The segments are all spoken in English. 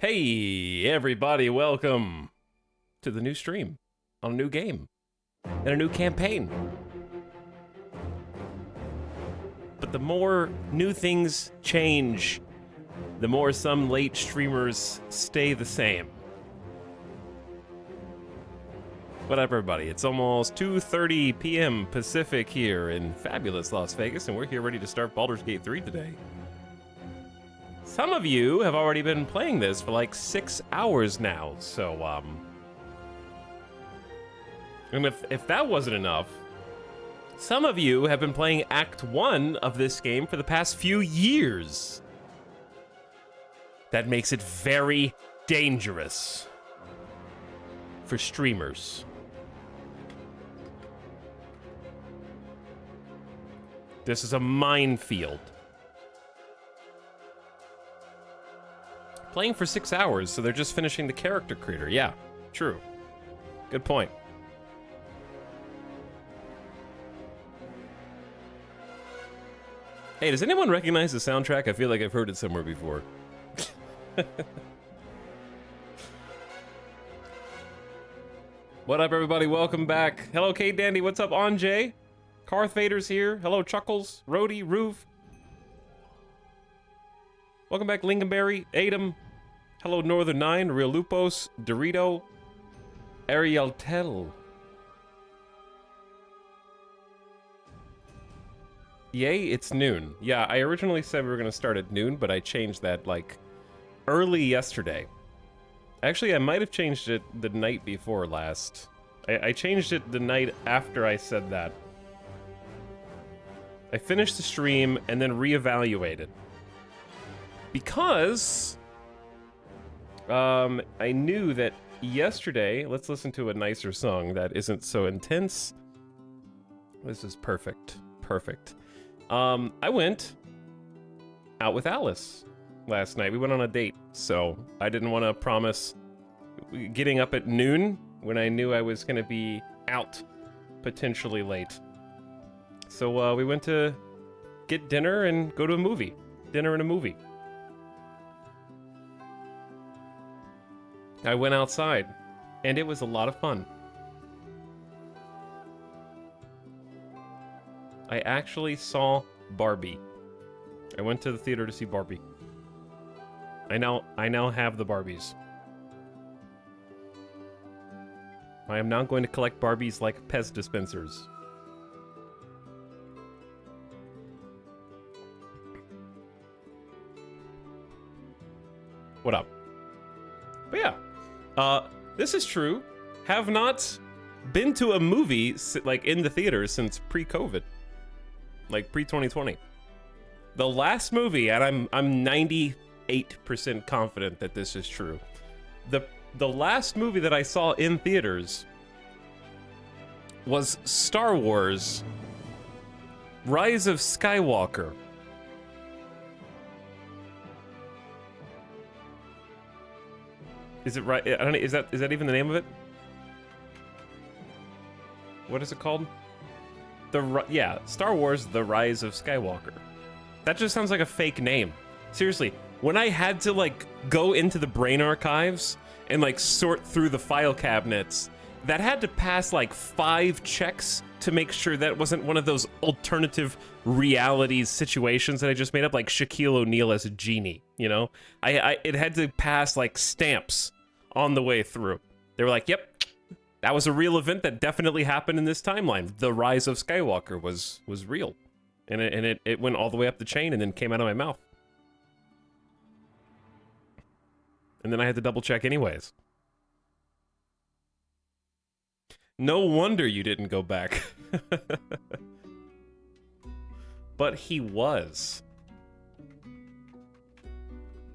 Hey, everybody, welcome to the new stream on a new game and a new campaign. But the more new things change, the more some late streamers stay the same. What up, everybody? It's almost 2:30 p.m. Pacific here in fabulous Las Vegas, and we're here ready to start Baldur's Gate 3 today. Some of you have already been playing this for like 6 hours now, so, and if that wasn't enough, some of you have been playing Act 1 of this game for the past few years. That makes it very dangerous for streamers. This is a minefield. Playing for 6 hours, so they're just finishing the character creator. Yeah, true. Good point. Hey, does anyone recognize the soundtrack? I feel like I've heard it somewhere before. What up, everybody? Welcome back. Hello, Kate Dandy. What's up, Anjay? Carth Vader's here. Hello, Chuckles, Rhodey, Roof. Welcome back, Lingonberry, Adam. Hello, Northern Nine, Real Lupos, Dorito, Ariel Tell. Yay, it's noon. Yeah, I originally said we were gonna start at noon, but I changed that like early yesterday. Actually, I might have changed it the night before last. I changed it the night after I said that. I finished the stream and then reevaluated. Because I knew that yesterday, let's listen to a nicer song that isn't so intense. This is perfect. Perfect. I went out with Alice last night. We went on a date, so I didn't want to promise getting up at noon when I knew I was going to be out potentially late. So we went to get dinner and go to a movie. Dinner and a movie. I went outside, and it was a lot of fun. I actually saw Barbie. I went to the theater to see Barbie. I now have the Barbies. I am now going to collect Barbies like Pez dispensers. What up? But yeah, this is true. Have not been to a movie like in the theater since pre-COVID, like pre-2020. The last movie, and I'm 98% confident that this is true. The last movie that I saw in theaters was Star Wars: Rise of Skywalker. Is it right? I don't know. Is that even the name of it? What is it called? Yeah, Star Wars: The Rise of Skywalker. That just sounds like a fake name. Seriously, when I had to like go into the brain archives and like sort through the file cabinets, that had to pass like 5 checks to make sure that wasn't one of those alternative realities situations that I just made up, like Shaquille O'Neal as a genie, you know? It had to pass like stamps on the way through. They were like, yep, that was a real event that definitely happened in this timeline. The Rise of Skywalker was real. And it went all the way up the chain and then came out of my mouth. And then I had to double check anyways. No wonder you didn't go back. But he was.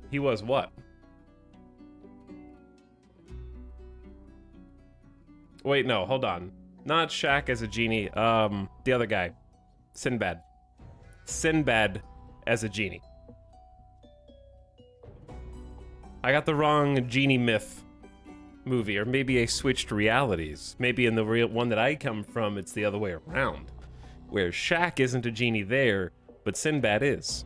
He was what? Wait, no, hold on. Not Shaq as a genie. The other guy. Sinbad. Sinbad as a genie. I got the wrong genie myth movie, or maybe I switched realities. Maybe in the real one that I come from, it's the other way around, where Shaq isn't a genie there, but Sinbad is.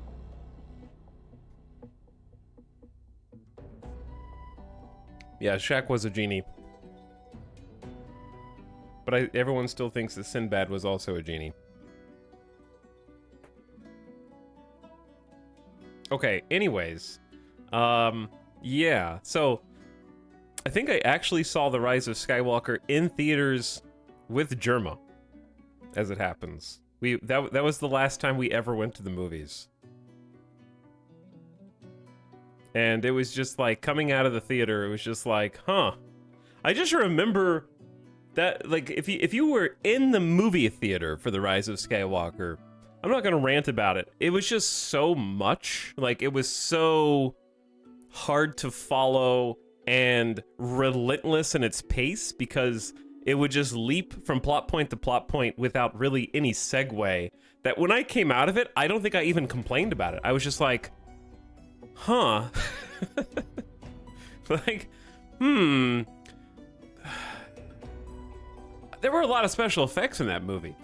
Yeah, Shaq was a genie. But everyone still thinks that Sinbad was also a genie. Okay, anyways. Yeah, so I think I actually saw The Rise of Skywalker in theaters with Germa, as it happens. That was the last time we ever went to the movies. And it was just like, coming out of the theater, it was just like, huh. I just remember that, like, if you were in the movie theater for The Rise of Skywalker, I'm not gonna rant about it. It was just so much. Like, it was so hard to follow and relentless in its pace, because it would just leap from plot point to plot point without really any segue, that when I came out of it, I don't think I even complained about it. I was just like, huh. Like, there were a lot of special effects in that movie.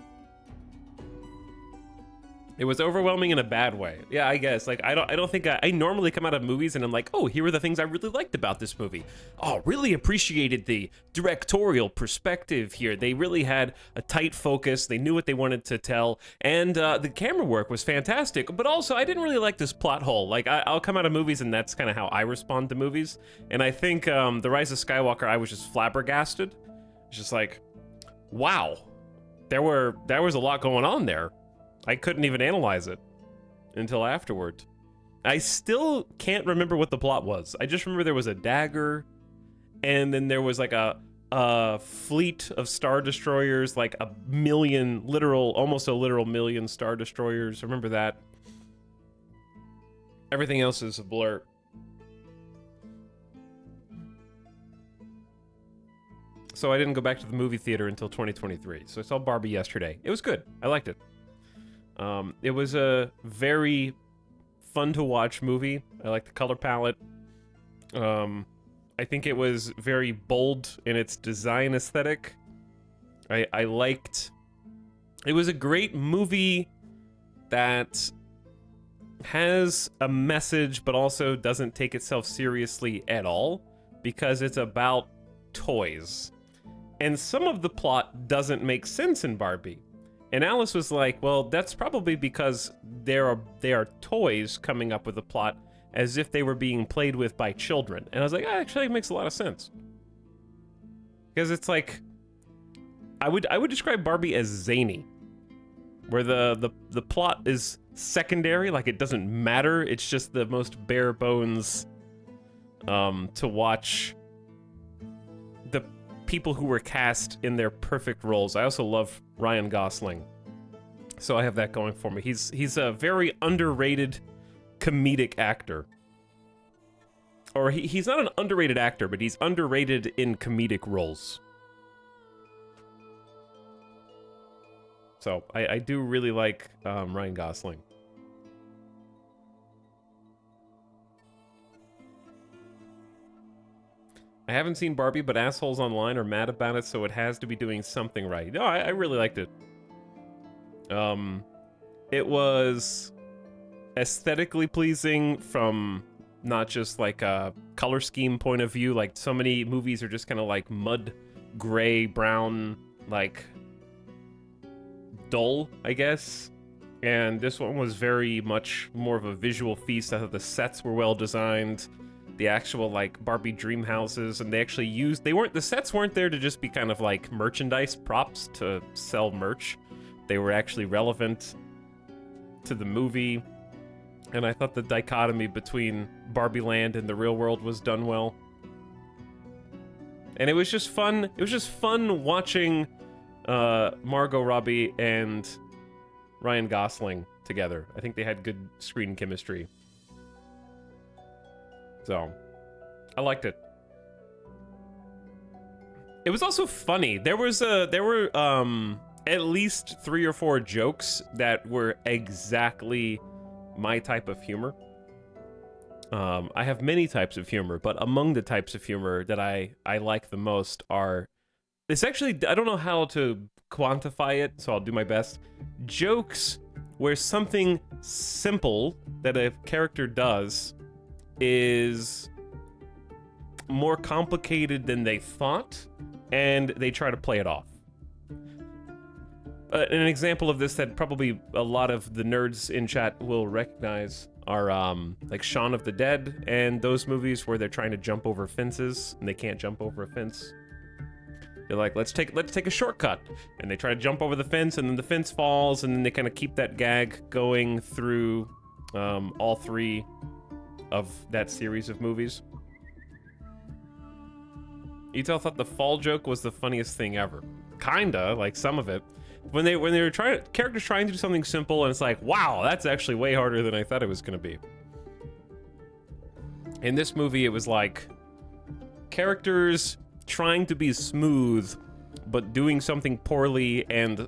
It was overwhelming in a bad way. Yeah, I guess. Like, I don't think I normally come out of movies and I'm like, oh, here are the things I really liked about this movie. Oh, really appreciated the directorial perspective here. They really had a tight focus. They knew what they wanted to tell. And the camera work was fantastic. But also, I didn't really like this plot hole. Like, I'll come out of movies and that's kind of how I respond to movies. And I think The Rise of Skywalker, I was just flabbergasted. It's just like, wow. There was a lot going on there. I couldn't even analyze it until afterward. I still can't remember what the plot was. I just remember there was a dagger, and then there was like a fleet of Star Destroyers, like a million, almost a literal million Star Destroyers. Remember that. Everything else is a blur. So I didn't go back to the movie theater until 2023. So I saw Barbie yesterday. It was good. I liked it. It was a very fun to watch movie. I like the color palette. I think it was very bold in its design aesthetic. I liked... It was a great movie that has a message, but also doesn't take itself seriously at all, because it's about toys. And some of the plot doesn't make sense in Barbie. And Alice was like, well, that's probably because they are toys coming up with a plot as if they were being played with by children. And I was like, actually, it makes a lot of sense. Because it's like, I would describe Barbie as zany, where the plot is secondary, like it doesn't matter. It's just the most bare bones to watch the people who were cast in their perfect roles. I also love Ryan Gosling, so I have that going for me. He's a very underrated comedic actor, or he's not an underrated actor, but he's underrated in comedic roles. So I do really like Ryan Gosling. I haven't seen Barbie, but assholes online are mad about it, so it has to be doing something right. No, I really liked it. It was aesthetically pleasing from not just like a color scheme point of view. Like, so many movies are just kind of like mud, gray, brown, like dull, I guess. And this one was very much more of a visual feast. I thought the sets were well designed. The actual like Barbie dream houses, and they actually used, the sets weren't there to just be kind of like merchandise props to sell merch. They were actually relevant to the movie. And I thought the dichotomy between Barbie Land and the real world was done well. And it was just fun. It was just fun watching Margot Robbie and Ryan Gosling together. I think they had good screen chemistry. So, I liked it. It was also funny. There were at least 3 or 4 jokes that were exactly my type of humor. I have many types of humor, but among the types of humor that I like the most are... It's actually, I don't know how to quantify it, so I'll do my best. Jokes where something simple that a character does is more complicated than they thought, and they try to play it off. An example of this that probably a lot of the nerds in chat will recognize are like Shaun of the Dead and those movies where they're trying to jump over fences and they can't jump over a fence. They're like, let's take a shortcut, and they try to jump over the fence, and then the fence falls, and then they kind of keep that gag going through all three of that series of movies. Etel thought the fall joke was the funniest thing ever. Kinda, like some of it. When they were characters trying to do something simple, and it's like, wow, that's actually way harder than I thought it was gonna be. In this movie, it was like characters trying to be smooth, but doing something poorly and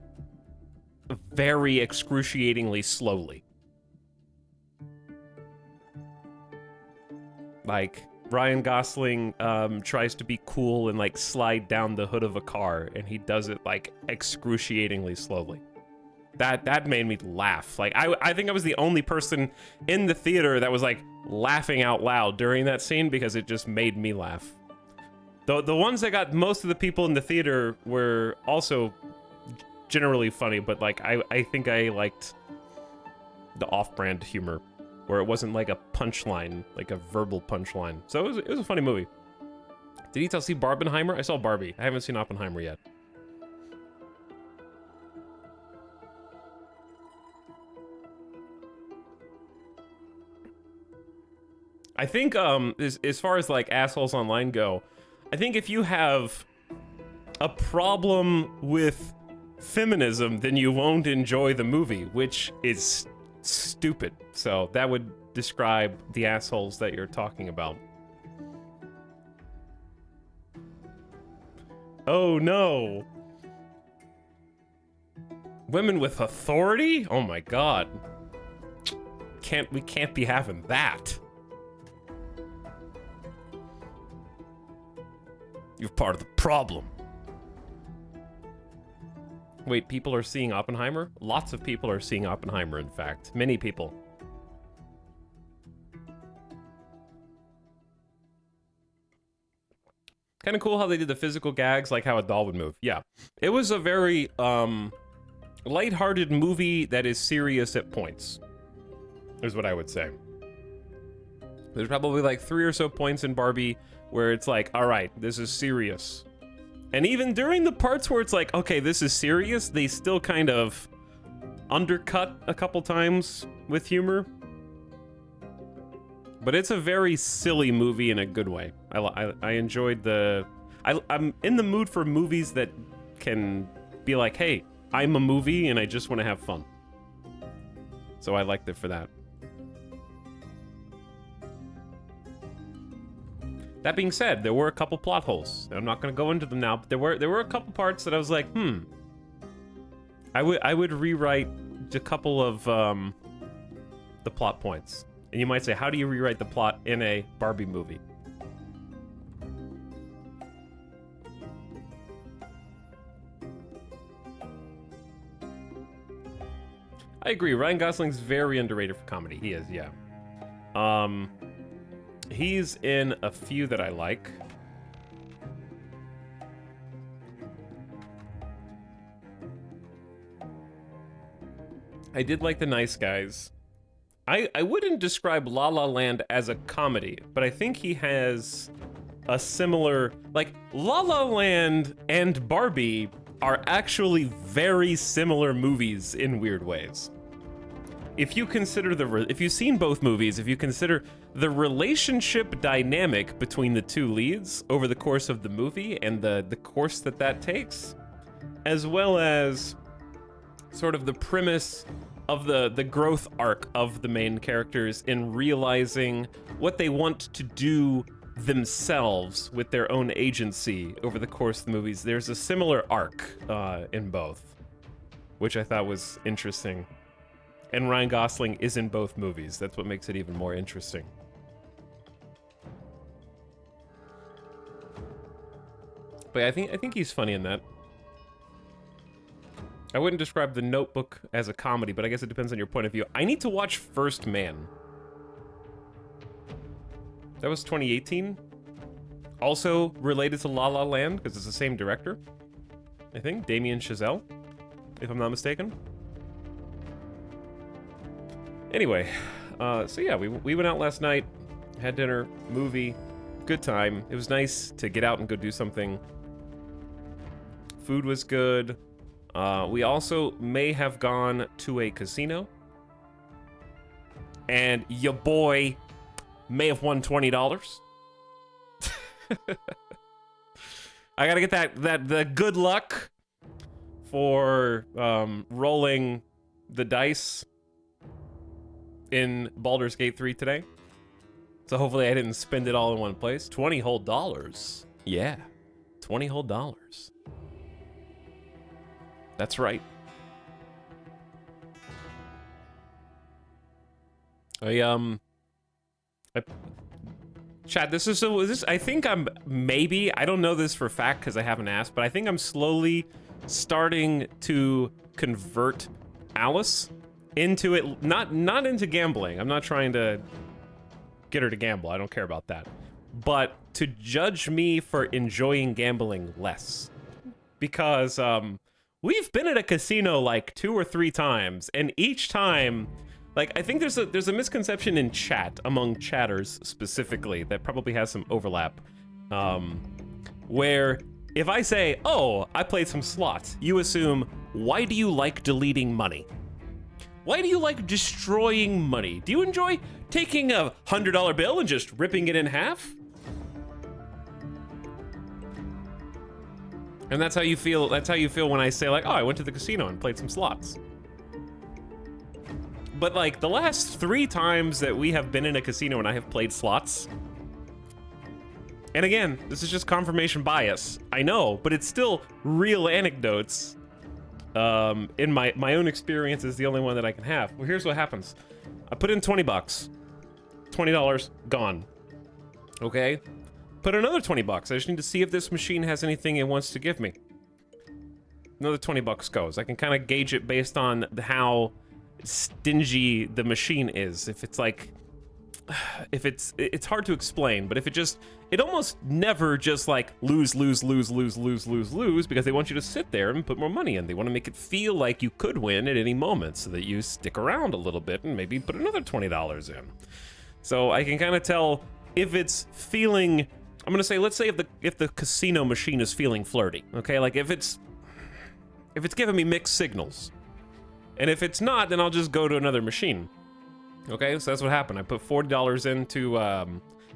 very excruciatingly slowly. Like, Ryan Gosling tries to be cool and like slide down the hood of a car, and he does it like excruciatingly slowly. That made me laugh. Like, I think I was the only person in the theater that was like laughing out loud during that scene because it just made me laugh. The ones that got most of the people in the theater were also generally funny, but like I think I liked the off-brand humor, where it wasn't like a punchline, like a verbal punchline. So it was a funny movie. Did you see Barbenheimer? I saw Barbie. I haven't seen Oppenheimer yet. I think as far as like assholes online go, I think if you have a problem with feminism, then you won't enjoy the movie, which is stupid. So that would describe the assholes that you're talking about. Oh no. Women with authority? Oh my god. We can't be having that. You're part of the problem. Wait, people are seeing Oppenheimer? Lots of people are seeing Oppenheimer, in fact. Many people. Kind of cool how they did the physical gags, like how a doll would move. Yeah. It was a very, lighthearted movie that is serious at points, is what I would say. There's probably like 3 or so points in Barbie where it's like, all right, this is serious. And even during the parts where it's like, okay, this is serious, they still kind of undercut a couple times with humor. But it's a very silly movie in a good way. I enjoyed the... I'm in the mood for movies that can be like, hey, I'm a movie and I just want to have fun. So I liked it for that. That being said, there were a couple plot holes. I'm not going to go into them now, but there were a couple parts that I was like, I would rewrite a couple of the plot points. And you might say, how do you rewrite the plot in a Barbie movie? I agree. Ryan Gosling's very underrated for comedy. He is, yeah. He's in a few that I like. I did like The Nice Guys. I wouldn't describe La La Land as a comedy, but I think he has a similar... Like, La La Land and Barbie are actually very similar movies in weird ways. If you consider if you've seen both movies, if you consider the relationship dynamic between the two leads over the course of the movie and the course that takes, as well as sort of the premise of the growth arc of the main characters in realizing what they want to do themselves with their own agency over the course of the movies, there's a similar arc in both, which I thought was interesting. And Ryan Gosling is in both movies. That's what makes it even more interesting. But I think he's funny in that. I wouldn't describe The Notebook as a comedy, but I guess it depends on your point of view. I need to watch First Man. That was 2018? Also related to La La Land, because it's the same director. I think, Damien Chazelle, if I'm not mistaken. Anyway, so yeah, we went out last night, had dinner, movie, good time. It was nice to get out and go do something. Food was good. We also may have gone to a casino. And your boy may have won $20. I gotta get the good luck for rolling the dice in Baldur's Gate 3 today. So hopefully I didn't spend it all in one place. 20 whole dollars. Yeah, 20 whole dollars. That's right. Chad, I think I'm maybe, I don't know this for a fact because I haven't asked, but I think I'm slowly starting to convert Alice into it, not into gambling. I'm not trying to get her to gamble. I don't care about that. But to judge me for enjoying gambling less. Because we've been at a casino like 2 or 3 times, and each time, like, I think there's a misconception in chat, among chatters specifically, that probably has some overlap, where if I say, oh, I played some slots, you assume, why do you like deleting money? Why do you like destroying money? Do you enjoy taking a $100 bill and just ripping it in half? And that's how you feel when I say, like, oh, I went to the casino and played some slots. But like the last 3 times that we have been in a casino and I have played slots, and again, this is just confirmation bias, I know, but it's still real anecdotes. In my own experience is the only one that I can have. Well, here's what happens. I put in 20 bucks. $20 gone. Okay? Put another 20 bucks. I just need to see if this machine has anything it wants to give me. Another 20 bucks goes. I can kind of gauge it based on how stingy the machine is. If it's like, if it's hard to explain, but if it almost never just like lose because they want you to sit there and put more money in. They want to make it feel like you could win at any moment so that you stick around a little bit and maybe put another $20 in. So I can kind of tell if it's feeling, I'm gonna say, let's say if the casino machine is feeling flirty, okay? Like if it's giving me mixed signals. And if it's not, then I'll just go to another machine. Okay, so that's what happened. I put $40 into,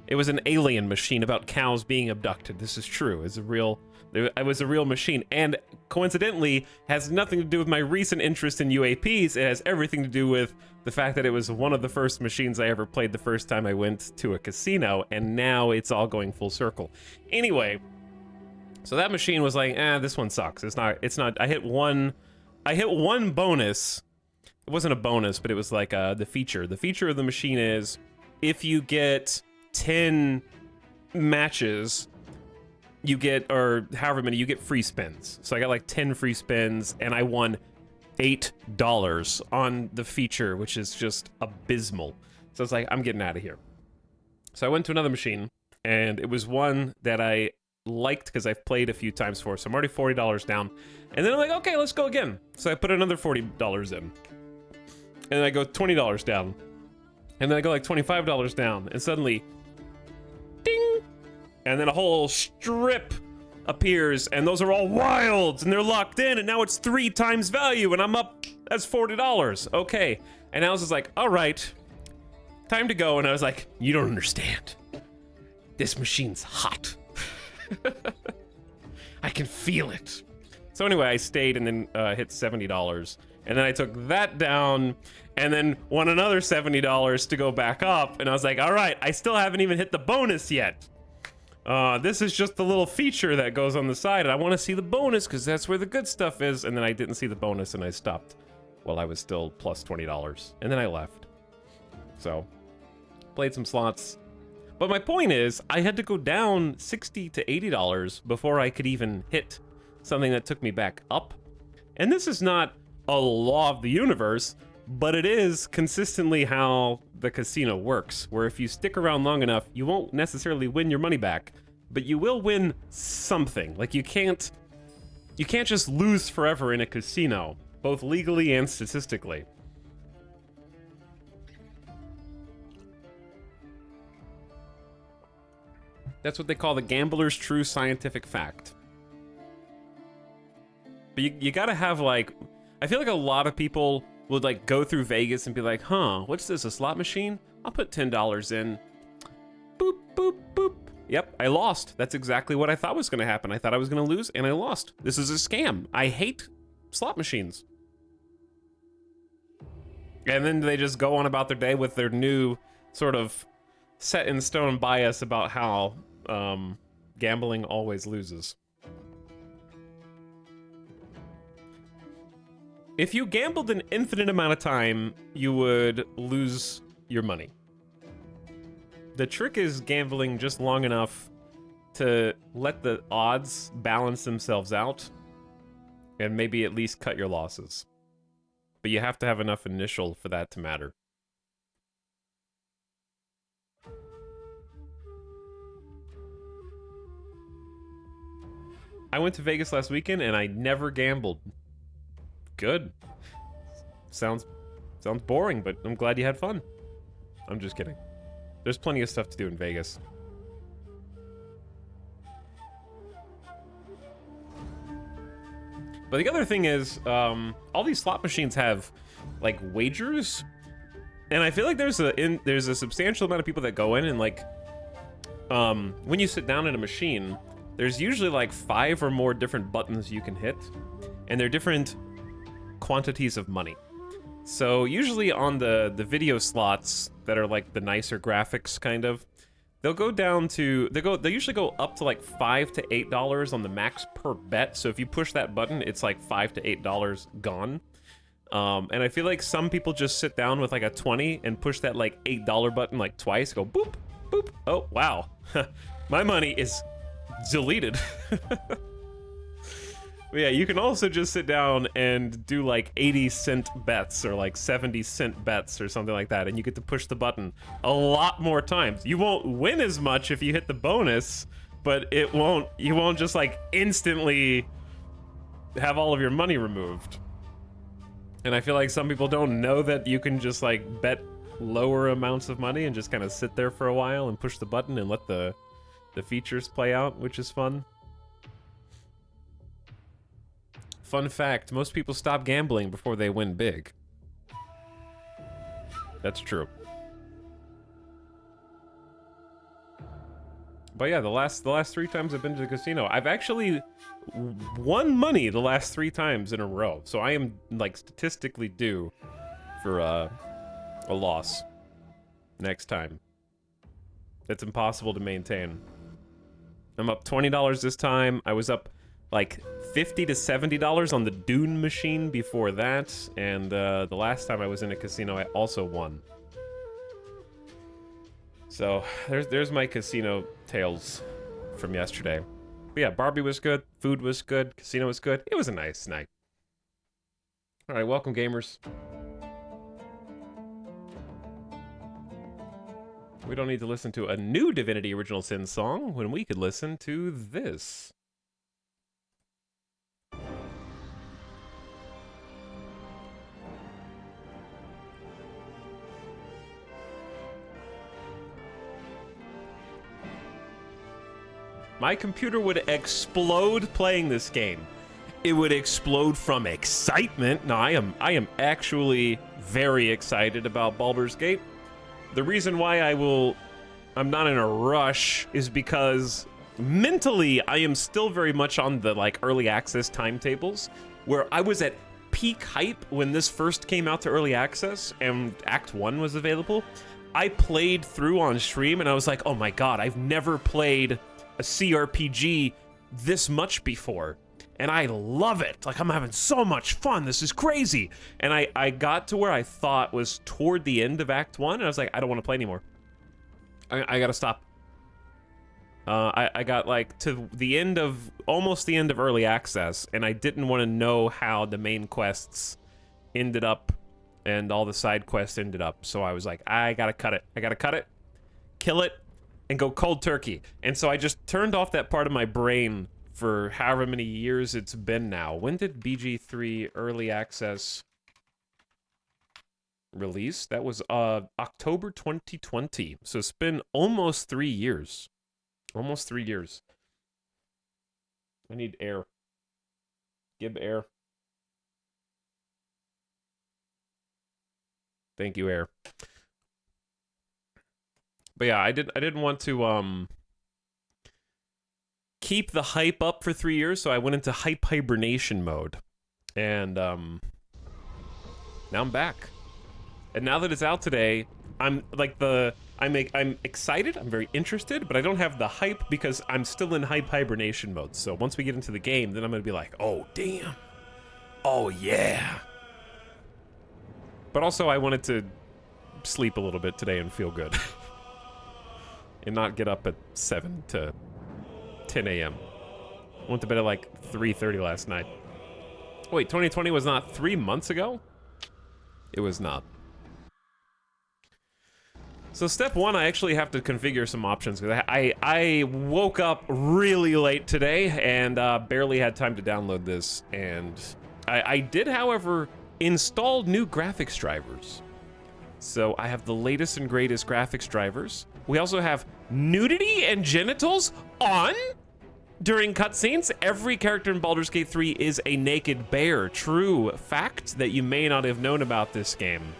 it was an alien machine about cows being abducted. This is true. It was a real machine. And coincidentally, has nothing to do with my recent interest in UAPs. It has everything to do with the fact that it was one of the first machines I ever played the first time I went to a casino. And now it's all going full circle. Anyway, so that machine was like, this one sucks. It's not, I hit one bonus. It wasn't a bonus, but it was like the feature. The feature of the machine is if you get 10 matches, you get, or however many, you get free spins. So I got like 10 free spins and I won $8 on the feature, which is just abysmal. So it's like, I'm getting out of here. So I went to another machine and it was one that I liked because I've played a few times before. So I'm already $40 down. And then I'm like, okay, let's go again. So I put another $40 in. And then I go $20 down. And then I go like $25 down. And suddenly, ding! And then a whole strip appears. And those are all wilds. And they're locked in. And now it's 3 times value. And I'm up, that's $40. Okay. And I was just like, all right, time to go. And I was like, you don't understand. This machine's hot. I can feel it. So anyway, I stayed and then hit $70. And then I took that down and then won another $70 to go back up. And I was like, all right, I still haven't even hit the bonus yet. This is just the little feature that goes on the side. And I want to see the bonus because that's where the good stuff is. And then I didn't see the bonus and I stopped while I was still plus $20. And then I left. So, played some slots. But my point is, I had to go down $60 to $80 before I could even hit something that took me back up. And this is not a law of the universe, but it is consistently how the casino works, where if you stick around long enough, you won't necessarily win your money back, but you will win something. Like, you can't just lose forever in a casino, both legally and statistically. That's what they call the gambler's true scientific fact. But you gotta have, like, I feel like a lot of people would, like, go through Vegas and be like, huh, what's this, a slot machine? I'll put $10 in. Boop, boop, boop. Yep, I lost. That's exactly what I thought was gonna happen. I thought I was gonna lose, and I lost. This is a scam. I hate slot machines. And then they just go on about their day with their new sort of set in stone bias about how gambling always loses. If you gambled an infinite amount of time, you would lose your money. The trick is gambling just long enough to let the odds balance themselves out and maybe at least cut your losses. But you have to have enough initial for that to matter. I went to Vegas last weekend and I never gambled. Good. Sounds boring, but I'm glad you had fun. I'm just kidding. There's plenty of stuff to do in Vegas. But the other thing is, all these slot machines have, like, wagers, and I feel like there's a substantial amount of people that go in and, like, when you sit down at a machine, there's usually like 5 or more different buttons you can hit, and they're different quantities of money. So usually on the video slots that are like the nicer graphics kind of, they'll go down to, they usually go up to like $5 to $8 on the max per bet. So if you push that button, it's like $5 to $8 gone. And I feel like some people just sit down with like a 20 and push that like $8 button like twice, go boop, boop. Oh, wow. My money is deleted. Yeah, you can also just sit down and do like 80-cent bets or like 70-cent bets or something like that, and you get to push the button a lot more times. You won't win as much if you hit the bonus, but you won't just like instantly have all of your money removed. And I feel like some people don't know that you can just like bet lower amounts of money and just kind of sit there for a while and push the button and let the features play out, which is fun. Fun fact, most people stop gambling before they win big. That's true. But yeah, the last 3 times I've been to the casino, I've actually won money the last 3 times in a row. So I am like statistically due for a loss next time. It's impossible to maintain. I'm up $20 this time. I was up like $50 to $70 on the Dune machine before that, and the last time I was in a casino, I also won. So there's my casino tales from yesterday. But yeah, Barbie was good, food was good, casino was good. It was a nice night. All right, welcome, gamers. We don't need to listen to a new Divinity Original Sin song when we could listen to this. My computer would explode playing this game. It would explode from excitement. No, I am actually very excited about Baldur's Gate. The reason why I'm not in a rush is because mentally I am still very much on the like early access timetables, where I was at peak hype when this first came out to early access and Act 1 was available. I played through on stream and I was like, oh my god, I've never played a CRPG this much before, and I love it. Like, I'm having so much fun. This is crazy. And I got to where I thought was toward the end of Act 1, and I was like, I don't want to play anymore. I gotta stop. I got like to the end of, almost the end of early access, and I didn't want to know how the main quests ended up and all the side quests ended up. So I was like, I gotta cut it. I gotta cut it, kill it, and go cold turkey. And so I just turned off that part of my brain for however many years it's been now. When did bg3 early access release? That was October 2020. So it's been almost 3 years. Almost 3 years. I need air. Give air. Thank you, air. But yeah, I didn't want to keep the hype up for 3 years, so I went into hype hibernation mode. And now I'm back. And now that it's out today, I'm like I'm excited, I'm very interested, but I don't have the hype because I'm still in hype hibernation mode. So once we get into the game, then I'm gonna be like, oh damn. Oh yeah. But also I wanted to sleep a little bit today and feel good. And not get up at 7 to 10 a.m. Went to bed at like 3:30 last night. Wait, 2020 was not 3 months ago? It was not. So step one, I actually have to configure some options because I woke up really late today and barely had time to download this. And I did, however, install new graphics drivers. So I have the latest and greatest graphics drivers. We also have nudity and genitals on during cutscenes. Every character in Baldur's Gate 3 is a naked bear. True fact that you may not have known about this game.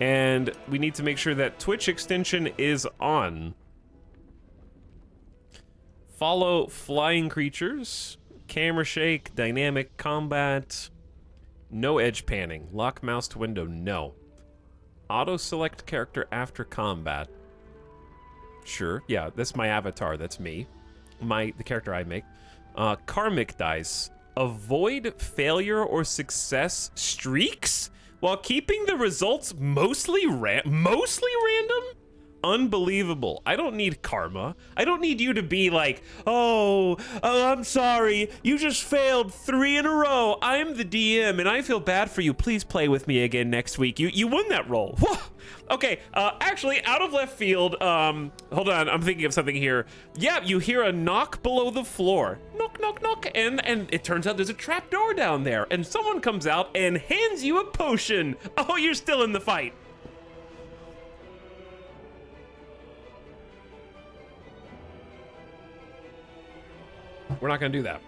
And we need to make sure that Twitch extension is on. Follow flying creatures. Camera shake, dynamic combat. No edge panning. Lock mouse to window, no. Auto select character after combat. Sure, yeah, that's my avatar, that's me. The character I make. Karmic dice. Avoid failure or success streaks while keeping the results mostly random? Unbelievable. I don't need karma. I don't need you to be like, oh, I'm sorry, you just failed 3 in a row. I'm the DM and I feel bad for you. Please play with me again next week. You won that role. Okay, actually, out of left field, hold on, I'm thinking of something here. Yeah, you hear a knock below the floor. Knock, knock, knock, and it turns out there's a trap door down there, and someone comes out and hands you a potion. Oh, you're still in the fight. We're not gonna do that.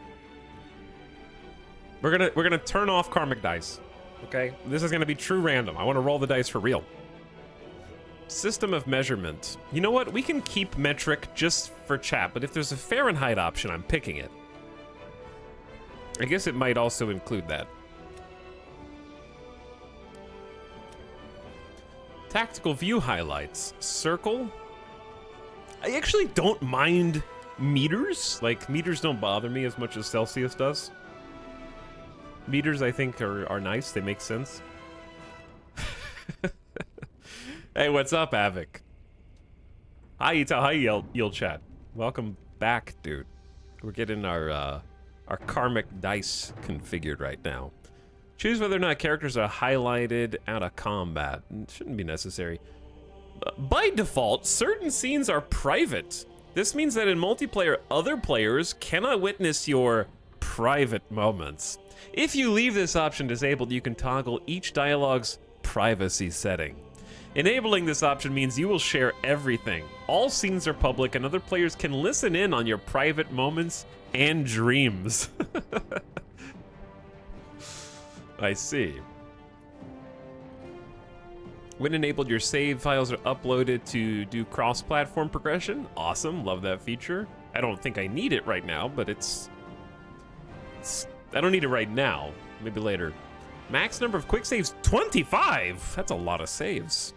We're gonna turn off karmic dice. Okay? This is gonna be true random. I wanna roll the dice for real. System of measurement. You know what? We can keep metric just for chat, but if there's a Fahrenheit option, I'm picking it. I guess it might also include that. Tactical view highlights. Circle. I actually don't mind meters. Like, meters don't bother me as much as Celsius does. Meters, I think, are nice. They make sense. Hey, what's up, Avic? Hi, Ita. Hi, Yield Chat. Welcome back, dude. We're getting our karmic dice configured right now. Choose whether or not characters are highlighted out of combat. It shouldn't be necessary. By default, certain scenes are private. This means that in multiplayer, other players cannot witness your private moments. If you leave this option disabled, you can toggle each dialogue's privacy setting. Enabling this option means you will share everything. All scenes are public and other players can listen in on your private moments and dreams. I see. When enabled, your save files are uploaded to do cross-platform progression. Awesome, love that feature. I don't think I need it right now, but it's I don't need it right now, maybe later. Max number of quick saves, 25. That's a lot of saves.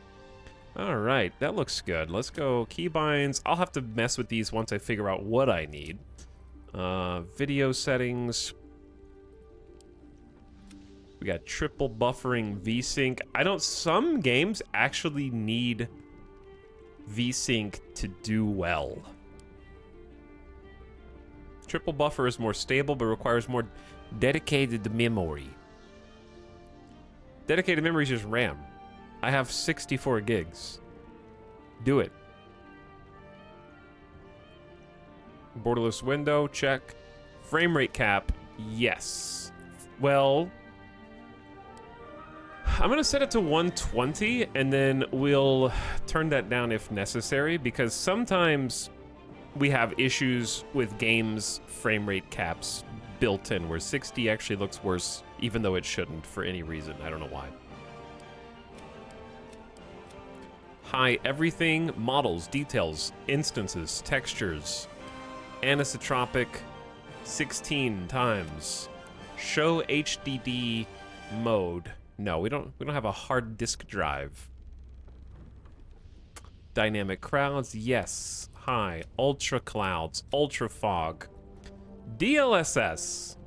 All right, that looks good. Let's go keybinds. I'll have to mess with these once I figure out what I need. Video settings. We got triple buffering VSync. Some games actually need VSync to do well. Triple buffer is more stable, but requires more dedicated memory. Dedicated memory is just RAM. I have 64 gigs. Do it. Borderless window, check. Frame rate cap, yes. Well, I'm gonna set it to 120 and then we'll turn that down if necessary, because sometimes we have issues with games frame rate caps built in where 60 actually looks worse even though it shouldn't for any reason. I don't know why. High everything, models, details, instances, textures, anisotropic 16 times. Show HDD mode. No, we don't have a hard disk drive. Dynamic crowds, yes. High. Ultra clouds, ultra fog. DLSS.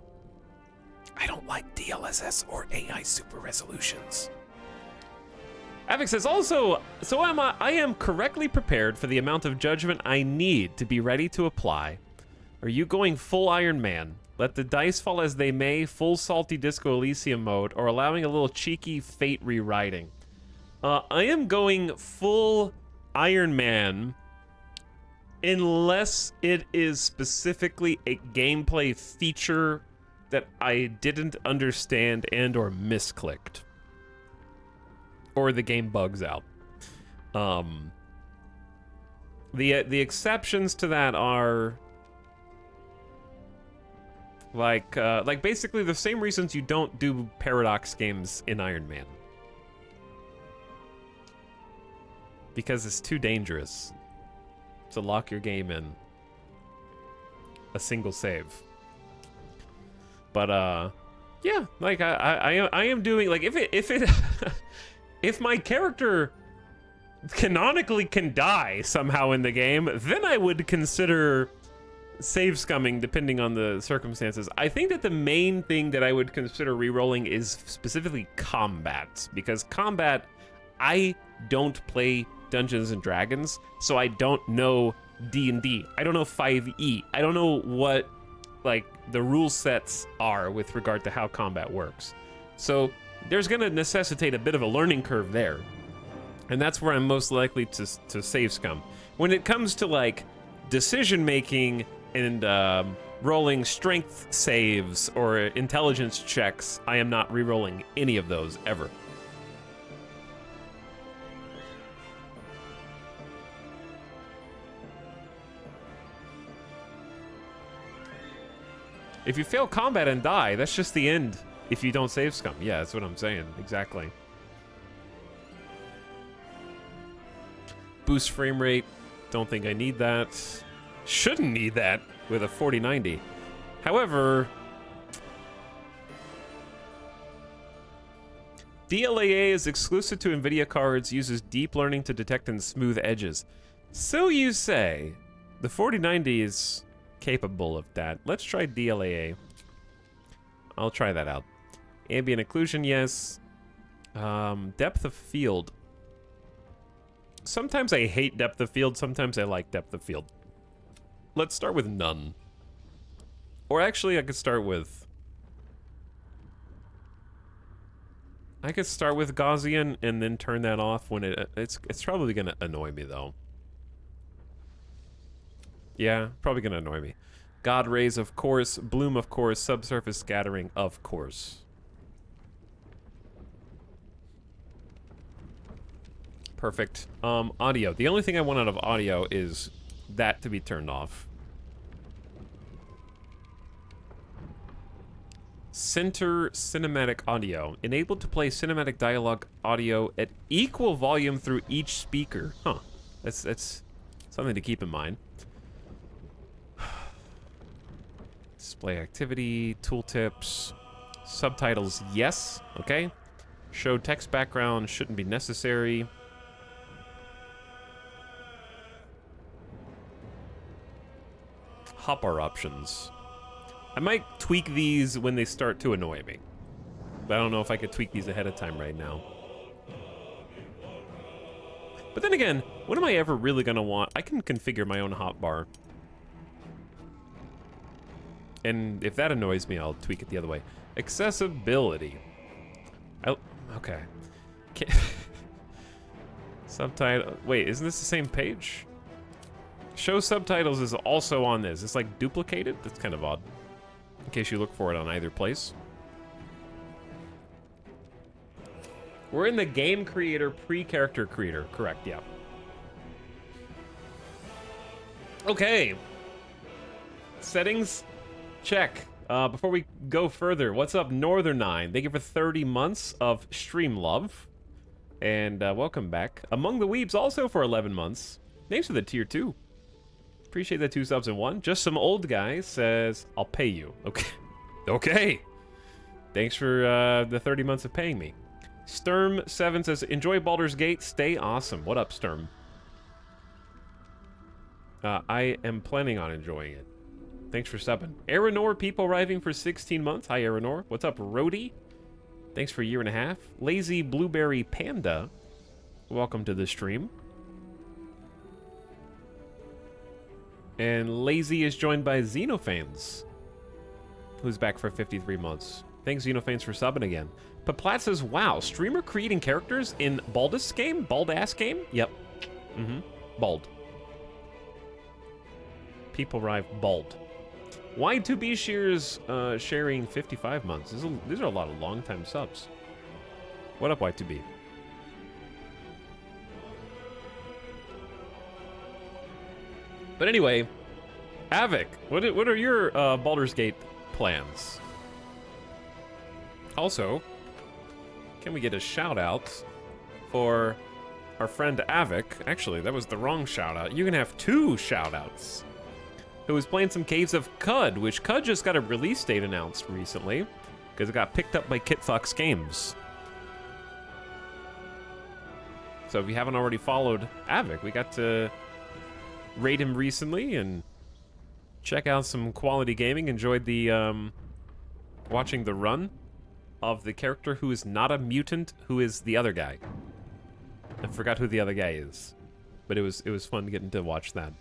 I don't like DLSS or AI super resolutions. Avix says also, I am correctly prepared for the amount of judgment I need to be ready to apply. Are you going full Iron Man? Let the dice fall as they may, full salty Disco Elysium mode, or allowing a little cheeky fate rewriting? I am going full Iron Man unless it is specifically a gameplay feature that I didn't understand and or misclicked. Or the game bugs out. The exceptions to that are like basically the same reasons you don't do Paradox games in Iron Man. Because it's too dangerous to lock your game in a single save. But yeah, like I am doing, like, if it if my character canonically can die somehow in the game, then I would consider save scumming depending on the circumstances. I think that the main thing that I would consider rerolling is specifically combat, because combat, I don't play Dungeons and Dragons, so I don't know D&D. I don't know 5e. I don't know what like the rule sets are with regard to how combat works. So there's gonna necessitate a bit of a learning curve there. And that's where I'm most likely to save scum. When it comes to like decision making and rolling strength saves or intelligence checks, I am not re-rolling any of those ever. If you fail combat and die, that's just the end if you don't save scum. Yeah, that's what I'm saying. Exactly. Boost frame rate. Don't think I need that. Shouldn't need that with a 4090. However, DLAA is exclusive to NVIDIA cards, uses deep learning to detect and smooth edges. So you say. The 4090 is capable of that. Let's try DLAA. I'll try that out. Ambient occlusion, yes. Depth of field. Sometimes I hate depth of field, sometimes I like depth of field. Let's start with none. Or actually, I could start with... Gaussian and then turn that off when it's probably gonna annoy me though. Yeah, probably gonna annoy me. God rays, of course. Bloom, of course. Subsurface scattering, of course. Perfect. Audio. The only thing I want out of audio is that to be turned off. Center cinematic audio. Enabled to play cinematic dialogue audio at equal volume through each speaker. Huh. That's something to keep in mind. Display activity, tooltips, subtitles, yes. Okay. Show text background shouldn't be necessary. Hotbar options. I might tweak these when they start to annoy me. But I don't know if I could tweak these ahead of time right now. But then again, when am I ever really gonna want... I can configure my own hotbar. And if that annoys me, I'll tweak it the other way. Accessibility. Okay. Subtitle. Wait, isn't this the same page? Show subtitles is also on this. It's like duplicated. That's kind of odd. In case you look for it on either place. We're in the game creator, pre-character creator. Correct, yeah. Okay. Settings, check. Before we go further, what's up, Northern9? Thank you for 30 months of stream love. And welcome back. Among the Weebs also for 11 months. Thanks for the tier 2. Appreciate the 2 subs in 1. Just some old guy says, I'll pay you. Okay. Okay. Thanks for the 30 months of paying me. Sturm7 says, enjoy Baldur's Gate, stay awesome. What up, Sturm? I am planning on enjoying it. Thanks for subbing. Aranor, people arriving for 16 months. Hi, Aranor. What's up, Rody? Thanks for a year and a half. Lazy Blueberry Panda, welcome to the stream. And Lazy is joined by Xenophanes, who's back for 53 months. Thanks, Xenophanes, for subbing again. Paplat says, wow, streamer creating characters in Baldus game? Bald-ass game? Yep. Mm-hmm. Bald. People arrive bald. Y2B Shears sharing 55 months. These are a lot of long-time subs. What up, Y2B? But anyway, Avic, what are your Baldur's Gate plans? Also, can we get a shout-out for our friend Avic? Actually, that was the wrong shout-out. You can have 2 shout-outs. Who was playing some Caves of Cud, which Cud just got a release date announced recently, because it got picked up by Kitfox Games. So if you haven't already followed Avic, we got to raid him recently and check out some quality gaming. Enjoyed the watching the run of the character who is not a mutant, who is the other guy. I forgot who the other guy is, but it was fun getting to watch that.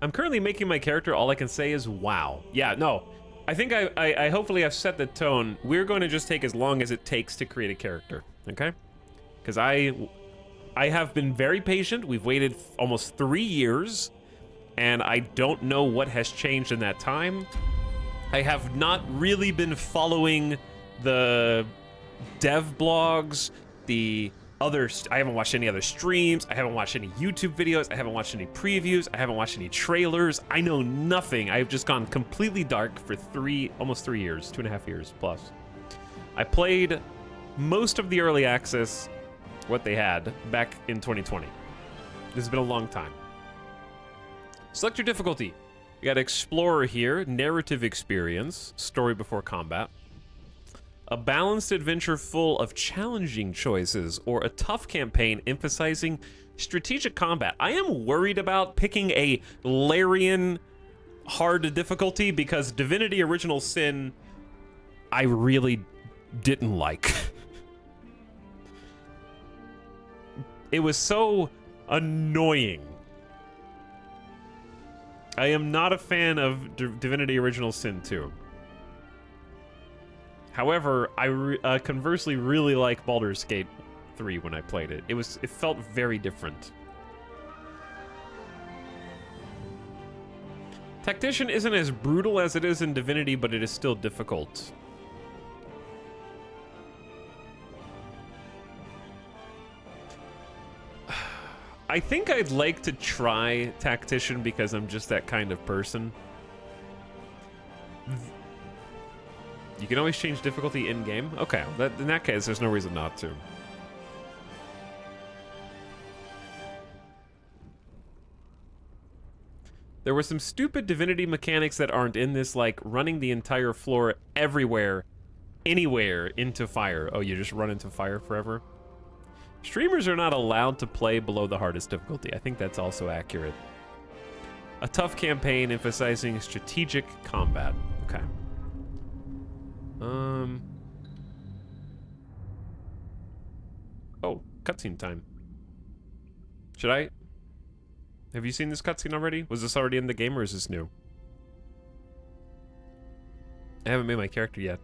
I'm currently making my character. All I can say is wow. Yeah, no. I think I hopefully have set the tone. We're going to just take as long as it takes to create a character, okay? Because I have been very patient. We've waited almost 3 years, and I don't know what has changed in that time. I have not really been following the dev blogs, I haven't watched any other streams, I haven't watched any YouTube videos, I haven't watched any previews, I haven't watched any trailers. I know nothing. I've just gone completely dark for almost 3 years, 2.5 years plus. I played most of the early access, what they had, back in 2020. This has been a long time. Select your difficulty. You got Explorer here, narrative experience, story before combat. A balanced adventure full of challenging choices, or a tough campaign emphasizing strategic combat. I am worried about picking a Larian hard difficulty because Divinity Original Sin I really didn't like. It was so annoying. I am not a fan of Divinity Original Sin 2. However, I conversely really like Baldur's Gate 3 when I played it. It felt very different. Tactician isn't as brutal as it is in Divinity, but it is still difficult. I think I'd like to try Tactician because I'm just that kind of person. You can always change difficulty in-game? Okay, in that case, there's no reason not to. There were some stupid Divinity mechanics that aren't in this, like running the entire floor everywhere, anywhere into fire. Oh, you just run into fire forever? Streamers are not allowed to play below the hardest difficulty. I think that's also accurate. A tough campaign emphasizing strategic combat. Okay. Oh, cutscene time. Should I? Have you seen this cutscene already? Was this already in the game or is this new? I haven't made my character yet.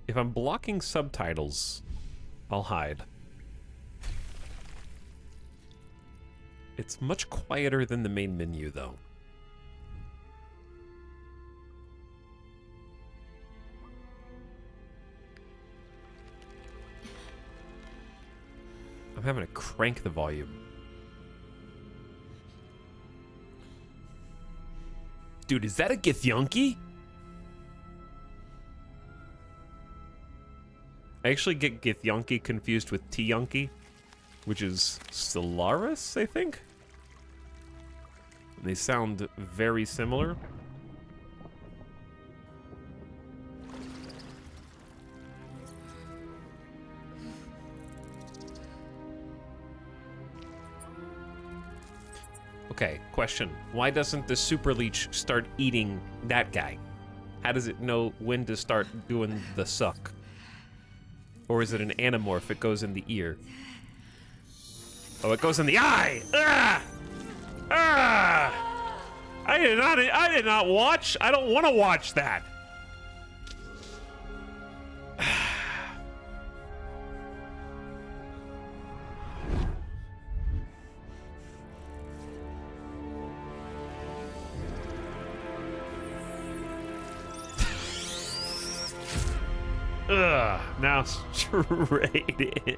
If I'm blocking subtitles, I'll hide. It's much quieter than the main menu, though. I'm having to crank the volume. Dude, is that a Githyanki? I actually get Githyanki confused with Tyanki, which is Stellaris, I think? They sound very similar. Okay, question. Why doesn't the Super Leech start eating that guy? How does it know when to start doing the suck? Or is it an Animorph? It goes in the ear. Oh, it goes in the eye! Ah! Ah! I did not watch. I don't want to watch that. Ugh, now straight in.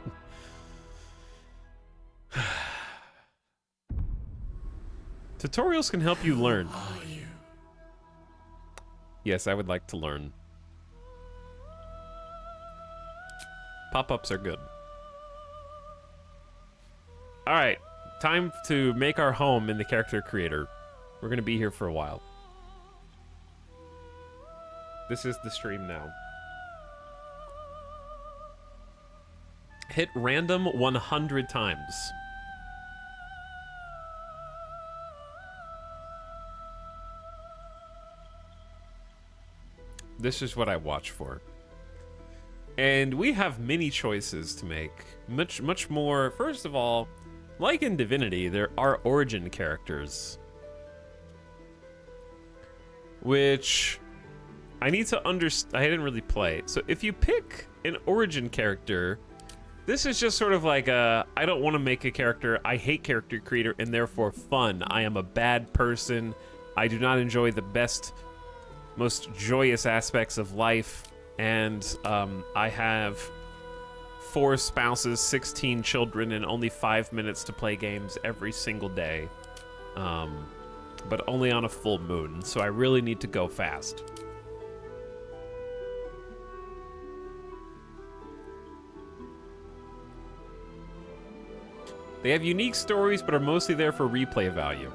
Tutorials can help you learn. Yes, I would like to learn. Pop-ups are good. Alright, time to make our home in the character creator. We're gonna be here for a while. This is the stream now. Hit random 100 times. This is what I watch for. And we have many choices to make. Much more. First of all, like in Divinity, there are origin characters. Which I need to understand. I didn't really play. So if you pick an origin character, this is just sort of like a, I don't want to make a character, I hate character creator, and therefore fun. I am a bad person. I do not enjoy the best, most joyous aspects of life. And I have 4 spouses, 16 children, and only 5 minutes to play games every single day. But only on a full moon, so I really need to go fast. They have unique stories, but are mostly there for replay value.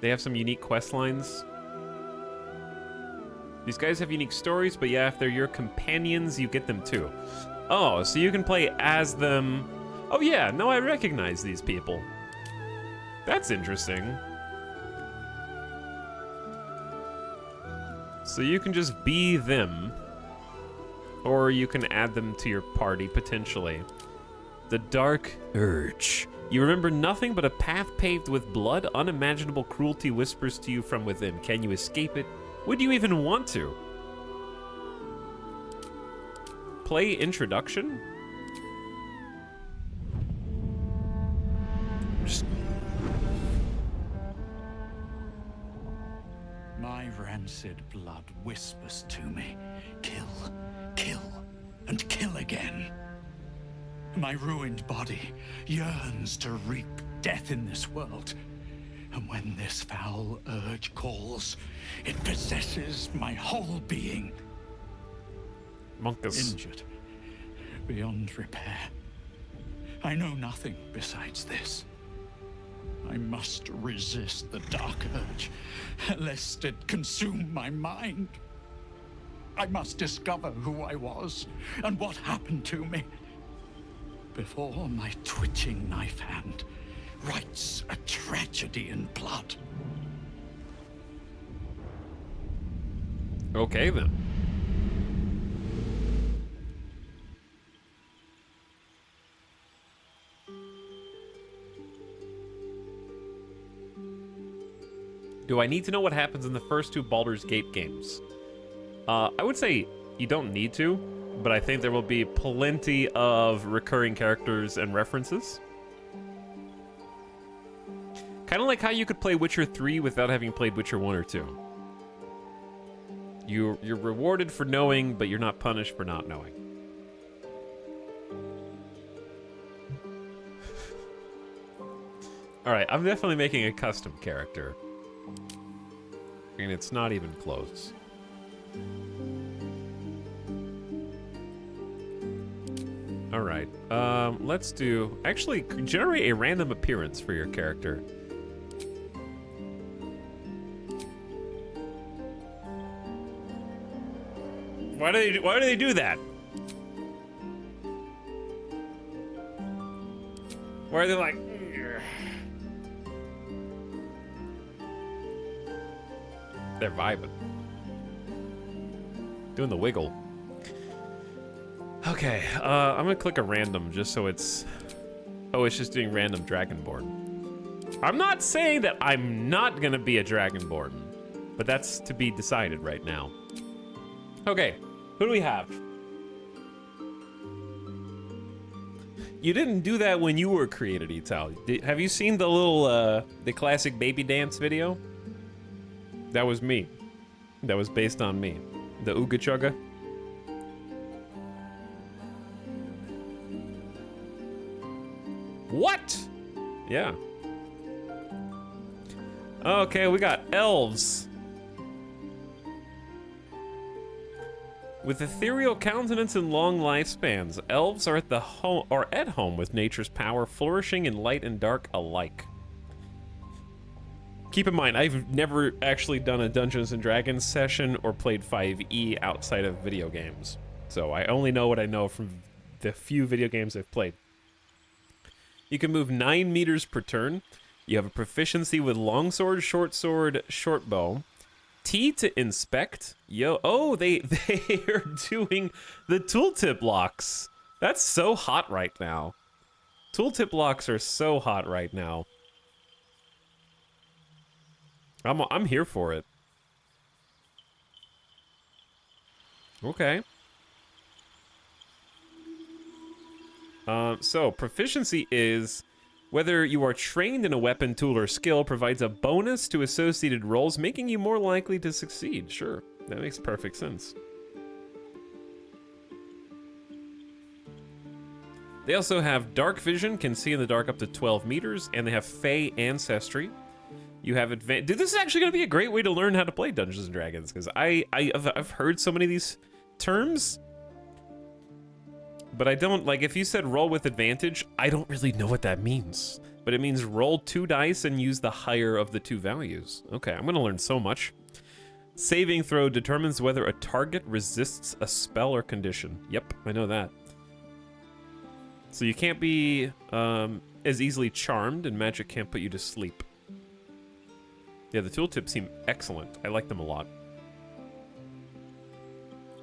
They have some unique quest lines. These guys have unique stories, but yeah, if they're your companions, you get them too. Oh, so you can play as them. Oh yeah, no, I recognize these people. That's interesting. So you can just be them, or you can add them to your party, potentially. The Dark Urge. You remember nothing but a path paved with blood. Unimaginable cruelty whispers to you from within. Can you escape it? Would you even want to? Play introduction? My rancid blood whispers to me, kill, kill, and kill again. My ruined body yearns to reap death in this world. And when this foul urge calls, it possesses my whole being. Monkus. Injured, beyond repair. I know nothing besides this. I must resist the dark urge, lest it consume my mind. I must discover who I was and what happened to me, before my twitching knife hand writes a tragedy in blood. Okay, then. Do I need to know what happens in the first 2 Baldur's Gate games? I would say you don't need to, but I think there will be plenty of recurring characters and references. Kind of like how you could play Witcher 3 without having played Witcher 1 or 2. You're rewarded for knowing, but you're not punished for not knowing. Alright, I'm definitely making a custom character. And it's not even close. Alright, let's do... Actually, generate a random appearance for your character. Why do they do that? Why are they like... "Ugh." They're vibing. Doing the wiggle. Okay, I'm gonna click a random just so it's... Oh, it's just doing random Dragonborn. I'm not saying that I'm not gonna be a Dragonborn, but that's to be decided right now. Okay, who do we have? You didn't do that when you were created, Ital. Have you seen the little, the classic baby dance video? That was me. That was based on me. The Ooga Chugga. What? Yeah. Okay, we got elves. With ethereal countenance and long lifespans, elves are at home with nature's power, flourishing in light and dark alike. Keep in mind, I've never actually done a Dungeons and Dragons session or played 5e outside of video games. So I only know what I know from the few video games I've played. You can move 9 meters per turn. You have a proficiency with longsword, short sword, short bow. T to inspect. Yo, oh, they are doing the tooltip locks. That's so hot right now. Tooltip locks are so hot right now. I'm here for it. Okay. So proficiency is whether you are trained in a weapon, tool, or skill provides a bonus to associated rolls, making you more likely to succeed. Sure, that makes perfect sense. They also have dark vision, can see in the dark up to 12 meters, and they have Fey ancestry. You have advanced. Dude, this is actually going to be a great way to learn how to play Dungeons and Dragons, because I've heard so many of these terms, but I don't, like, if you said roll with advantage, I don't really know what that means. But it means roll 2 dice and use the higher of the 2 values. Okay, I'm gonna learn so much. Saving throw determines whether a target resists a spell or condition. Yep, I know that. So you can't be as easily charmed, and magic can't put you to sleep. Yeah, the tooltips seem excellent. I like them a lot.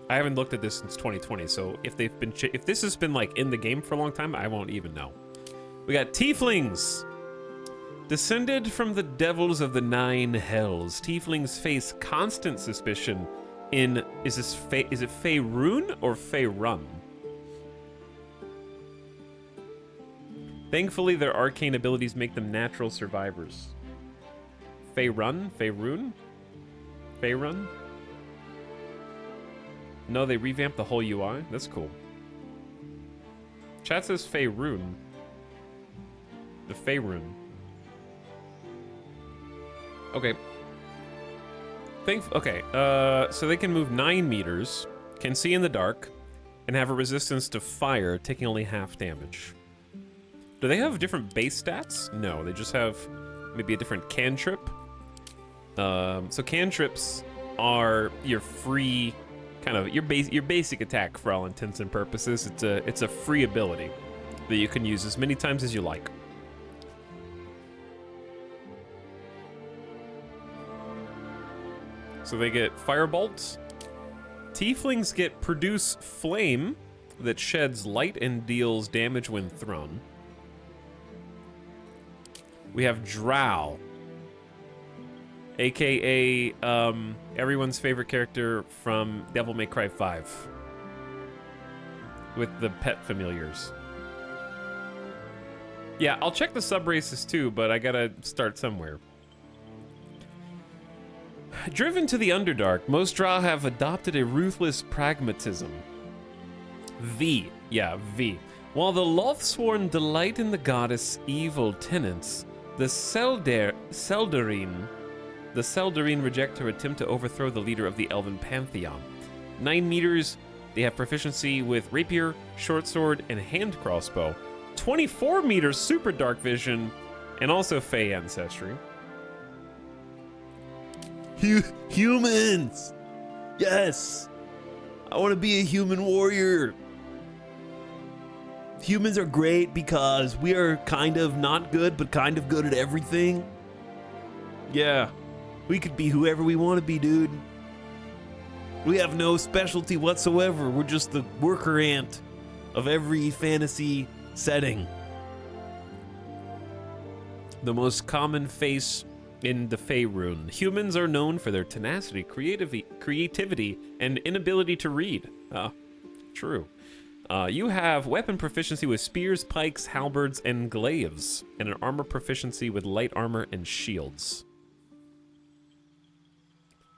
I haven't looked at this since 2020, so if they've been if this has been like in the game for a long time, I won't even know. We got tieflings. Descended from the devils of the 9 hells, tieflings face constant suspicion in is it Faerun or Faerun? Thankfully, their arcane abilities make them natural survivors. Faerun? Faerun? Faerun? No, they revamped the whole UI? That's cool. Chat says Faerun. The Faerun. Okay. So they can move 9 meters, can see in the dark, and have a resistance to fire, taking only half damage. Do they have different base stats? No, they just have maybe a different cantrip. So cantrips are your free, kind of your basic attack for all intents and purposes. It's a free ability that you can use as many times as you like. So they get firebolts. Tieflings get produce flame that sheds light and deals damage when thrown. We have Drow, aka everyone's favorite character from Devil May Cry 5, with the pet familiars. Yeah, I'll check the sub races too, but I gotta start somewhere. Driven to the Underdark, most Drow have adopted a ruthless pragmatism. V. Yeah, V. While the Lothsworn delight in the goddess' evil tenets, the Seldarine reject her attempt to overthrow the leader of the Elven Pantheon. 9 meters, they have proficiency with rapier, short sword, and hand crossbow. 24 meters super dark vision, and also Fey ancestry. Humans! Yes! I want to be a human warrior. Humans are great because we are kind of not good, but kind of good at everything. Yeah, we could be whoever we want to be, dude. We have no specialty whatsoever. We're just the worker ant of every fantasy setting. The most common face in the Faerun. Humans are known for their tenacity, creativity, and inability to read. True. You have weapon proficiency with spears, pikes, halberds, and glaives, and an armor proficiency with light armor and shields.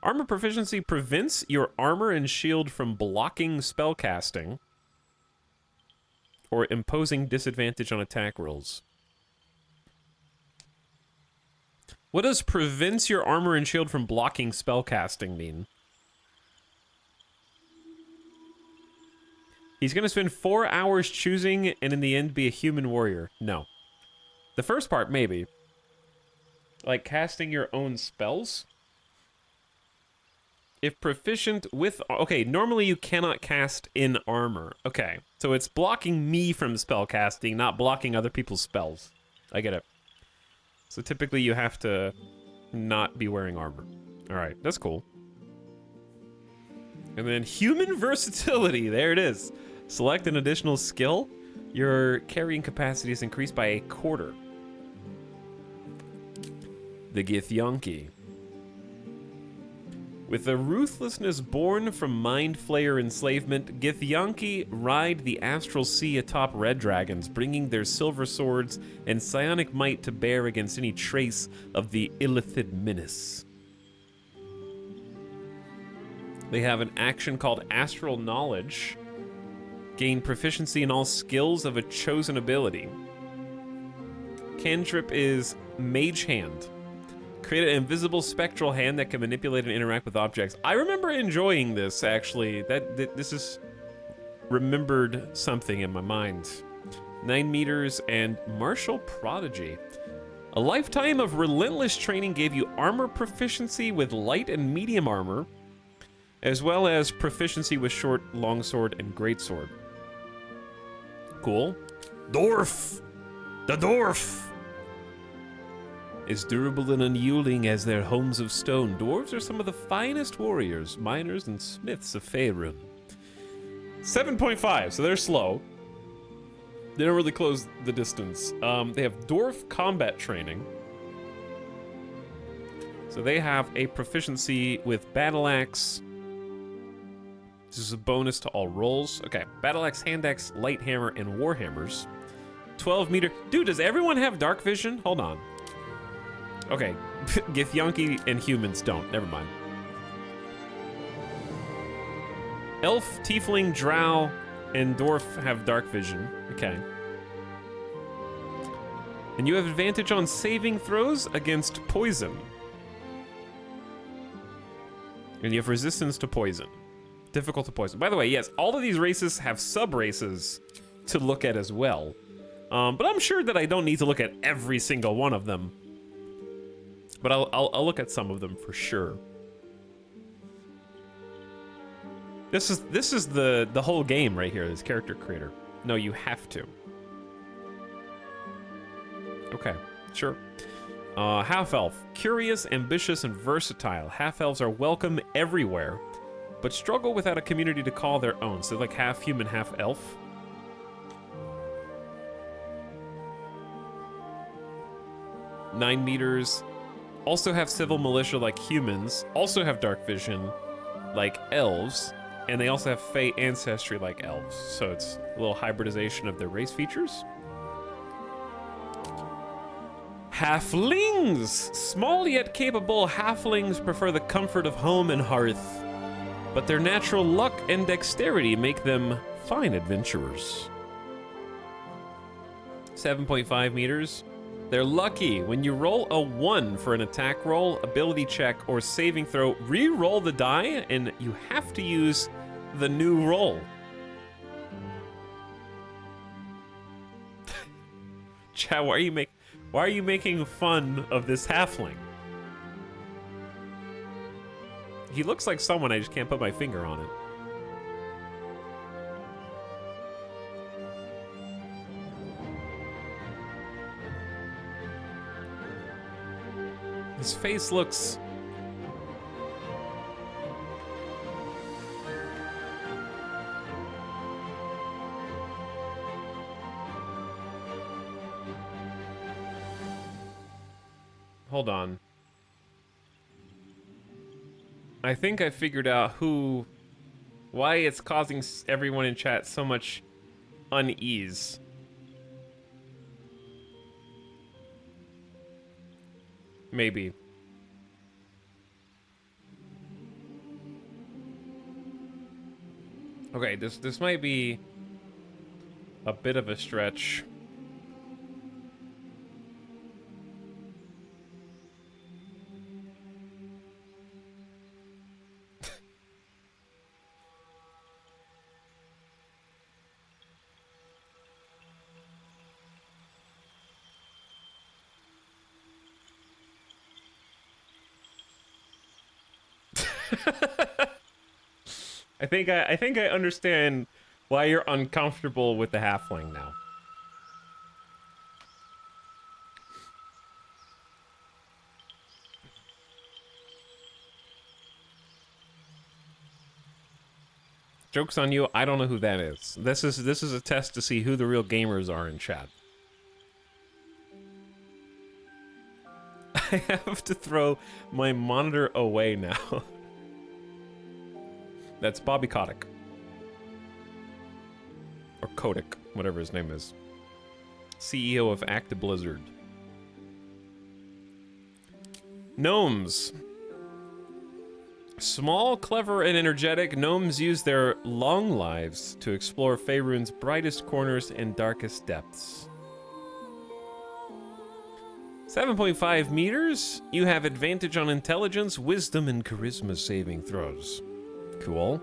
Armor proficiency prevents your armor and shield from blocking spellcasting or imposing disadvantage on attack rolls. What does prevents your armor and shield from blocking spellcasting mean? He's going to spend 4 hours choosing and in the end be a human warrior. No. The first part, maybe. Like casting your own spells? If proficient with... Okay, normally you cannot cast in armor. Okay, so it's blocking me from spellcasting, not blocking other people's spells. I get it. So typically you have to not be wearing armor. All right, that's cool. And then human versatility, there it is. Select an additional skill. Your carrying capacity is increased by 1/4. The Githyanki. With a ruthlessness born from Mind Flayer enslavement, Githyanki ride the astral sea atop red dragons, bringing their silver swords and psionic might to bear against any trace of the Illithid menace. They have an action called Astral Knowledge. Gain proficiency in all skills of a chosen ability. Cantrip is Mage Hand. Create an invisible spectral hand that can manipulate and interact with objects. I remember enjoying this, actually. This is remembered something in my mind. 9 meters and Martial Prodigy. A lifetime of relentless training gave you armor proficiency with light and medium armor, as well as proficiency with short, longsword, and greatsword. Cool. Dwarf! The dwarf! Is durable and unyielding as their homes of stone. Dwarves are some of the finest warriors, miners, and smiths of Faerun. 7.5, so they're slow. They don't really close the distance. They have dwarf combat training. So they have a proficiency with battle axe. This is a bonus to all rolls. Okay, battle axe, hand axe, light hammer, and warhammers. 12 meter. Dude, does everyone have dark vision? Hold on. Okay, Githyanki and humans don't. Never mind. Elf, tiefling, drow, and dwarf have dark vision. Okay. And you have advantage on saving throws against poison. And you have resistance to poison. Difficult to poison. By the way, yes, all of these races have sub-races to look at as well. But I'm sure that I don't need to look at every single one of them. But I'll look at some of them for sure. This is the whole game right here, this character creator. No, you have to. Okay, sure. Half-elf. Curious, ambitious, and versatile. Half-elves are welcome everywhere, but struggle without a community to call their own. So like half human, half elf. Nine meters. Also have civil militia like humans. Also have dark vision like elves. And they also have Fey ancestry like elves. So it's a little hybridization of their race features. Halflings! Small yet capable halflings prefer the comfort of home and hearth, but their natural luck and dexterity make them fine adventurers. 7.5 meters. They're lucky. When you roll a 1 for an attack roll, ability check, or saving throw, re-roll the die, and you have to use the new roll. Chad, why are you making fun of this halfling? He looks like someone, I just can't put my finger on it. His face looks... Hold on. I think I figured out why it's causing everyone in chat so much unease. Maybe. Okay, this might be a bit of a stretch. I think I understand why you're uncomfortable with the halfling now. Joke's on you, I don't know who that is. This is a test to see who the real gamers are in chat. I have to throw my monitor away now. That's Bobby Kotick. Or Kotick, whatever his name is. CEO of Active Blizzard. Gnomes. Small, clever, and energetic, gnomes use their long lives to explore Faerun's brightest corners and darkest depths. 7.5 meters. You have advantage on intelligence, wisdom, and charisma saving throws. Cool.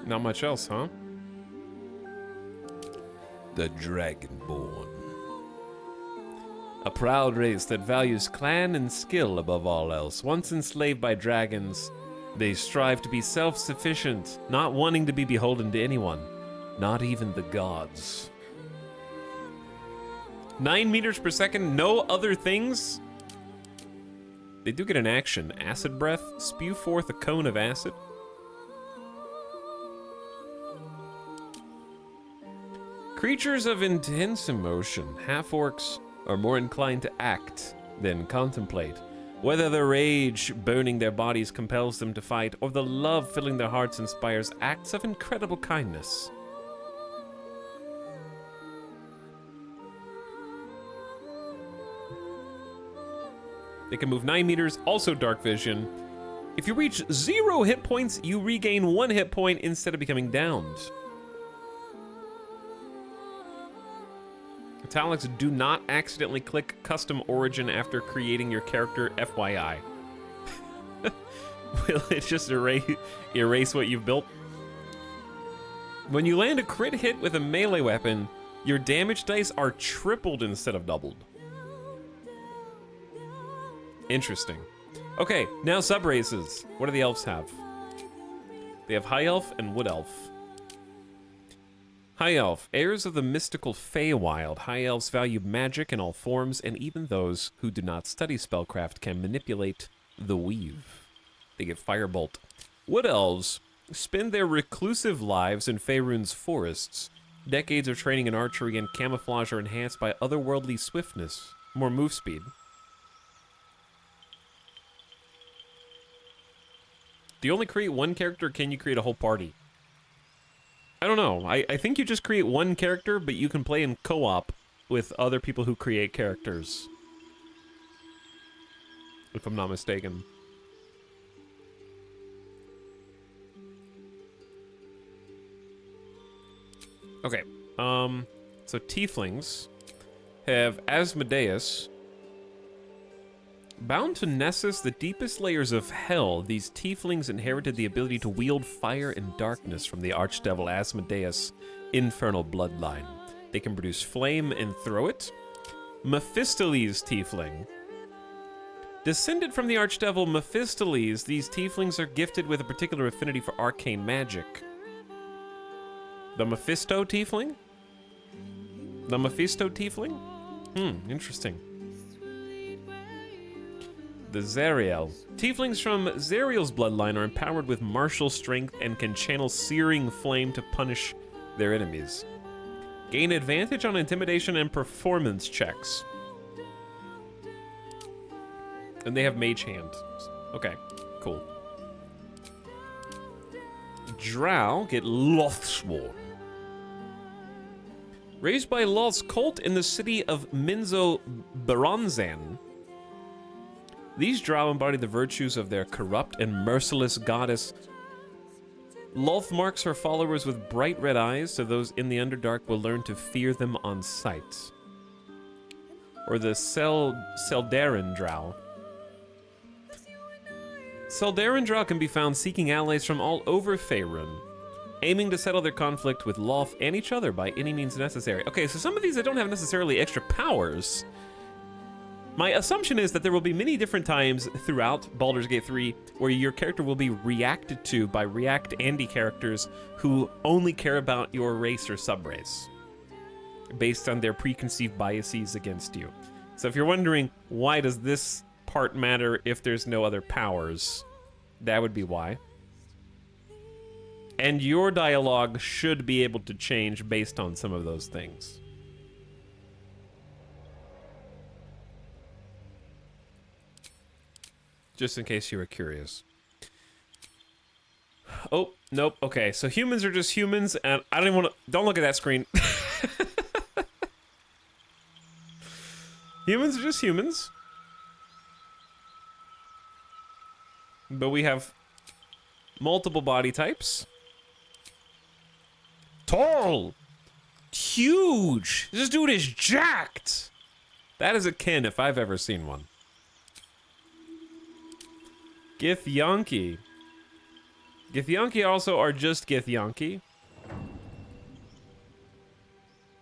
Not much else, huh? The Dragonborn. A proud race that values clan and skill above all else. Once enslaved by dragons, they strive to be self-sufficient, not wanting to be beholden to anyone, not even the gods. 9 meters per second, no other things? They do get an action. Acid breath, spew forth a cone of acid. Creatures of intense emotion, half-orcs, are more inclined to act than contemplate. Whether the rage burning their bodies compels them to fight, or the love filling their hearts inspires acts of incredible kindness. They can move 9 meters, also dark vision. If you reach 0 hit points, you regain 1 hit point instead of becoming downed. Italics, do not accidentally click custom origin after creating your character, FYI. Will it just erase what you've built? When you land a crit hit with a melee weapon, your damage dice are tripled instead of doubled. Interesting. Okay, now sub-races. What do the elves have? They have High Elf and Wood Elf. High Elf, heirs of the mystical Feywild. High Elves value magic in all forms, and even those who do not study spellcraft can manipulate the weave. They get Firebolt. Wood Elves spend their reclusive lives in Faerun's forests. Decades of training in archery and camouflage are enhanced by otherworldly swiftness, more move speed. Do you only create one character, or can you create a whole party? I don't know. I think you just create one character, but you can play in co-op with other people who create characters. If I'm not mistaken. Okay, so tieflings have Asmodeus. Bound to Nessus, the deepest layers of hell, these tieflings inherited the ability to wield fire and darkness from the archdevil Asmodeus' infernal bloodline. They can produce flame and throw it. Mephistopheles tiefling. Descended from the archdevil Mephistopheles, these tieflings are gifted with a particular affinity for arcane magic. The Mephisto tiefling? The Mephisto tiefling? Interesting. The Zariel. Tieflings from Zariel's bloodline are empowered with martial strength and can channel searing flame to punish their enemies. Gain advantage on intimidation and performance checks. And they have Mage Hand. Okay, cool. Drow get Lothsworn. Raised by Loth's cult in the city of Minzo Baranzan, these drow embody the virtues of their corrupt and merciless goddess. Loth marks her followers with bright red eyes, so those in the Underdark will learn to fear them on sight. Or the Seldarin drow. Seldarin drow can be found seeking allies from all over Faerun, aiming to settle their conflict with Loth and each other by any means necessary. Okay, so some of these that don't have necessarily extra powers. My assumption is that there will be many different times throughout Baldur's Gate 3 where your character will be reacted to by React Andy characters who only care about your race or subrace, based on their preconceived biases against you. So if you're wondering, why does this part matter if there's no other powers, that would be why. And your dialogue should be able to change based on some of those things. Just in case you were curious. Oh, nope. Okay, so humans are just humans, and I don't even want to... Don't look at that screen. Humans are just humans. But we have multiple body types. Tall! Huge! This dude is jacked! That is a kin if I've ever seen one. Githyanki. Githyanki also are just Githyanki.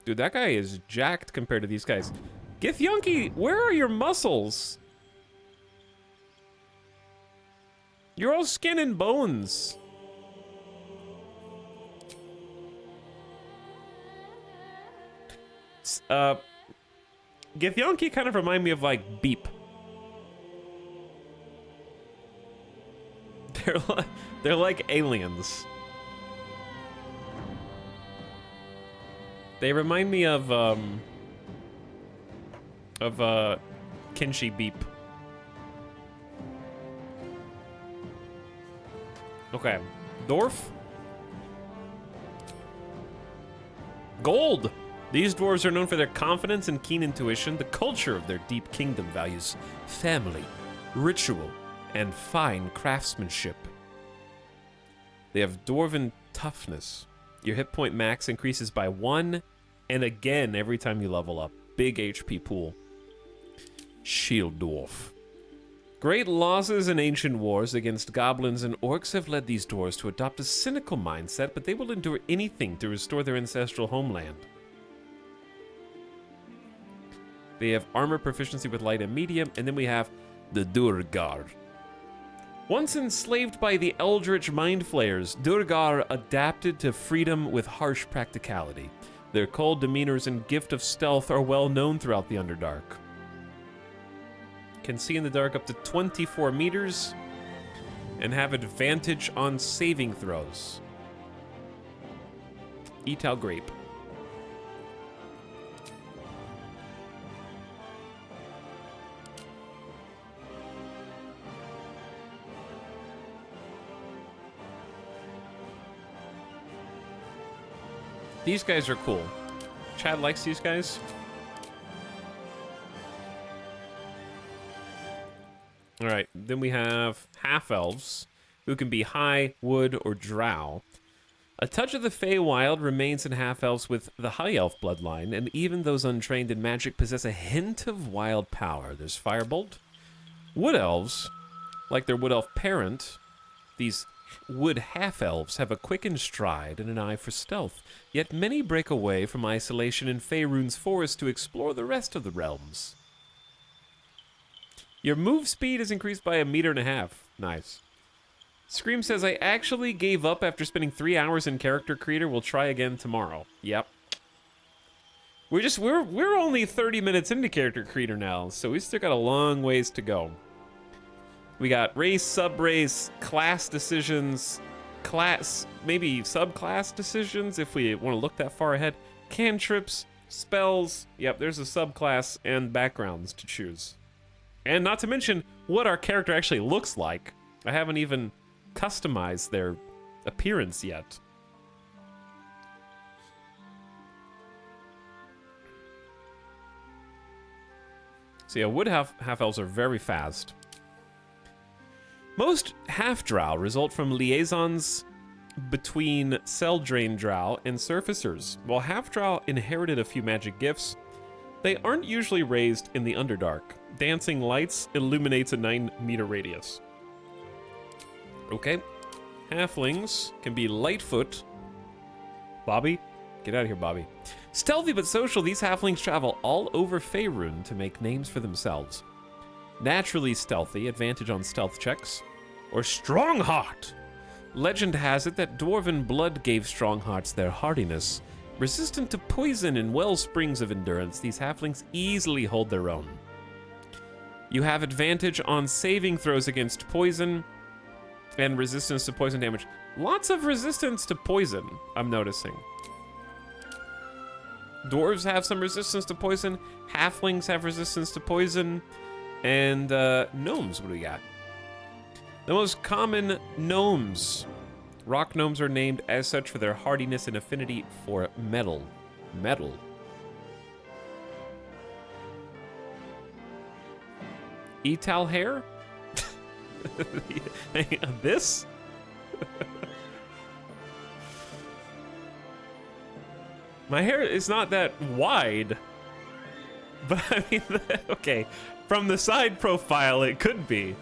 Dude, that guy is jacked compared to these guys. Githyanki, where are your muscles? You're all skin and bones. Githyanki kind of remind me of like Beep. They're like aliens. They remind me of Kenshi Beep. Okay, Dwarf. Gold. These dwarves are known for their confidence and keen intuition. The culture of their deep kingdom values family, ritual, and fine craftsmanship. They have dwarven toughness. Your hit point max increases by 1, and again every time you level up. Big HP pool. Shield dwarf. Great losses in ancient wars against goblins and orcs have led these dwarves to adopt a cynical mindset, but they will endure anything to restore their ancestral homeland. They have armor proficiency with light and medium, and then we have the Durgar. Once enslaved by the eldritch mind flayers, Durgar adapted to freedom with harsh practicality. Their cold demeanors and gift of stealth are well known throughout the Underdark. Can see in the dark up to 24 meters and have advantage on saving throws. Etal Grape. These guys are cool. Chad likes these guys. Then we have half-elves, who can be high, wood, or drow. A touch of the Feywild remains in half-elves with the high elf bloodline, and even those untrained in magic possess a hint of wild power. There's Firebolt. Wood elves, like their wood elf parent, these wood half-elves have a quickened stride and an eye for stealth, yet many break away from isolation in Faerun's forest to explore the rest of the realms. Your move speed is increased by 1.5 meters. Nice. Scream says, I actually gave up after spending 3 hours in Character Creator. We'll try again tomorrow. Yep. We're only 30 minutes into Character Creator now, so we still got a long ways to go. We got race, sub-race, class decisions, class, maybe subclass decisions if we want to look that far ahead. Cantrips, spells, yep, there's a subclass and backgrounds to choose. And not to mention what our character actually looks like. I haven't even customized their appearance yet. So yeah, wood half-elves are very fast. Most half-drow result from liaisons between Cell-Drain drow and surfacers. While half-drow inherited a few magic gifts, they aren't usually raised in the Underdark. Dancing lights illuminates a 9-meter radius. Okay. Halflings can be Lightfoot. Bobby? Get out of here, Bobby. Stealthy but social, these halflings travel all over Faerun to make names for themselves. Naturally stealthy, advantage on stealth checks. Or Strongheart! Legend has it that dwarven blood gave Stronghearts their hardiness. Resistant to poison and well springs of endurance, these halflings easily hold their own. You have advantage on saving throws against poison and resistance to poison damage. Lots of resistance to poison, I'm noticing. Dwarves have some resistance to poison. Halflings have resistance to poison. And gnomes, what do we got? The most common gnomes. Rock gnomes are named as such for their hardiness and affinity for metal. Metal. Etal hair? This? My hair is not that wide. But I mean, okay, from the side profile it could be.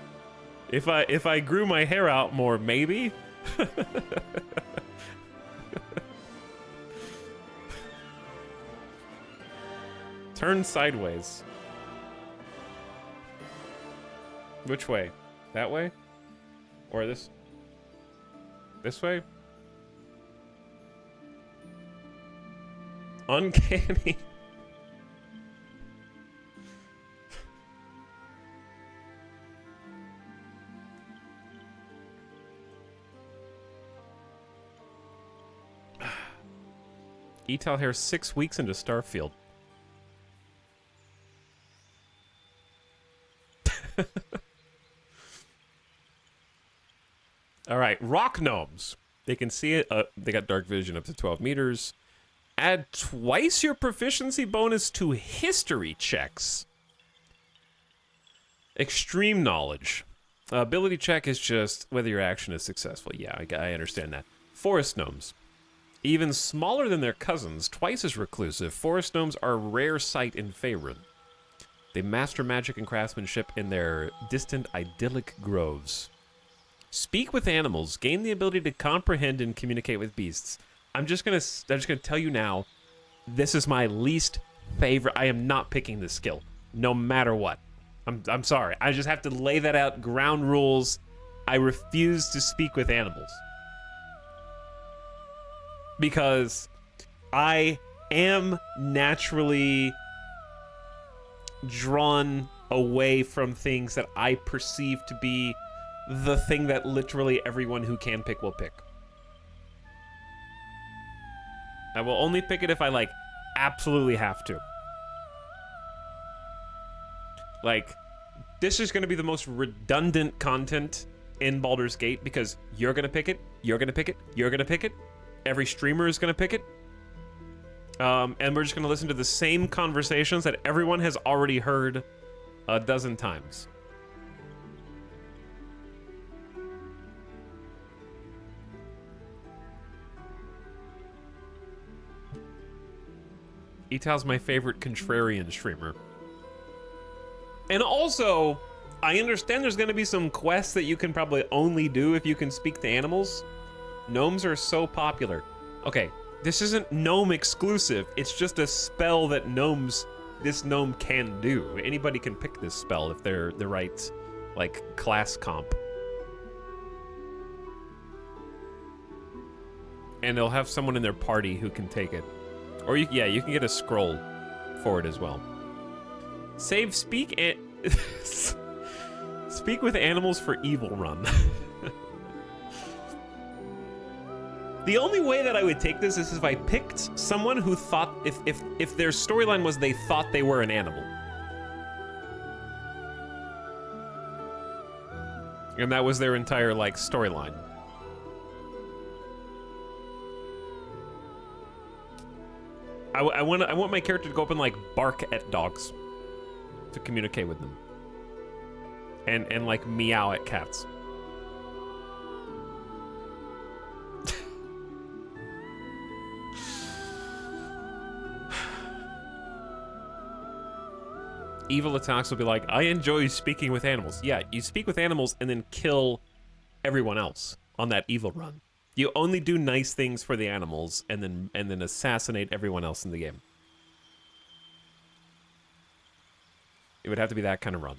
If I grew my hair out more, maybe. Turn sideways. Which way? That way? Or this? This way? Uncanny. Etal hair 6 weeks into Starfield. All right, rock gnomes. They can see it. They got dark vision up to 12 meters. Add twice your proficiency bonus to history checks. Extreme knowledge. Ability check is just whether your action is successful. Yeah, I understand that. Forest gnomes. Even smaller than their cousins, twice as reclusive, forest gnomes are a rare sight in Faerun. They master magic and craftsmanship in their distant idyllic groves. Speak with animals, gain the ability to comprehend and communicate with beasts. I'm just gonna tell you now, this is my least favorite. I am not picking this skill, no matter what. I'm sorry. I just have to lay that out. Ground rules. I refuse to speak with animals. Because I am naturally drawn away from things that I perceive to be the thing that literally everyone who can pick will pick. I will only pick it if I, like, absolutely have to. Like, this is going to be the most redundant content in Baldur's Gate because you're going to pick it, you're going to pick it, you're going to pick it. Every streamer is going to pick it. And we're just going to listen to the same conversations that everyone has already heard a dozen times. Etal's my favorite contrarian streamer. And also, I understand there's going to be some quests that you can probably only do if you can speak to animals. Gnomes are so popular. Okay, this isn't gnome exclusive. It's just a spell that this gnome can do. Anybody can pick this spell if they're the right, like, class comp. And they'll have someone in their party who can take it. Or you can get a scroll for it as well. Save speak and speak with animals for evil run. The only way that I would take this is if I picked someone who thought if their storyline was they thought they were an animal. And that was their entire like storyline. I want my character to go up and like bark at dogs to communicate with them. And like meow at cats. Evil attacks will be like, I enjoy speaking with animals. Yeah, you speak with animals and then kill everyone else on that evil run. You only do nice things for the animals and then assassinate everyone else in the game. It would have to be that kind of run.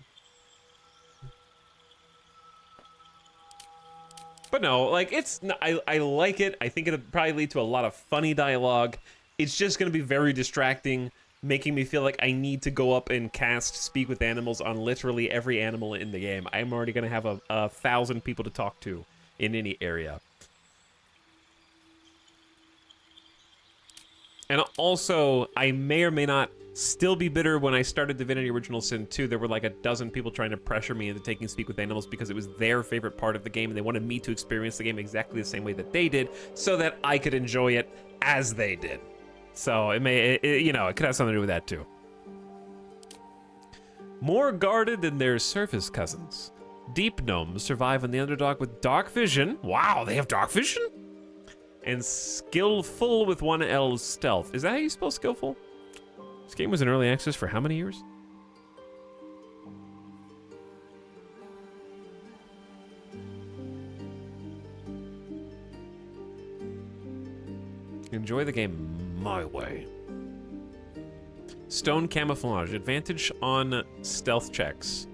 But no, like I like it. I think it'll probably lead to a lot of funny dialogue. It's just going to be very distracting, making me feel like I need to go up and cast Speak with Animals on literally every animal in the game. I'm already going to have 1,000 people to talk to in any area. And also, I may or may not still be bitter. When I started Divinity Original Sin 2, there were like a dozen people trying to pressure me into taking Speak with Animals because it was their favorite part of the game, and they wanted me to experience the game exactly the same way that they did, so that I could enjoy it as they did. So it could have something to do with that too. More guarded than their surface cousins, Deep Gnomes survive on the Underdark with dark vision. Wow, they have dark vision? And skillful with 1L's stealth. Is that how you spell skillful? This game was in early access for how many years? Enjoy the game my way. Stone camouflage. Advantage on stealth checks.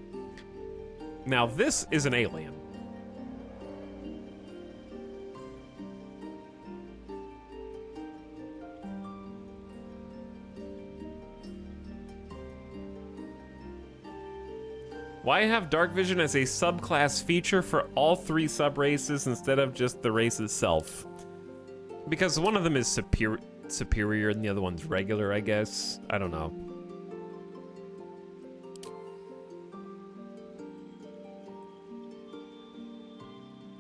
Now this is an alien. Why have dark vision as a subclass feature for all 3 sub-races instead of just the race itself? Because one of them is superior and the other one's regular, I guess. I don't know.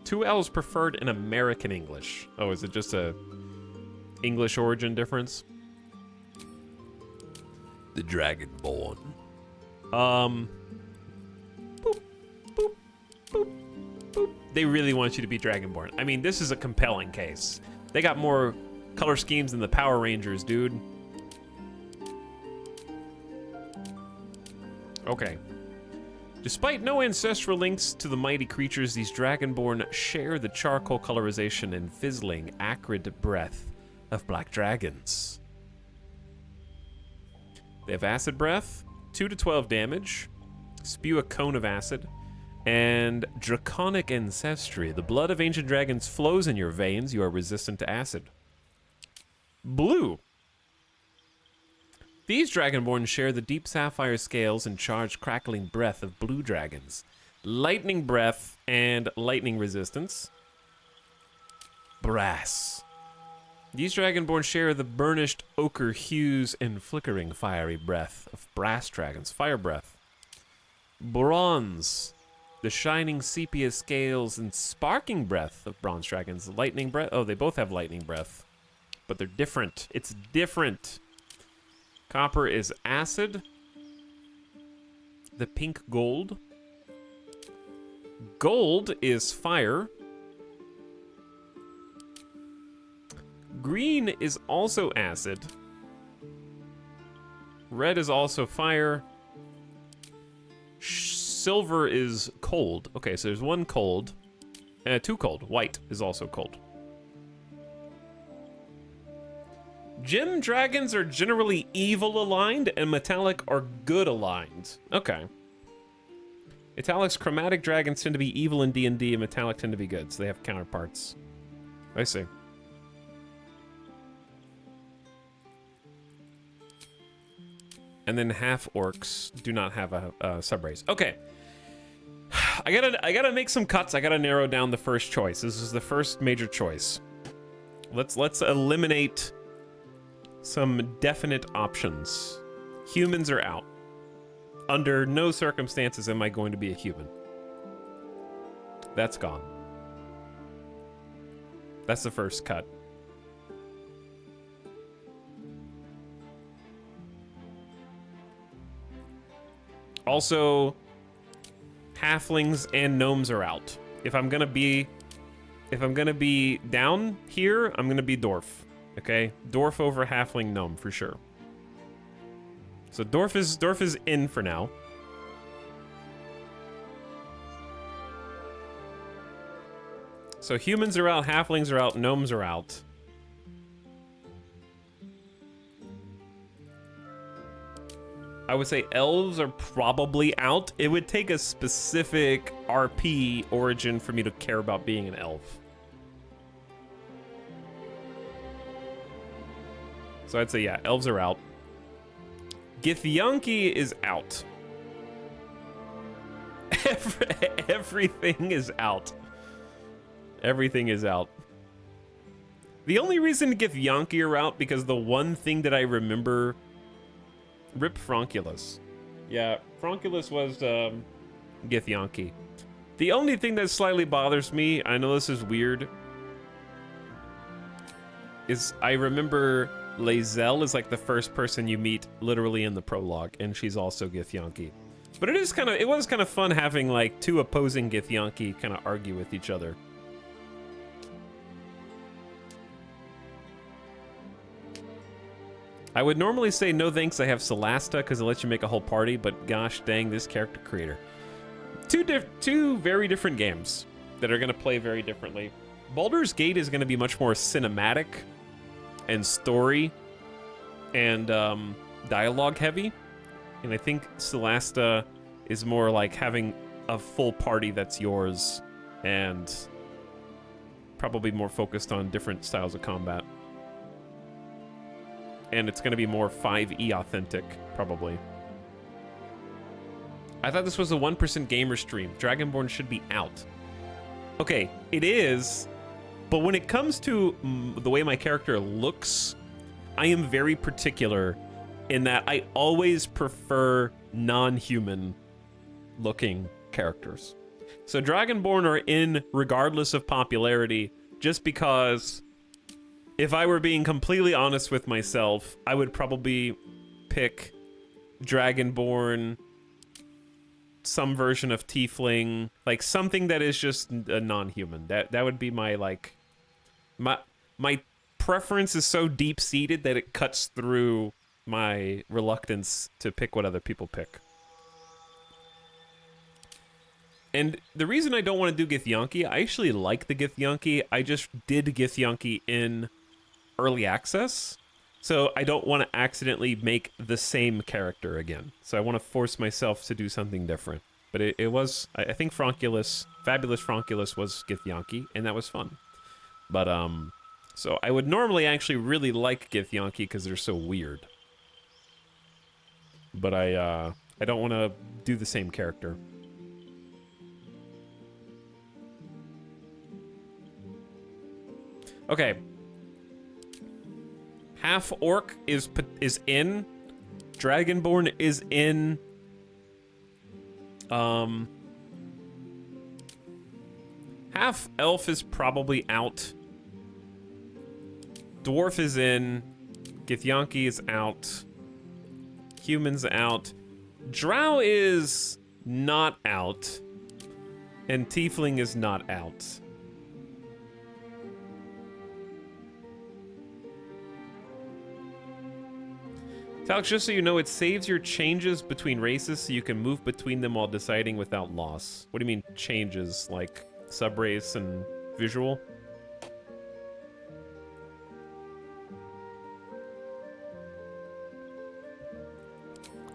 Two L's preferred in American English. Oh, is it just a English origin difference? The Dragonborn. Boop, boop, boop, boop. They really want you to be Dragonborn. I mean, this is a compelling case. They got more color schemes than the Power Rangers, dude. Okay. Despite no ancestral links to the mighty creatures, these Dragonborn share the charcoal colorization and fizzling, acrid breath of black dragons. They have acid breath, 2 to 12 damage, spew a cone of acid, and draconic ancestry. The blood of ancient dragons flows in your veins. You are resistant to acid. Blue. These Dragonborn share the deep sapphire scales and charged crackling breath of blue dragons. Lightning breath and lightning resistance. Brass. These Dragonborn share the burnished ochre hues and flickering fiery breath of brass dragons. Fire breath. Bronze. The shining sepia scales and sparking breath of bronze dragons. Lightning breath. Oh, they both have lightning breath. But they're different. It's different. Copper is acid. The pink gold. Gold is fire. Green is also acid. Red is also fire. Silver is cold. Okay, so there's one cold. Two cold. White is also cold. Gem dragons are generally evil aligned, and metallic are good aligned. Okay. Metallic's chromatic dragons tend to be evil in D&D, and metallic tend to be good, so they have counterparts. I see. And then half orcs do not have a subrace. Okay. I gotta make some cuts. I gotta narrow down the first choice. This is the first major choice. Let's eliminate some definite options. Humans are out. Under no circumstances am I going to be a human. That's gone. That's the first cut. Also, halflings and gnomes are out. If I'm gonna be down here, I'm gonna be dwarf. Okay, dwarf over halfling gnome for sure. So dwarf is in for now. So humans are out, halflings are out, gnomes are out. I would say elves are probably out. It would take a specific RP origin for me to care about being an elf. So I'd say, yeah, elves are out. Githyanki is out. Everything is out. Everything is out. The only reason Githyanki are out because the one thing that I remember... Rip Fronculus. Yeah, Fronculus was Githyanki. The only thing that slightly bothers me, I know this is weird, is I remember Lae'zel is like the first person you meet literally in the prologue, and she's also Githyanki. But it was kind of fun having like two opposing Githyanki kind of argue with each other. I would normally say no thanks, I have Solasta because it lets you make a whole party, but gosh dang, this character creator. Two very different games that are going to play very differently. Baldur's Gate is going to be much more cinematic and story and dialogue heavy. And I think Solasta is more like having a full party that's yours and probably more focused on different styles of combat. And it's going to be more 5e authentic, probably. I thought this was a 1% gamer stream. Dragonborn should be out. Okay, it is, but when it comes to the way my character looks, I am very particular in that I always prefer non-human looking characters. So Dragonborn are in regardless of popularity, just because... If I were being completely honest with myself, I would probably pick Dragonborn, some version of Tiefling, like something that is just a non-human. That would be my like my preference is so deep-seated that it cuts through my reluctance to pick what other people pick. And the reason I don't want to do Githyanki, I actually like the Githyanki. I just did Githyanki in early access, so I don't want to accidentally make the same character again. So I want to force myself to do something different. But it was, I think Fabulous Fronculus was Githyanki, and that was fun. But so I would normally actually really like Githyanki because they're so weird. But I don't want to do the same character. Okay. Half orc is in. Dragonborn is in. Half elf is probably out. Dwarf is in. Githyanki is out. Humans out. Drow is not out. And Tiefling is not out. So Alex, just so you know, it saves your changes between races so you can move between them while deciding without loss. What do you mean changes? Like sub-race and visual?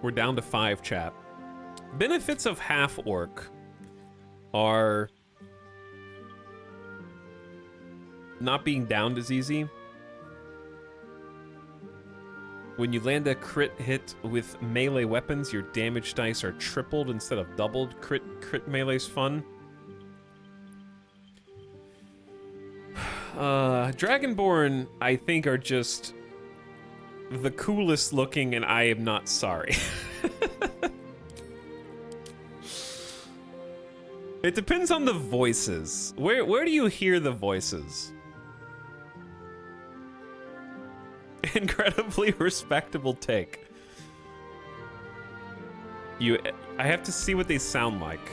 We're down to 5, chat. Benefits of half-orc are not being downed as easy. When you land a crit hit with melee weapons, your damage dice are tripled instead of doubled. Crit melee's fun. Dragonborn, I think, are just the coolest looking, and I am not sorry. It depends on the voices. Where do you hear the voices? Incredibly respectable take. I have to see what they sound like.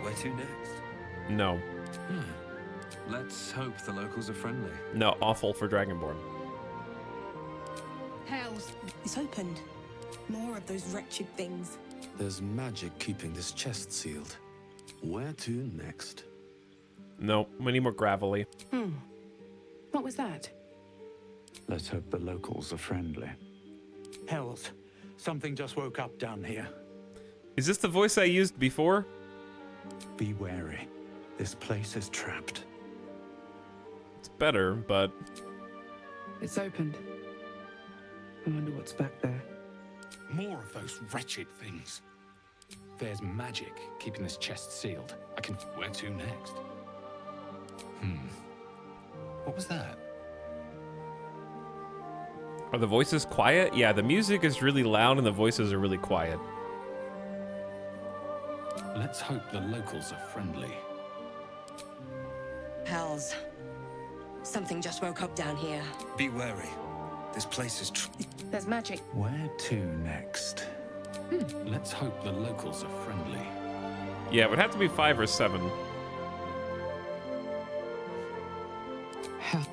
Where to next? No. Let's hope the locals are friendly. No, awful for Dragonborn. Hells, it's opened. More of those wretched things. There's magic keeping this chest sealed. Where to next? No, we need more gravelly. What was that? Let's hope the locals are friendly. Hells, something just woke up down here. Is this the voice I used before? Be wary. This place is trapped. It's better, but It's opened. I wonder what's back there. More of those wretched things. There's magic keeping this chest sealed. I can... Where to next? What was that? are the voices quiet? Yeah, the music is really loud and the voices are really quiet. Let's hope the locals are friendly. Hells. Something just woke up down here. Be wary. This place is There's magic. Where to next? Let's hope the locals are friendly. Yeah, it would have to be 5 or 7.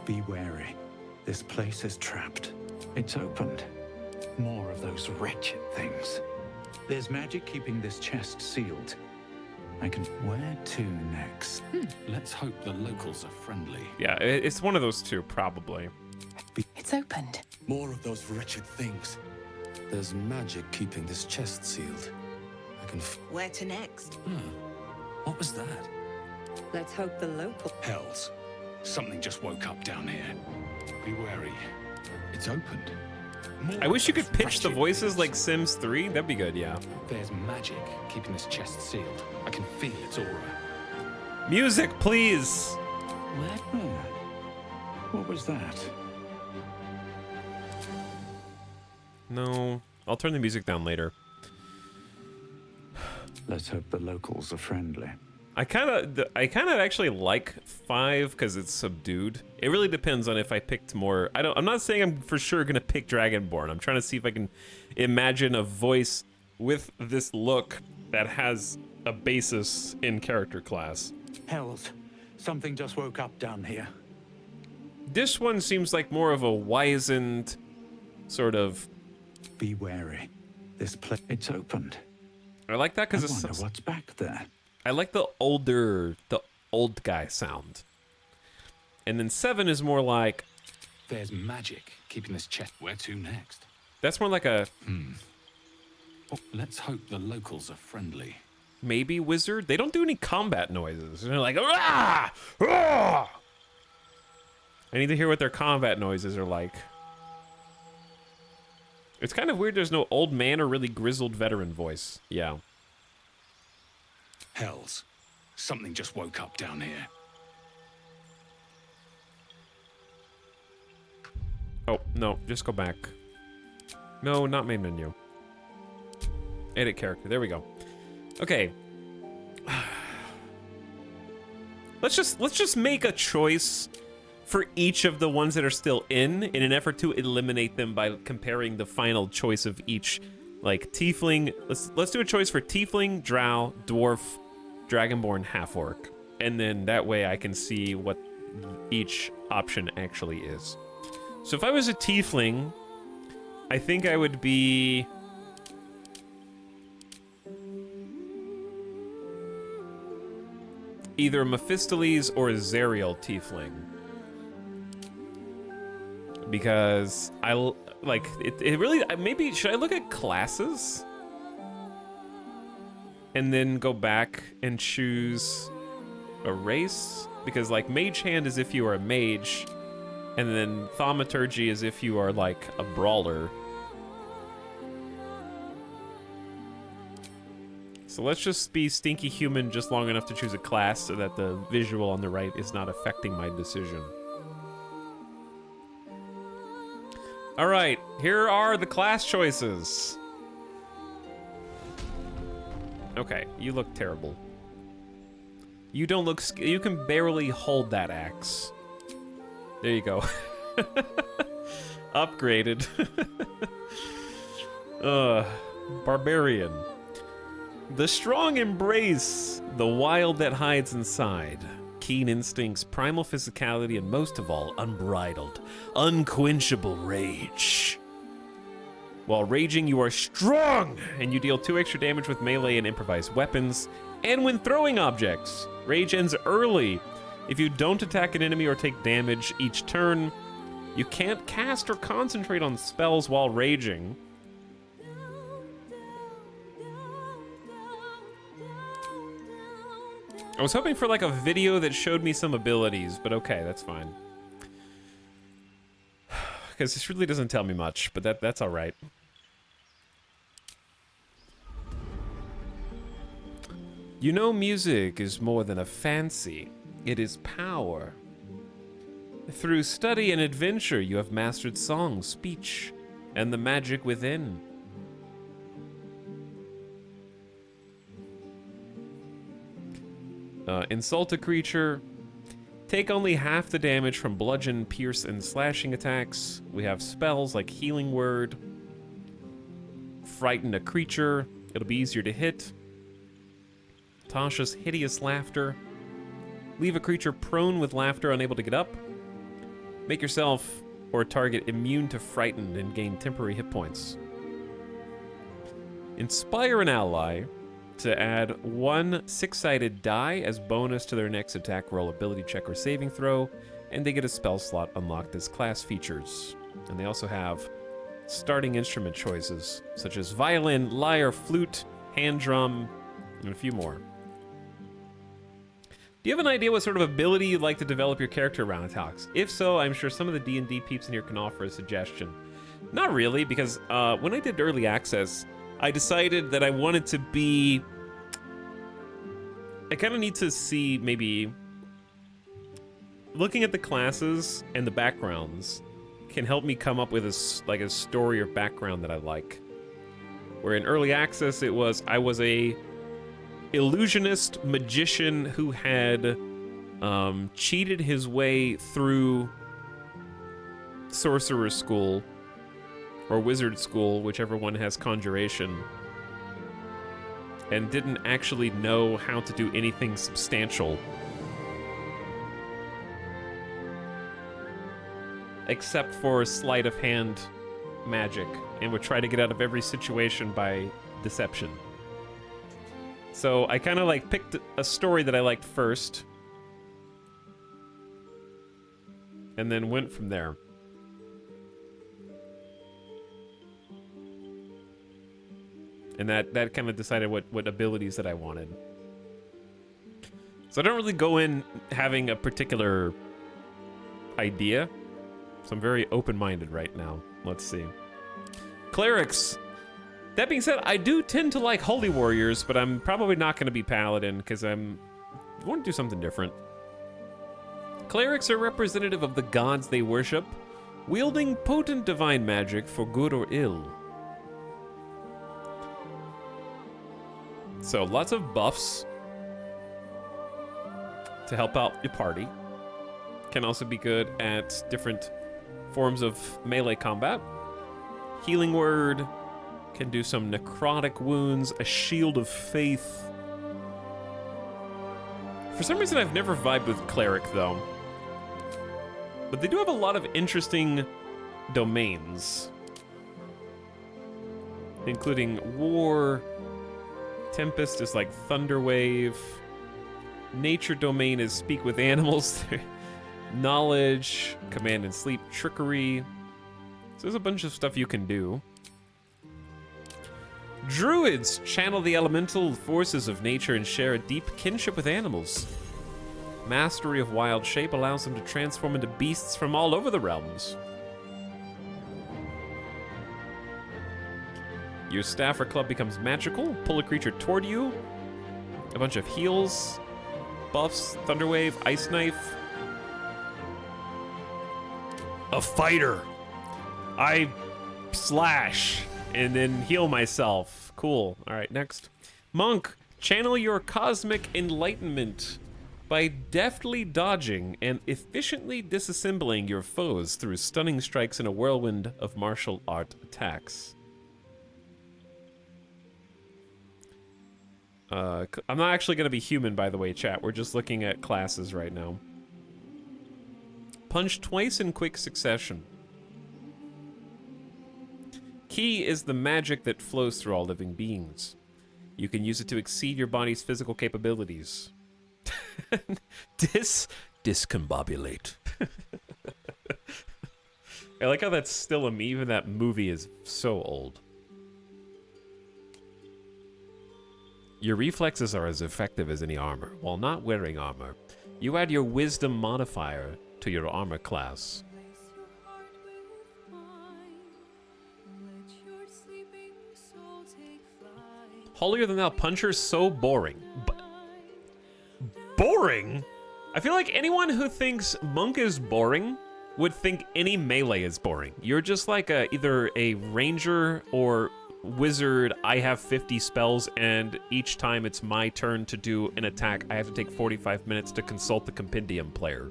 Be wary. This place is trapped. It's opened. More of those wretched things. There's magic keeping this chest sealed. I can... Where to next? Let's hope the locals are friendly. Yeah, it's one of those two, probably. It's opened. More of those wretched things. There's magic keeping this chest sealed. I can... Where to next? What was that? Let's hope the local... Hells. Something just woke up down here. Be wary. It's opened. More I wish you of could those pitch the wretched voices things. like Sims 3. That'd be good, yeah. There's magic keeping this chest sealed. I can feel its aura. Music, please! Where? What was that? No, I'll turn the music down later. Let's hope the locals are friendly. I kind of actually like 5 because it's subdued. It really depends on if I picked more. I'm not saying I'm for sure gonna pick Dragonborn. I'm trying to see if I can imagine a voice with this look that has a basis in character class. Hells, something just woke up down here. This one seems like more of a wizened sort of. Be wary. This place... It's opened. I like that I because wonder it's. what's back there. I like the old guy sound. And then 7 is more like, There's magic keeping this chest. Where to next? that's more like a Let's hope the locals are friendly. maybe wizard. They don't do any combat noises. They're like, "Rah! Rah!" I need to hear what their combat noises are like. It's kind of weird there's no old man or really grizzled veteran voice. Yeah. Hells. Something just woke up down here. Oh, no, just go back. No, not main menu. Edit character, there we go. Okay. Let's just make a choice for each of the ones that are still in an effort to eliminate them by comparing the final choice of each, like tiefling. Let's do a choice for tiefling, drow, dwarf, dragonborn, half orc, and then that way I can see what each option actually is. So if I was a tiefling, I think I would be... either Mephistopheles or a Zerial tiefling. Because it really, maybe, should I look at classes? And then go back and choose a race? Because like Mage Hand is if you are a mage, and then Thaumaturgy is if you are like a brawler. So let's just be Stinky Human just long enough to choose a class so that the visual on the right is not affecting my decision. All right, here are the class choices. Okay, you look terrible. You don't look, you can barely hold that axe. There you go. Upgraded. Barbarian. The strong embrace the wild that hides inside. Keen instincts, primal physicality, and most of all, unbridled, unquenchable rage. While raging, you are strong, and you deal 2 extra damage with melee and improvised weapons, and when throwing objects. Rage ends early. If you don't attack an enemy or take damage each turn, you can't cast or concentrate on spells while raging. I was hoping for like a video that showed me some abilities, but okay, that's fine. Because this really doesn't tell me much, but that's all right. You know, music is more than a fancy. It is power. Through study and adventure, you have mastered song, speech, and the magic within. Insult a creature. Take only half the damage from bludgeon, pierce, and slashing attacks. We have spells like Healing Word. Frighten a creature. It'll be easier to hit. Tasha's Hideous Laughter. Leave a creature prone with laughter, unable to get up. Make yourself or a target immune to frightened and gain temporary hit points. Inspire an ally to add 1 6-sided die as bonus to their next attack roll, ability check, or saving throw, and they get a spell slot unlocked as class features. And they also have starting instrument choices, such as violin, lyre, flute, hand drum, and a few more. Do you have an idea what sort of ability you'd like to develop your character around, Alex? If so, I'm sure some of the D&D peeps in here can offer a suggestion. Not really, because when I did early access, I decided that I wanted to be... I kind of need to see maybe... Looking at the classes and the backgrounds can help me come up with a story or background that I like. Where in early access it was, I was a illusionist magician who had cheated his way through sorcerer school or wizard school, whichever one has conjuration, and didn't actually know how to do anything substantial except for sleight of hand magic, and would try to get out of every situation by deception. So I kind of like picked a story that I liked first, and then went from there. And that kind of decided what abilities that I wanted. So I don't really go in having a particular idea. So I'm very open-minded right now. Let's see. Clerics. That being said, I do tend to like holy warriors, but I'm probably not going to be paladin because I want to do something different. Clerics are representative of the gods they worship, wielding potent divine magic for good or ill. So lots of buffs to help out your party. Can also be good at different forms of melee combat. Healing Word can do some necrotic wounds, a shield of faith. For some reason, I've never vibed with cleric though, but they do have a lot of interesting domains, including War. Tempest is like Thunderwave. Nature domain is Speak with Animals. Knowledge, Command and Sleep, Trickery. So there's a bunch of stuff you can do. Druids channel the elemental forces of nature and share a deep kinship with animals. Mastery of wild shape allows them to transform into beasts from all over the realms. Your staff or club becomes magical. Pull a creature toward you. A bunch of heals, buffs, Thunderwave, Ice Knife. A fighter. I slash and then heal myself. Cool. All right, next. Monk, channel your cosmic enlightenment by deftly dodging and efficiently disassembling your foes through stunning strikes in a whirlwind of martial art attacks. I'm not actually going to be human, by the way, chat. We're just looking at classes right now. Punch twice in quick succession. Ki is the magic that flows through all living beings. You can use it to exceed your body's physical capabilities. Discombobulate. I like how that's still a meme. Even that movie is so old. Your reflexes are as effective as any armor. While not wearing armor, you add your wisdom modifier to your armor class. Holier than thou puncher, so boring. Boring? I feel like anyone who thinks monk is boring would think any melee is boring. You're just like either a ranger or wizard. I have 50 spells, and each time it's my turn to do an attack, I have to take 45 minutes to consult the compendium player.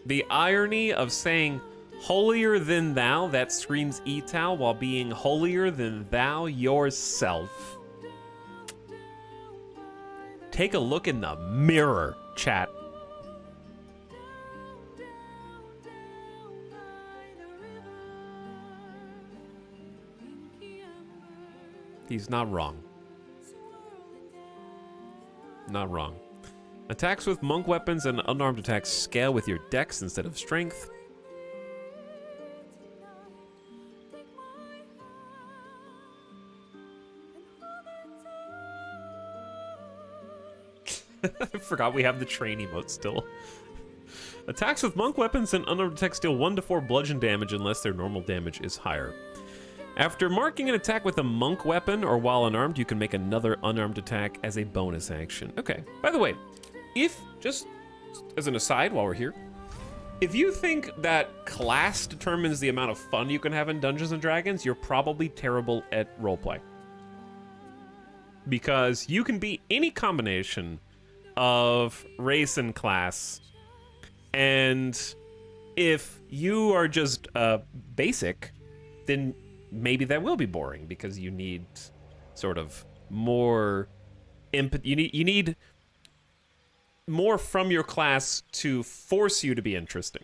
The irony of saying holier than thou, that screams Etal, while being holier than thou yourself. Take a look in the mirror, chat. He's not wrong. Not wrong. Attacks with monk weapons and unarmed attacks scale with your dex instead of strength. I forgot we have the train emote still. Attacks with monk weapons and unarmed attacks deal 1 to 4 bludgeon damage unless their normal damage is higher. After marking an attack with a monk weapon or while unarmed, you can make another unarmed attack as a bonus action. Okay, by the way, if, just as an aside while we're here, if you think that class determines the amount of fun you can have in Dungeons & Dragons, you're probably terrible at roleplay. Because you can be any combination of race and class, and if you are just basic, then maybe that will be boring because you need sort of more input. You need more from your class to force you to be interesting.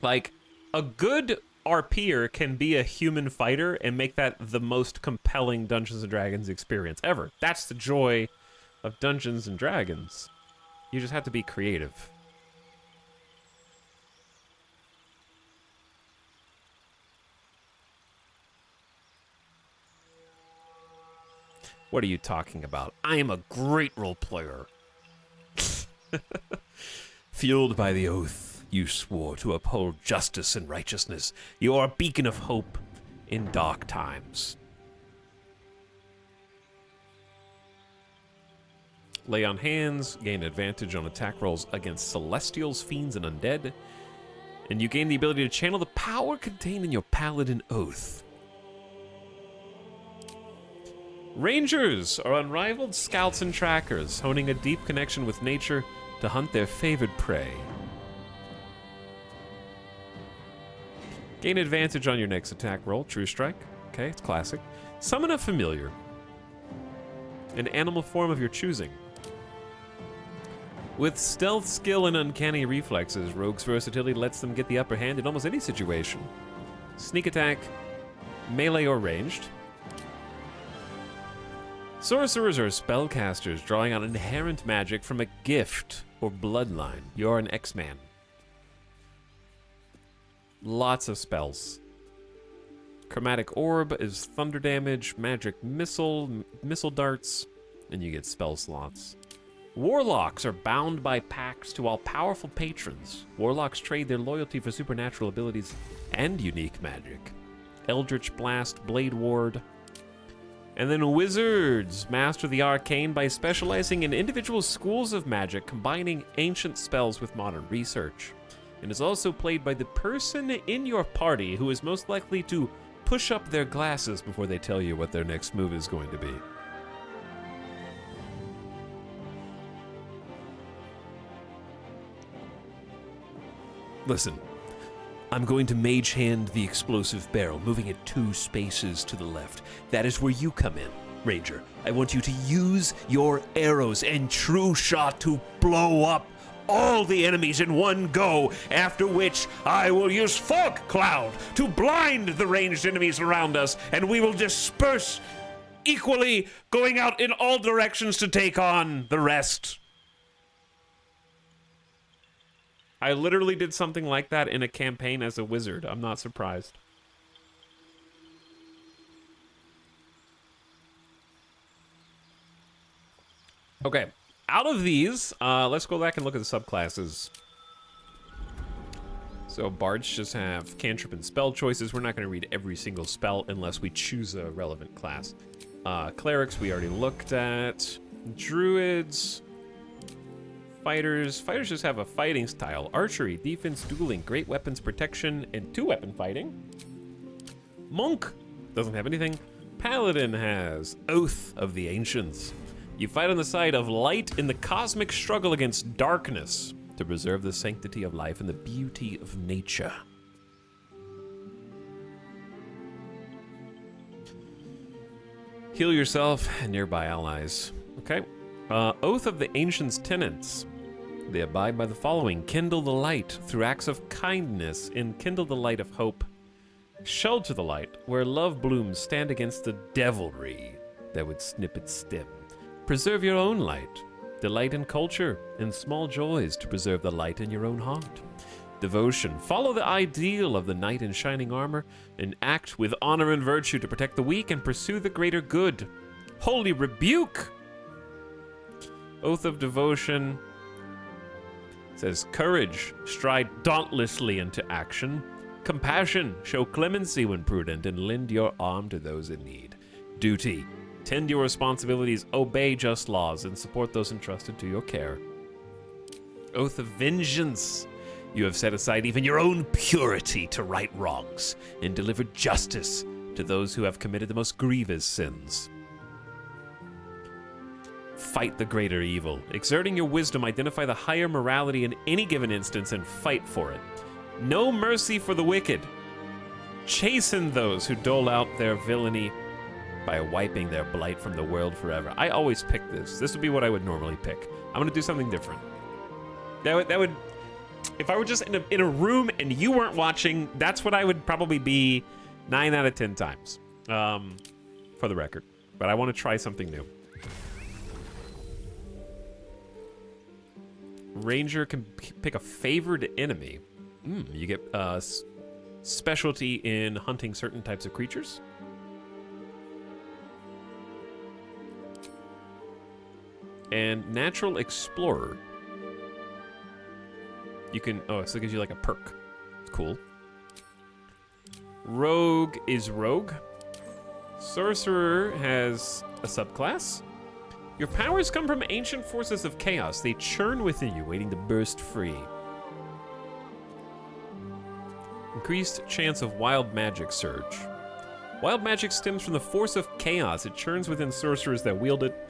Like, a good RPer can be a human fighter and make that the most compelling Dungeons & Dragons experience ever. That's the joy of Dungeons & Dragons. You just have to be creative. What are you talking about? I am a great role player. Fueled by the oath you swore to uphold justice and righteousness, you are a beacon of hope in dark times. Lay on hands, gain advantage on attack rolls against celestials, fiends, and undead. And you gain the ability to channel the power contained in your paladin oath. Rangers are unrivaled scouts and trackers, honing a deep connection with nature to hunt their favored prey. Gain advantage on your next attack roll, True Strike. Okay, it's classic. Summon a familiar. an animal form of your choosing. With stealth skill and uncanny reflexes, rogues' versatility lets them get the upper hand in almost any situation. Sneak attack, melee or ranged. Sorcerers are spellcasters, drawing on inherent magic from a gift or bloodline. You're an X-Man. Lots of spells. Chromatic Orb is thunder damage, magic missile darts, and you get spell slots. Warlocks are bound by pacts to all powerful patrons. Warlocks trade their loyalty for supernatural abilities and unique magic. Eldritch Blast, Blade Ward. And then wizards master the arcane by specializing in individual schools of magic, combining ancient spells with modern research. And is also played by the person in your party who is most likely to push up their glasses before they tell you what their next move is going to be. Listen, I'm going to mage hand the explosive barrel, moving it 2 spaces to the left. That is where you come in, Ranger. I want you to use your arrows and true shot to blow up all the enemies in one go, after which I will use fog cloud to blind the ranged enemies around us, and we will disperse equally, going out in all directions to take on the rest. I literally did something like that in a campaign as a wizard. I'm not surprised. Okay, out of these, let's go back and look at the subclasses. So bards just have cantrip and spell choices. We're not going to read every single spell unless we choose a relevant class. Clerics we already looked at. Druids. Fighters just have a fighting style. Archery, defense, dueling, great weapons, protection, and 2-weapon fighting. Monk doesn't have anything. Paladin has Oath of the Ancients. You fight on the side of light in the cosmic struggle against darkness to preserve the sanctity of life and the beauty of nature. Heal yourself and nearby allies. Okay. Oath of the Ancients tenets. They abide by the following. Kindle the light through acts of kindness. Enkindle the light of hope. Shelter the light where love blooms. Stand against the devilry that would snip its stem. Preserve your own light. Delight in culture and small joys to preserve the light in your own heart. Devotion. Follow the ideal of the knight in shining armor and act with honor and virtue to protect the weak and pursue the greater good. Holy rebuke. Oath of Devotion says courage, stride dauntlessly into action. Compassion, show clemency when prudent and lend your arm to those in need. Duty, tend your responsibilities, obey just laws, and support those entrusted to your care. Oath of Vengeance, you have set aside even your own purity to right wrongs and deliver justice to those who have committed the most grievous sins. Fight the greater evil. Exerting your wisdom, identify the higher morality in any given instance and fight for it. No mercy for the wicked. Chasten those who dole out their villainy by wiping their blight from the world forever. I always pick this. This would be what I would normally pick. I'm gonna do something different. That would if I were just in a room and you weren't watching, that's what I would probably be 9 out of 10 times. For the record. But I want to try something new. Ranger can pick a favored enemy. You get specialty in hunting certain types of creatures. And Natural Explorer. You can, so it gives you like a perk. It's cool. Rogue is Rogue. Sorcerer has a subclass. Your powers come from ancient forces of chaos. They churn within you, waiting to burst free. Increased chance of wild magic surge. Wild magic stems from the force of chaos. It churns within sorcerers that wield it,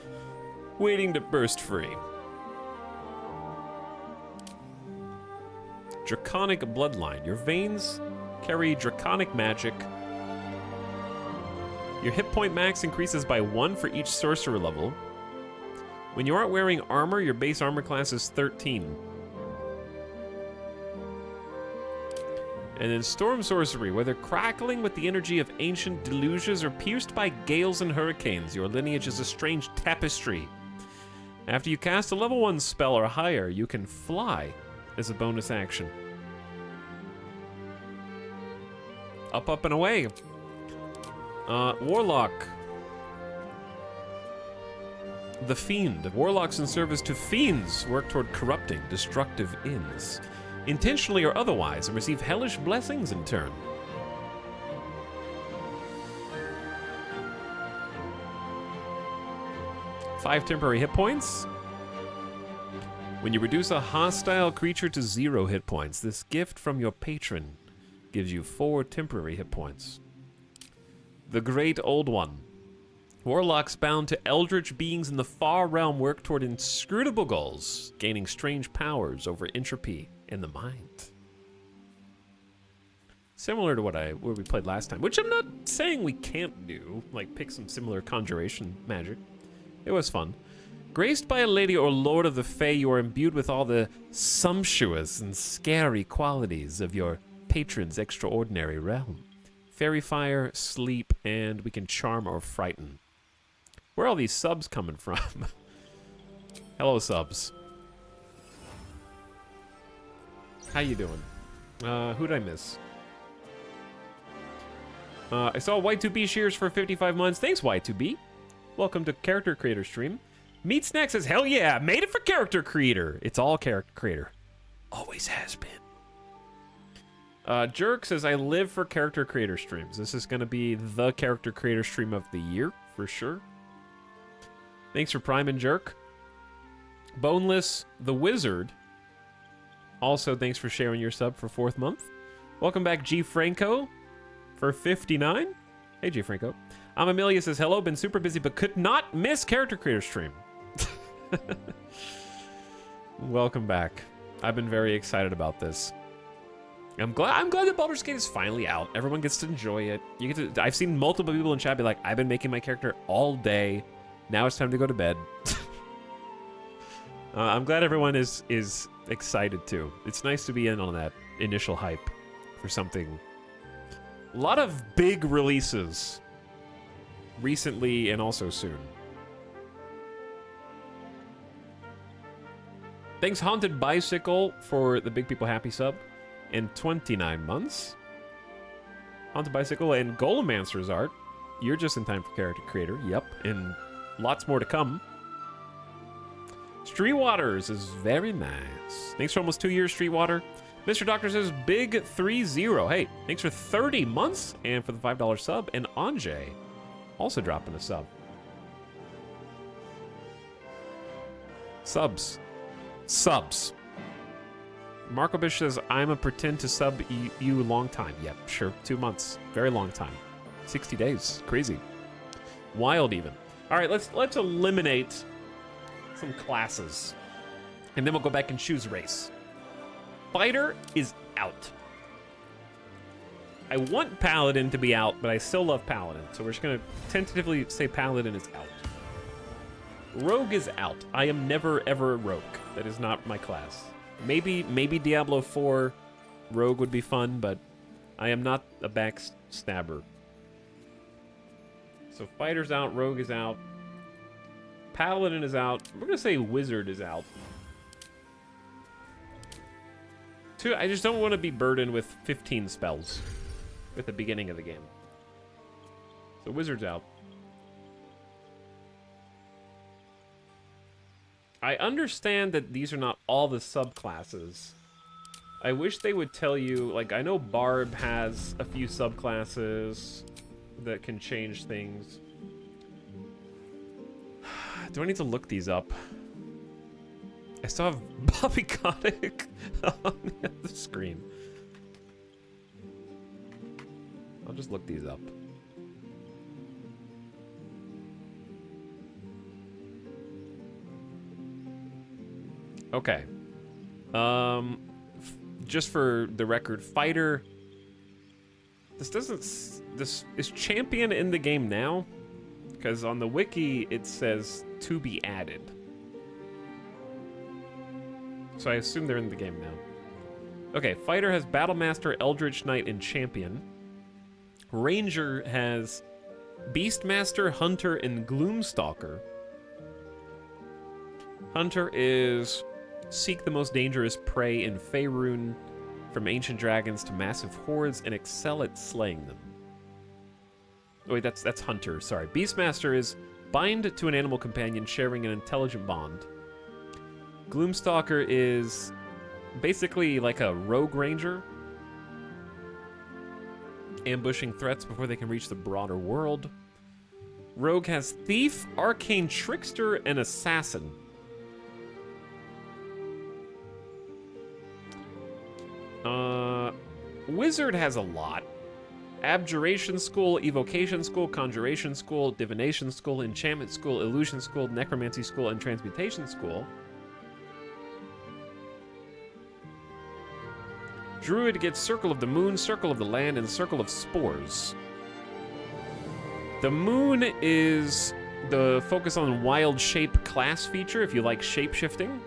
waiting to burst free. Draconic Bloodline. Your veins carry draconic magic. Your hit point max increases by 1 for each sorcerer level. When you aren't wearing armor, your base armor class is 13. And then Storm Sorcery. Whether crackling with the energy of ancient deluges or pierced by gales and hurricanes, your lineage is a strange tapestry. After you cast a level 1 spell or higher, you can fly as a bonus action. Up, up, and away. Warlock. The Fiend. Warlocks in service to fiends work toward corrupting, destructive ends, intentionally or otherwise, and receive hellish blessings in turn. Five temporary hit points. When you reduce a hostile creature to 0 hit points, this gift from your patron gives you 4 temporary hit points. The Great Old One. Warlocks bound to eldritch beings in the far realm work toward inscrutable goals, gaining strange powers over entropy in the mind. Similar to what we played last time, which I'm not saying we can't do, like pick some similar conjuration magic. It was fun. Graced by a lady or lord of the Fae, you are imbued with all the sumptuous and scary qualities of your patron's extraordinary realm. Fairy fire, sleep, and we can charm or frighten. Where are all these subs coming from? Hello, subs. How you doing? Who'd I miss? I saw Y2B shares for 55 months. Thanks, Y2B. Welcome to Character Creator Stream. Meat Snack says, hell yeah, made it for Character Creator. It's all Character Creator. Always has been. Jerk says, I live for Character Creator streams. This is going to be the Character Creator stream of the year, for sure. Thanks for Prime and Jerk. Boneless the Wizard. Also, thanks for sharing your sub for 4th month. Welcome back, G. Franco, for 59. Hey, G. Franco. Amelia says, hello, been super busy, but could not miss Character Creator stream. Welcome back. I've been very excited about this. I'm glad that Baldur's Gate is finally out. Everyone gets to enjoy it. You get to. I've seen multiple people in chat be like, I've been making my character all day. Now it's time to go to bed. I'm glad everyone is excited too. It's nice to be in on that initial hype for something. A lot of big releases recently and also soon. Thanks, Haunted Bicycle, for the Big People Happy sub. In 29 months. Haunted Bicycle and Golemancer's art. You're just in time for Character Creator. Yep. And lots more to come. Streetwaters is very nice. Thanks for almost 2 years, Streetwater. Mr. Doctor says bg3. Hey, thanks for 30 months and for the $5 sub. And Anjay also dropping a sub. Subs. Marco Bish says, I'm a pretend to sub you long time. Yep, sure. 2 months. Very long time. 60 days. Crazy. Wild even. All right, let's eliminate some classes. And then we'll go back and choose race. Fighter is out. I want Paladin to be out, but I still love Paladin. So we're just going to tentatively say Paladin is out. Rogue is out. I am never, ever Rogue. That is not my class. Maybe Diablo 4 Rogue would be fun, but I am not a backstabber. So Fighter's out, Rogue is out. Paladin is out. We're going to say Wizard is out. I just don't want to be burdened with 15 spells at the beginning of the game. So Wizard's out. I understand that these are not all the subclasses. I wish they would tell you, like, I know Barb has a few subclasses that can change things. Do I need to look these up? I still have Bobby Kotick on the screen. I'll just look these up. Okay. Just for the record, Fighter. This is champion in the game now, because on the wiki it says to be added. So I assume they're in the game now. Okay, Fighter has Battlemaster, Eldritch Knight, and Champion. Ranger has Beastmaster, Hunter, and Gloomstalker. Hunter is seek the most dangerous prey in Faerun, from ancient dragons to massive hordes, and excel at slaying them. Oh, wait, that's Hunter, sorry. Beastmaster is bind to an animal companion, sharing an intelligent bond. Gloomstalker is basically like a rogue ranger, ambushing threats before they can reach the broader world. Rogue has Thief, Arcane Trickster, and Assassin. Wizard has a lot. Abjuration School, Evocation School, Conjuration School, Divination School, Enchantment School, Illusion School, Necromancy School, and Transmutation School. Druid gets Circle of the Moon, Circle of the Land, and Circle of Spores. The Moon is the focus on Wild Shape class feature if you like shape-shifting.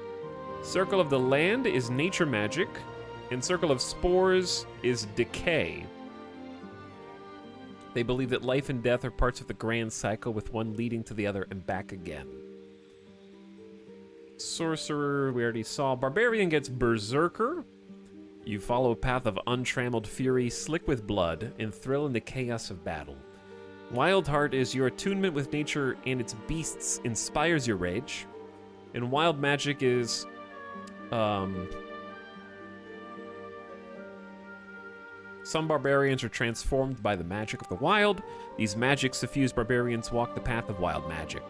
Circle of the Land is nature magic, and Circle of Spores is decay. They believe that life and death are parts of the grand cycle, with one leading to the other and back again. Sorcerer, we already saw. Barbarian gets Berserker. You follow a path of untrammeled fury, slick with blood, and thrill in the chaos of battle. Wild Heart is your attunement with nature and its beasts inspires your rage. And Wild Magic is... Some barbarians are transformed by the magic of the wild. These magic-suffused barbarians walk the path of wild magic.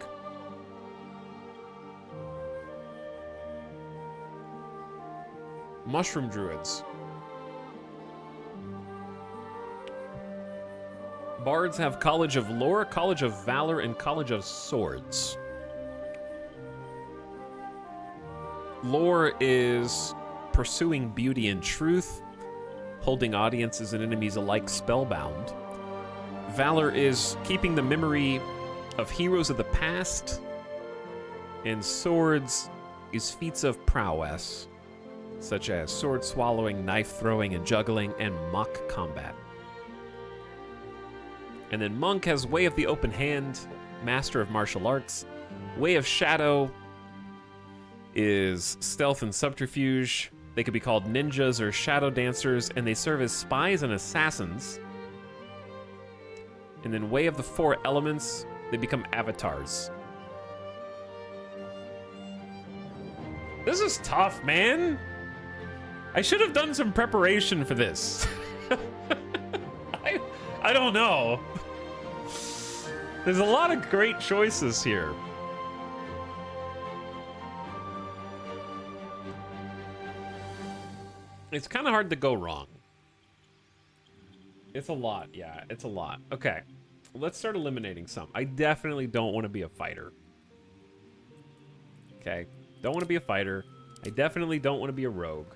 Mushroom Druids. Bards have College of Lore, College of Valor, and College of Swords. Lore is pursuing beauty and truth, holding audiences and enemies alike spellbound. Valor is keeping the memory of heroes of the past. And Swords is feats of prowess, such as sword swallowing, knife throwing, and juggling, and mock combat. And then Monk has Way of the Open Hand, Master of Martial Arts. Way of Shadow is stealth and subterfuge. They could be called ninjas or shadow dancers, and they serve as spies and assassins. And then Way of the Four Elements, they become avatars. This is tough, man. I should have done some preparation for this. I don't know. There's a lot of great choices here. It's kind of hard to go wrong. It's a lot, yeah, it's a lot. Okay, let's start eliminating some. I definitely don't want to be a fighter. Okay, don't want to be a fighter. I definitely don't want to be a rogue.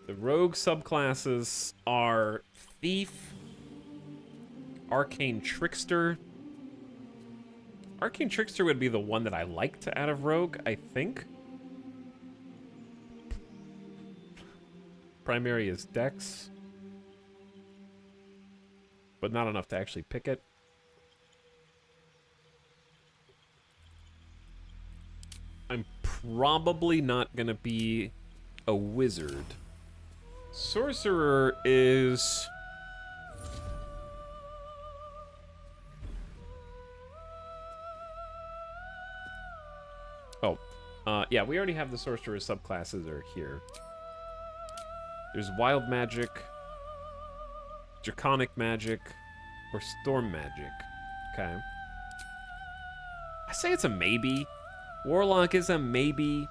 The rogue subclasses are Thief, Arcane Trickster. Arcane Trickster would be the one that I liked out of rogue, I think. Primary is Dex, but not enough to actually pick it. I'm probably not gonna be a wizard. Sorcerer is... yeah, we already have the sorcerer subclasses are here. There's wild magic, draconic magic, or storm magic. Okay. I say it's a maybe. Warlock is a maybe.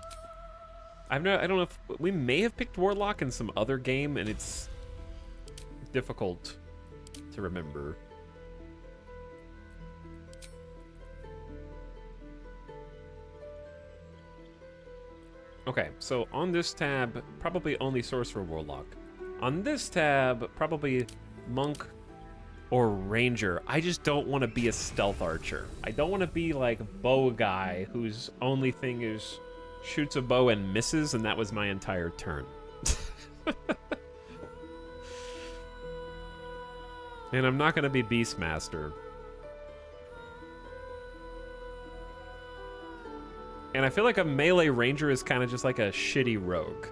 I don't know if we may have picked Warlock in some other game, and it's difficult to remember. Okay, so on this tab, probably only Sorcerer Warlock. On this tab, probably Monk or Ranger. I just don't want to be a stealth archer. I don't want to be like bow guy whose only thing is shoots a bow and misses, and that was my entire turn. And I'm not going to be Beastmaster. And I feel like a melee ranger is kind of just like a shitty rogue.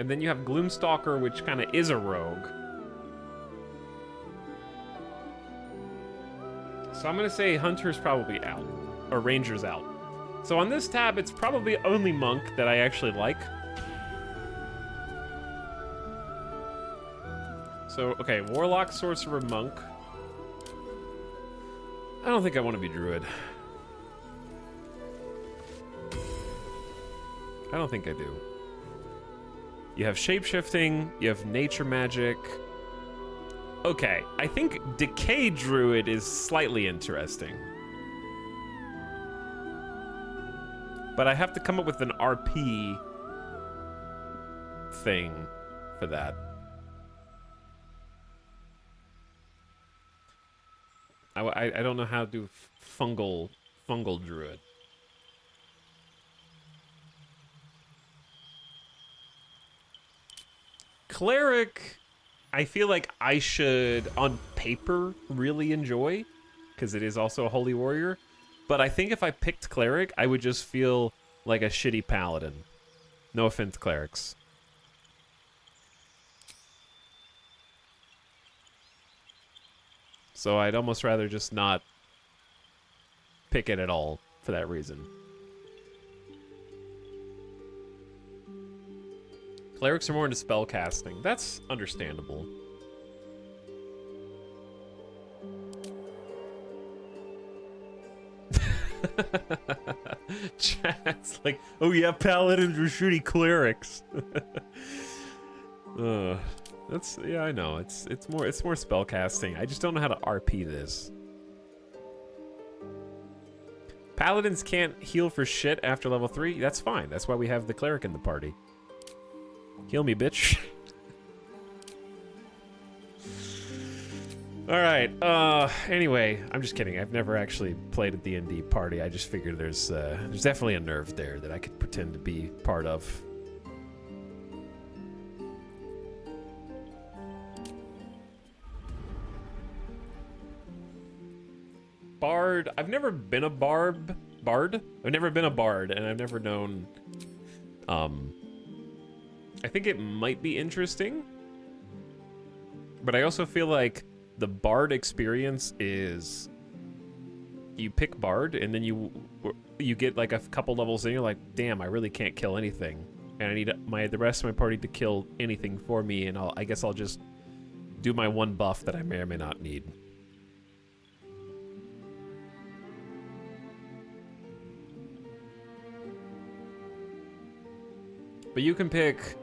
And then you have Gloomstalker, which kind of is a rogue. So I'm going to say Hunter's probably out. Or Ranger's out. So on this tab, it's probably only Monk that I actually like. So, okay, Warlock, Sorcerer, Monk. I don't think I want to be Druid. I don't think I do. You have Shapeshifting, you have Nature Magic. Okay, I think Decay Druid is slightly interesting. But I have to come up with an RP thing for that. I don't know how to do fungal druid. Cleric, I feel like I should, on paper, really enjoy, because it is also a holy warrior. But I think if I picked Cleric, I would just feel like a shitty paladin. No offense, clerics. So I'd almost rather just not pick it at all for that reason. Clerics are more into spell casting. That's understandable. Chat's like, oh yeah, paladins are shitty clerics. That's, yeah, I know. It's more spell casting. I just don't know how to RP this. Paladins can't heal for shit after level 3. That's fine. That's why we have the cleric in the party. Heal me, bitch. Alright, anyway, I'm just kidding. I've never actually played a D&D party. I just figured there's definitely a nerve there that I could pretend to be part of. Bard. I've never been a bard. I've never been a bard, and I've never known... I think it might be interesting. But I also feel like the bard experience is... You pick bard, and then you get like a couple levels in, you're like, damn, I really can't kill anything. And I need the rest of my party to kill anything for me, and I guess I'll just do my one buff that I may or may not need. But you can pick...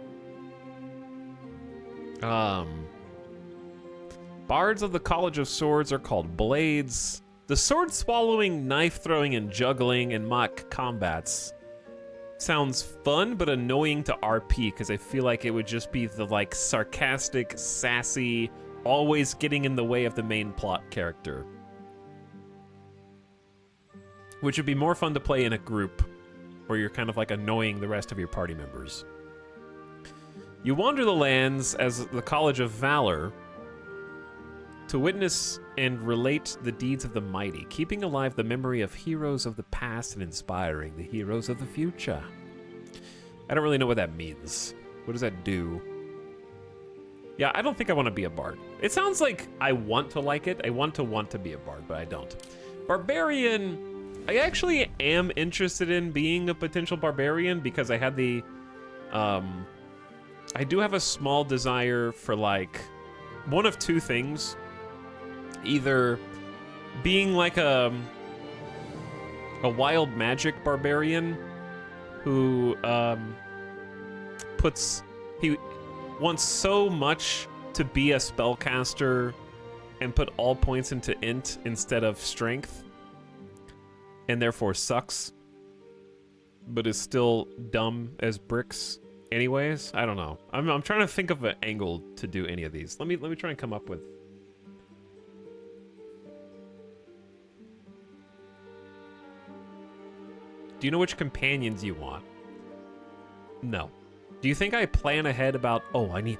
Bards of the College of Swords are called Blades. The sword-swallowing, knife-throwing, and juggling and mock combats sounds fun, but annoying to RP, because I feel like it would just be the, like, sarcastic, sassy, always getting in the way of the main plot character. Which would be more fun to play in a group, where you're kind of, like, annoying the rest of your party members. You wander the lands as the College of Valor to witness and relate the deeds of the mighty, keeping alive the memory of heroes of the past and inspiring the heroes of the future. I don't really know what that means. What does that do? Yeah, I don't think I want to be a bard. It sounds like I want to like it. I want to be a bard, but I don't. Barbarian, I actually am interested in being a potential barbarian because I had the... I do have a small desire for, like, one of two things. Either being like a wild magic barbarian who he wants so much to be a spellcaster and put all points into int instead of strength, and therefore sucks, but is still dumb as bricks anyways. I don't know. I'm trying to think of an angle to do any of these. Let me try and come up with. Do you know which companions you want? No. Do you think I plan ahead about, oh, I need...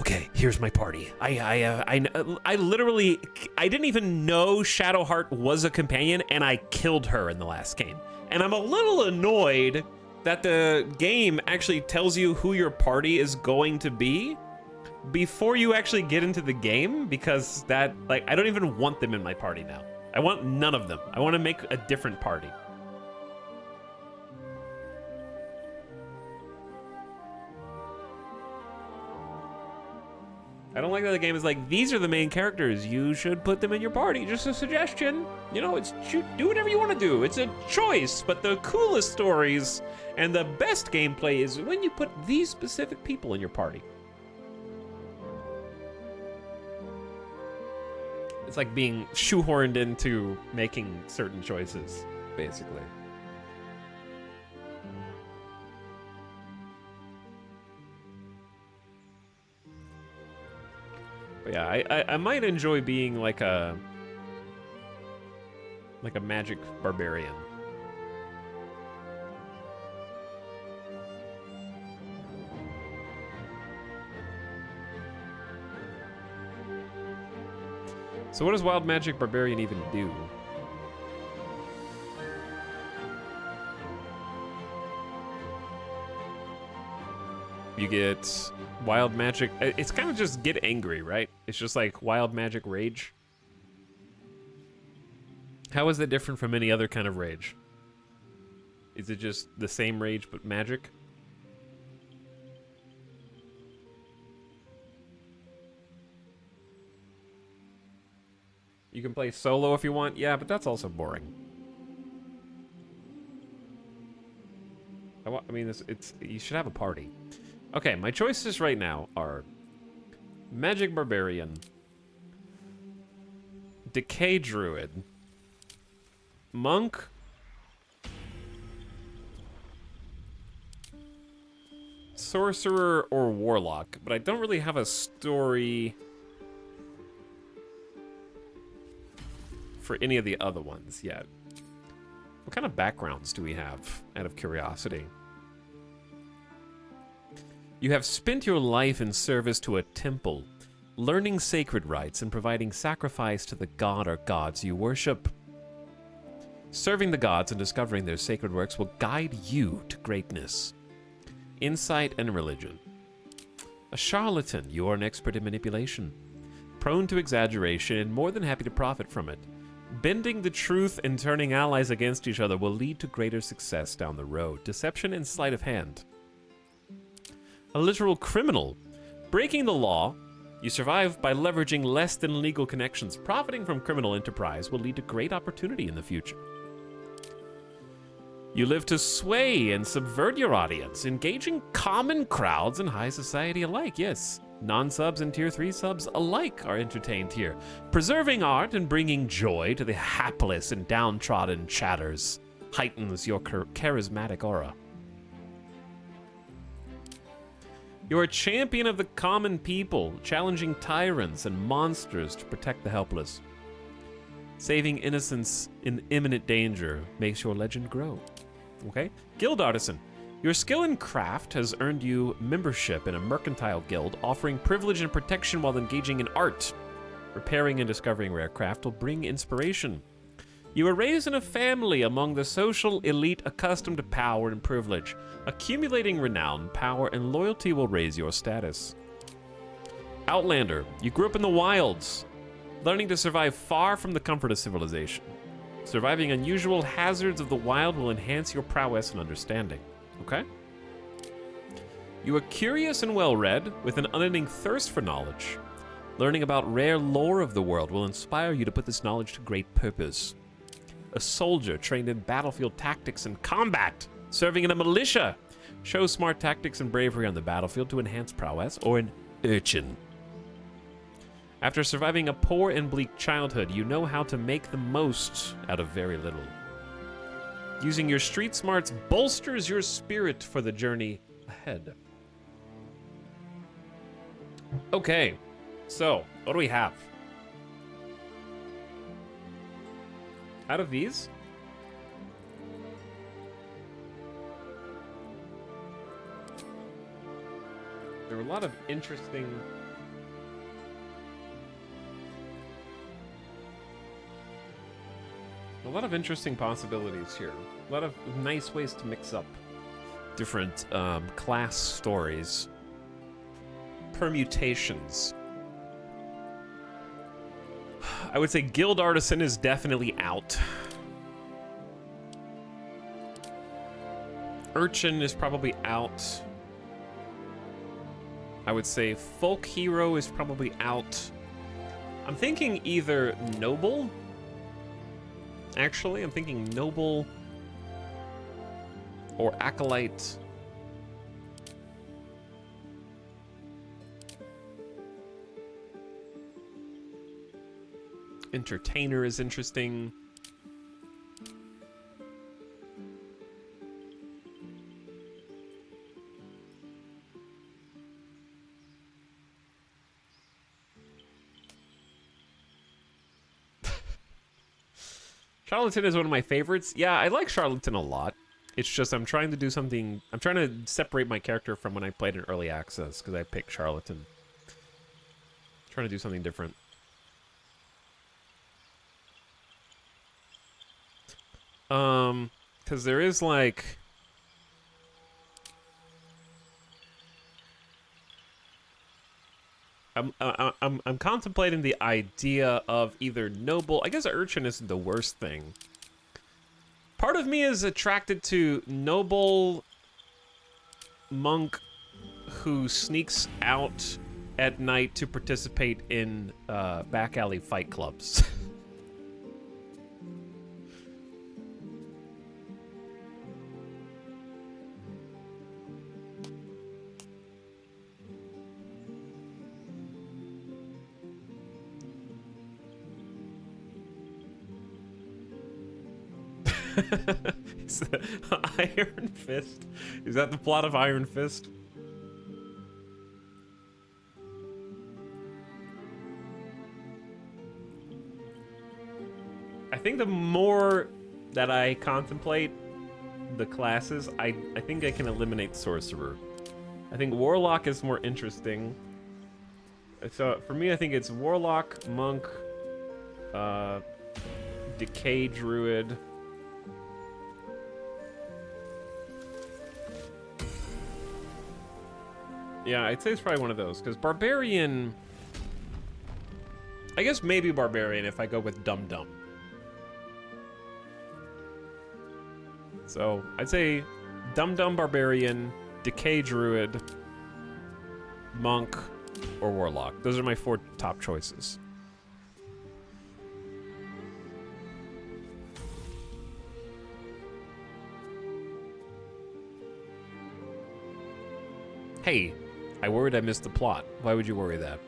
Okay, here's my party. I literally, I didn't even know Shadowheart was a companion, and I killed her in the last game. And I'm a little annoyed that the game actually tells you who your party is going to be before you actually get into the game, because that, like, I don't even want them in my party now. I want none of them. I want to make a different party. I don't like that the game is like, these are the main characters. You should put them in your party. Just a suggestion. You know, do whatever you want to do. It's a choice, but the coolest stories and the best gameplay is when you put these specific people in your party. It's like being shoehorned into making certain choices, basically. But yeah, I might enjoy being like a magic barbarian. So what does Wild Magic Barbarian even do? You get wild magic. It's kind of just get angry, right? It's just like wild magic rage. How is that different from any other kind of rage? Is it just the same rage but magic? You can play solo if you want. Yeah, but that's also boring. I mean, it's you should have a party. Okay, my choices right now are Magic Barbarian, Decay Druid, Monk, Sorcerer, or Warlock, but I don't really have a story for any of the other ones yet. What kind of backgrounds do we have, out of curiosity? You have spent your life in service to a temple, learning sacred rites and providing sacrifice to the god or gods you worship. Serving the gods and discovering their sacred works will guide you to greatness. Insight and religion. A charlatan, you are an expert in manipulation, prone to exaggeration and more than happy to profit from it. Bending the truth and turning allies against each other will lead to greater success down the road. Deception and sleight of hand. A literal criminal. Breaking the law, you survive by leveraging less than legal connections. Profiting from criminal enterprise will lead to great opportunity in the future. You live to sway and subvert your audience, engaging common crowds and high society alike. Yes, non-subs and tier 3 subs alike are entertained here. Preserving art and bringing joy to the hapless and downtrodden chatters heightens your charismatic aura. You're a champion of the common people, challenging tyrants and monsters to protect the helpless. Saving innocents in imminent danger makes your legend grow. Okay? Guild Artisan. Your skill in craft has earned you membership in a mercantile guild, offering privilege and protection while engaging in art. Repairing and discovering rare craft will bring inspiration. You were raised in a family among the social elite accustomed to power and privilege. Accumulating renown, power, and loyalty will raise your status. Outlander, you grew up in the wilds, learning to survive far from the comfort of civilization. Surviving unusual hazards of the wild will enhance your prowess and understanding. Okay? You are curious and well-read, with an unending thirst for knowledge. Learning about rare lore of the world will inspire you to put this knowledge to great purpose. A soldier trained in battlefield tactics and combat, serving in a militia. Show smart tactics and bravery on the battlefield to enhance prowess, or an urchin. After surviving a poor and bleak childhood, you know how to make the most out of very little. Using your street smarts bolsters your spirit for the journey ahead. Okay, so what do we have? Out of these, there are a lot of interesting. A lot of interesting possibilities here. A lot of nice ways to mix up different class stories. Permutations. I would say Guild Artisan is definitely out. Urchin is probably out. I would say Folk Hero is probably out. I'm thinking either Noble. Actually, I'm thinking Noble or Acolyte. Entertainer is interesting. Charlatan is one of my favorites. Yeah, I like Charlatan a lot. It's just I'm trying to do something. I'm trying to separate my character from when I played in Early Access because I picked Charlatan. Trying to do something different. Because there is like... I'm contemplating the idea of either Noble... I guess Urchin isn't the worst thing. Part of me is attracted to Noble Monk who sneaks out at night to participate in back alley fight clubs. Is that Iron Fist? Is that the plot of Iron Fist? I think the more that I contemplate the classes, I think I can eliminate Sorcerer. I think Warlock is more interesting. So for me, I think it's Warlock, Monk, Decay Druid. Yeah, I'd say it's probably one of those, because Barbarian... I guess maybe Barbarian if I go with Dum Dum. So, I'd say Dum Dum Barbarian, Decay Druid, Monk, or Warlock. Those are my 4 top choices. Hey, I worried I missed the plot. Why would you worry that?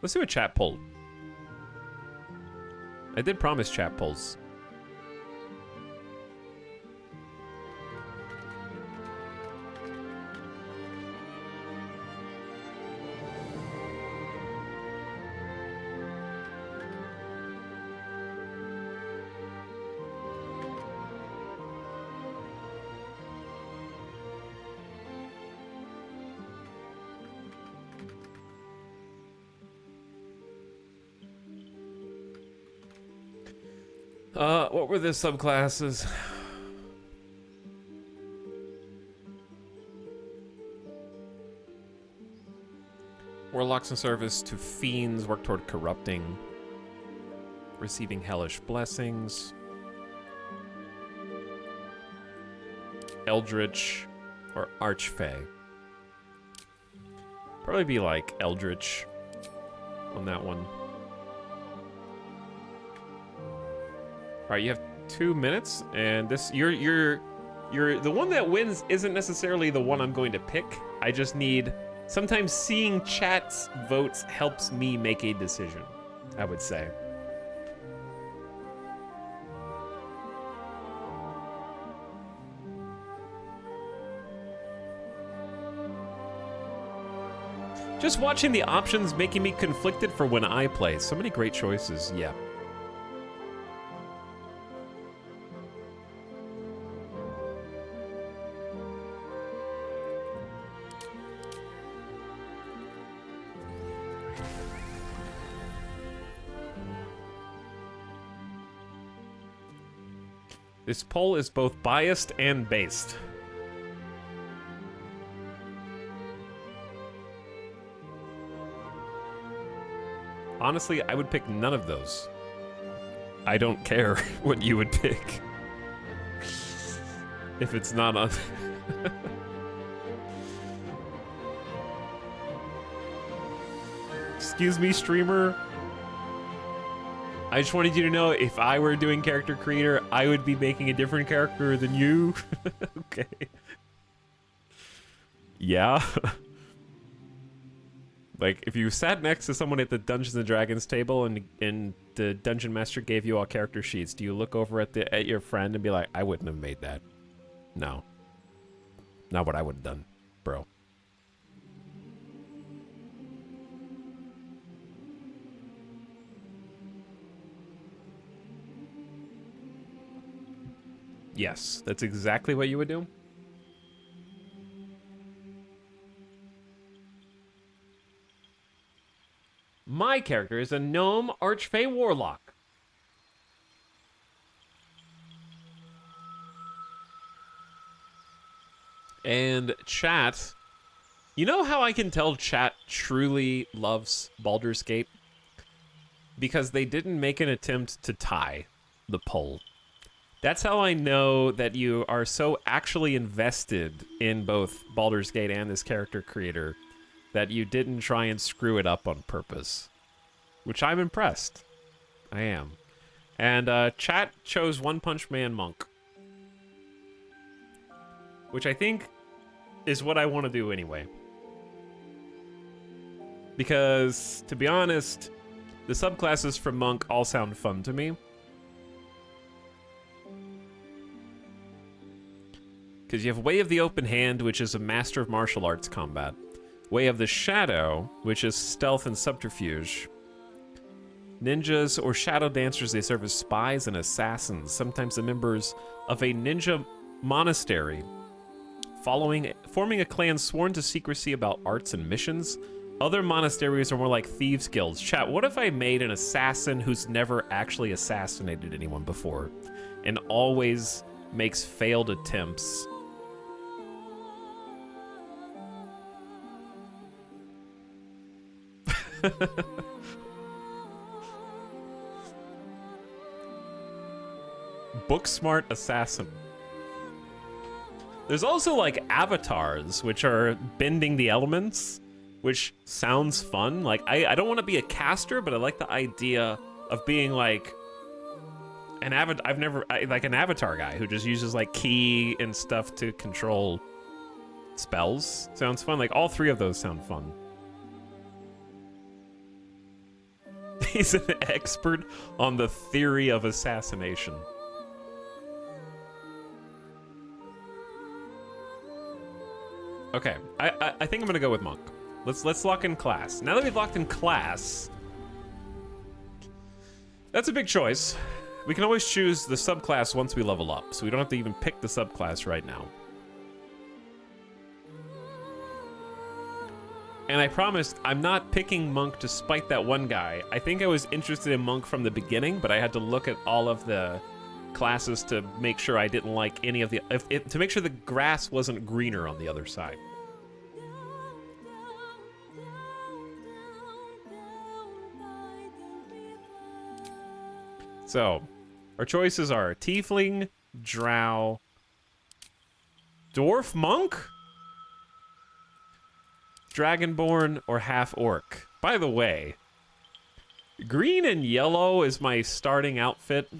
Let's do a chat poll. I did promise chat polls. What were the subclasses? Warlocks in service to fiends work toward corrupting, receiving hellish blessings. Eldritch or Archfey. Probably be like Eldritch on that one. All right, you have 2 minutes, and this you're the one that wins isn't necessarily the one I'm going to pick. I just need sometimes seeing chat's votes helps me make a decision, I would say. Just watching the options making me conflicted for when I play. So many great choices, yeah. This poll is both biased and based. Honestly, I would pick none of those. I don't care what you would pick. If it's not on... Excuse me, streamer. I just wanted you to know if I were doing character creator, I would be making a different character than you. Okay. Yeah. Like, if you sat next to someone at the Dungeons and Dragons table and the Dungeon Master gave you all character sheets, do you look over at your friend and be like, I wouldn't have made that? No. Not what I would have done, bro. Yes, that's exactly what you would do. My character is a gnome archfey warlock. And chat, you know how I can tell chat truly loves Baldur's Gate? Because they didn't make an attempt to tie the poll. That's how I know that you are so actually invested in both Baldur's Gate and this character creator that you didn't try and screw it up on purpose. Which I'm impressed. I am. And chat chose One Punch Man Monk. Which I think is what I want to do anyway. Because, to be honest, the subclasses from Monk all sound fun to me. Because you have Way of the Open Hand, which is a master of martial arts combat. Way of the Shadow, which is stealth and subterfuge. Ninjas or shadow dancers, they serve as spies and assassins, sometimes the members of a ninja monastery, forming a clan sworn to secrecy about arts and missions. Other monasteries are more like thieves' guilds. Chat, what if I made an assassin who's never actually assassinated anyone before and always makes failed attempts? Book smart assassin. There's also like avatars, which are bending the elements, which sounds fun. Like I don't want to be a caster, but I like the idea of being like an like an avatar guy who just uses like ki and stuff to control spells. Sounds fun. Like all three of those sound fun. He's an expert on the theory of assassination. Okay, I think I'm gonna go with Monk. Let's lock in class. Now that we've locked in class, that's a big choice. We can always choose the subclass once we level up, so we don't have to even pick the subclass right now. And I promised I'm not picking Monk to spite that one guy. I think I was interested in Monk from the beginning, but I had to look at all of the classes to make sure I didn't like any of the... to make sure the grass wasn't greener on the other side. So, our choices are Tiefling, Drow, Dwarf Monk, Dragonborn, or Half-Orc. By the way, green and yellow is my starting outfit.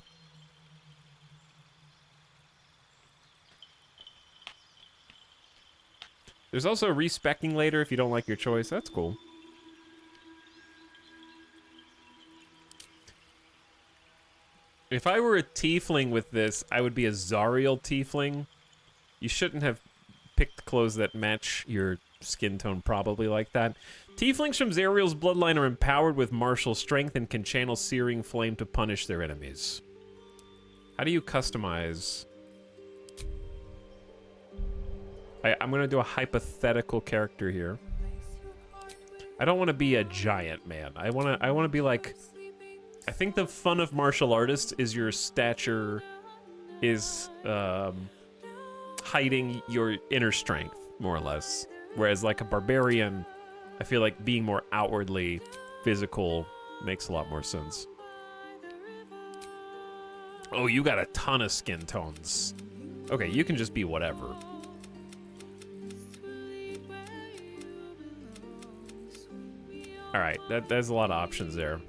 There's also respecking later if you don't like your choice. That's cool. If I were a tiefling with this, I would be a Zariel tiefling. You shouldn't have picked clothes that match your skin tone probably like that. Tieflings from Zariel's bloodline are empowered with martial strength and can channel searing flame to punish their enemies. How do you customize? I'm gonna do a hypothetical character here. I don't want to be a giant man. I wanna be like. I think the fun of martial artist is your stature is hiding your inner strength, more or less. Whereas like a barbarian, I feel like being more outwardly physical makes a lot more sense. Oh, you got a ton of skin tones. Okay, you can just be whatever. All right, there's a lot of options there.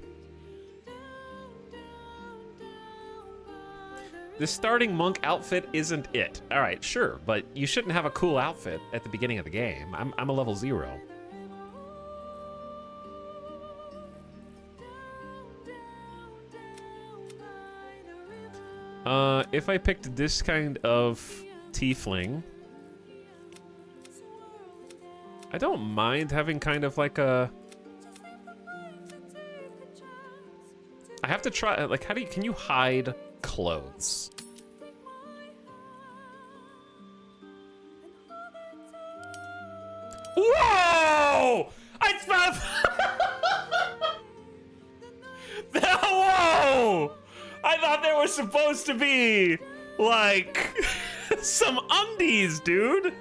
The starting monk outfit isn't it. All right, sure, but you shouldn't have a cool outfit at the beginning of the game. I'm a level 0. If I picked this kind of tiefling, I don't mind having kind of like a. I have to try. Like, how do you? Can you hide clothes? Whoa! I thought. Whoa! I thought there was supposed to be like some undies, dude.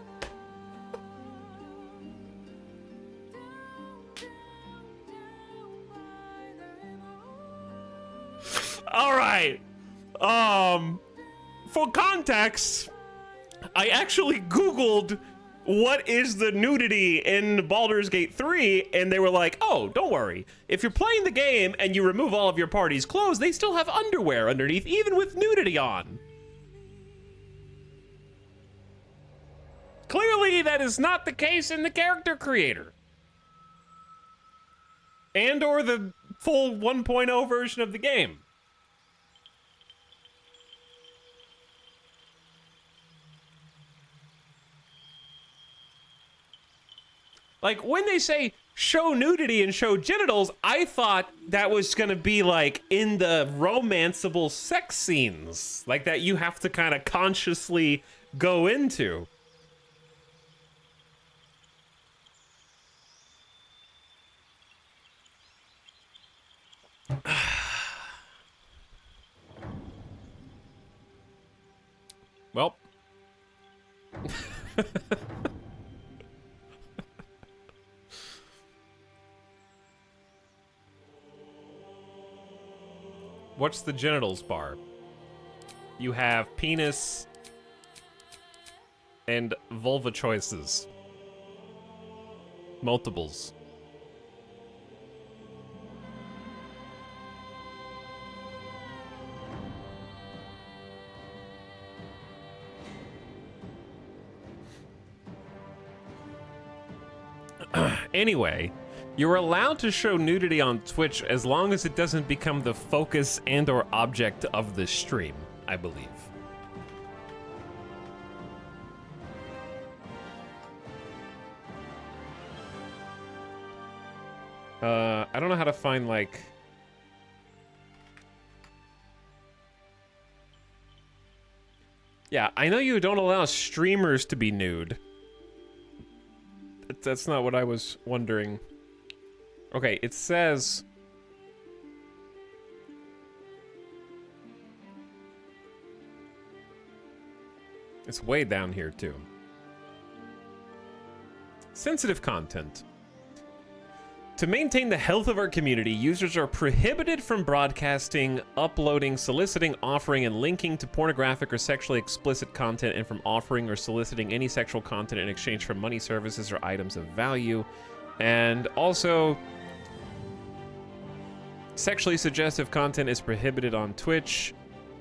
All right. For context, I actually Googled what is the nudity in Baldur's Gate 3, and they were like, oh, don't worry. If you're playing the game and you remove all of your party's clothes, they still have underwear underneath, even with nudity on. Clearly, that is not the case in the character creator. And or the full 1.0 version of the game. Like, when they say show nudity and show genitals, I thought that was gonna be, like, in the romanceable sex scenes. Like, that you have to kind of consciously go into. Well. What's the genitals bar? You have penis and vulva choices. Multiples. Anyway, you're allowed to show nudity on Twitch as long as it doesn't become the focus and or object of the stream, I believe. I don't know how to find, like... Yeah, I know you don't allow streamers to be nude. That's not what I was wondering. Okay, it says... It's way down here, too. Sensitive content. To maintain the health of our community, users are prohibited from broadcasting, uploading, soliciting, offering, and linking to pornographic or sexually explicit content, and from offering or soliciting any sexual content in exchange for money, services, or items of value. And also, sexually suggestive content is prohibited on Twitch.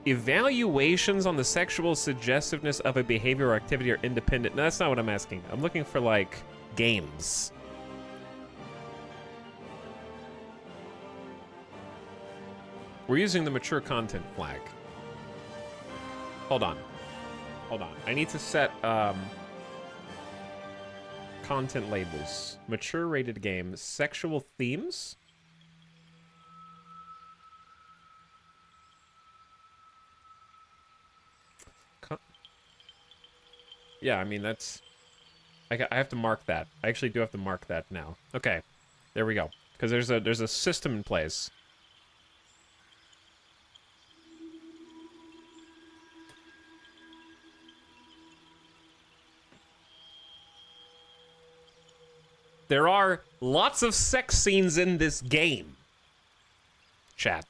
Evaluations on the sexual suggestiveness of a behavior or activity are independent. No, that's not what I'm asking. I'm looking for, like, games. We're using the mature content flag. Hold on. Hold on. I need to set content labels. Mature rated game. Sexual themes? Yeah, I mean, that's... I have to mark that. I actually do have to mark that now. Okay, there we go. Because there's a system in place. There are lots of sex scenes in this game. Chat.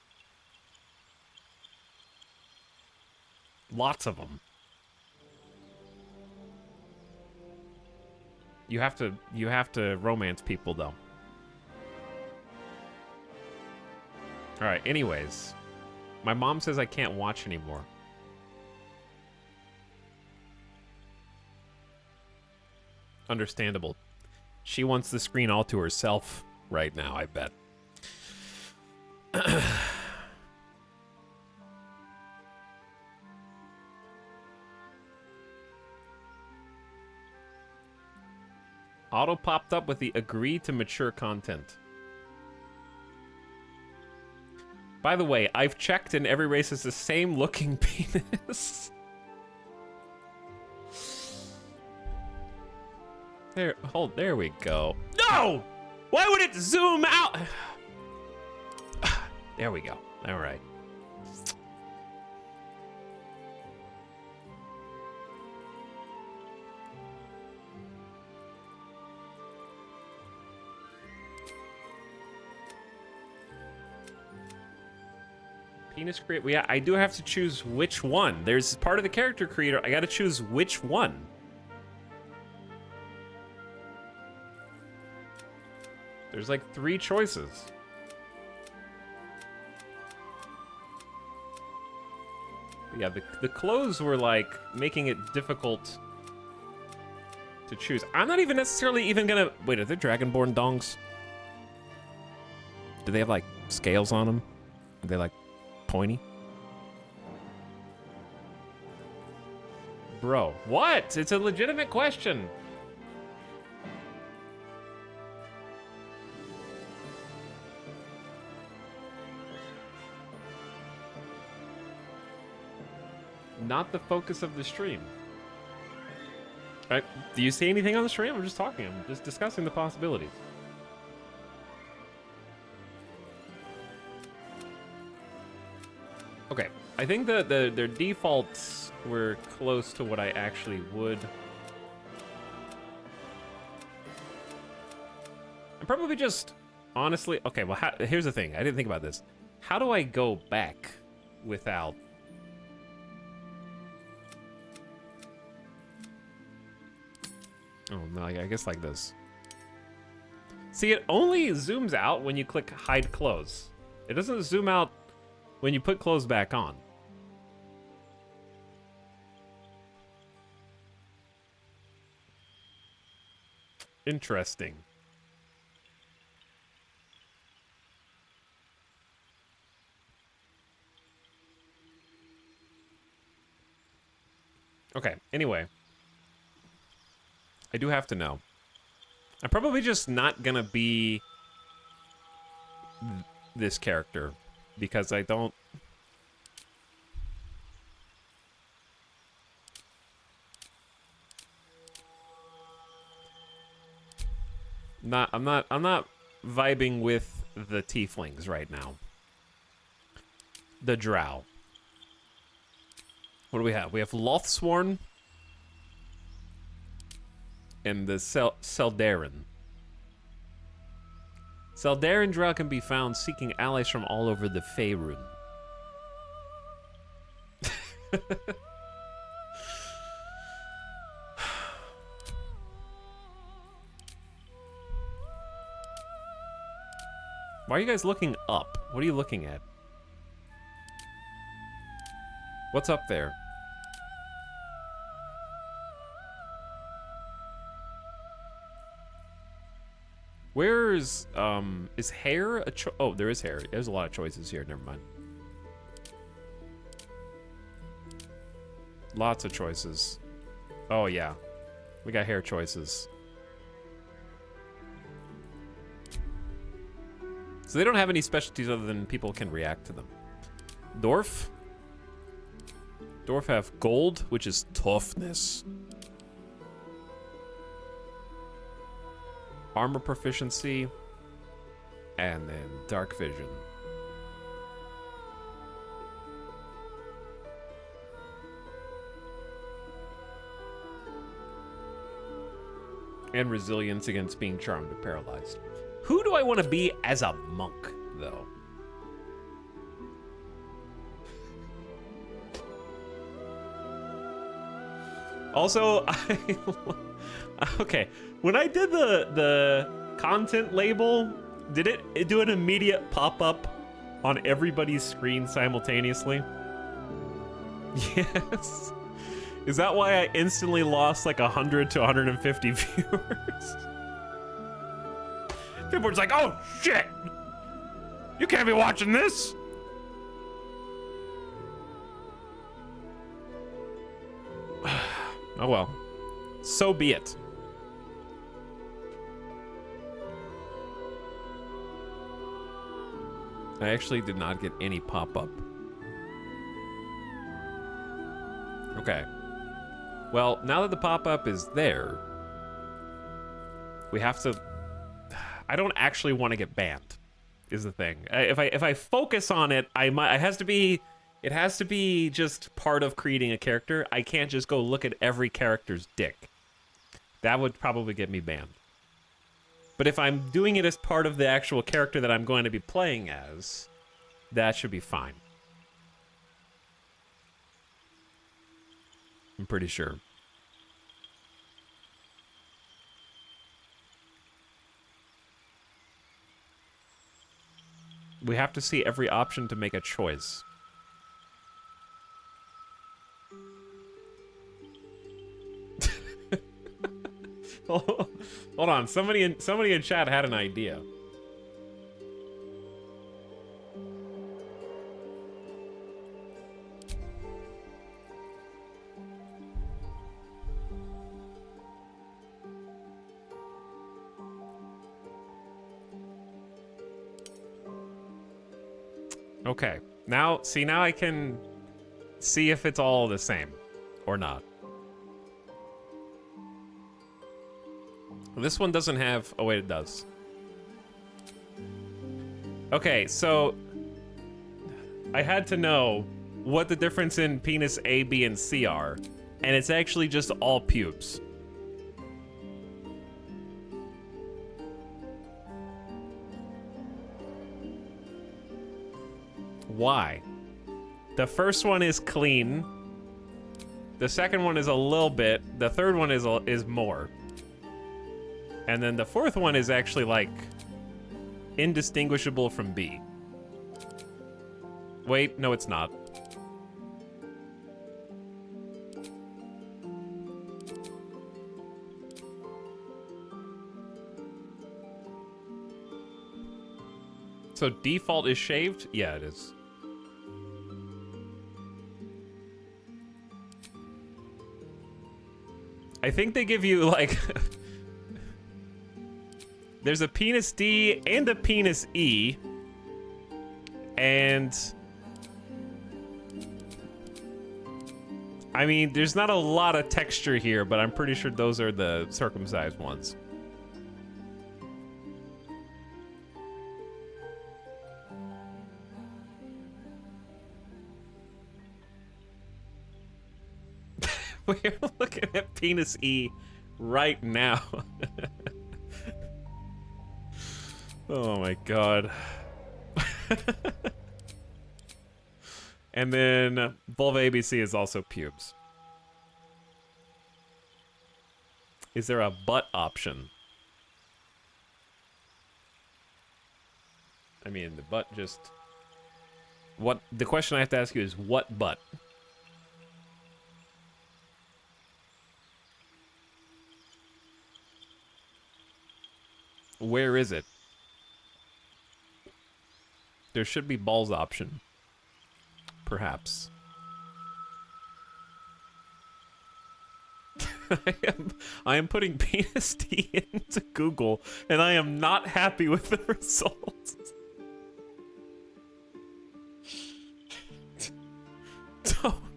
Lots of them. You have to romance people though. All right, anyways. My mom says I can't watch anymore. Understandable. She wants the screen all to herself right now, I bet. Auto popped up with the agree to mature content. By the way, I've checked and every race has the same looking penis. There we go. No! Why would it zoom out? There we go. All right. Penis create. Yeah, I do have to choose which one. There's part of the character creator. I got to choose which one. There's like 3 choices. But yeah, the clothes were like making it difficult to choose. I'm not even necessarily even gonna... Wait, are they Dragonborn dongs? Do they have like scales on them? Are they like pointy? Bro, what? It's a legitimate question. Not the focus of the stream. Do you see anything on the stream? I'm just talking. I'm just discussing the possibilities. Okay, I think that their defaults were close to what I actually would. I'm probably just, honestly, okay, well, here's the thing. I didn't think about this. How do I go back without... Oh, no, I guess like this. See, it only zooms out when you click hide close. It doesn't zoom out when you put clothes back on. Interesting. Okay, anyway. I do have to know. I'm probably just not gonna be this character because I don't... I'm not vibing with the tieflings right now. The drow. What do we have? We have Lothsworn and the Seldarin. Seldarin drow can be found seeking allies from all over the Faerun. Why are you guys looking up? What are you looking at? What's up there? Where's, is hair a oh, there is hair. There's a lot of choices here. Never mind. Lots of choices. Oh, yeah. We got hair choices. So they don't have any specialties other than people can react to them. Dwarf. Dwarf have gold, which is toughness. Armor proficiency. And then dark vision. And resilience against being charmed or paralyzed. Who do I want to be as a monk, though? Also, okay, when I did the content label, did it do an immediate pop-up on everybody's screen simultaneously? Yes. Is that why I instantly lost like 100 to 150 viewers? People were just like, oh shit! You can't be watching this! Oh well. So be it. I actually did not get any pop-up. Okay. Well, now that the pop-up is there, we have to... I don't actually want to get banned, is the thing. If I focus on it, I might... It has to be just part of creating a character. I can't just go look at every character's dick. That would probably get me banned. But if I'm doing it as part of the actual character that I'm going to be playing as, that should be fine. I'm pretty sure. We have to see every option to make a choice. Hold on, somebody in chat had an idea. Okay, now I can see if it's all the same or not. This one doesn't have... Oh, wait, it does. Okay, so... I had to know what the difference in penis A, B, and C are. And it's actually just all pubes. Why? The first one is clean. The second one is a little bit. The third one is more. And then the fourth one is actually, like, indistinguishable from B. Wait, no, it's not. So default is shaved? Yeah, it is. I think they give you, like... There's a penis D and a penis E. And... I mean, there's not a lot of texture here, but I'm pretty sure those are the circumcised ones. We're looking at penis E right now. Oh my god. And then vulva ABC is also pubes. Is there a butt option? I mean, the butt just... What the question I have to ask you is, what butt? Where is it? There should be balls option. Perhaps. I am putting penis D into Google, and I am not happy with the results.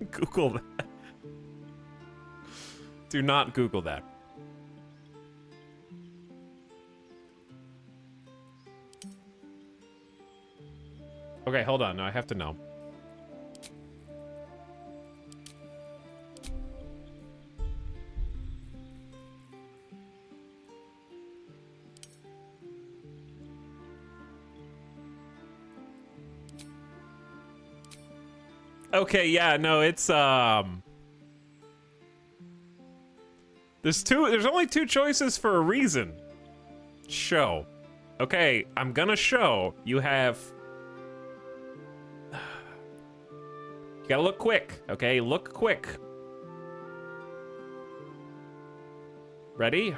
Google that. Do not Google that. Okay, hold on. No, I have to know. Okay, yeah, no, it's there's only two choices for a reason. Show. Okay, I'm gonna show. You have You gotta look quick, okay? Look quick. Ready?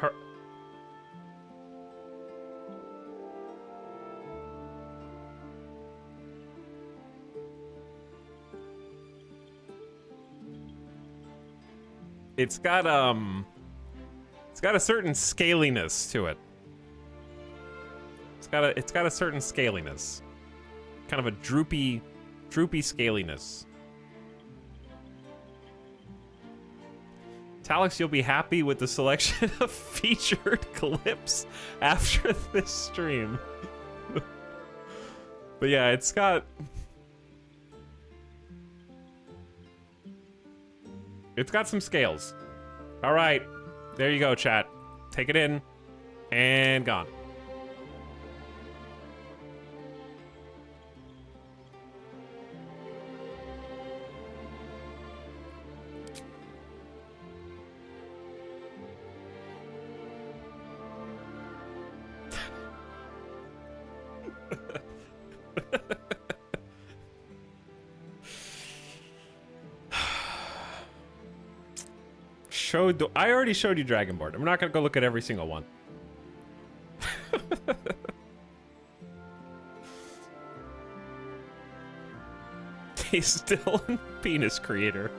It's got a certain scaliness to it. It's got a certain scaliness. Kind of a droopy scaliness. Talix, you'll be happy with the selection of featured clips after this stream. But yeah, it's got some scales. All right, there you go, chat. Take it in, and gone. I already showed you Dragonborn. I'm not gonna go look at every single one. He's still in penis creator.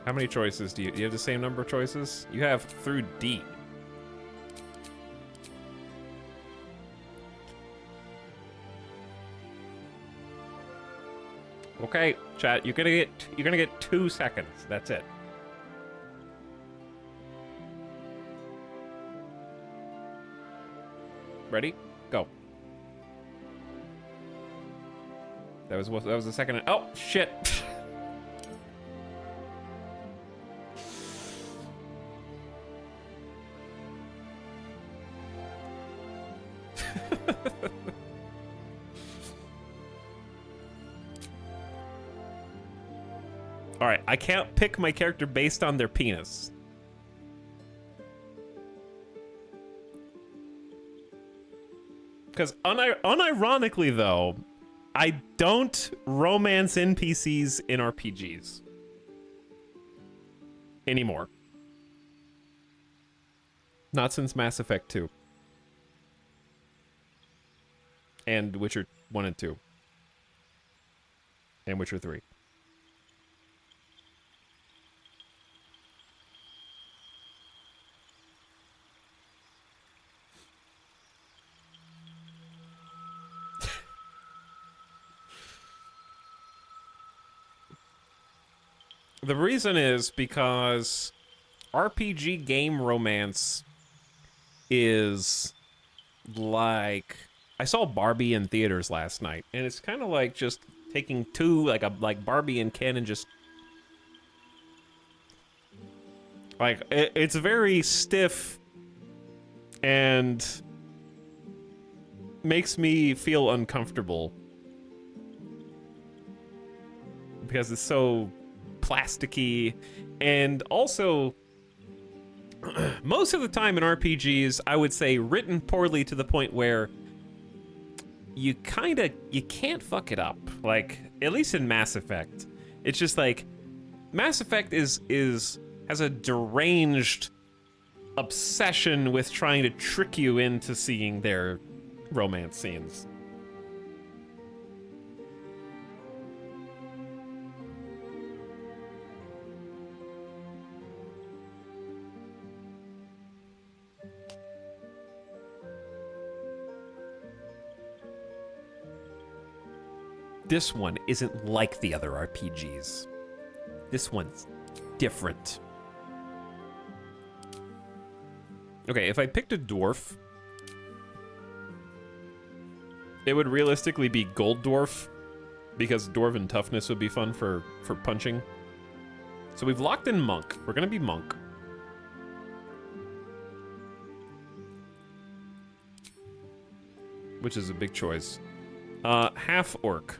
How many choices do you have? The same number of choices? You have through D. Okay, chat, you're gonna get 2 seconds. That's it. Ready? Go. That was the second. Oh shit. All right, I can't pick my character based on their penis. Because unironically, though, I don't romance NPCs in RPGs anymore. Not since Mass Effect 2. And Witcher 1 and 2. And Witcher 3. The reason is because RPG game romance is like... I saw Barbie in theaters last night, and it's kind of like just taking two, like Barbie and Ken, and just... Like, it's very stiff and makes me feel uncomfortable. Because it's so plasticky, and also most of the time in RPGs, I would say written poorly to the point where you can't fuck it up. Like, at least in Mass Effect, it's just like Mass Effect has a deranged obsession with trying to trick you into seeing their romance scenes. this one isn't like the other RPGs. This one's different. Okay, if I picked a dwarf, it would realistically be gold dwarf, because dwarven toughness would be fun for punching. So we've locked in monk. We're gonna be monk. Which is a big choice. Half orc.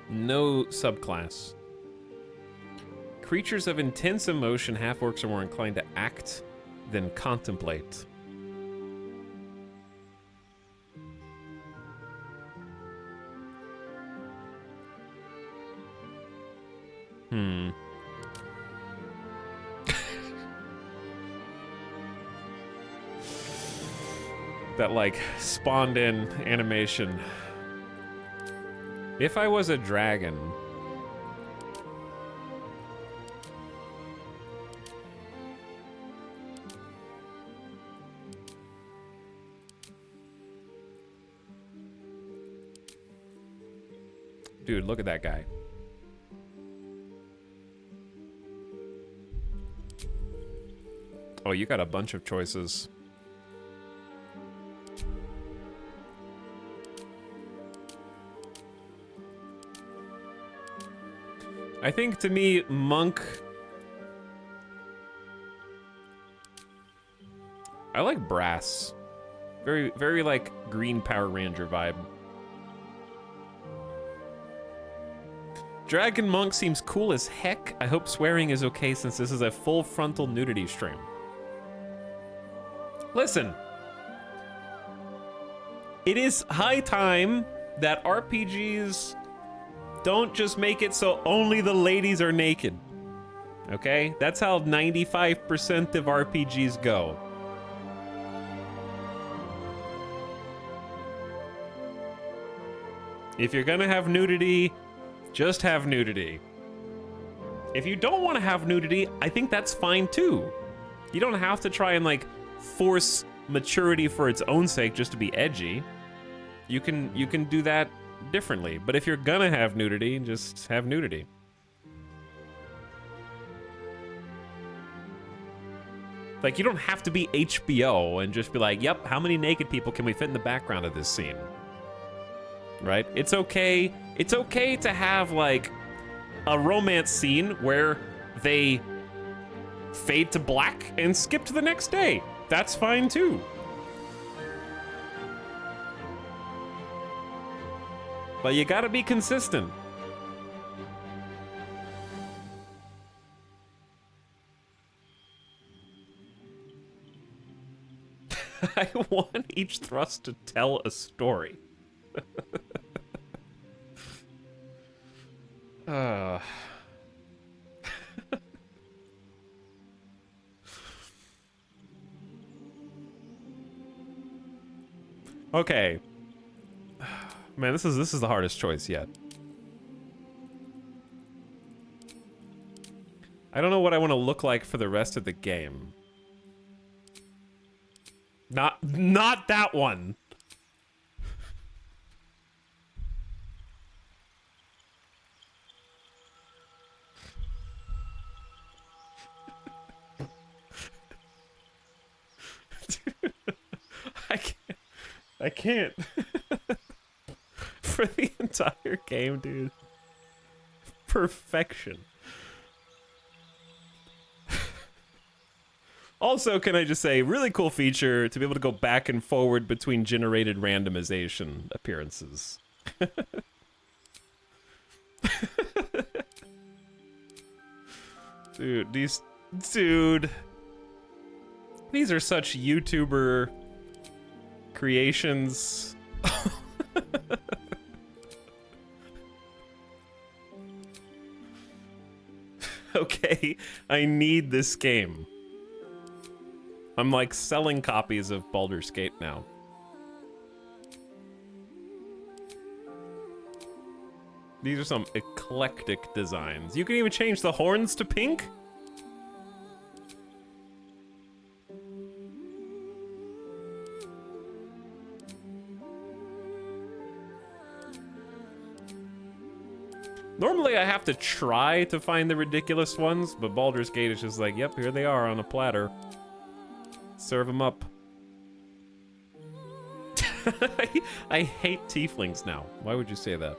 No subclass. Creatures of intense emotion, half orcs are more inclined to act than contemplate. That, like, spawned in animation. If I was a dragon... Dude, look at that guy. Oh, you got a bunch of choices. I think, to me, monk... I like brass. Very, very, like, green Power Ranger vibe. Dragon monk seems cool as heck. I hope swearing is okay since this is a full frontal nudity stream. Listen. It is high time that RPGs don't just make it so only the ladies are naked. Okay? That's how 95% of RPGs go. If you're gonna have nudity, just have nudity. If you don't want to have nudity, I think that's fine too. You don't have to try and, like, force maturity for its own sake just to be edgy. You can do that differently. But if you're gonna have nudity, just have nudity. Like, you don't have to be HBO and just be like, yep, how many naked people can we fit in the background of this scene? Right? It's okay to have, like, a romance scene where they fade to black and skip to the next day. That's fine too. But you gotta be consistent. I want each thrust to tell a story. Okay. Man, this is the hardest choice yet. I don't know what I want to look like for the rest of the game. Not that one. I can't. For the entire game, dude. Perfection. Also, can I just say, really cool feature to be able to go back and forward between generated randomization appearances. Dude, these are such YouTuber creations. Okay, I need this game. I'm like selling copies of Baldur's Gate now. These are some eclectic designs. You can even change the horns to pink? Normally I have to try to find the ridiculous ones, but Baldur's Gate is just like, yep, here they are on a platter. Serve them up. I hate tieflings now. Why would you say that?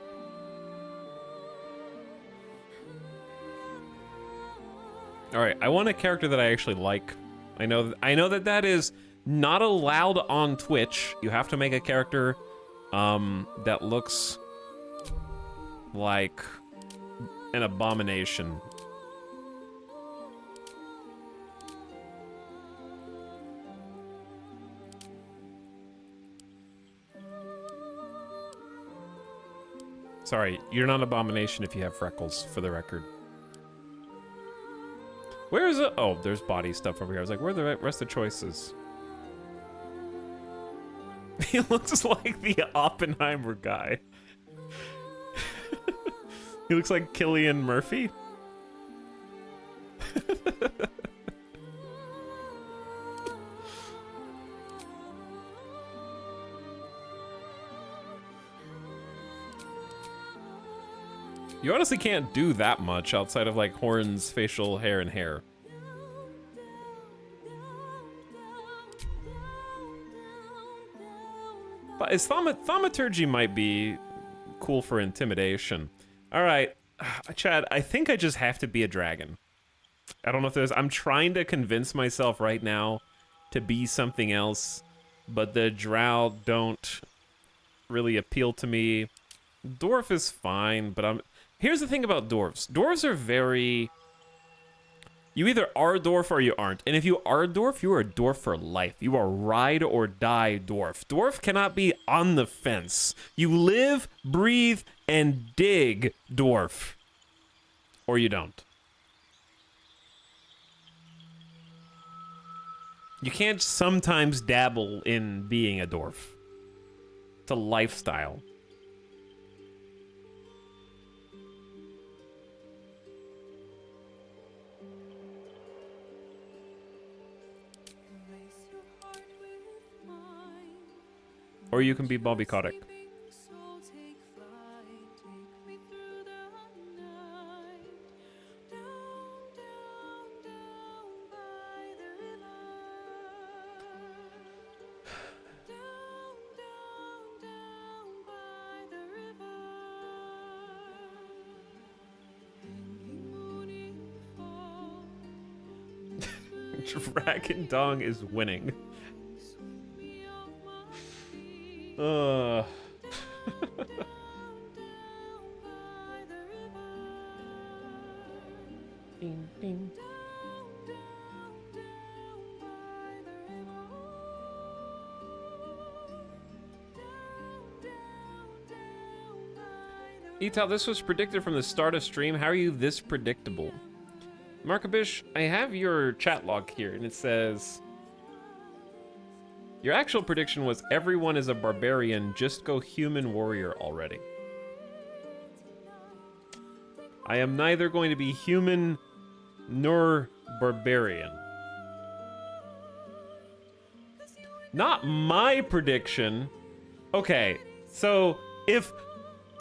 All right, I want a character that I actually like. I know that is not allowed on Twitch. You have to make a character that looks like an abomination. Sorry, you're not an abomination if you have freckles, for the record. Where is it? Oh, there's body stuff over here. I was like, where are the rest of the choices? He looks like the Oppenheimer guy. He looks like Cillian Murphy. You honestly can't do that much outside of like horns, facial hair, and hair. But his thaumaturgy might be cool for intimidation. All right, Chad, I think I just have to be a dragon. I don't know if there's... I'm trying to convince myself right now to be something else, but the drow don't really appeal to me. Dwarf is fine, but I'm... Here's the thing about dwarves. Dwarves are very... You either are a dwarf or you aren't. And if you are a dwarf, you are a dwarf for life. You are ride or die dwarf. Dwarf cannot be on the fence. You live, breathe, and dig dwarf. Or you don't. You can't sometimes dabble in being a dwarf. It's a lifestyle. Or you can be Bobby Kotick. Dragon Dong is winning. Bing, bing. Etal, this was predicted from the start of stream. How are you this predictable? Markabish, I have your chat log here, and it says... Your actual prediction was everyone is a barbarian, just go human warrior already. I am neither going to be human nor barbarian. Not my prediction. Okay, so if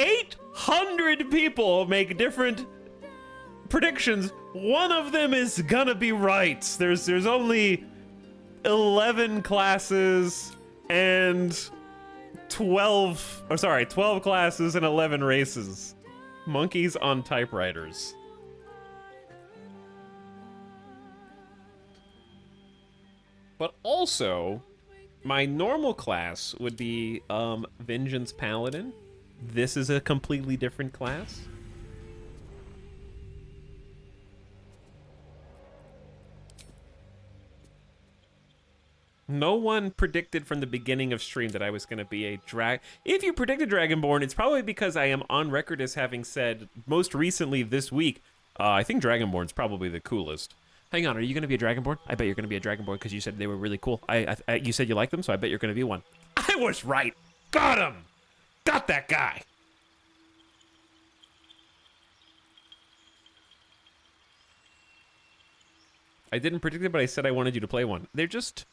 800 people make different predictions, one of them is gonna be right. There's only 11 classes and 12 classes and 11 races. Monkeys on typewriters. But also, my normal class would be Vengeance Paladin. This is a completely different class. No one predicted from the beginning of stream that I was going to be a drag. If you predicted Dragonborn, it's probably because I am on record as having said most recently this week, I think Dragonborn's probably the coolest. Hang on, are you going to be a Dragonborn? I bet you're going to be a Dragonborn because you said they were really cool. You said you liked them, so I bet you're going to be one. I was right. Got him. Got that guy. I didn't predict it, but I said I wanted you to play one. They're just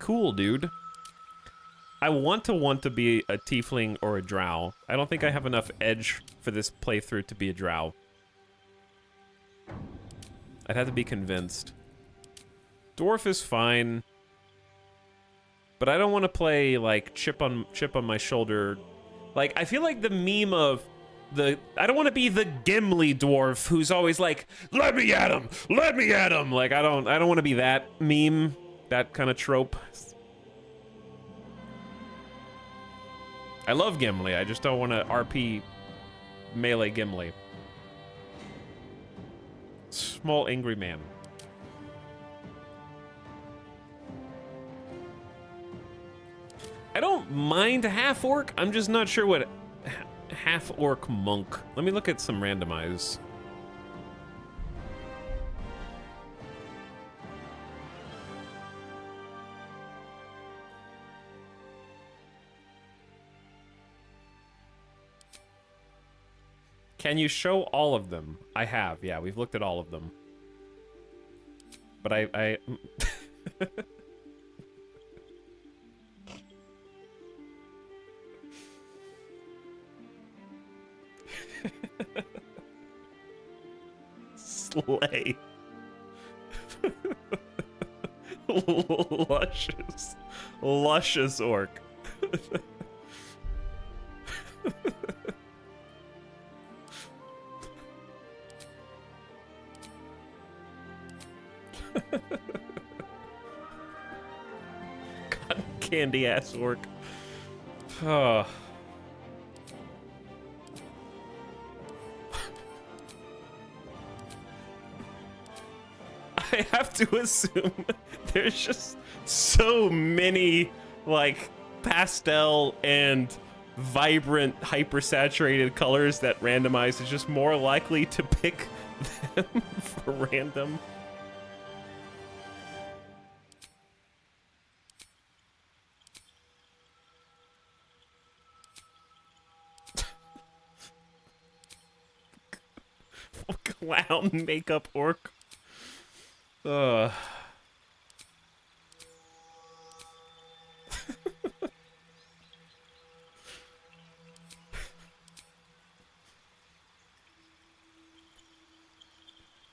cool, dude. I want to be a tiefling or a drow. I don't think I have enough edge for this playthrough to be a drow. I'd have to be convinced. Dwarf is fine, but I don't want to play like chip on my shoulder. Like, I feel like the meme of I don't want to be the Gimli dwarf who's always like, let me at him, let me at him. Like, I don't want to be that meme, that kind of trope. I love Gimli, I just don't want to RP melee Gimli. Small angry man. I don't mind half-orc, I'm just not sure what half-orc monk. Let me look at some randomize. Can you show all of them? I have, yeah, we've looked at all of them. But I Slay. Luscious orc. Cotton candy ass orc. Oh. I have to assume there's just so many like pastel and vibrant hypersaturated colors that randomize is just more likely to pick them for random. Clown makeup orc.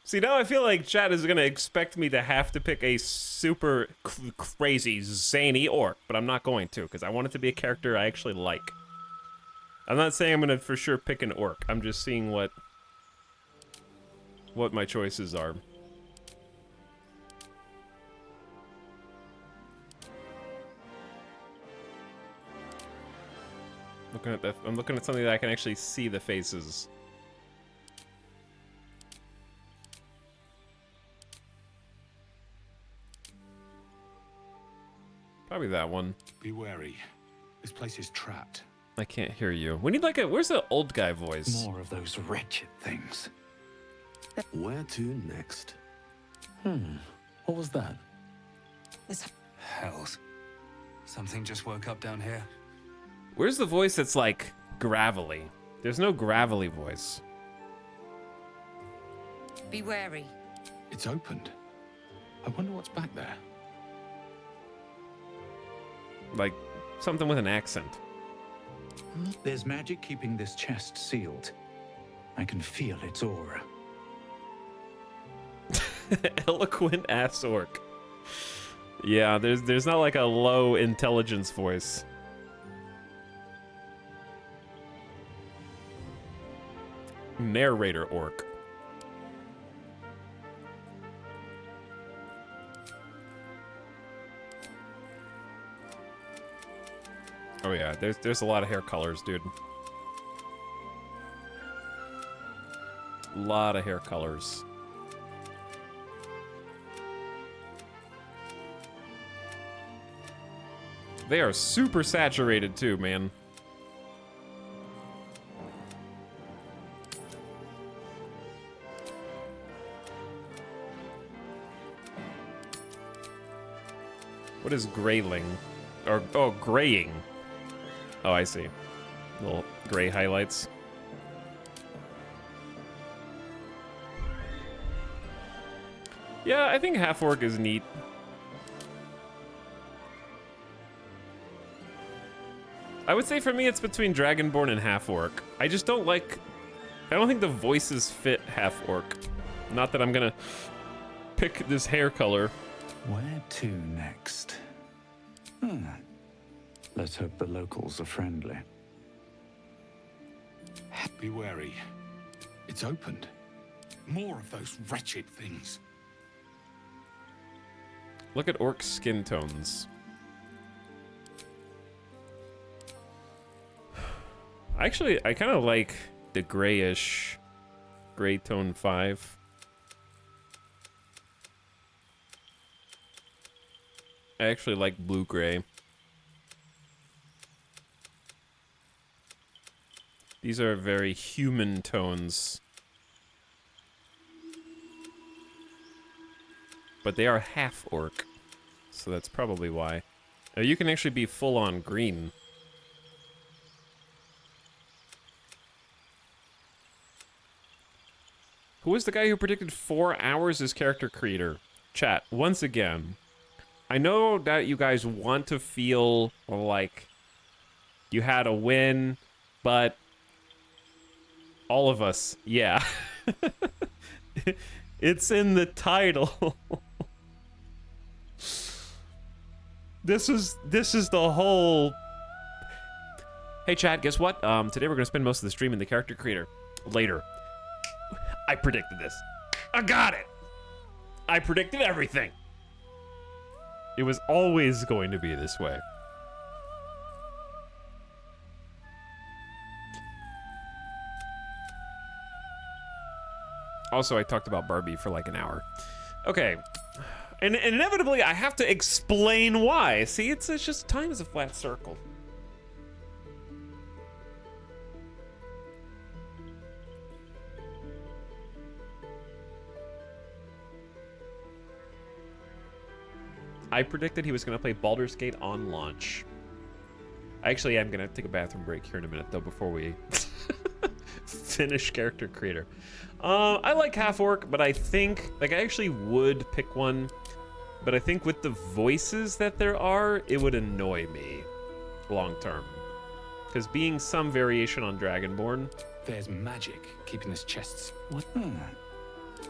See, now I feel like chat is gonna expect me to have to pick a super crazy, zany orc, but I'm not going to, because I want it to be a character I actually like. I'm not saying I'm gonna for sure pick an orc. I'm just seeing what my choices are. I'm looking at something that I can actually see the faces. Probably that one. Be wary. This place is trapped. I can't hear you. We need like a... Where's the old guy voice? More of those wretched things. Where to next? What was that? Hells. Something just woke up down here. Where's the voice that's like gravelly? There's no gravelly voice. Be wary. It's opened. I wonder what's back there. Like something with an accent. There's magic keeping this chest sealed. I can feel its aura. Eloquent ass orc. Yeah, there's not like a low intelligence voice. Narrator orc. Oh yeah, there's a lot of hair colors, dude. A lot of hair colors. They are super saturated too, man. What is grayling? Or, oh, graying. Oh, I see. Little gray highlights. Yeah, I think half-orc is neat. I would say for me it's between Dragonborn and half-orc. I just don't like... I don't think the voices fit half-orc. Not that I'm gonna pick this hair color. Where to next? Let's hope the locals are friendly. Be wary. It's opened. More of those wretched things. Look at orc skin tones. Actually, I kind of like the grayish, gray tone 5. I actually like blue-gray. These are very human tones. But they are half-orc, so that's probably why. You can actually be full-on green. Who was the guy who predicted 4 hours as character creator? Chat, once again, I know that you guys want to feel like you had a win, but all of us, yeah. It's in the title. This is the whole... Hey chat, guess what? Today we're gonna spend most of the stream in the character creator. Later. I predicted this. I got it! I predicted everything. It was always going to be this way. Also, I talked about Barbie for like an hour. Okay. And inevitably, I have to explain why. See, it's just time is a flat circle. I predicted he was going to play Baldur's Gate on launch. I actually am going to take a bathroom break here in a minute, though, before we finish character creator. I like half-orc, but I think... Like, I actually would pick one, but I think with the voices that there are, it would annoy me long-term. Because being some variation on Dragonborn... There's magic keeping this chests. What?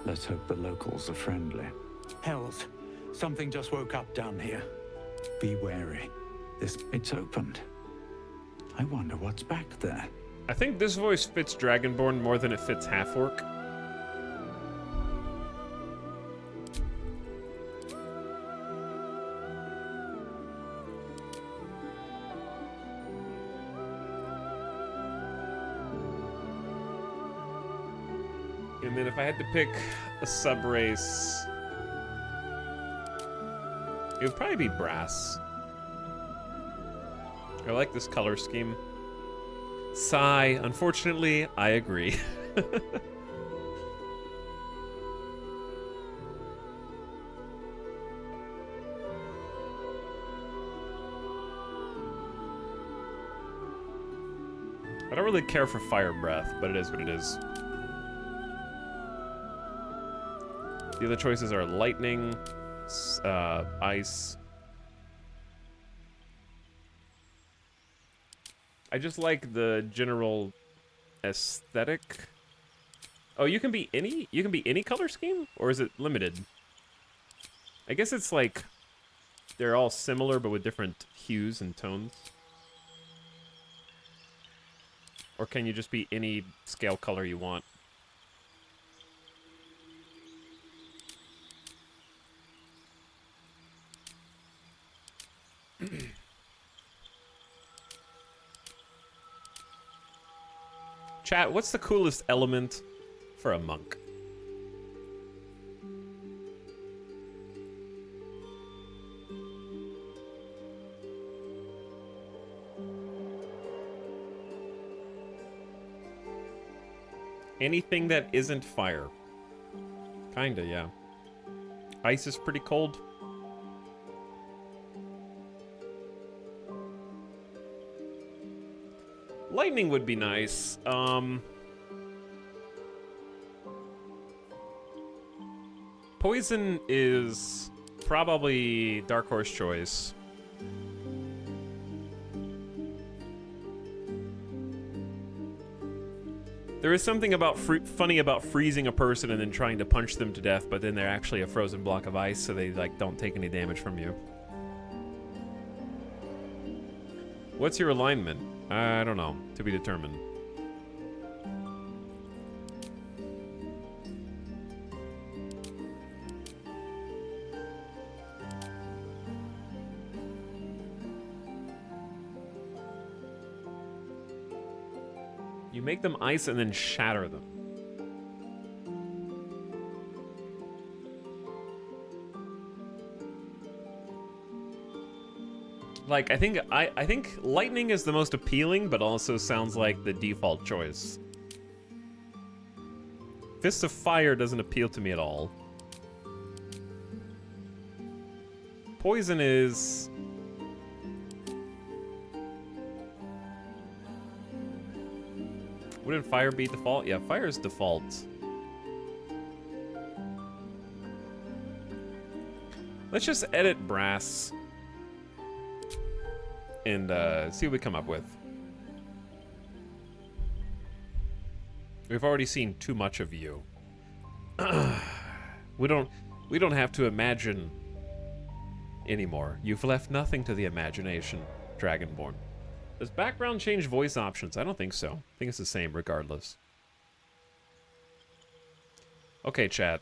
Let's hope the locals are friendly. Hells, something just woke up down here. Be wary. It's opened. I wonder what's back there. I think this voice fits Dragonborn more than it fits half-orc. And then if I had to pick a sub-race, it would probably be brass. I like this color scheme. Sigh. Unfortunately, I agree. I don't really care for fire breath, but it is what it is. The other choices are lightning, ice. I just like the general aesthetic. Oh, you can be any color scheme, or is it limited? I guess it's like they're all similar but with different hues and tones. Or can you just be any scale color you want? Chat, what's the coolest element for a monk? Anything that isn't fire. Kinda, yeah. Ice is pretty cold. Lightning would be nice. Poison is probably dark horse choice. There is something about funny about freezing a person and then trying to punch them to death, but then they're actually a frozen block of ice, so they like don't take any damage from you. What's your alignment? I don't know. To be determined. You make them ice and then shatter them. Like, I think lightning is the most appealing, but also sounds like the default choice. Fist of Fire doesn't appeal to me at all. Poison is... Wouldn't fire be default? Yeah, fire is default. Let's just edit brass. And see what we come up with. We've already seen too much of you. We don't have to imagine anymore. You've left nothing to the imagination, Dragonborn. Does background change voice options? I don't think so. I think it's the same regardless. Okay, chat.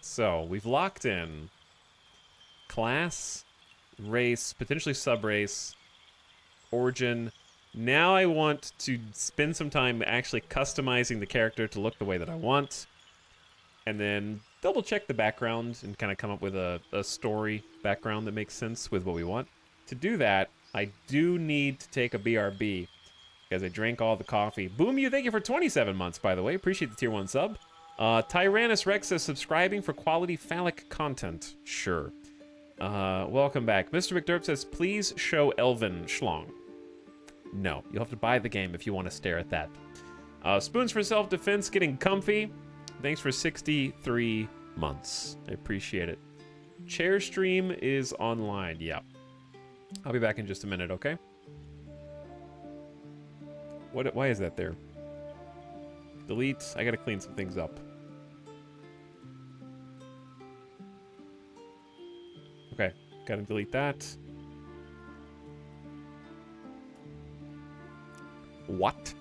So, we've locked in class, race, potentially sub-race, origin. Now I want to spend some time actually customizing the character to look the way that I want. And then double check the background and kind of come up with a story background that makes sense with what we want. To do that, I do need to take a BRB because I drank all the coffee. Boom, you, thank you for 27 months, by the way. Appreciate the tier 1 sub. Tyrannus Rex says subscribing for quality phallic content. Sure. Welcome back. Mr. McDurp says, please show Elven Schlong. No, you'll have to buy the game if you want to stare at that. Spoons for Self-Defense getting comfy. Thanks for 63 months. I appreciate it. Chair stream is online. Yeah. I'll be back in just a minute, okay? Why is that there? Delete. I gotta clean some things up. Okay, gotta delete that. What?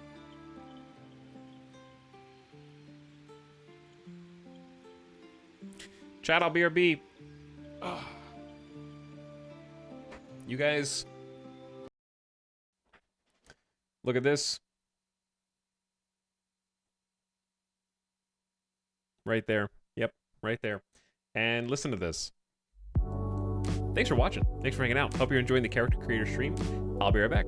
Chat, I'll BRB. You guys, look at this. Right there. Yep, right there. And listen to this. Thanks for watching. Thanks for hanging out. Hope you're enjoying the character creator stream. I'll be right back.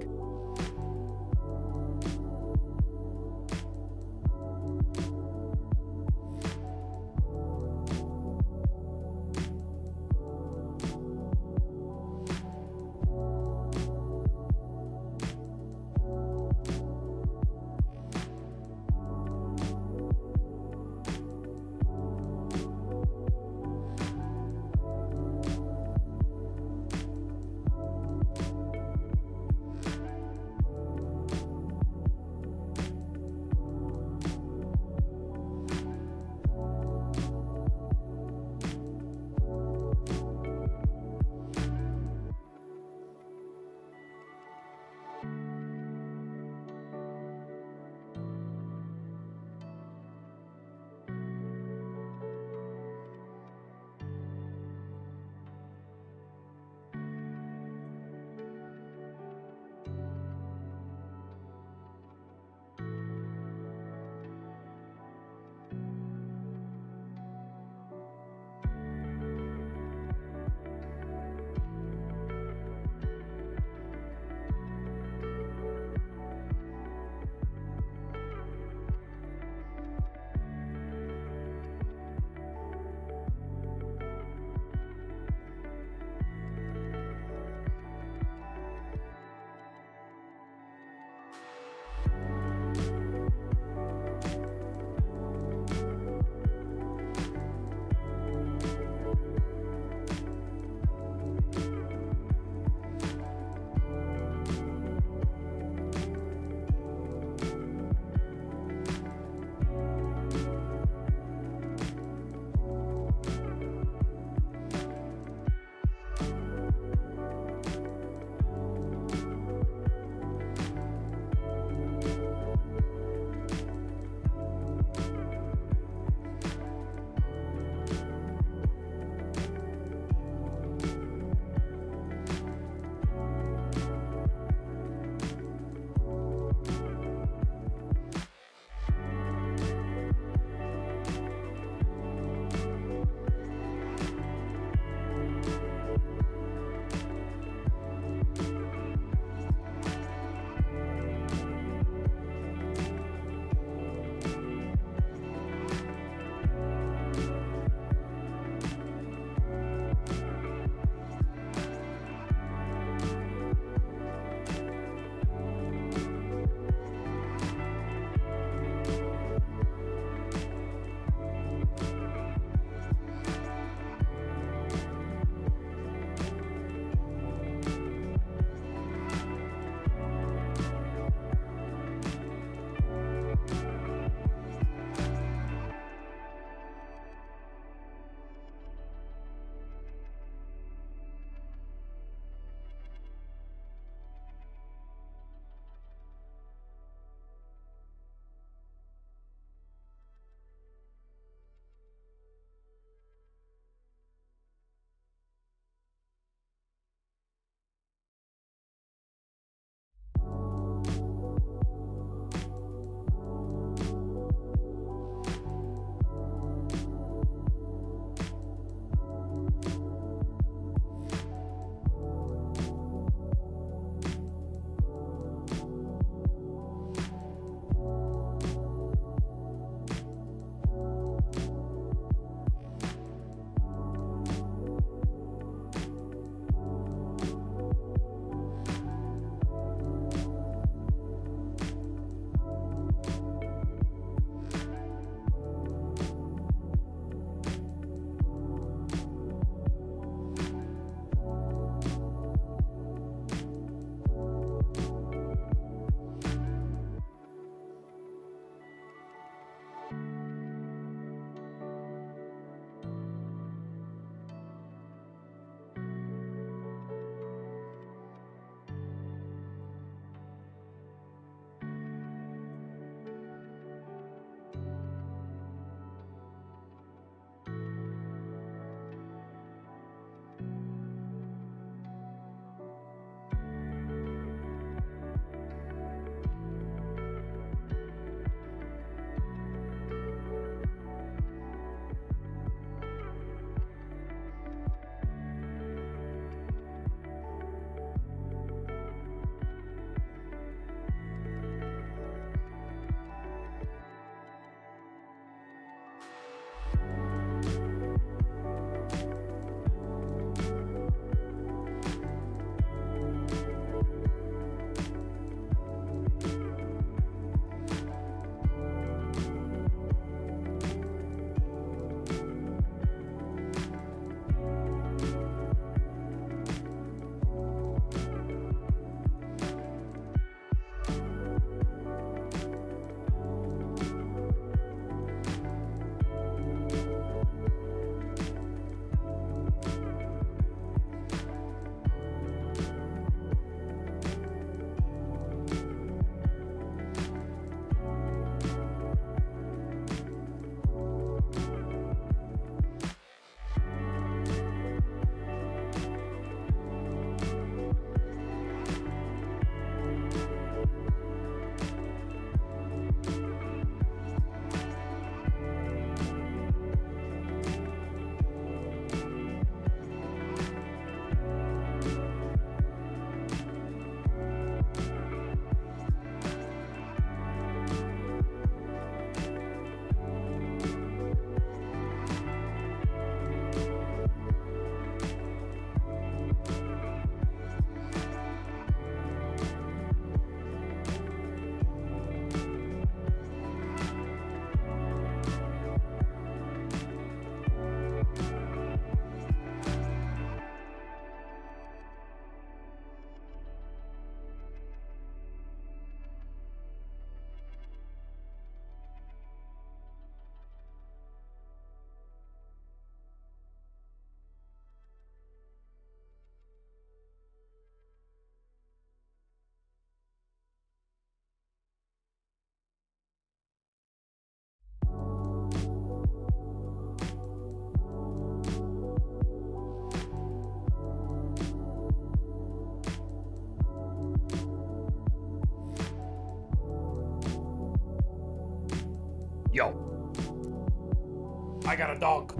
I got a dog.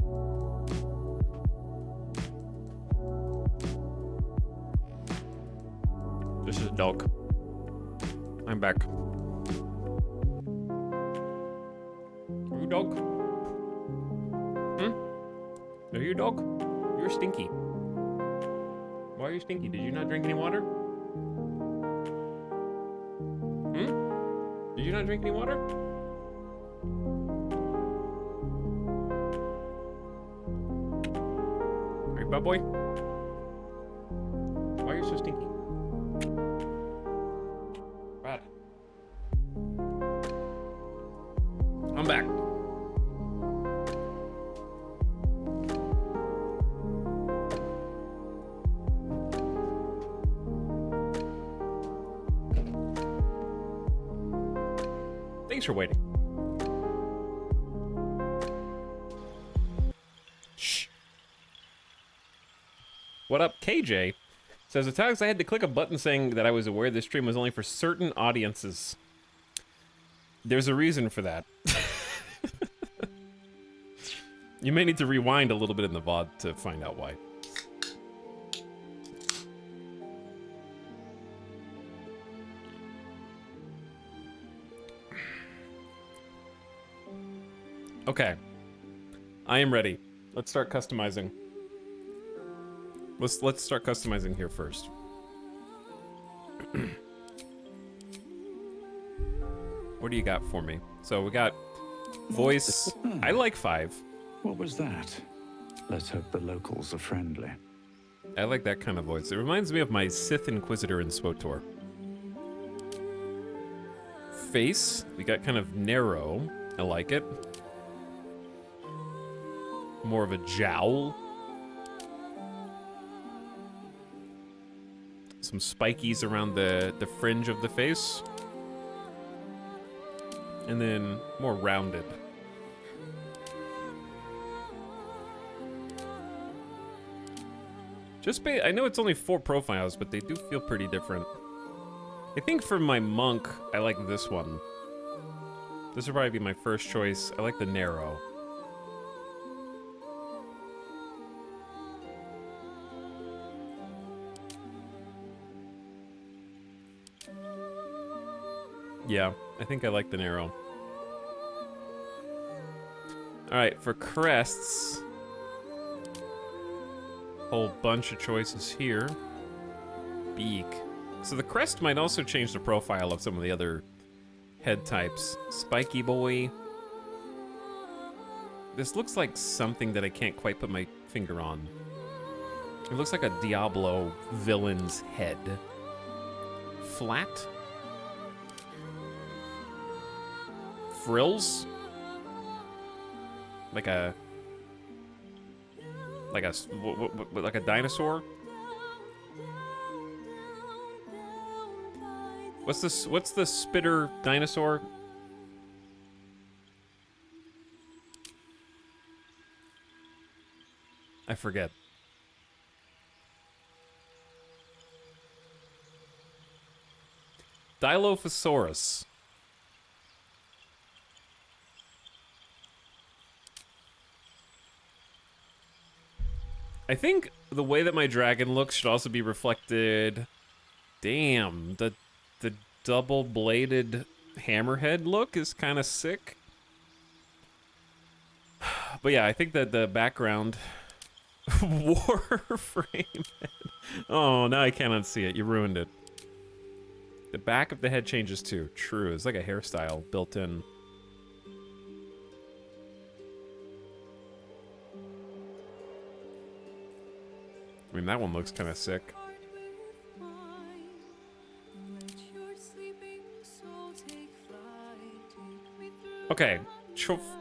This is a dog. I'm back. Are you a dog? Hmm? Are you a dog? You're stinky. Why are you stinky? Did you not drink any water? Hmm? Did you not drink any water? Are you bad boy? Why are you so stinky? Brad. I'm back. Thanks for waiting. Shh. What up, KJ? Says, at times I had to click a button saying that I was aware this stream was only for certain audiences. There's a reason for that. You may need to rewind a little bit in the VOD to find out why. Okay. I am ready. Let's start customizing. Let's start customizing here first. What do you got for me? So we got voice. I like 5. What was that? Let's hope the locals are friendly. I like that kind of voice. It reminds me of my Sith Inquisitor in SWTOR. Face. We got kind of narrow. I like it. More of a jowl. Some spikies around the fringe of the face. And then more rounded. I know it's only 4 profiles, but they do feel pretty different. I think for my monk, I like this one. This would probably be my first choice. I like the narrow. Yeah, I think I like the narrow. Alright, for crests, whole bunch of choices here. Beak. So the crest might also change the profile of some of the other head types. Spiky boy. This looks like something that I can't quite put my finger on. It looks like a Diablo villain's head. Flat? Frills? Like a dinosaur? What's the spitter dinosaur? I forget. Dilophosaurus. I think the way that my dragon looks should also be reflected. Damn, the double-bladed hammerhead look is kind of sick. But yeah, I think that the background Warframe head. Oh, now I can't unsee it. You ruined it. The back of the head changes too. True, it's like a hairstyle built in. I mean, that one looks kind of sick. Okay,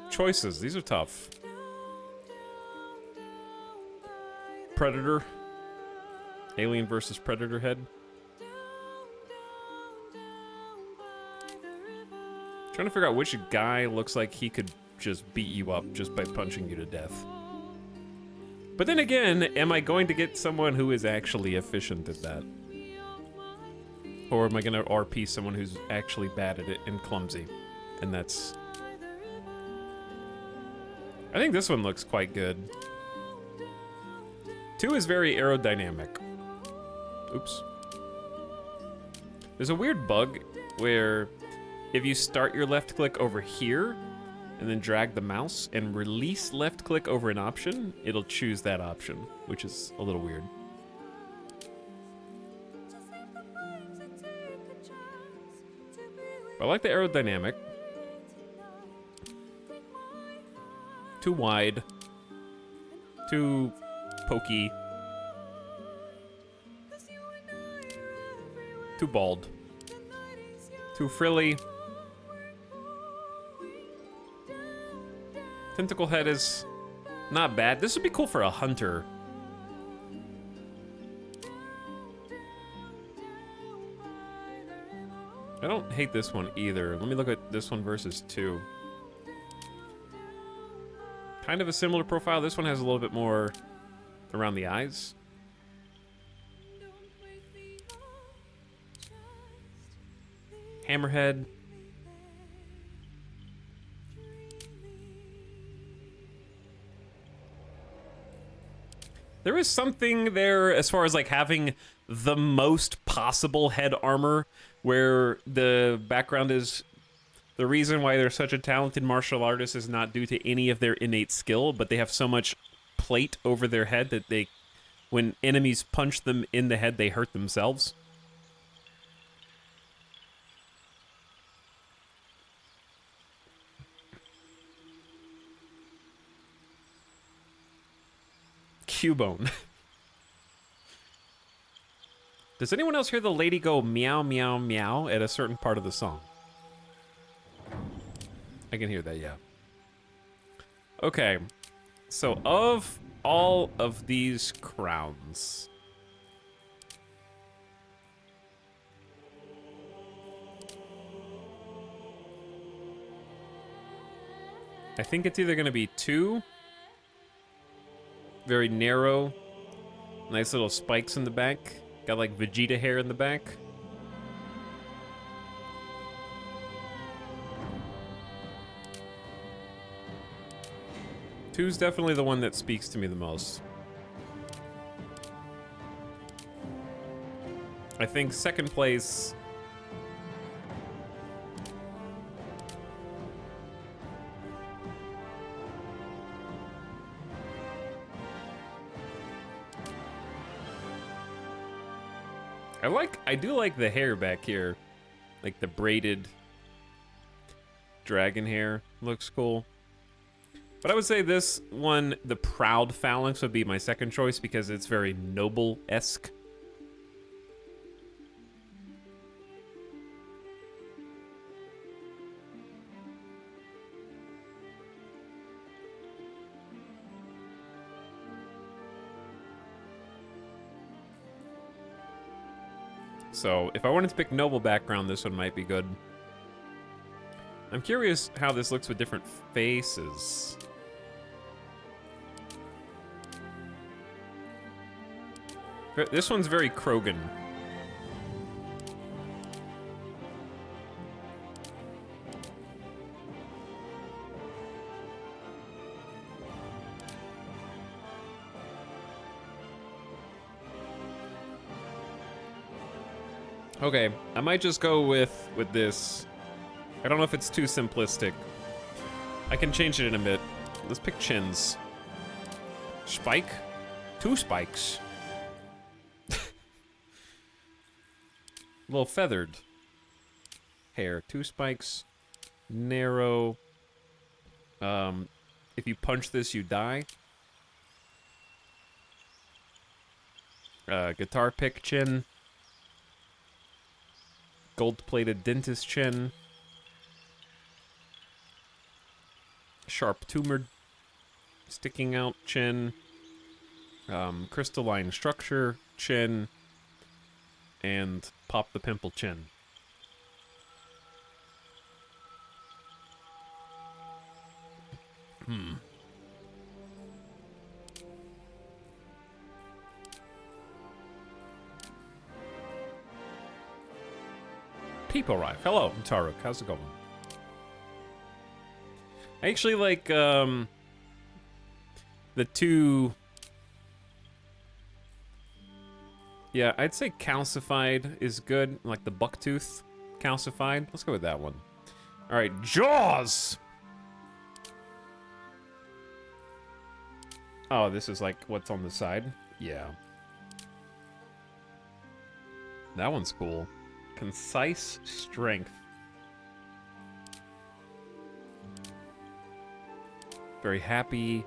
choices. These are tough. Predator. Alien versus Predator head. Trying to figure out which guy looks like he could just beat you up just by punching you to death. But then again, am I going to get someone who is actually efficient at that? Or am I going to RP someone who's actually bad at it and clumsy? And that's I think this one looks quite good. 2 is very aerodynamic. Oops. There's a weird bug where if you start your left click over here and then drag the mouse and release left click over an option, it'll choose that option, which is a little weird. I like the aerodynamic. Too wide. Too pokey. Too bald. Too frilly. Tentacle head is not bad. This would be cool for a hunter. I don't hate this one either. Let me look at this one versus 2. Kind of a similar profile. This one has a little bit more around the eyes. Hammerhead. There is something there as far as like having the most possible head armor, where the background is the reason why they're such a talented martial artist is not due to any of their innate skill, but they have so much plate over their head that they, when enemies punch them in the head, they hurt themselves. Cubone. Does anyone else hear the lady go meow, meow, meow at a certain part of the song? I can hear that, yeah. Okay, so of all of these crowns, I think it's either gonna be 2 very narrow, nice little spikes in the back. Got like Vegeta hair in the back. Two's definitely the one that speaks to me the most. I think second place. I do like the hair back here. Like the braided dragon hair looks cool. But I would say this one, the Proud Phalanx, would be my second choice because it's very noble-esque. So, if I wanted to pick noble background, this one might be good. I'm curious how this looks with different faces. This one's very Krogan. Okay, I might just go with this. I don't know if it's too simplistic. I can change it in a bit. Let's pick chins. Spike? 2 spikes. A little feathered hair. 2 spikes. Narrow. If you punch this, you die. Guitar pick chin. Gold-plated dentist chin. Sharp tumored sticking out chin. Crystalline structure chin. And pop the pimple chin. People arrive. Hello, Taruk. How's it going? I actually like, the two... Yeah, I'd say calcified is good, like the bucktooth calcified. Let's go with that one. All right, Jaws! Oh, this is like what's on the side? Yeah. That one's cool. Concise strength. Very happy.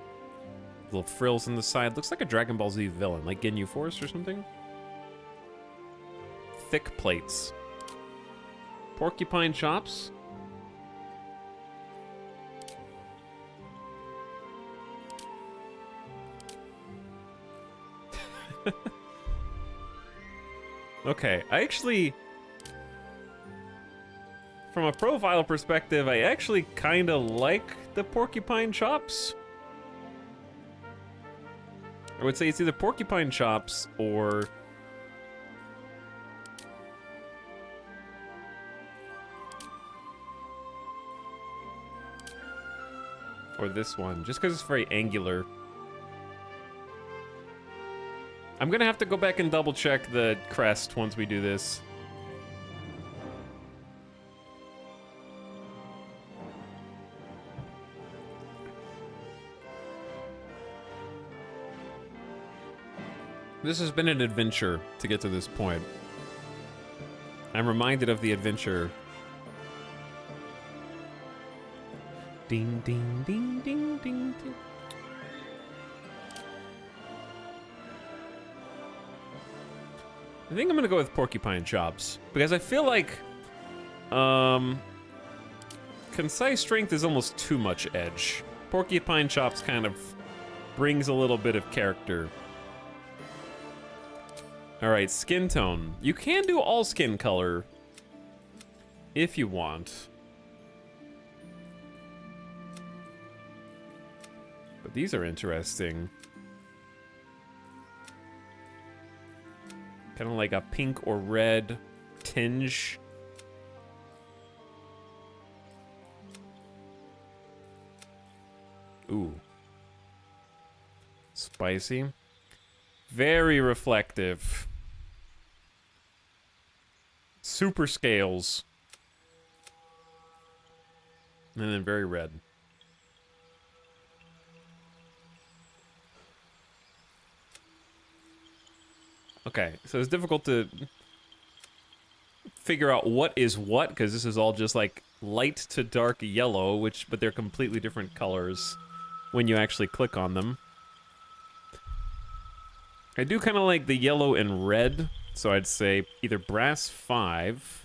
Little frills on the side. Looks like a Dragon Ball Z villain, like Ginyu Force or something. Thick plates. Porcupine chops. Okay, I actually... From a profile perspective, I actually kind of like the porcupine chops. I would say it's either porcupine chops or... or this one, just because it's very angular. I'm gonna have to go back and double check the crest once we do this. This has been an adventure to get to this point. I'm reminded of the adventure. Ding, ding, ding, ding, ding, ding. I think I'm gonna go with porcupine chops because I feel like concise strength is almost too much edge. Porcupine chops kind of brings a little bit of character. All right, skin tone. You can do all skin color if you want. But these are interesting. Kind of like a pink or red tinge. Ooh. Spicy. Very reflective. Super scales. And then very red. Okay, so it's difficult to figure out what is what, because this is all just like light to dark yellow, but they're completely different colors when you actually click on them. I do kind of like the yellow and red, so I'd say either brass 5.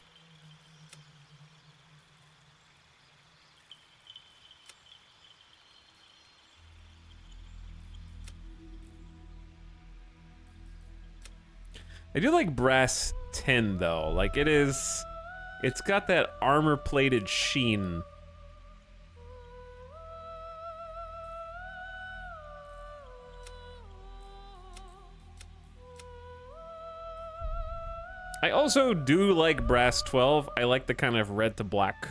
I do like brass 10 though. Like it's got that armor-plated sheen. I also do like brass 12. I like the kind of red to black.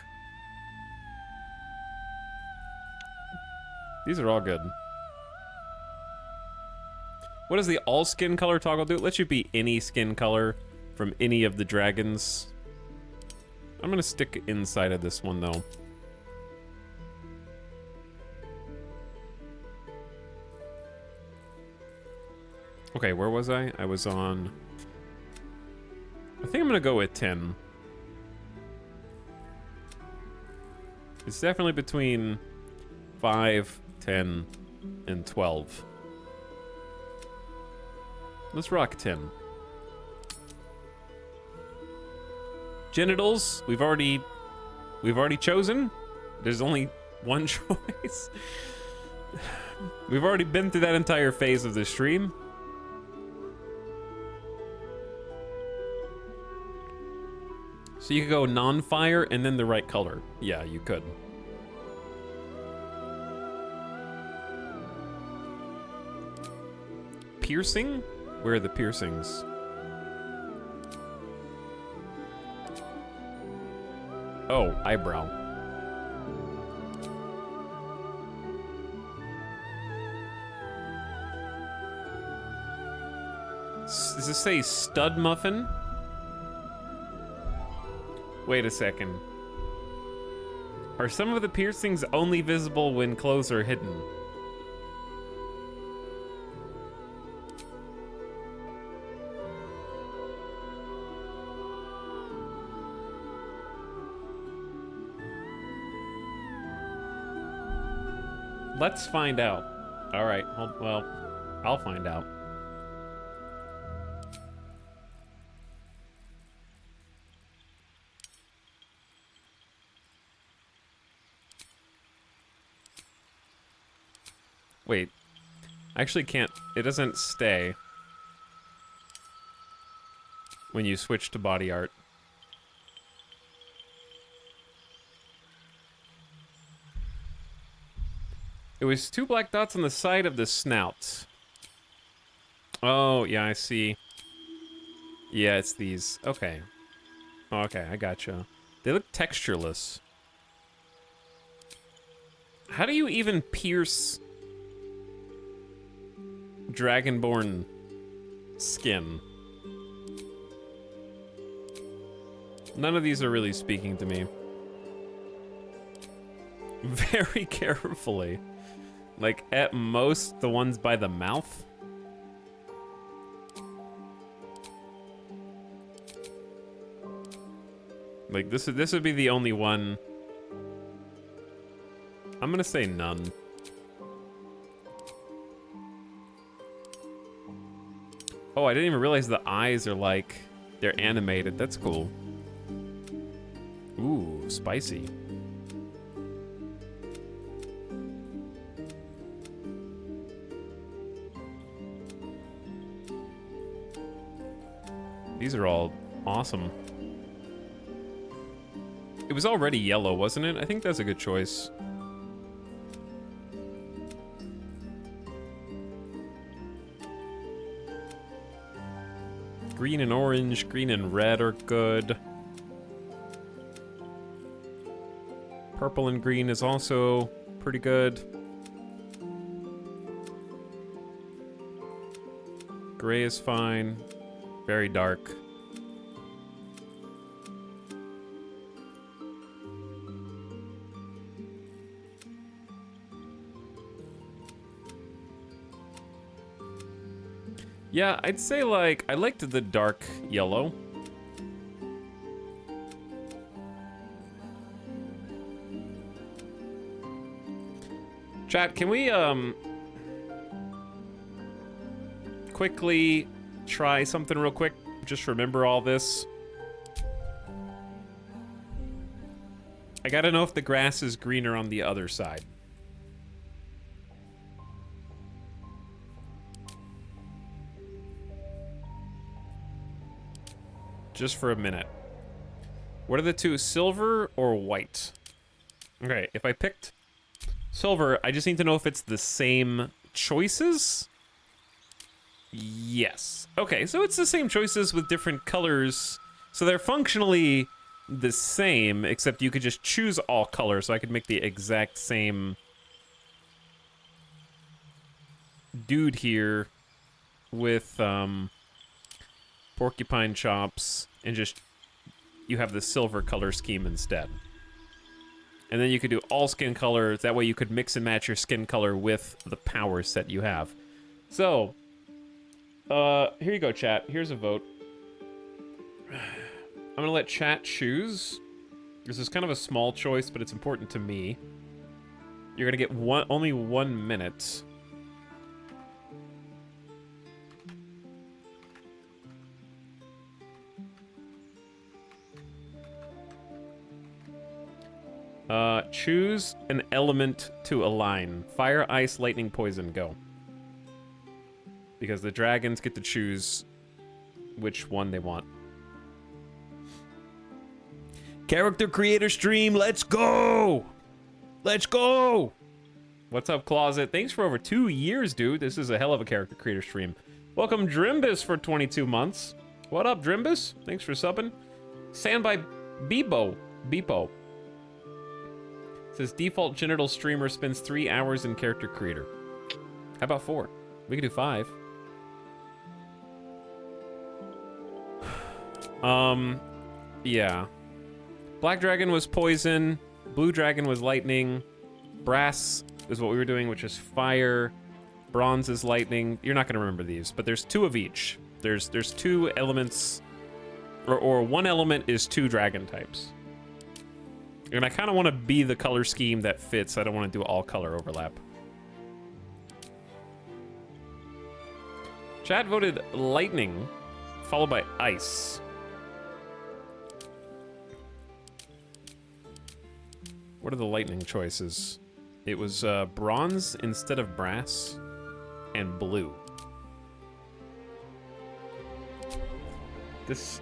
These are all good. What does the all skin color toggle do? It lets you be any skin color from any of the dragons. I'm gonna stick inside of this one though. Okay, where was I? I was on... I think I'm gonna go with 10. It's definitely between 5, 10, and 12. Let's rock 10. Genitals, we've already chosen. There's only one choice. We've already been through that entire phase of the stream. So you could go non-fire and then the right color. Yeah, you could. Piercing? Where are the piercings? Oh, eyebrow. Does this say stud muffin? Wait a second. Are some of the piercings only visible when clothes are hidden? Let's find out. All right, well, I'll find out. Wait, I actually can't, it doesn't stay when you switch to body art. It was 2 black dots on the side of the snout. Oh, yeah, I see. Yeah, it's these. Okay. Okay, I gotcha. They look textureless. How do you even pierce Dragonborn skin? None of these are really speaking to me. Very carefully. Like, at most, the ones by the mouth. Like, this would be the only one. I'm gonna say none. Oh, I didn't even realize the eyes are like, they're animated. That's cool. Ooh, spicy. These are all awesome. It was already yellow, wasn't it? I think that's a good choice. Green and orange, green and red are good. Purple and green is also pretty good. Gray is fine. Very dark. Yeah, I'd say like, I liked the dark yellow. Chat, can we quickly try something real quick? Just remember all this. I gotta know if the grass is greener on the other side. Just for a minute. What are the two, silver or white? Okay, if I picked silver, I just need to know if it's the same choices. Yes. Okay, so it's the same choices with different colors. So they're functionally the same, except you could just choose all colors, so I could make the exact same dude here with porcupine chops, and just you have the silver color scheme instead. And then you could do all skin colors. That way you could mix and match your skin color with the power set you have. So, here you go, chat. Here's a vote. I'm gonna let chat choose. This is kind of a small choice, but it's important to me. You're gonna get only 1 minute. Choose an element to align. Fire, ice, lightning, poison, go. Because the dragons get to choose which one they want. Character creator stream, let's go! Let's go! What's up, Closet? Thanks for over 2 years, dude. This is a hell of a character creator stream. Welcome, Drimbus, for 22 months. What up, Drimbus? Thanks for subbing. Standby Beepo. Says default genital streamer spends 3 hours in character creator. How about 4? We could do 5. Yeah. Black dragon was poison. Blue dragon was lightning. Brass is what we were doing, which is fire. Bronze is lightning. You're not gonna remember these, but there's 2 of each. There's 2 elements, or 1 element is 2 dragon types. And I kind of want to be the color scheme that fits. I don't want to do all color overlap. Chat voted lightning, followed by ice. What are the lightning choices? It was bronze instead of brass, and blue. This...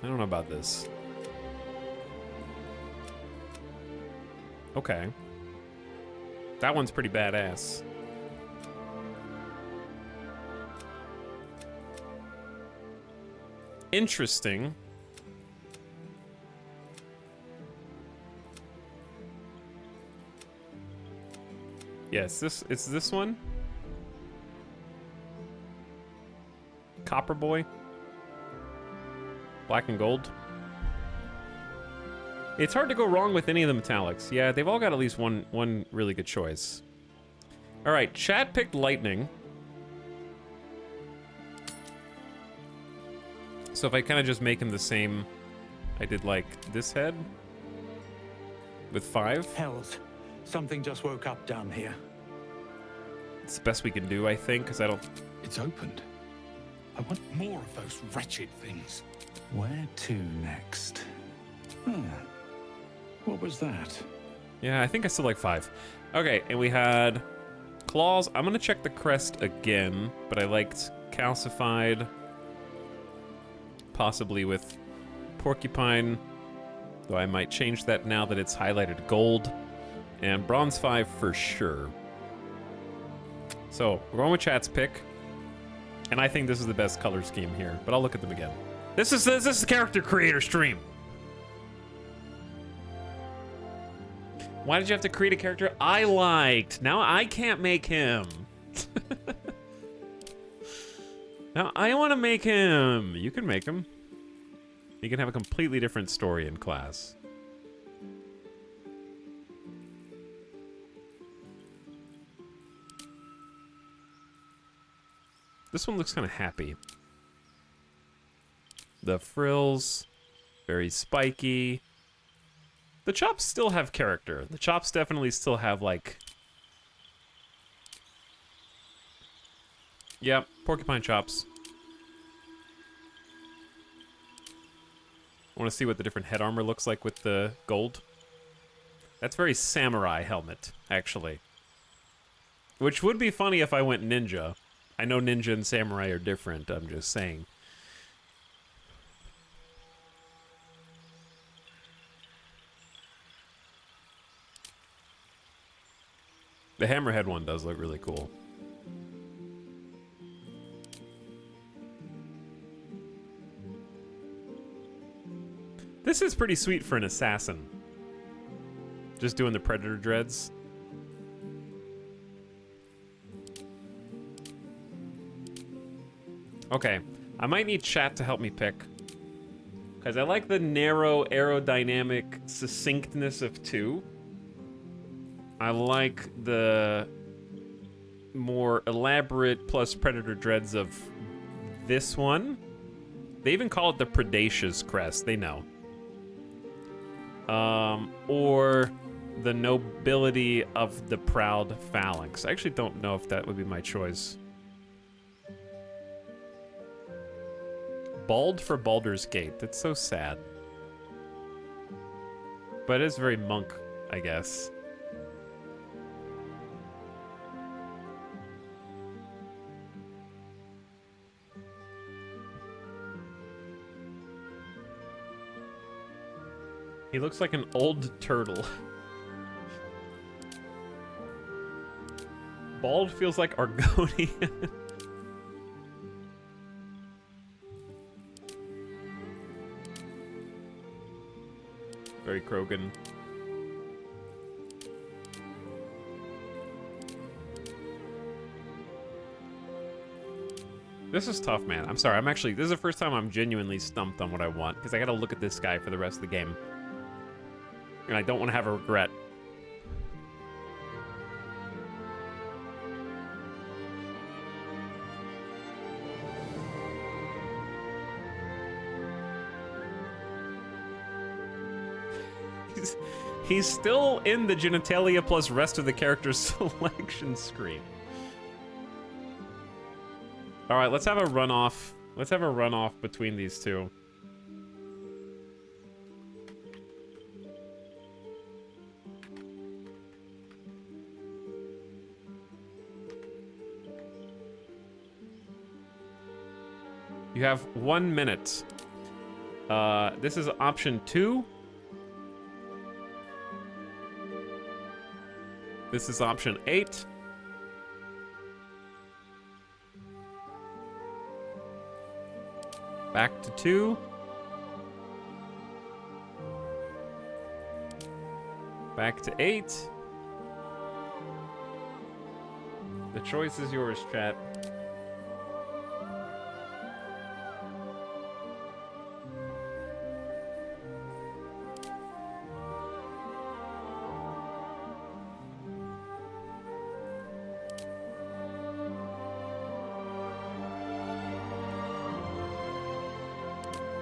I don't know about this. Okay. That one's pretty badass. Interesting. Yes, it's this one. Copper Boy. Black and gold. It's hard to go wrong with any of the metallics. Yeah, they've all got at least one really good choice. All right, chat picked lightning. So if I kind of just make him the same, I did like this head with 5. Hells, something just woke up down here. It's the best we can do, I think, because I don't... It's opened. I want more of those wretched things. Where to next? What was that? Yeah, I think I still like 5. Okay, and we had claws. I'm gonna check the crest again, but I liked calcified, possibly with porcupine, though I might change that now that it's highlighted gold, and bronze 5 for sure. So we're going with chat's pick, and I think this is the best color scheme here, but I'll look at them again. This is a character creator stream. Why did you have to create a character I liked? Now I can't make him. Now I want to make him. You can make him. He can have a completely different story in class. This one looks kind of happy. The frills, very spiky. The chops still have character. The chops definitely still have, like... Yep, porcupine chops. I want to see what the different head armor looks like with the gold. That's very samurai helmet, actually. Which would be funny if I went ninja. I know ninja and samurai are different, I'm just saying. The hammerhead one does look really cool. This is pretty sweet for an assassin. Just doing the predator dreads. Okay, I might need chat to help me pick. Because I like the narrow aerodynamic succinctness of 2. I like the more elaborate plus predator dreads of this one. They even call it the Predacious crest, they know. Or the nobility of the proud phalanx. I actually don't know if that would be my choice. Bald for Baldur's Gate. That's so sad. But it is very monk, I guess. He looks like an old turtle. Bald feels like Argonian. Very Krogan. This is tough, man. I'm sorry. This is the first time I'm genuinely stumped on what I want, because I gotta look at this guy for the rest of the game. And I don't want to have a regret. He's still in the genitalia plus rest of the character's selection screen. All right, let's have a runoff. Let's have a runoff between these two. You have 1 minute. This is option 2. This is option 8. Back to 2. Back to 8. The choice is yours, chat.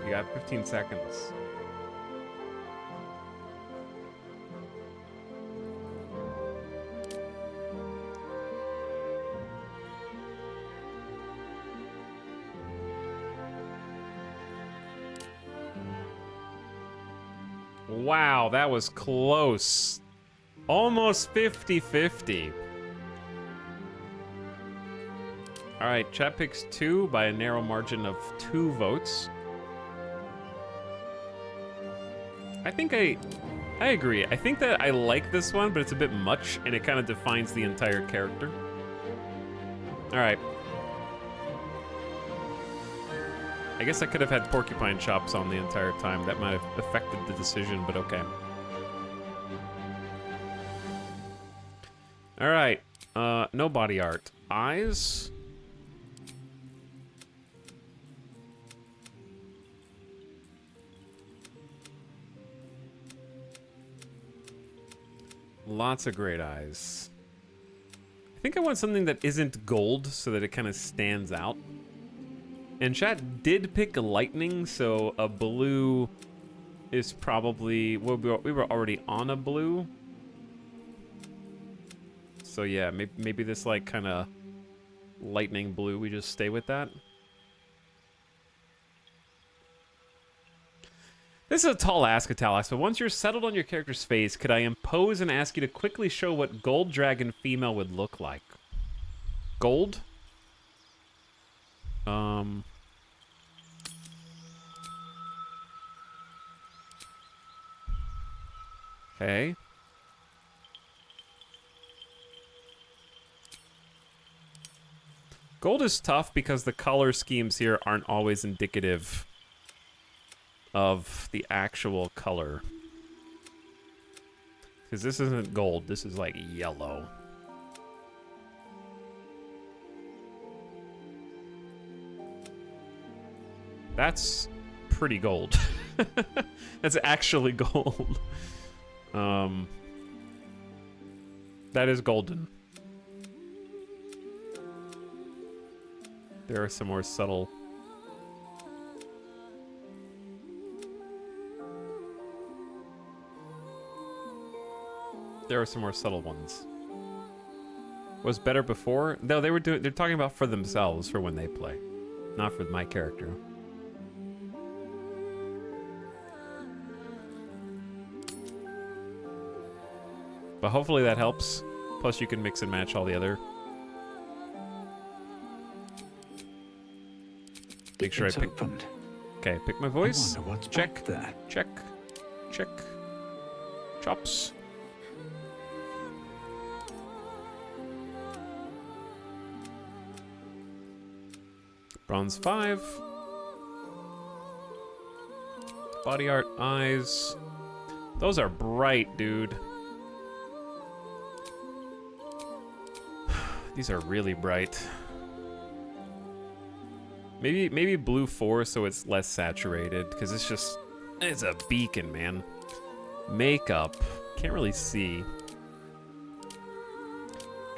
You got 15 seconds. Wow, that was close. Almost 50-50. All right, chat picks 2 by a narrow margin of 2 votes. I think I agree. I think that I like this one, but it's a bit much, and it kind of defines the entire character. All right. I guess I could have had porcupine chops on the entire time. That might have affected the decision, but okay. All right. No body art. Eyes. Lots of great eyes. I think I want something that isn't gold so that it kind of stands out. And chat did pick lightning, so a blue is probably... Well, we were already on a blue. So yeah, maybe this like kind of lightning blue, we just stay with that. This is a tall ask, Italics, but once you're settled on your character's face, could I impose and ask you to quickly show what gold dragon female would look like? Gold? Okay. Gold is tough because the color schemes here aren't always indicative of the actual color. Because this isn't gold, this is like yellow. That's pretty gold. That's actually gold. That is golden. There are some more subtle... There are some more subtle ones. Was better before? No, they're talking about for themselves for when they play, not for my character. But hopefully that helps. Plus you can mix and match all the other. Make sure It's I pick. opened. Okay, pick my voice. I wonder what's check. back there. Check. Check. Chops. Bronze 5. Body art, eyes. Those are bright, dude. These are really bright. Maybe blue 4 so it's less saturated, because it's a beacon, man. Makeup. Can't really see.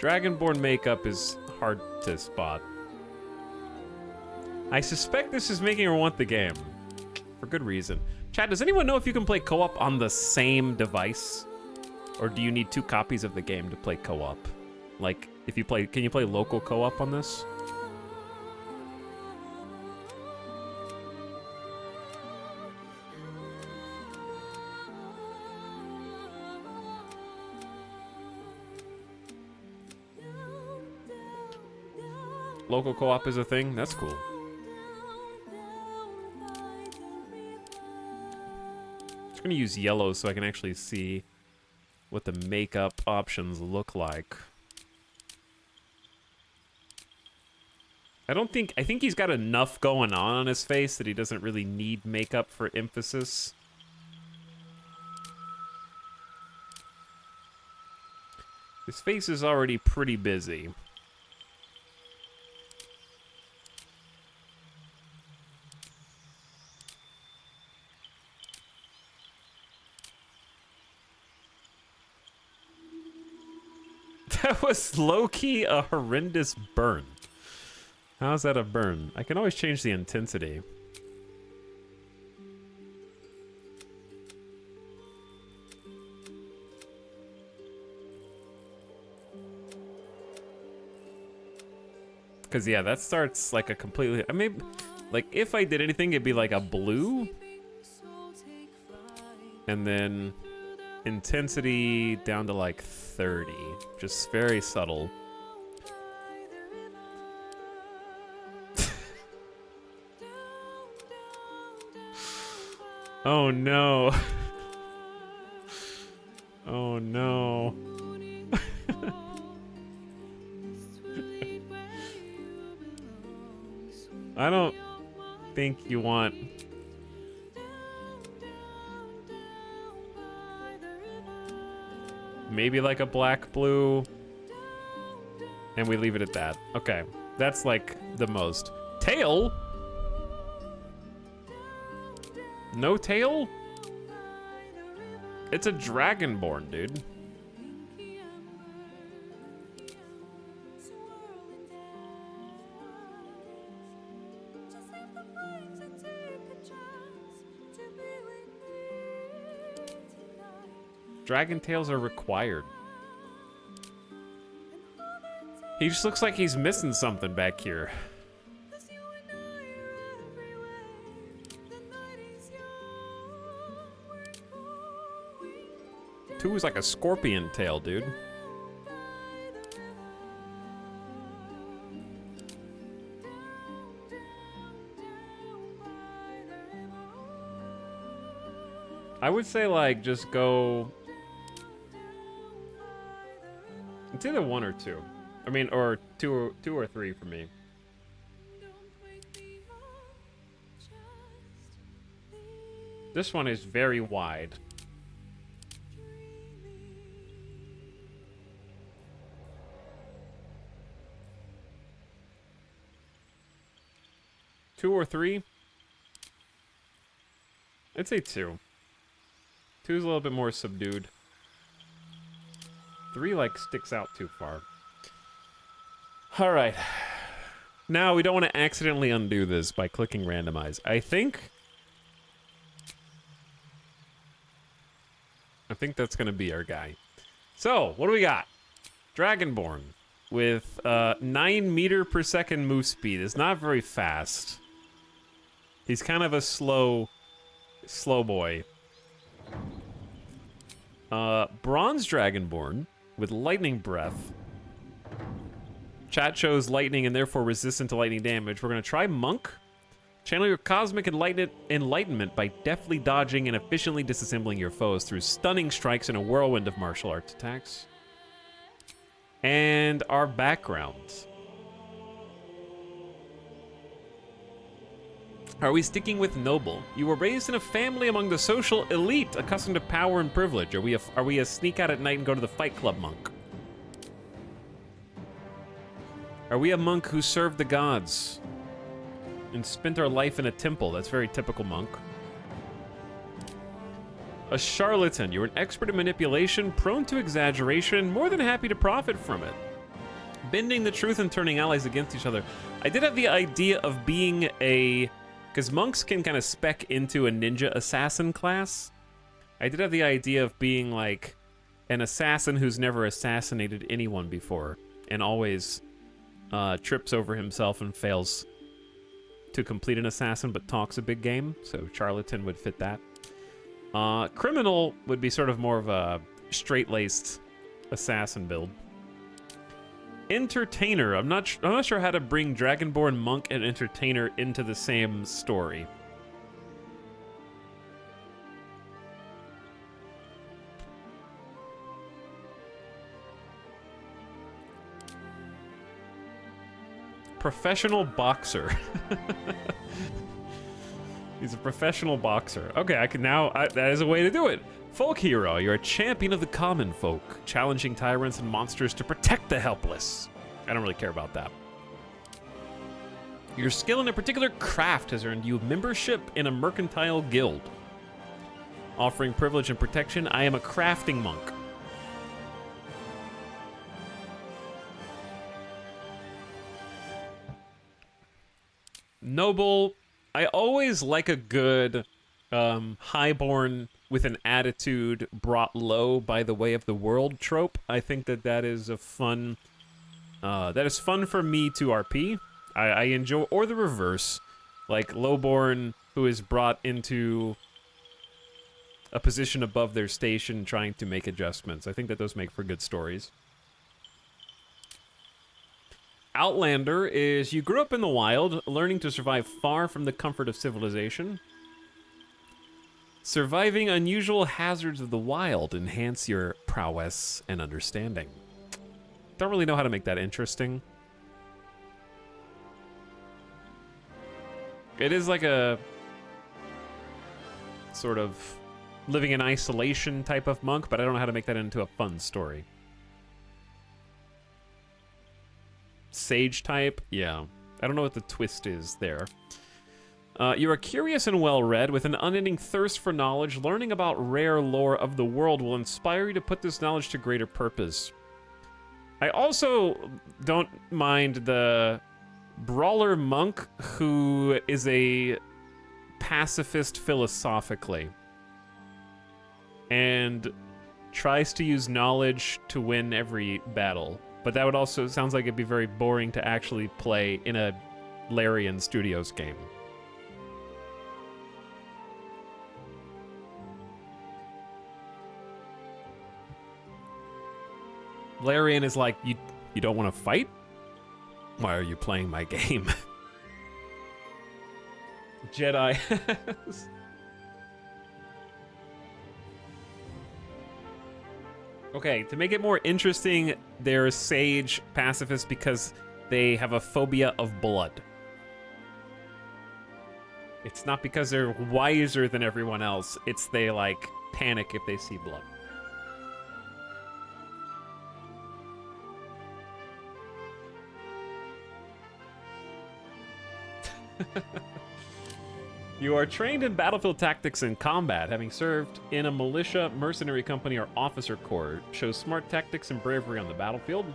Dragonborn makeup is hard to spot. I suspect this is making her want the game. For good reason. Chat, does anyone know if you can play co-op on the same device? Or do you need 2 copies of the game to play co-op? Like, if you play, can you play local co-op on this? Local co-op is a thing? That's cool. I'm gonna use yellow so I can actually see what the makeup options look like. I think he's got enough going on his face that he doesn't really need makeup for emphasis. His face is already pretty busy. That was low-key a horrendous burn. How's that a burn? I can always change the intensity. Because, yeah, that starts like a completely... I mean, like, if I did anything, it'd be like a blue. And then intensity down to like 30. Just very subtle. Oh no. Oh no. I don't think you want... Maybe like a black-blue. And we leave it at that. Okay. That's like the most. Tail? No tail? It's a dragonborn, dude. Dragon tails are required. He just looks like he's missing something back here. Two is like a scorpion tail, dude. I would say like just go... It's either 1 or 2. I mean, or two or 3 for me. This one is very wide. Two or 3? I'd say 2. 2 is a little bit more subdued. 3 like sticks out too far. All right. Now we don't want to accidentally undo this by clicking randomize. I think that's gonna be our guy. So what do we got? Dragonborn with 9 meter per second move speed. It's not very fast. He's kind of a slow boy. Bronze Dragonborn with lightning breath. Chat shows lightning and therefore resistant to lightning damage. We're gonna try Monk. Channel your cosmic enlightenment by deftly dodging and efficiently disassembling your foes through stunning strikes and a whirlwind of martial arts attacks. And our backgrounds. Are we sticking with noble? You were raised in a family among the social elite, accustomed to power and privilege. Are we a sneak out at night and go to the fight club monk? Are we a monk who served the gods? and spent our life in a temple. That's very typical monk. A charlatan. You're an expert in manipulation, prone to exaggeration, more than happy to profit from it. Bending the truth and turning allies against each other. I did have the idea of being a... because monks can kind of spec into a ninja assassin class. I did have the idea of being like an assassin who's never assassinated anyone before and always trips over himself and fails to complete an assassin but talks a big game. So charlatan would fit that. Criminal would be sort of more of a straight-laced assassin build. Entertainer. I'm not sure how to bring Dragonborn monk and entertainer into the same story. Professional boxer. He's a professional boxer. Okay, I can now. That is a way to do it. Folk hero. You're a champion of the common folk, challenging tyrants and monsters to protect the helpless. I don't really care about that. Your skill in a particular craft has earned you membership in a mercantile guild, offering privilege and protection. I am a crafting monk. Noble. I always like a good highborn with an attitude brought low by the way of the world trope. I think that is a fun... that is fun for me to RP. I enjoy... Or the reverse. Like lowborn who is brought into a position above their station trying to make adjustments. I think that those make for good stories. Outlander is you grew up in the wild, learning to survive far from the comfort of civilization. Surviving unusual hazards of the wild enhance your prowess and understanding. Don't really know how to make that interesting. It is like a sort of living in isolation type of monk, but I don't know how to make that into a fun story. Sage type? Yeah. I don't know what the twist is there. You are curious and well-read, with an unending thirst for knowledge. Learning about rare lore of the world will inspire you to put this knowledge to greater purpose. I also don't mind the brawler monk who is a pacifist philosophically and tries to use knowledge to win every battle. But that would also sounds like it'd be very boring to actually play in a Larian Studios game. Larian is like, you don't want to fight? Why are you playing my game? Jedi. Okay, to make it more interesting, they're sage pacifists because they have a phobia of blood. It's not because they're wiser than everyone else, it's they, like, panic if they see blood. You are trained in battlefield tactics and combat, having served in a militia, mercenary company, or officer corps. Shows smart tactics and bravery on the battlefield.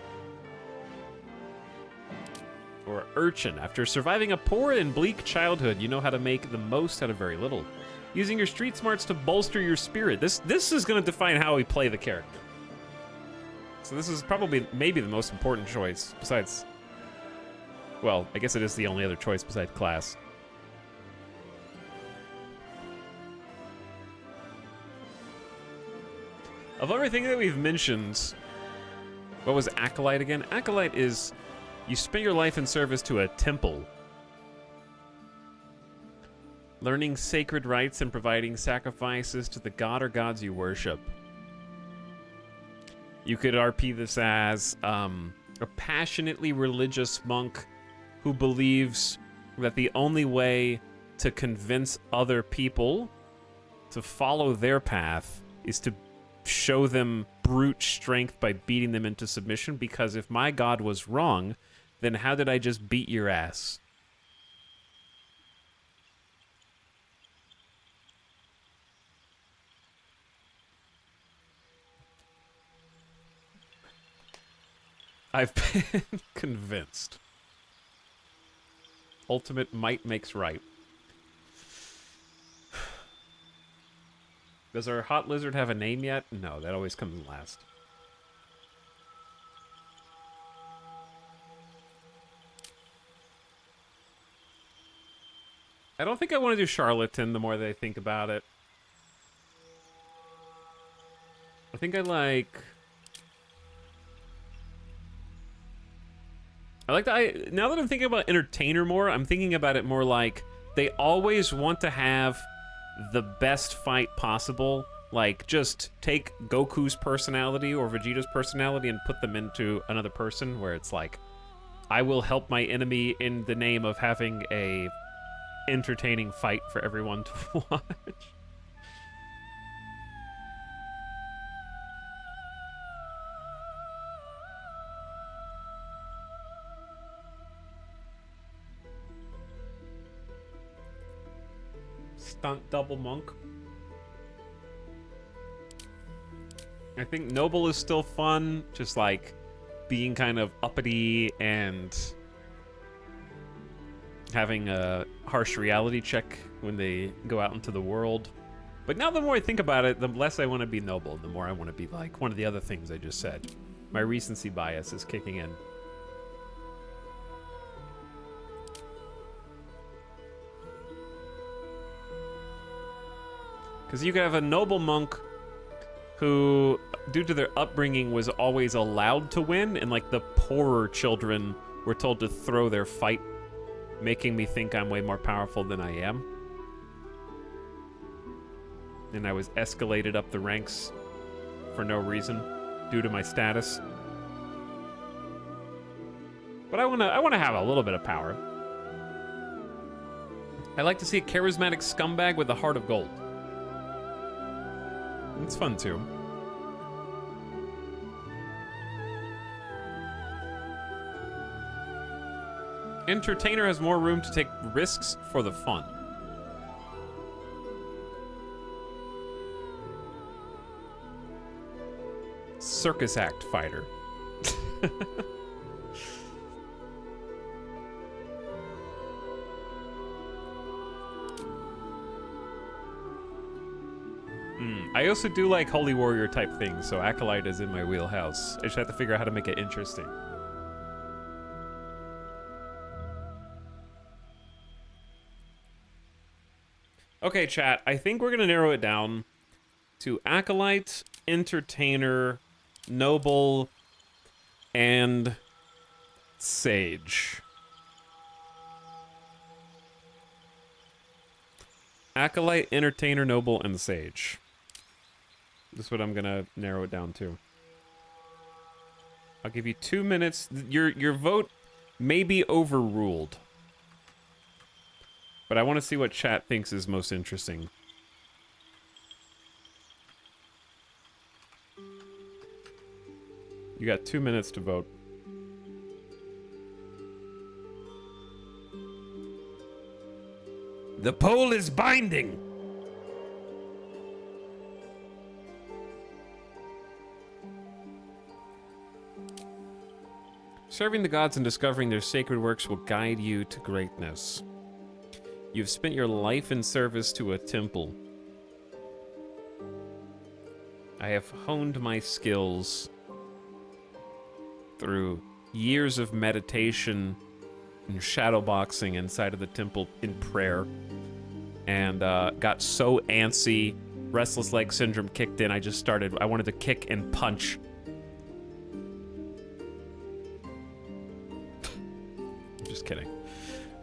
Or urchin. After surviving a poor and bleak childhood, you know how to make the most out of very little. Using your street smarts to bolster your spirit. This is going to define how we play the character. So this is probably maybe the most important choice besides... Well, I guess it is the only other choice besides class. Of everything that we've mentioned, what was Acolyte again? Acolyte is you spend your life in service to a temple. Learning sacred rites and providing sacrifices to the god or gods you worship. You could RP this as a passionately religious monk who believes that the only way to convince other people to follow their path is to show them brute strength by beating them into submission, because if my god was wrong, then how did I just beat your ass? I've been convinced. Ultimate might makes right. Does our hot lizard have a name yet? No, that always comes last. I don't think I want to do charlatan the more that I think about it. I think I like the now that I'm thinking about entertainer more, I'm thinking about it more like they always want to have the best fight possible. Like, just take Goku's personality or Vegeta's personality and put them into another person, where it's like, I will help my enemy in the name of having a entertaining fight for everyone to watch. Stunt double monk. I think noble is still fun, just like being kind of uppity and having a harsh reality check when they go out into the world. But now the more I think about it, the less I want to be noble, the more I want to be like one of the other things I just said. My recency bias is kicking in. Because you could have a noble monk who, due to their upbringing, was always allowed to win, and like the poorer children were told to throw their fight, making me think I'm way more powerful than I am. And I was escalated up the ranks for no reason, due to my status. But I wanna have a little bit of power. I like to see a charismatic scumbag with a heart of gold. It's fun too. Entertainer has more room to take risks for the fun. Circus act fighter. I also do like holy warrior type things, so acolyte is in my wheelhouse. I just have to figure out how to make it interesting. Okay, chat, I think we're gonna narrow it down to acolyte, entertainer, noble, and sage. Acolyte, entertainer, noble, and sage. This is what I'm gonna narrow it down to. I'll give you 2 minutes. Your vote may be overruled, but I want to see what chat thinks is most interesting. You got 2 minutes to vote. The poll is binding. Serving the gods and discovering their sacred works will guide you to greatness. You've spent your life in service to a temple. I have honed my skills through years of meditation and shadowboxing inside of the temple in prayer, and got so antsy, restless leg syndrome kicked in, I wanted to kick and punch. Just kidding.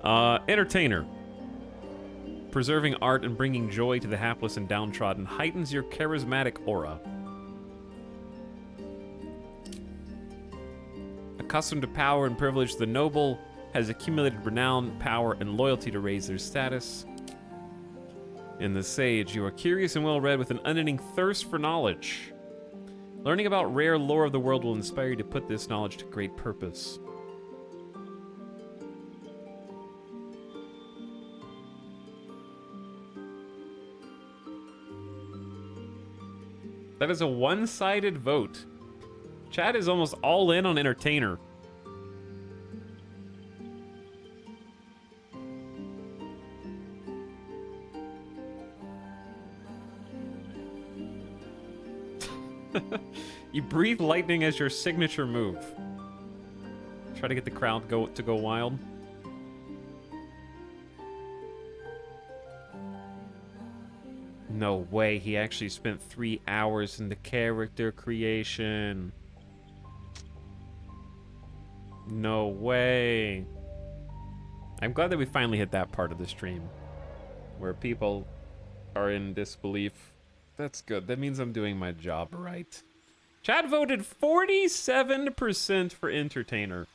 Entertainer. Preserving art and bringing joy to the hapless and downtrodden heightens your charismatic aura. Accustomed to power and privilege, the noble has accumulated renown, power, and loyalty to raise their status. In the sage, you are curious and well-read with an unending thirst for knowledge. Learning about rare lore of the world will inspire you to put this knowledge to great purpose. That is a one-sided vote. Chad is almost all in on entertainer. You breathe lightning as your signature move. Try to get the crowd to go wild. No way, he actually spent 3 hours in the character creation. No way. I'm glad that we finally hit that part of the stream where people are in disbelief. That's good. That means I'm doing my job right. Chad voted 47% for entertainer.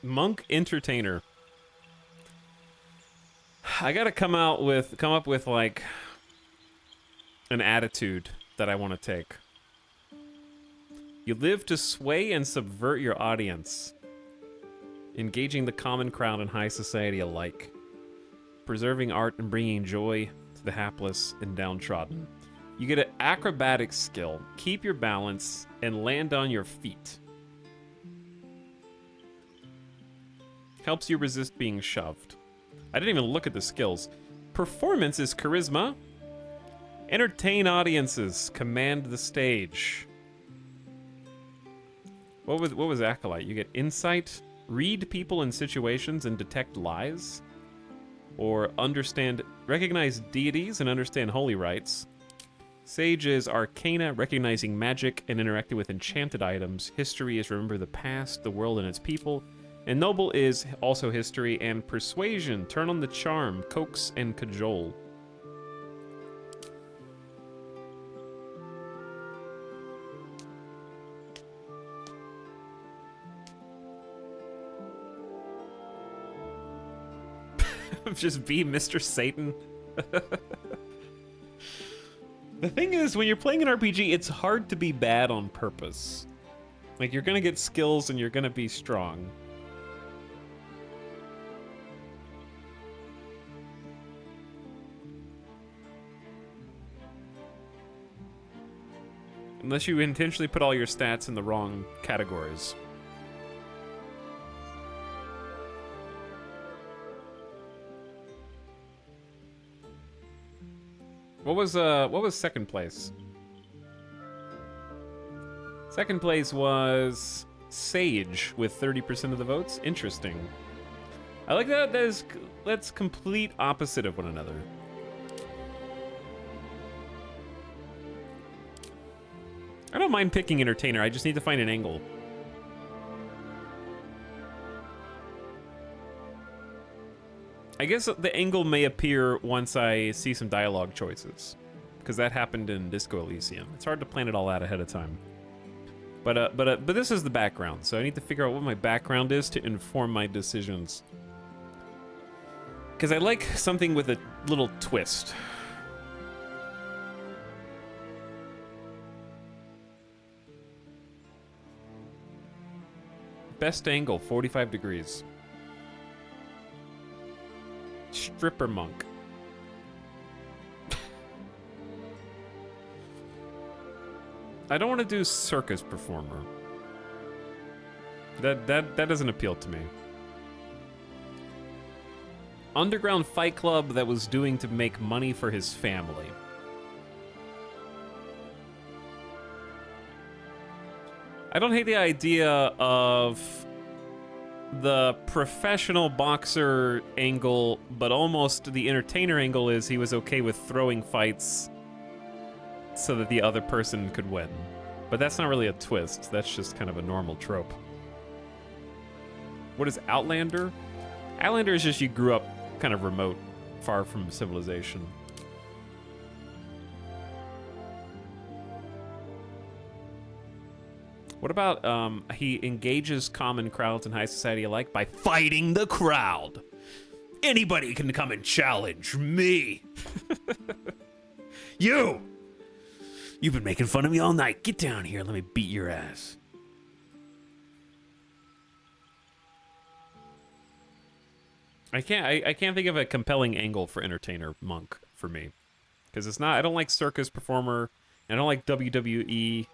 Monk entertainer. I gotta come up with like an attitude that I want to take. You live to sway and subvert your audience, engaging the common crowd and high society alike, preserving art and bringing joy to the hapless and downtrodden. You get an acrobatic skill, keep your balance, and land on your feet. Helps you resist being shoved. I didn't even look at the skills. Performance is charisma. Entertain audiences. Command the stage. What was Acolyte? You get insight, read people and situations and detect lies, or recognize deities and understand holy rites. Sage is arcana, recognizing magic and interacting with enchanted items. History is remember the past, the world and its people. And noble is also history and persuasion. Turn on the charm, coax and cajole. Just be Mr. Satan. The thing is, when you're playing an RPG, it's hard to be bad on purpose. Like, you're gonna get skills and you're gonna be strong. Unless you intentionally put all your stats in the wrong categories. What was second place? Second place was Sage with 30% of the votes. Interesting. I like that. That's complete opposite of one another. I don't mind picking entertainer. I just need to find an angle. I guess the angle may appear once I see some dialogue choices, because that happened in Disco Elysium. It's hard to plan it all out ahead of time. But this is the background, so I need to figure out what my background is to inform my decisions. Because I like something with a little twist. Best angle, 45 degrees. Stripper monk. I don't want to do circus performer. That doesn't appeal to me. Underground fight club that was doing to make money for his family. I don't hate the idea of the professional boxer angle, but almost the entertainer angle is he was okay with throwing fights so that the other person could win. But that's not really a twist. That's just kind of a normal trope. What is Outlander? Outlander is just you grew up kind of remote, far from civilization. What about he engages common crowds and high society alike by fighting the crowd? Anybody can come and challenge me. You You've been making fun of me all night. Get down here. Let me beat your ass. I can't think of a compelling angle for entertainer monk for me. Because it's not, I don't like circus performer, and I don't like WWE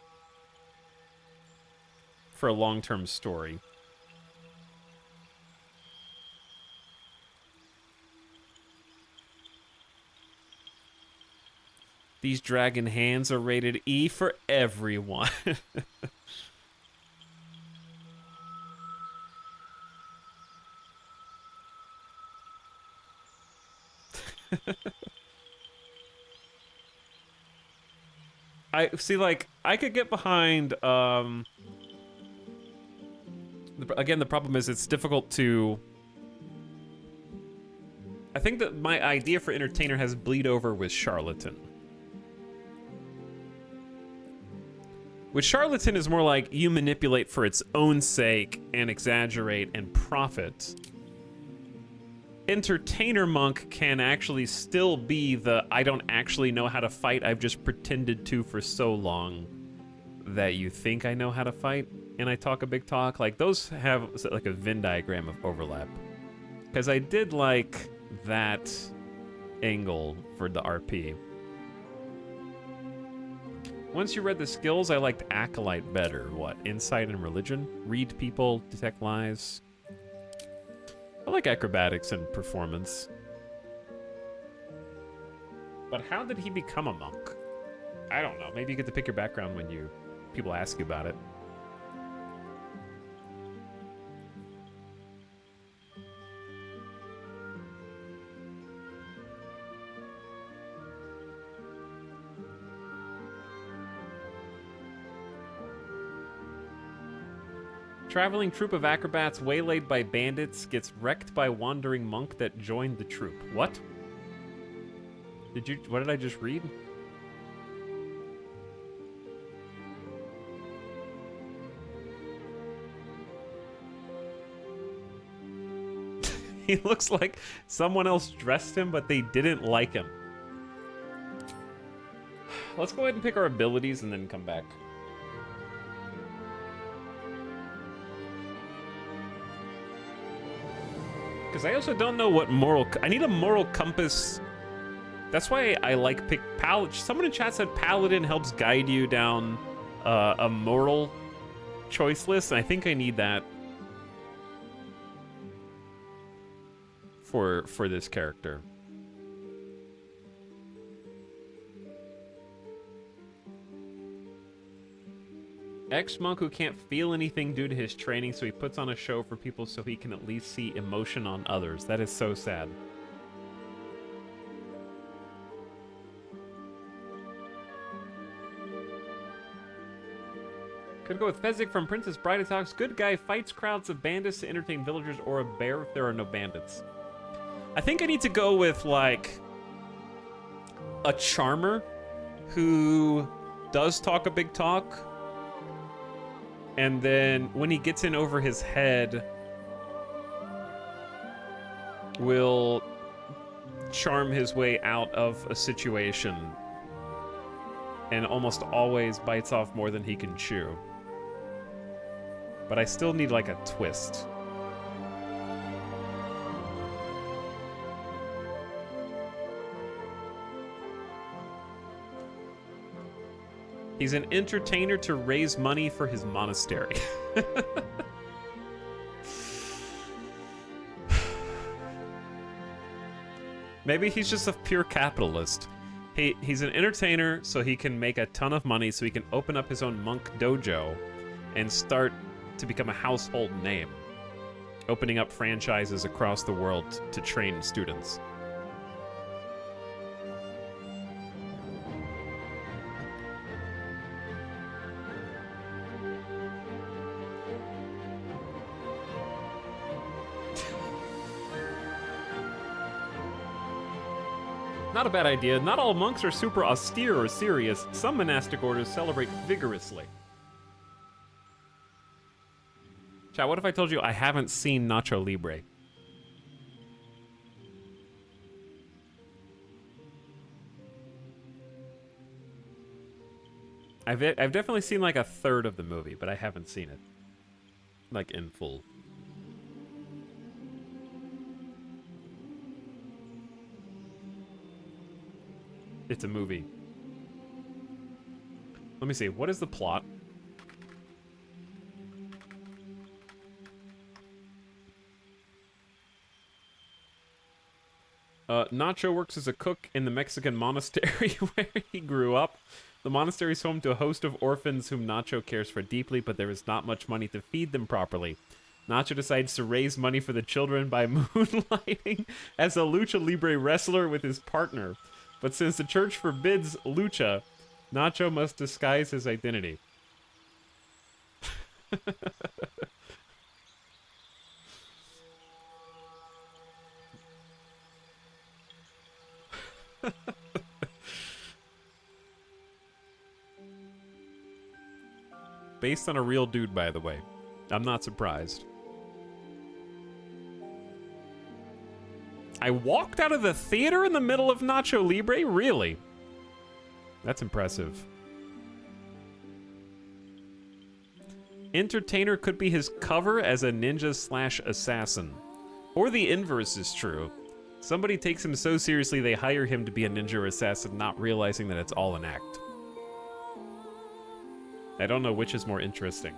for a long-term story. These dragon hands are rated E for everyone. I see, like, I could get behind, again, the problem is it's difficult to... I think that my idea for entertainer has bleed over with charlatan. With charlatan is more like you manipulate for its own sake and exaggerate and profit. Entertainer monk can actually still be the I don't actually know how to fight, I've just pretended to for so long that you think I know how to fight and I talk a big talk. Like, those have like a Venn diagram of overlap. Because I did like that angle for the RP. Once you read the skills, I liked Acolyte better. What? Insight and religion? Read people, detect lies. I like acrobatics and performance. But how did he become a monk? I don't know. Maybe you get to pick your background when people ask you about it. Traveling troop of acrobats waylaid by bandits gets wrecked by wandering monk that joined the troop. What? What did I just read? He looks like someone else dressed him, but they didn't like him. Let's go ahead and pick our abilities and then come back. Because I also don't know what moral... I need a moral compass. That's why I like pick Paladin. Someone in chat said Paladin helps guide you down a moral choice list, and I think I need that for this character. Ex-monk who can't feel anything due to his training, so he puts on a show for people so he can at least see emotion on others. That is so sad. Could go with Fezzik from Princess Bride Talks. Good guy fights crowds of bandits to entertain villagers, or a bear if there are no bandits. I think I need to go with, like, a charmer who does talk a big talk. And then when he gets in over his head, will charm his way out of a situation and almost always bites off more than he can chew. But I still need, like, a twist. He's an entertainer to raise money for his monastery. Maybe he's just a pure capitalist. He's an entertainer so he can make a ton of money so he can open up his own monk dojo and start to become a household name, opening up franchises across the world to train students. Not a bad idea. Not all monks are super austere or serious. Some monastic orders celebrate vigorously. Chat, what if I told you I haven't seen Nacho Libre? I've definitely seen like a third of the movie, but I haven't seen it like in full. It's a movie. Let me see. What is the plot? Nacho works as a cook in the Mexican monastery where he grew up. The monastery is home to a host of orphans whom Nacho cares for deeply, but there is not much money to feed them properly. Nacho decides to raise money for the children by moonlighting as a lucha libre wrestler with his partner. But since the church forbids lucha, Nacho must disguise his identity. Based on a real dude, by the way. I'm not surprised. I walked out of the theater in the middle of Nacho Libre? Really? That's impressive. Entertainer could be his cover as a ninja/assassin. Or the inverse is true. Somebody takes him so seriously they hire him to be a ninja or assassin, not realizing that it's all an act. I don't know which is more interesting.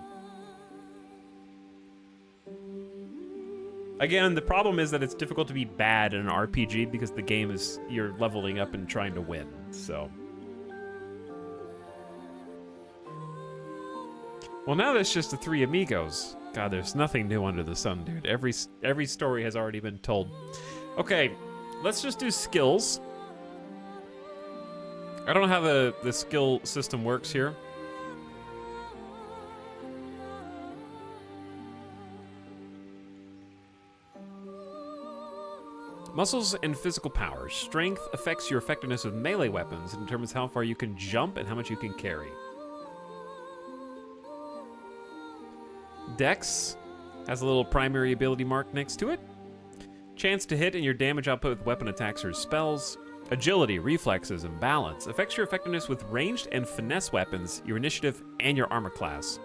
Again, the problem is that it's difficult to be bad in an RPG because the game is, you're leveling up and trying to win, so. Well, now there's just the three amigos. God, there's nothing new under the sun, dude. Every story has already been told. Okay, let's just do skills. I don't know how the skill system works here. Muscles and physical power. Strength affects your effectiveness with melee weapons and determines how far you can jump and how much you can carry. Dex has a little primary ability mark next to it. Chance to hit and your damage output with weapon attacks or spells. Agility, reflexes, and balance affects your effectiveness with ranged and finesse weapons, your initiative, and your armor class.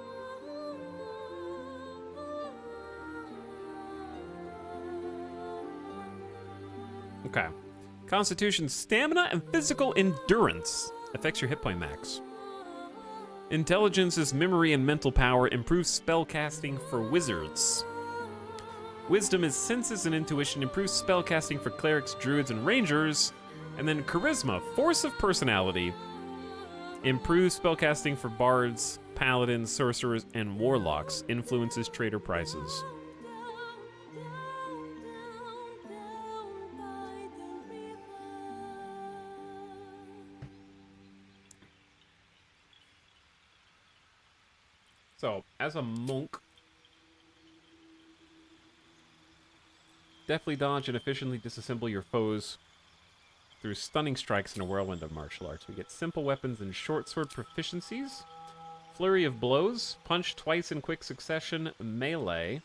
Okay. Constitution, stamina, and physical endurance affects your hit point max. Intelligence is memory and mental power, improves spell casting for wizards. Wisdom is senses and intuition, improves spell casting for clerics, druids, and rangers. And then charisma, force of personality, improves spellcasting for bards, paladins, sorcerers, and warlocks, influences trader prices. So, as a monk, deftly dodge and efficiently disassemble your foes through stunning strikes in a whirlwind of martial arts. We get simple weapons and short sword proficiencies. Flurry of blows, punch twice in quick succession, melee.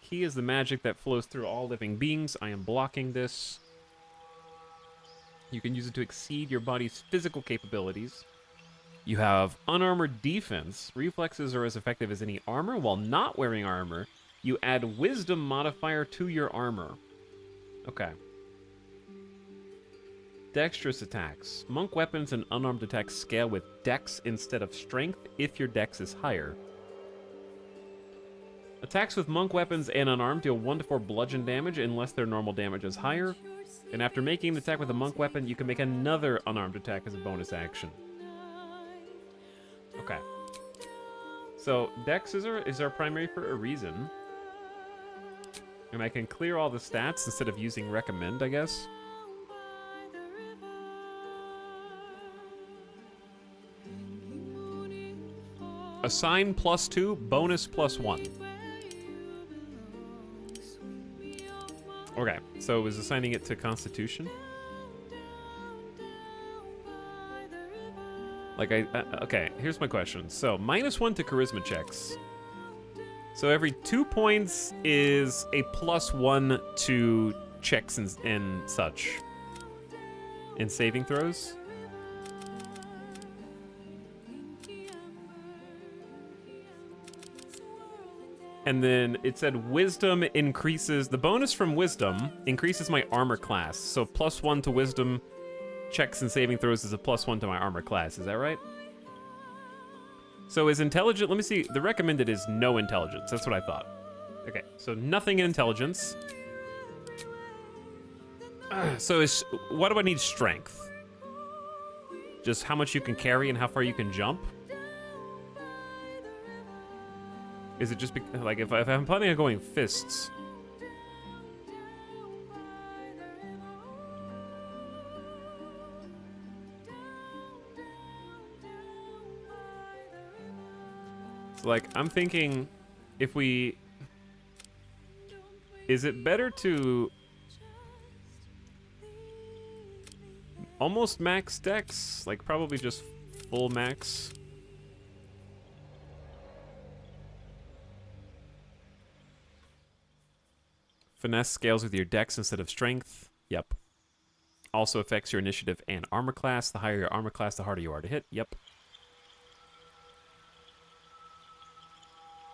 Ki is the magic that flows through all living beings. I am blocking this. You can use it to exceed your body's physical capabilities. You have unarmored defense. Reflexes are as effective as any armor. While not wearing armor, you add wisdom modifier to your armor. Okay. Dexterous attacks. Monk weapons and unarmed attacks scale with dex instead of strength if your dex is higher. Attacks with monk weapons and unarmed deal 1 to 4 bludgeon damage unless their normal damage is higher. And after making an attack with a monk weapon, you can make another unarmed attack as a bonus action. Okay. So, Dex is our primary for a reason. And I can clear all the stats instead of using recommend, I guess. Assign +2, bonus +1. Okay, so it was assigning it to Constitution. Like, okay, here's my question. So, -1 to charisma checks. So every 2 points is a +1 to checks and such. In saving throws. And then it said wisdom increases, the bonus from wisdom increases my armor class. So +1 to wisdom checks and saving throws is a +1 to my armor class. Is that right? So is intelligent, let me see, the recommended is no intelligence. That's what I thought. Okay, so nothing in intelligence. So what do I need strength? Just how much you can carry and how far you can jump? Is it just like if I'm planning on going fists? So like I'm thinking if we, is it better to almost max dex? Like probably just full max. Finesse scales with your dex instead of strength. Yep. Also affects your initiative and armor class. The higher your armor class, the harder you are to hit. Yep.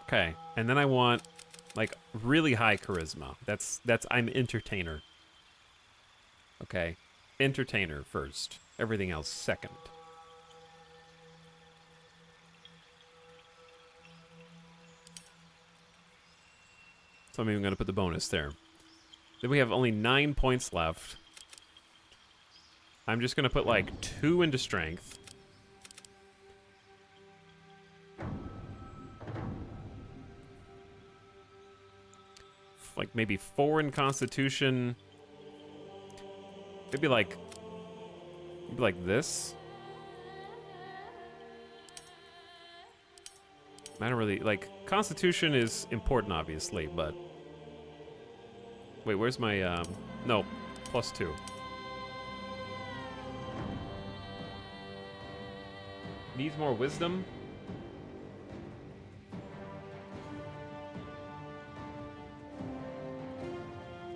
Okay, and then I want like really high charisma. That's I'm entertainer. Okay. Entertainer first. Everything else second. So I'm even going to put the bonus there. Then we have only 9 points left. I'm just going to put like 2 into strength. Like maybe 4 in constitution. Maybe like this. I don't really, like, constitution is important, obviously, but... Wait, where's my, no, +2. Needs more wisdom?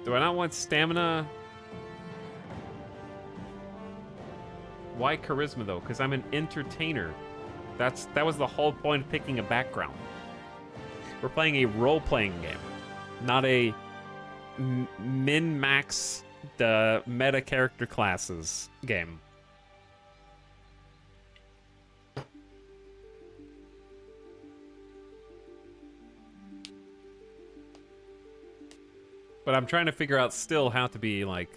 Do I not want stamina? Why charisma, though? Because I'm an entertainer. That was the whole point of picking a background. We're playing a role-playing game, not a min-max the meta character classes game. But I'm trying to figure out still how to be, like,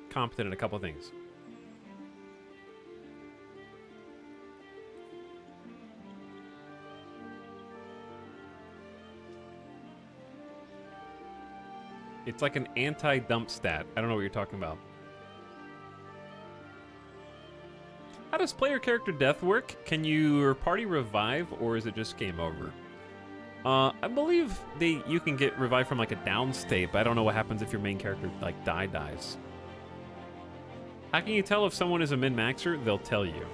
competent in a couple things. It's like an anti-dump stat. I don't know what you're talking about. How does player character death work? Can your party revive, or is it just game over? I believe you can get revived from like a down state, but I don't know what happens if your main character like dies. How can you tell if someone is a min-maxer? They'll tell you.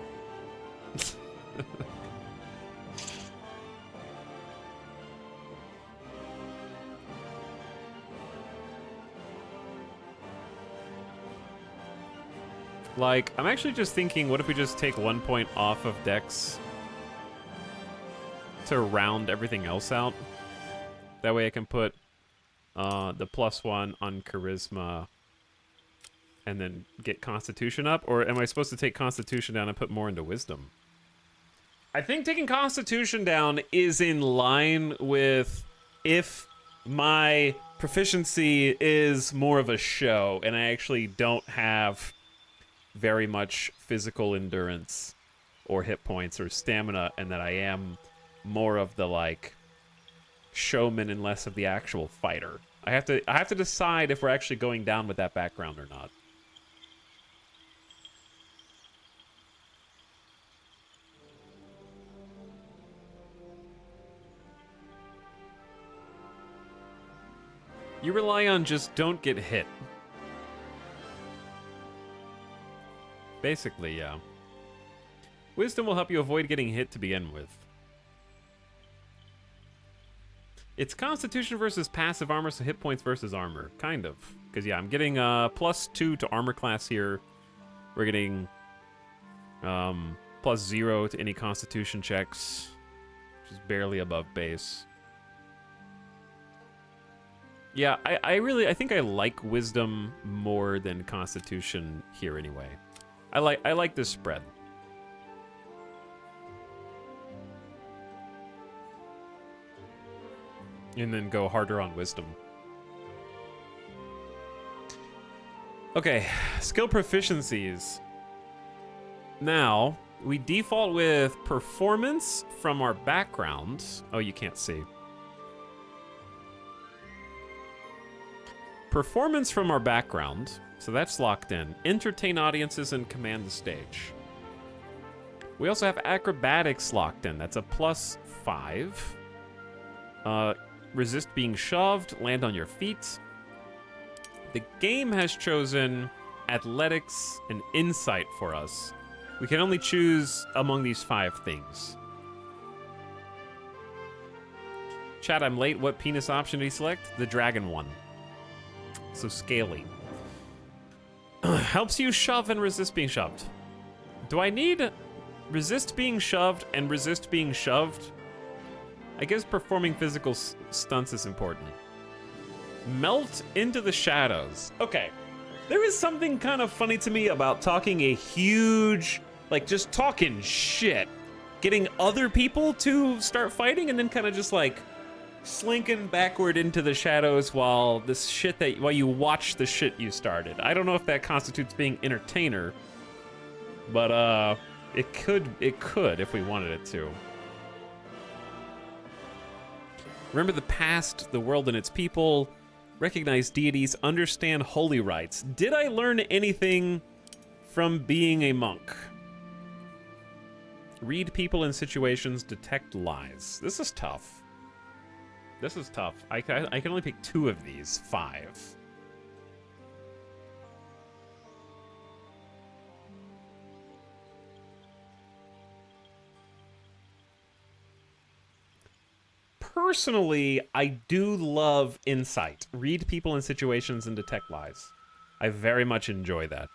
Like, I'm actually just thinking, what if we just take 1 point off of Dex to round everything else out? That way I can put the +1 on Charisma and then get Constitution up? Or am I supposed to take Constitution down and put more into Wisdom? I think taking Constitution down is in line with if my proficiency is more of a show and I actually don't have very much physical endurance or hit points or stamina, and that I am more of the like showman and less of the actual fighter. I have to decide if we're actually going down with that background or not. You rely on just don't get hit. Basically, yeah. Wisdom will help you avoid getting hit to begin with. It's Constitution versus passive armor, so hit points versus armor. Kind of. Because, yeah, I'm getting +2 to armor class here. We're getting +0 to any Constitution checks, which is barely above base. Yeah, I think I like wisdom more than constitution here anyway. I like this spread. And then go harder on wisdom. Okay, skill proficiencies. Now, we default with performance from our background. Oh, you can't see. Performance from our background, so that's locked in. Entertain audiences and command the stage. We also have acrobatics locked in. That's a +5. Resist being shoved, land on your feet. The game has chosen athletics and insight for us. We can only choose among these 5 things. Chat, I'm late. What penis option did he select? The dragon one. So scaly. Helps you shove and resist being shoved. Do I need resist being shoved and resist being shoved? I guess performing physical stunts is important. Melt into the shadows. Okay. There is something kind of funny to me about talking a huge, like just talking shit. Getting other people to start fighting and then kind of just like slinking backward into the shadows while you watch the shit you started. I don't know if that constitutes being entertainer, but it could if we wanted it to. Remember the past, the world and its people, recognize deities, understand holy rites. Did I learn anything from being a monk? Read people and situations, detect lies. This is tough. This is tough. I can only pick 2 of these 5. Personally, I do love insight. Read people and situations and detect lies. I very much enjoy that.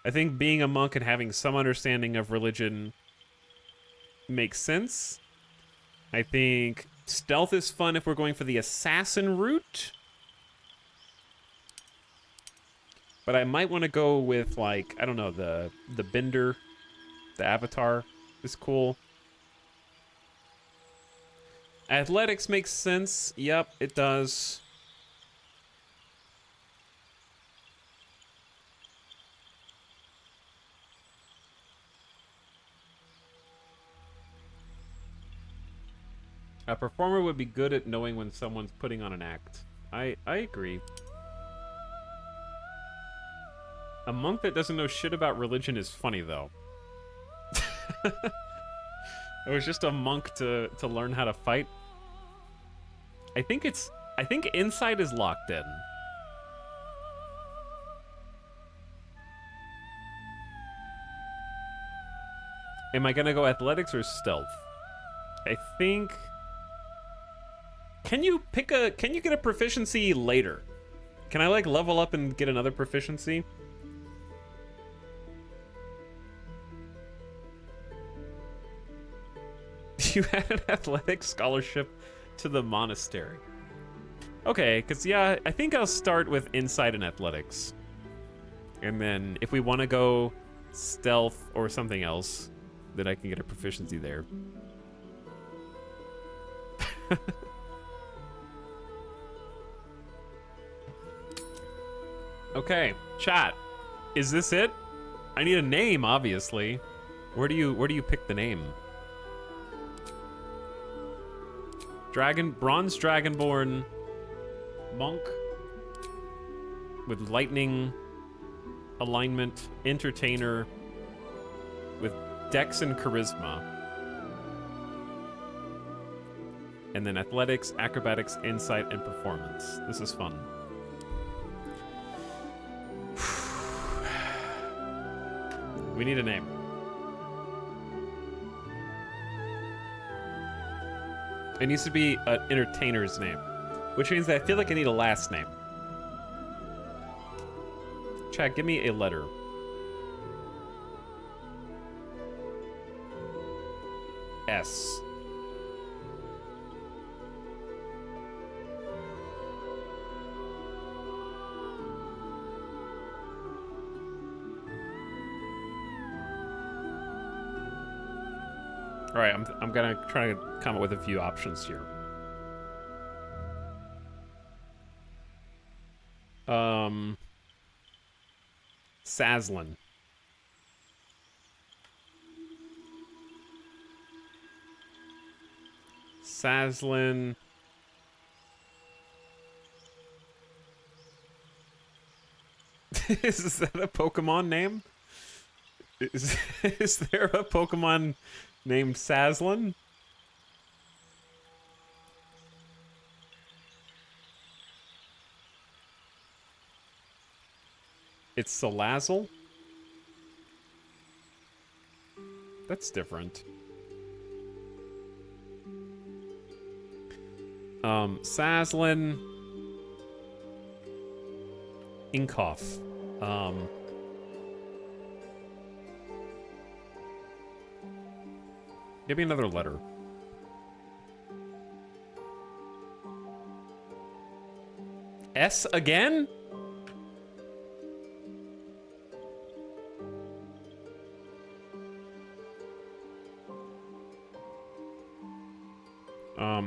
I think being a monk and having some understanding of religion makes sense. I think stealth is fun if we're going for the assassin route. But I might want to go with, like, I don't know, the bender, the avatar is cool. Athletics makes sense. Yep, it does. A performer would be good at knowing when someone's putting on an act. I agree. A monk that doesn't know shit about religion is funny, though. It was just a monk to learn how to fight. I think insight is locked in. Am I gonna go athletics or stealth? I think. Can you get a proficiency later? Can I like level up and get another proficiency? You had an athletics scholarship to the monastery. Okay, because yeah, I think I'll start with insight and athletics. And then if we want to go stealth or something else, then I can get a proficiency there. Okay, chat. Is this it? I need a name, obviously. Where do you pick the name? Bronze Dragonborn monk with lightning alignment, entertainer with dex and charisma. And then athletics, acrobatics, insight, and performance. This is fun. We need a name. It needs to be an entertainer's name, which means that I feel like I need a last name. Chat, give me a letter. S. All right, I'm gonna try to come up with a few options here. Saslin. Saslin. Is that a Pokemon name? Is there a Pokemon named Saslin? It's Salazzle? That's different. Saslin. Inkoff. Give me another letter. S again?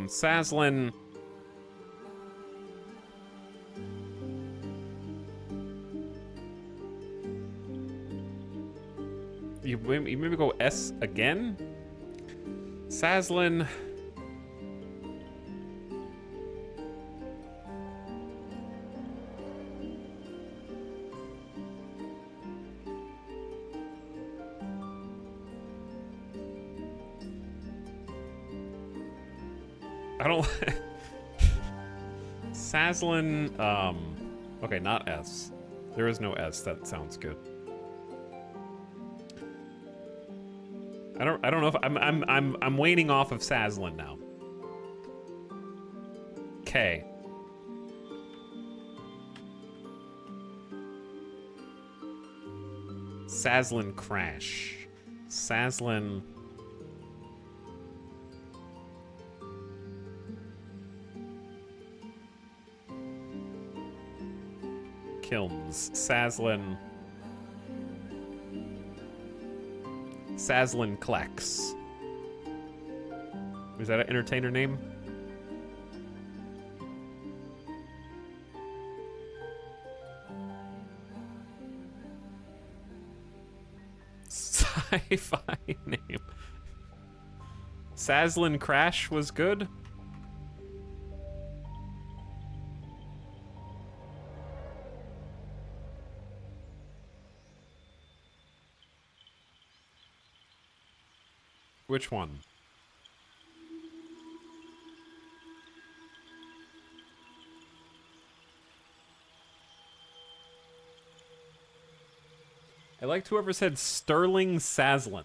Saslin. You maybe go S again? Saslin. I don't... Saslin, okay, not S. There is no S. That sounds good. I don't know if I'm waning off of Saslin now. K. Saslin Crash. Saslin. Kilns. Saslin. Saslin Klex. Is that an entertainer name? Sci-fi name. Saslin Crash was good. Which one? I liked whoever said Sterling Saslin.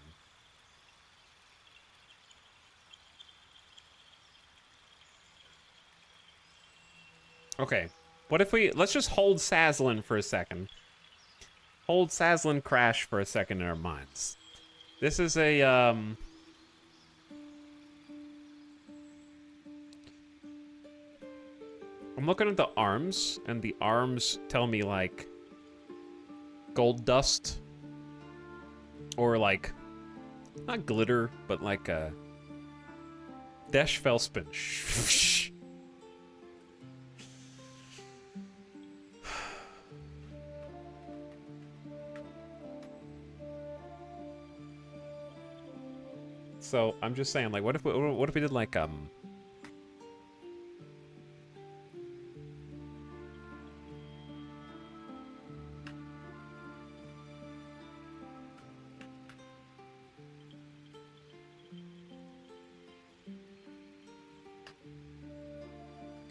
Okay. What if let's just hold Saslin for a second. Hold Saslin Crash for a second in our minds. This is a, I'm looking at the arms, and the arms tell me, like, gold dust. Or, like, not glitter, but like a Dash Felspin. So, I'm just saying, like, what if we did, like,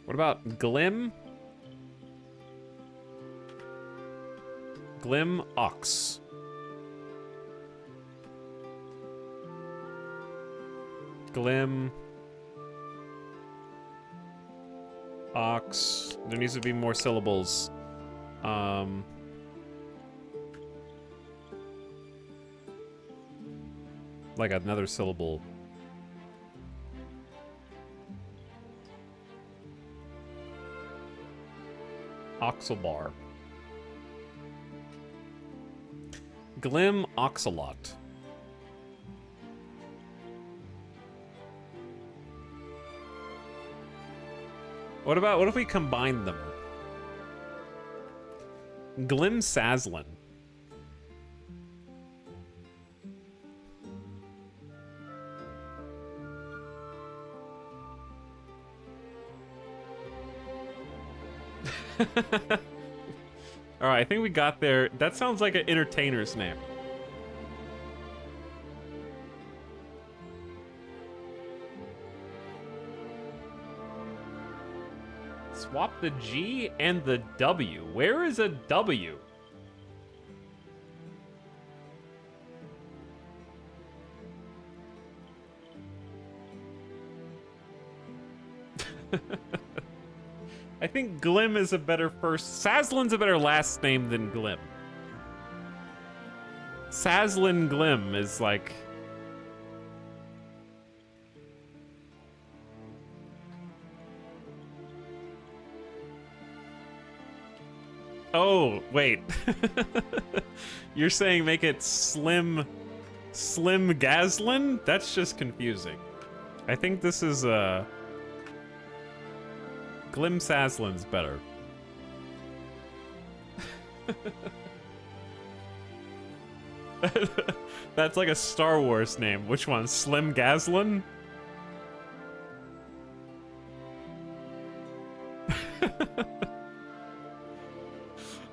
what about Glim? Glim Ox. Glim. Ox. There needs to be more syllables. Like another syllable. Oxalbar. Glim Oxalot. What if we combine them? Glim Saslin. Alright, I think we got there. That sounds like an entertainer's name. Swap the G and the W. Where is a W? I think Glim is a better first. Saslin's a better last name than Glim. Saslin Glim is like. Oh, wait. You're saying make it Slim Gaslin? That's just confusing. I think this is Glim Saslin's better. That's like a Star Wars name. Which one? Slim Gaslin?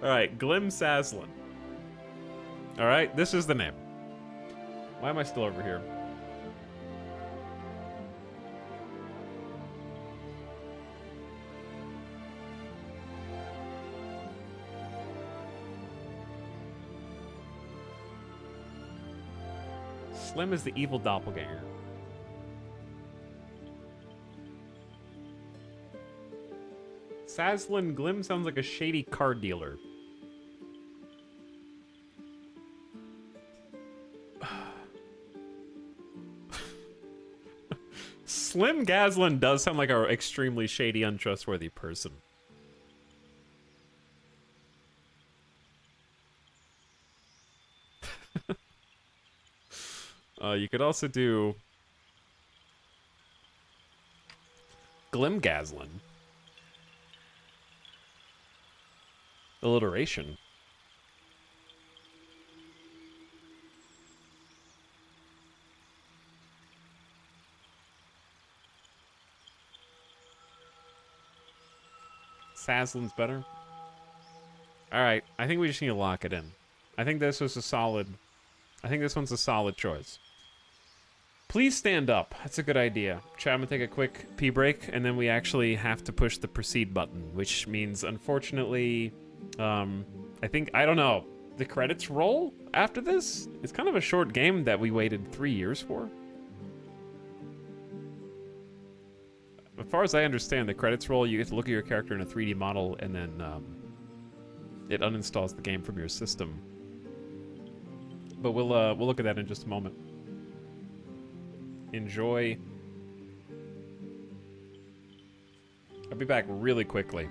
Alright, Glim Saslin. Alright, this is the name. Why am I still over here? Slim is the evil doppelganger. Saslin Glim sounds like a shady car dealer. Slim Gaslin does sound like an extremely shady, untrustworthy person. You could also do Glim Gaslin. Alliteration. Saslin's better. Alright, I think we just need to lock it in. I think this was a solid... I think this one's a solid choice. Please stand up. That's a good idea. Chat, I'm gonna take a quick pee break, and then we actually have to push the proceed button, which means, unfortunately, I don't know, the credits roll after this? It's kind of a short game that we waited 3 years for. As far as I understand, the credits roll, you get to look at your character in a 3D model, and then it uninstalls the game from your system. But we'll look at that in just a moment. Enjoy. I'll be back really quickly.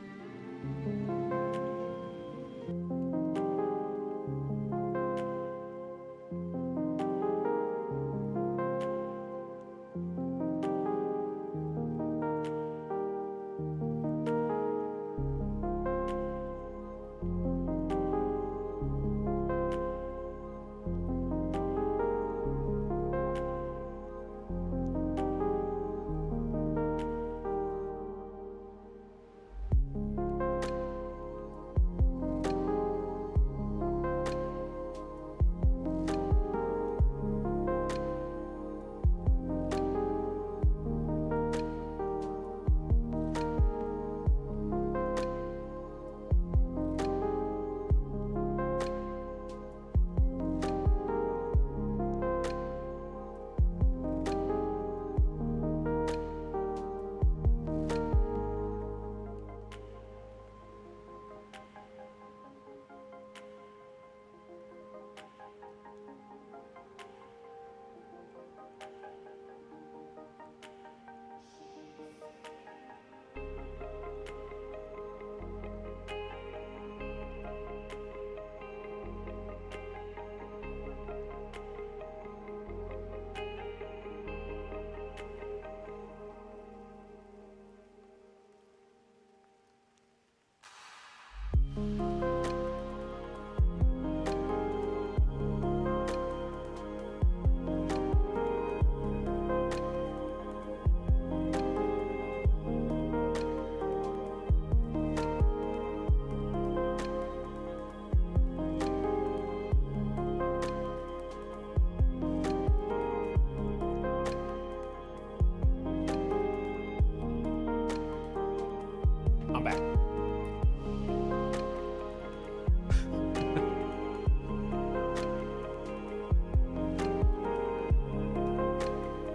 combat.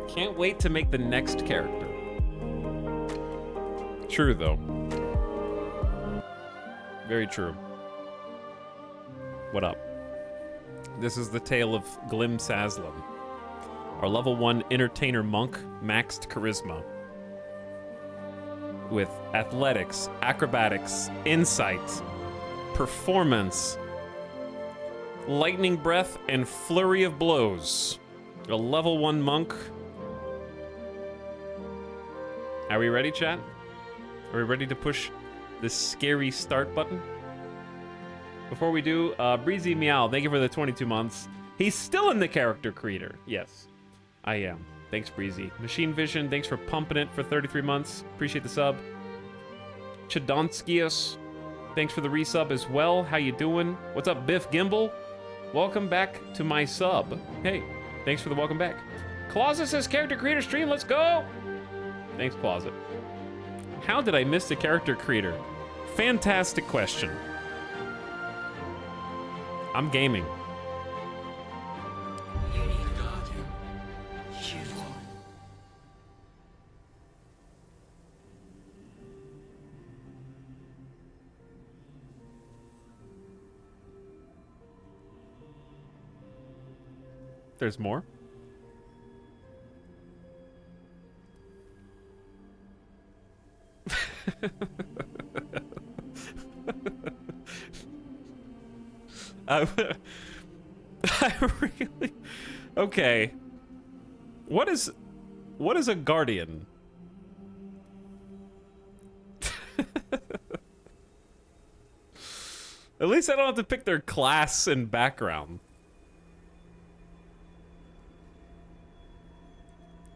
Can't wait to make the next character. True, though. Very true. What up? This is the tale of Glim Saslam, our level 1 entertainer monk, maxed charisma. With athletics, acrobatics, insight, performance, lightning breath, and flurry of blows. A level 1 monk. Are we ready, chat? Are we ready to push this scary start button? Before we do, Breezy Meow, thank you for the 22 months. He's still in the character creator. Yes, I am. Thanks, Breezy. Machine Vision, thanks for pumping it for 33 months. Appreciate the sub. Chadonskius, thanks for the resub as well. How you doing? What's up, Biff Gimbal? Welcome back to my sub. Hey, thanks for the welcome back. Closet says character creator stream, let's go! Thanks, Closet. How did I miss the character creator? Fantastic question. I'm gaming. You need a guardian. You. There's more? I really... Okay. What is a guardian? At least I don't have to pick their class and background.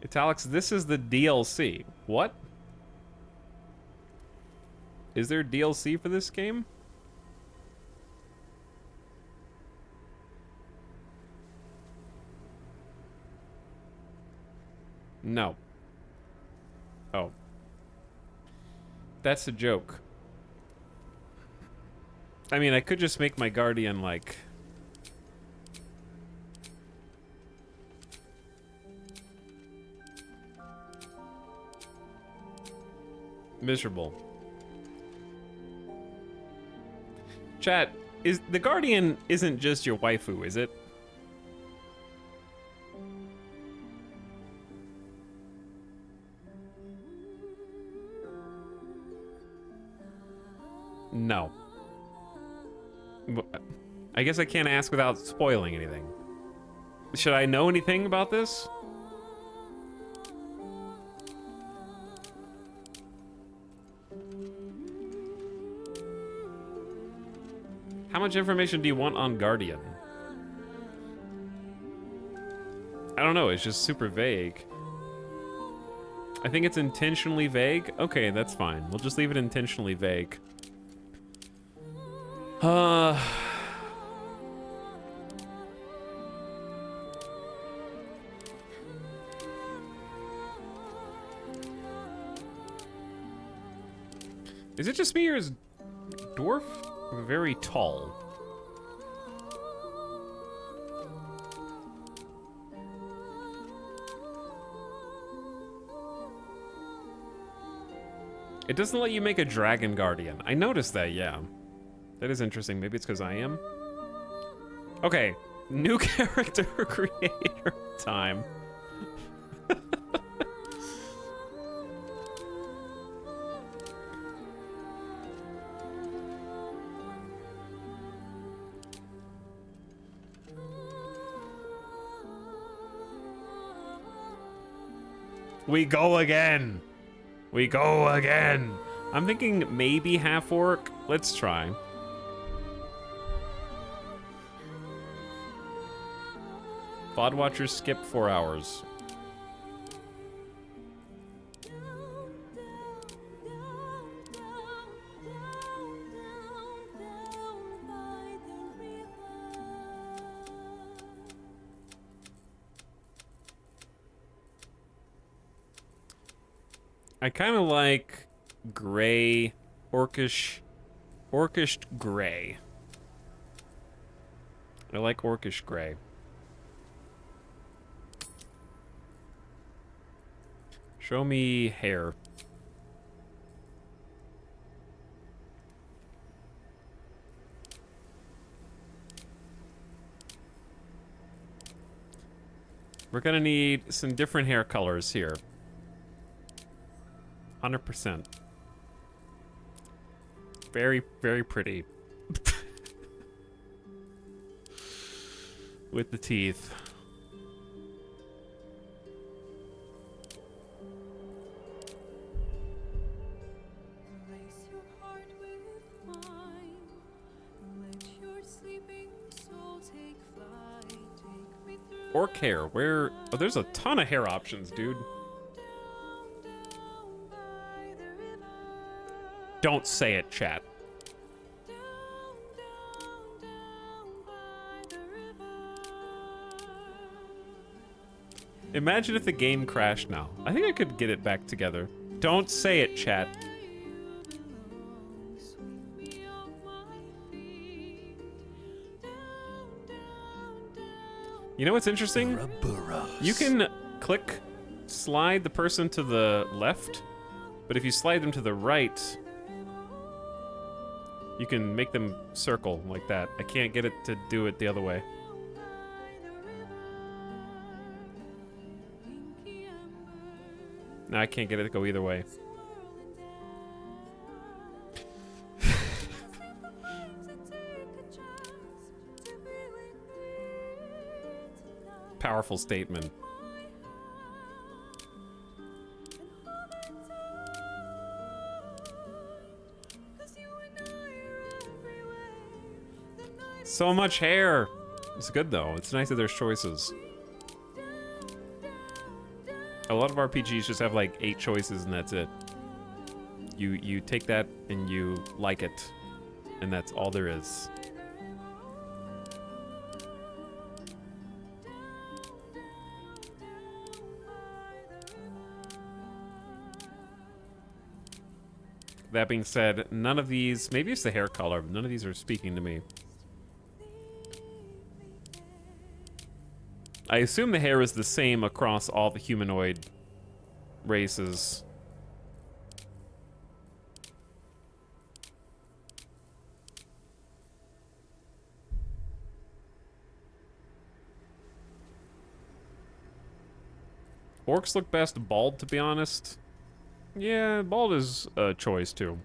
Italics, this is the DLC. What? Is there DLC for this game? No. Oh. That's a joke. I mean, I could just make my guardian, like... miserable. Chat, is the guardian isn't just your waifu, is it? No. I guess I can't ask without spoiling anything. Should I know anything about this? How much information do you want on Guardian? I don't know, it's just super vague. I think it's intentionally vague. Okay, that's fine. We'll just leave it intentionally vague. Is it just me or is Dwarf very tall? It doesn't let you make a dragon guardian. I noticed that, yeah. That is interesting. Maybe it's because I am. Okay, new character creator time. We go again. We go again. I'm thinking maybe half orc. Let's try. VOD watchers skip 4 hours. I kind of like gray Orcish gray. I like orcish gray. Show me hair. We're gonna need some different hair colors here. 100%. Very, very pretty. With the teeth. Orc hair, where... Oh, there's a ton of hair options, dude. Don't say it, chat. Imagine if the game crashed now. I think I could get it back together. Don't say it, chat. You know what's interesting? You can slide the person to the left, but if you slide them to the right, you can make them circle like that. I can't get it to do it the other way. No, I can't get it to go either way. Powerful statement. So much hair. It's good though. It's nice that there's choices. A lot of RPGs just have like 8 choices and that's it. You take that and you like it, and that's all there is. That being said, none of these, maybe it's the hair color, but none of these are speaking to me. I assume the hair is the same across all the humanoid races. Orcs look best bald, to be honest. Yeah, bald is a choice too.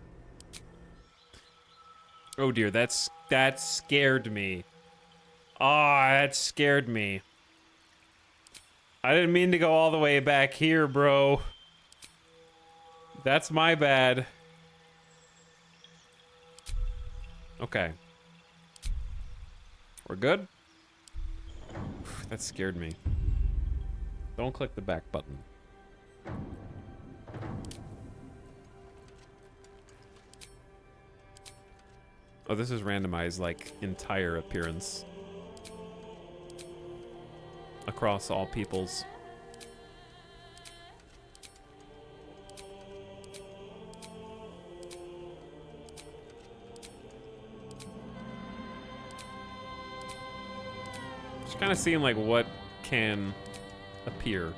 Oh dear, that scared me. Ah, that scared me. I didn't mean to go all the way back here, bro. That's my bad. Okay. We're good? That scared me. Don't click the back button. Oh, this is randomized, like, entire appearance. Across all peoples. Just kind of seeing, like, what can appear.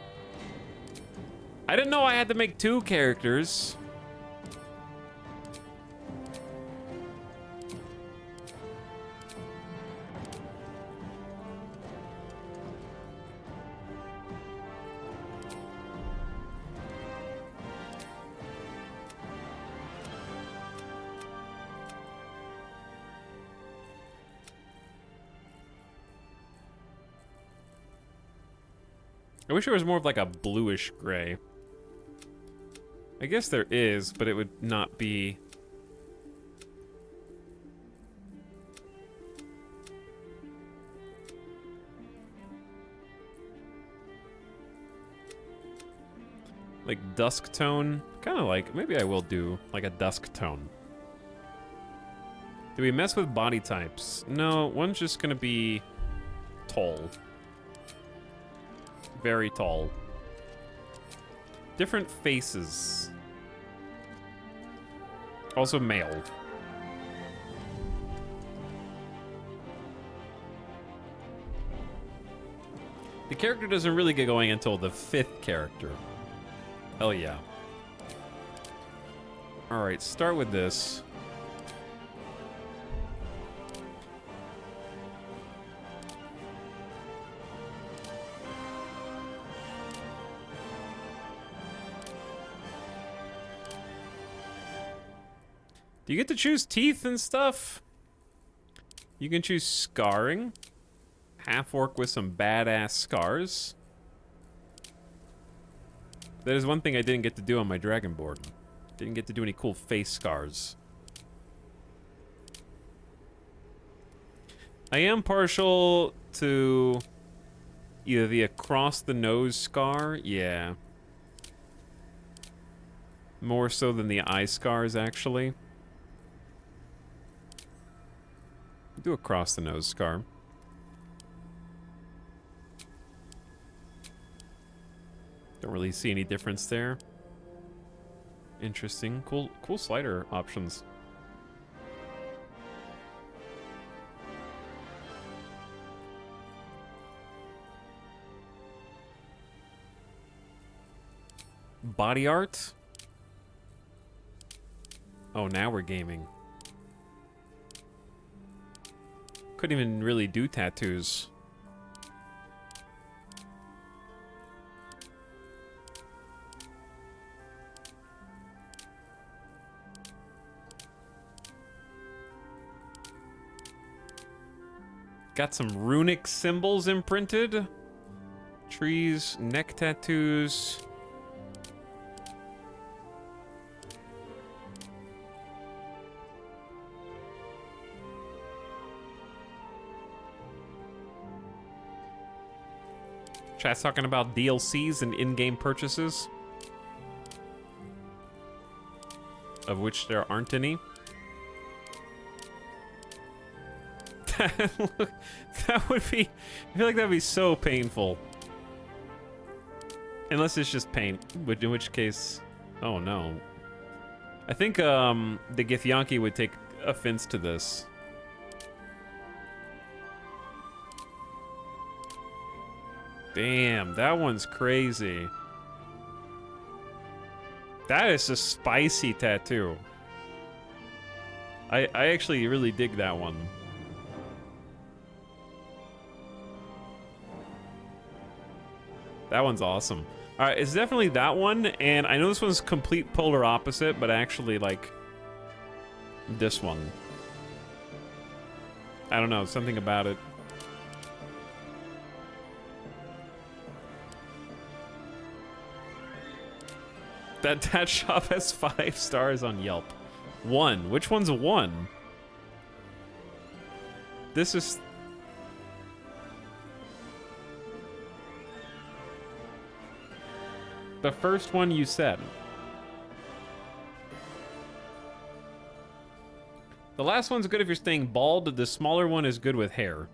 I didn't know I had to make 2 characters. I wish there was more of like a bluish gray. I guess there is, but it would not be... like dusk tone. Kind of like, maybe I will do like a dusk tone. Do we mess with body types? No, one's just gonna be tall. Very tall. Different faces. Also male. The character doesn't really get going until the 5th character. Hell yeah. Alright, start with this. Do you get to choose teeth and stuff? You can choose scarring. Half-orc with some badass scars. That is one thing I didn't get to do on my Dragonborn. Didn't get to do any cool face scars. I am partial to either the across-the-nose scar, yeah. More so than the eye scars, actually. Do across-the-nose scar. Don't really see any difference there. Interesting. Cool slider options. Body art? Oh, now we're gaming. Couldn't even really do tattoos. Got some runic symbols imprinted. Trees, neck tattoos. Chat's talking about DLCs and in-game purchases. Of which there aren't any. That would be... I feel like that would be so painful. Unless it's just paint, in which case... Oh no. I think the Githyanki would take offense to this. Damn, that one's crazy. That is a spicy tattoo. I actually really dig that one. That one's awesome. Alright, it's definitely that one, and I know this one's complete polar opposite, but actually, like, this one. I don't know, something about it. That shop has 5 stars on Yelp. 1. Which one's a 1? This is... The first one you said. The last one's good if you're staying bald. The smaller one is good with hair.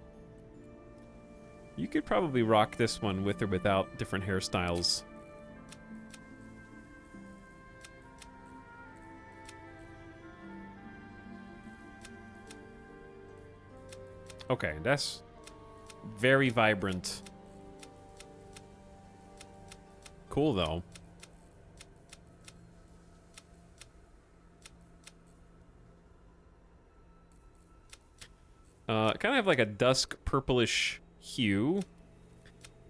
You could probably rock this one with or without different hairstyles. Okay, that's very vibrant. Cool, though. Kind of have like a dusk purplish hue.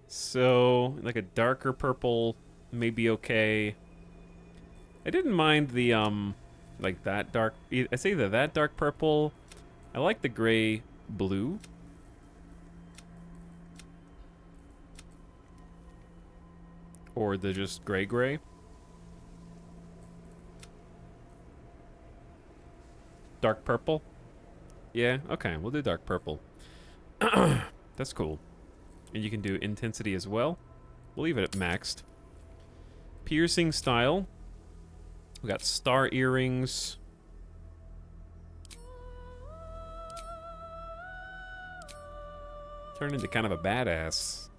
So, like a darker purple may be okay. I didn't mind the, like that dark... I say that dark purple. I like the gray blue. Or the just gray. Dark purple? Yeah, okay, we'll do dark purple. That's cool. And you can do intensity as well. We'll leave it at maxed. Piercing style. We got star earrings. Turn into kind of a badass.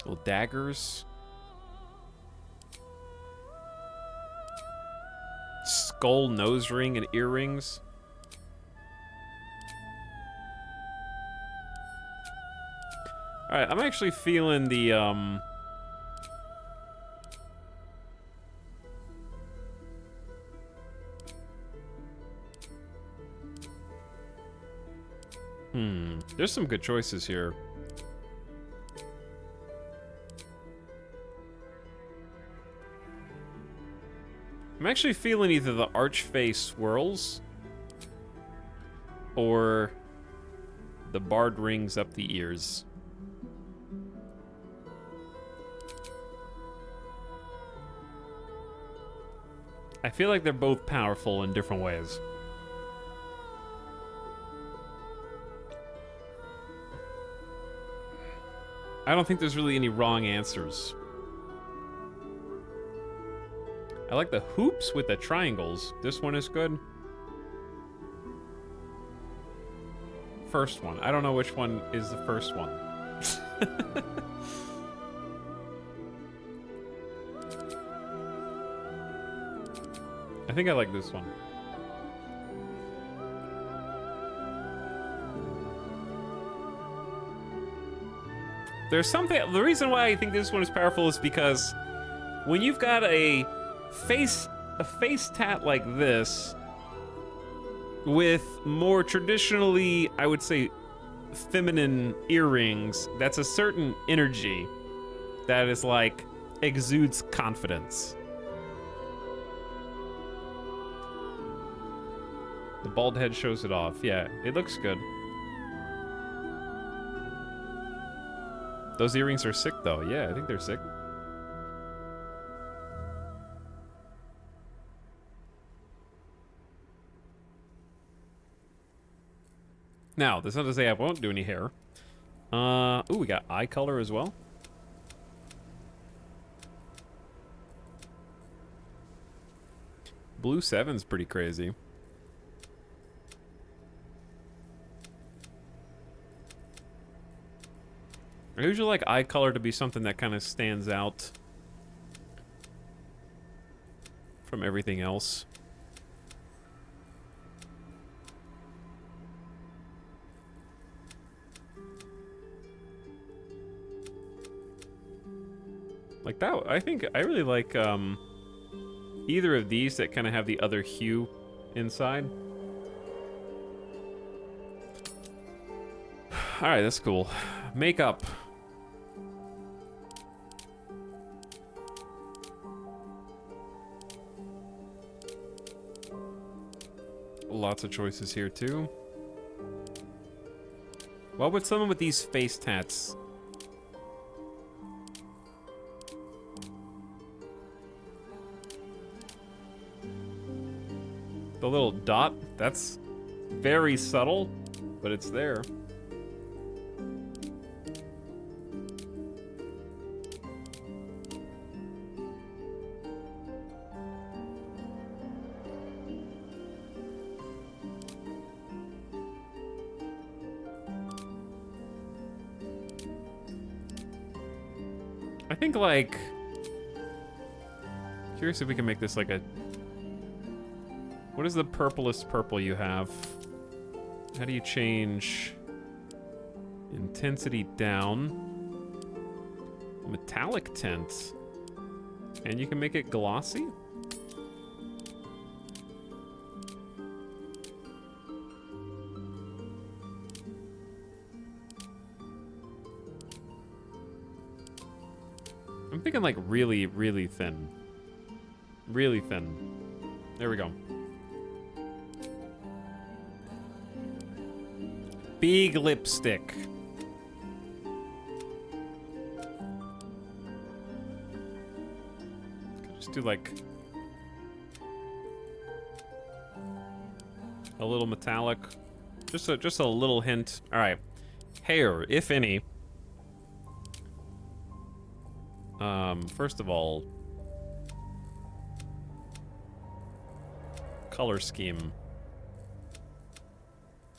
Little daggers. skull nose ring and earrings. Alright, I'm actually feeling the, there's some good choices here. I'm actually feeling either the archface swirls or the barred rings up the ears. I feel like they're both powerful in different ways. I don't think there's really any wrong answers. I like the hoops with the triangles. This one is good. First one. I don't know which one is the first one. I think I like this one. There's something... The reason why I think this one is powerful is because when you've got a face tat like this with more traditionally, I would say, feminine earrings, that's a certain energy that is like exudes confidence. The bald head shows it off. Yeah, it looks good. Those earrings are sick though. Yeah, I think they're sick. Now, that's not to say I won't do any hair. Ooh, we got eye color as well. Blue 7's pretty crazy. I usually like eye color to be something that kind of stands out from everything else. Like that, I think I really like either of these that kind of have the other hue inside. All right, that's cool. Makeup. Lots of choices here too. What would someone with these face tats? The little dot, that's very subtle, but it's there. I think, like, curious if we can make this like a... What is the purplest purple you have? How do you change intensity down? Metallic tint. And you can make it glossy? I'm thinking like really, really thin. Really thin. There we go. Big lipstick. Just do like a little metallic. Just a little hint. All right. Hair, if any. First of all, color scheme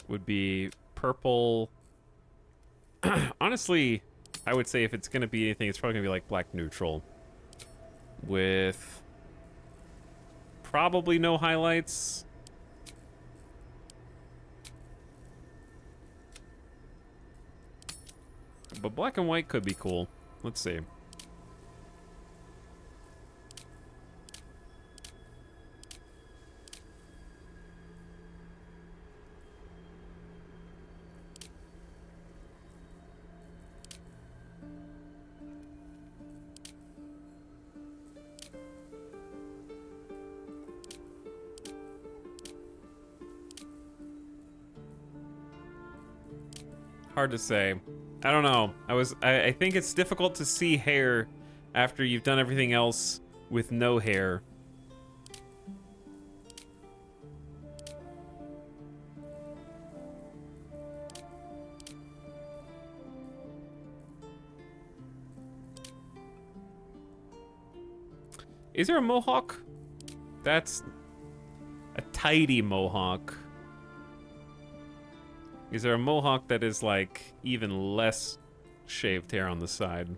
would be purple. Honestly, I would say if it's gonna be anything, it's probably gonna be like black neutral with probably no highlights. But black and white could be cool. Let's see. Hard to say. I don't know. I think it's difficult to see hair after you've done everything else with no hair. Is there a mohawk? That's a tidy mohawk. Is there a mohawk that is like even less shaved hair on the side?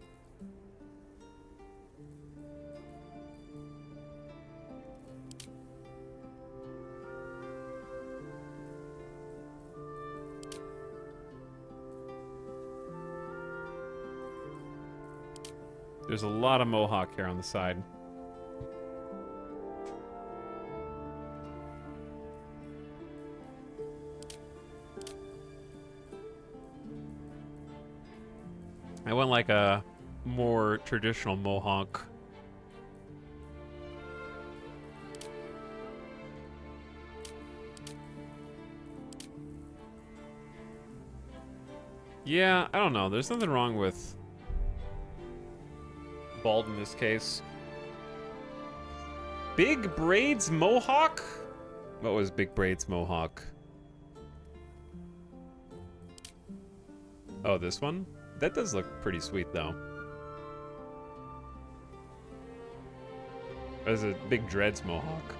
There's a lot of mohawk hair on the side. I went like a more traditional mohawk. Yeah, I don't know. There's nothing wrong with bald in this case. Big Braids Mohawk? What was Big Braids Mohawk? Oh, this one? That does look pretty sweet, though. There's a Big Dreads Mohawk.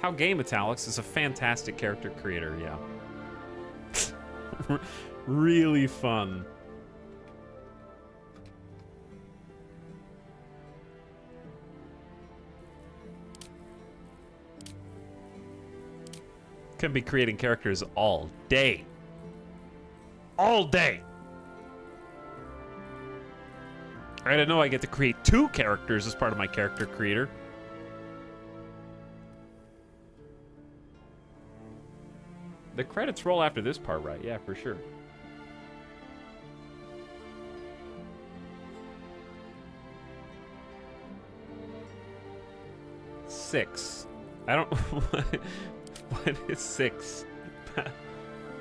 How Gay Metallics is a fantastic character creator, yeah. Really fun. Can be creating characters all day. All day. I didn't know I get to create 2 characters as part of my character creator. The credits roll after this part, right? Yeah, for sure. Six. I don't... What is 6?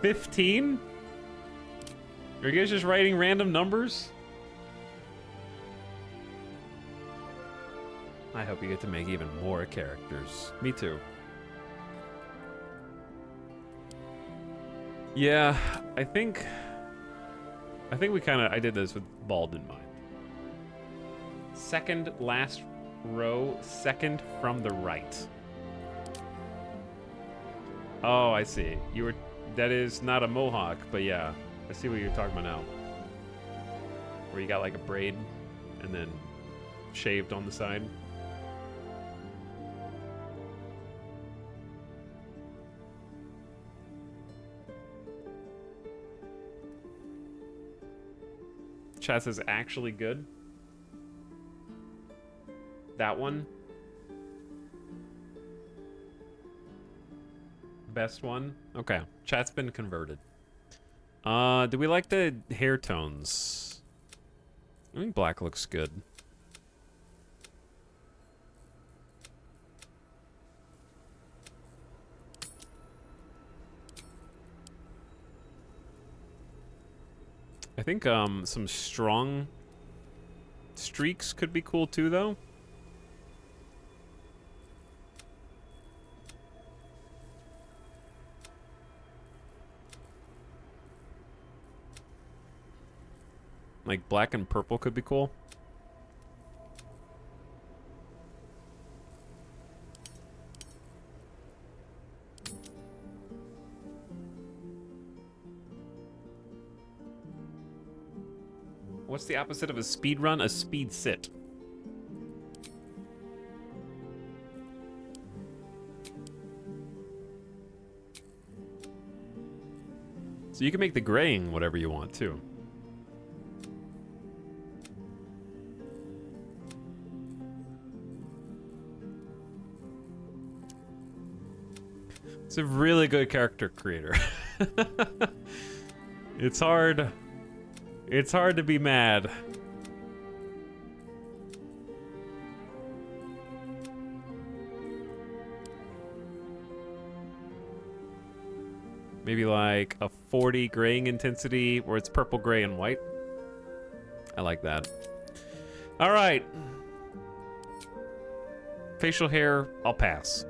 15? Are you guys just writing random numbers? I hope you get to make even more characters. Me too. Yeah, I think we kind of... I did this with bald in mind. Second last row, second from the right. Oh, I see. You were... That is not a mohawk, but yeah. I see what you're talking about now. Where you got like a braid and then shaved on the side. Chat says actually good. That one. Best one? Okay. Chat's been converted. Do we like the hair tones? I think black looks good. I think some strong streaks could be cool too, though. Like black and purple could be cool. What's the opposite of a speed run? A speed sit. So you can make the graying whatever you want, too. It's a really good character creator. It's hard. It's hard to be mad. Maybe like a 40 graying intensity where it's purple, gray, and white. I like that. All right. Facial hair, I'll pass.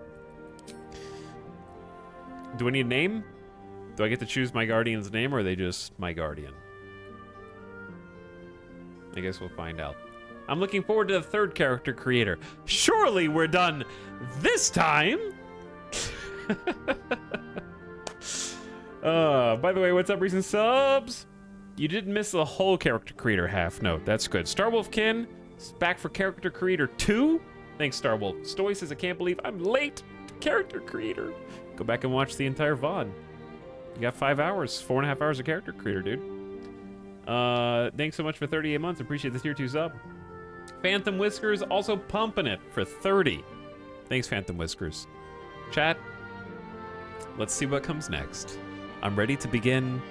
Do I need a name? Do I get to choose my guardian's name, or are they just my guardian? I guess we'll find out. I'm looking forward to the third character creator. Surely we're done this time! By the way, what's up, recent subs? You didn't miss the whole character creator half note. That's good. Starwolfkin is back for character creator 2. Thanks, Starwolf. Stoy says, I can't believe I'm late to character creator. Go back and watch the entire VOD. You got 5 hours, 4.5 hours of character creator, dude. Thanks so much for 38 months. Appreciate the tier 2 sub. Phantom Whiskers also pumping it for 30. Thanks, Phantom Whiskers. Chat, let's see what comes next. I'm ready to begin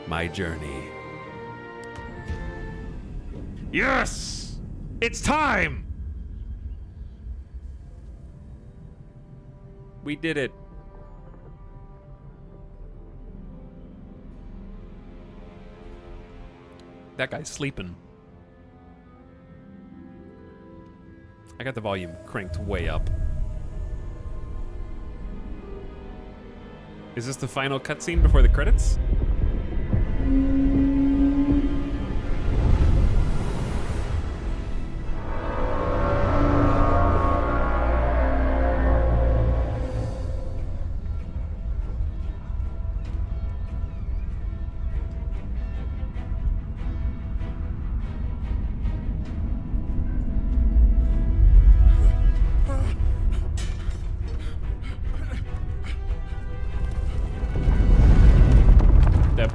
my journey. Yes! It's time! We did it. That guy's sleeping. I got the volume cranked way up. Is this the final cutscene before the credits?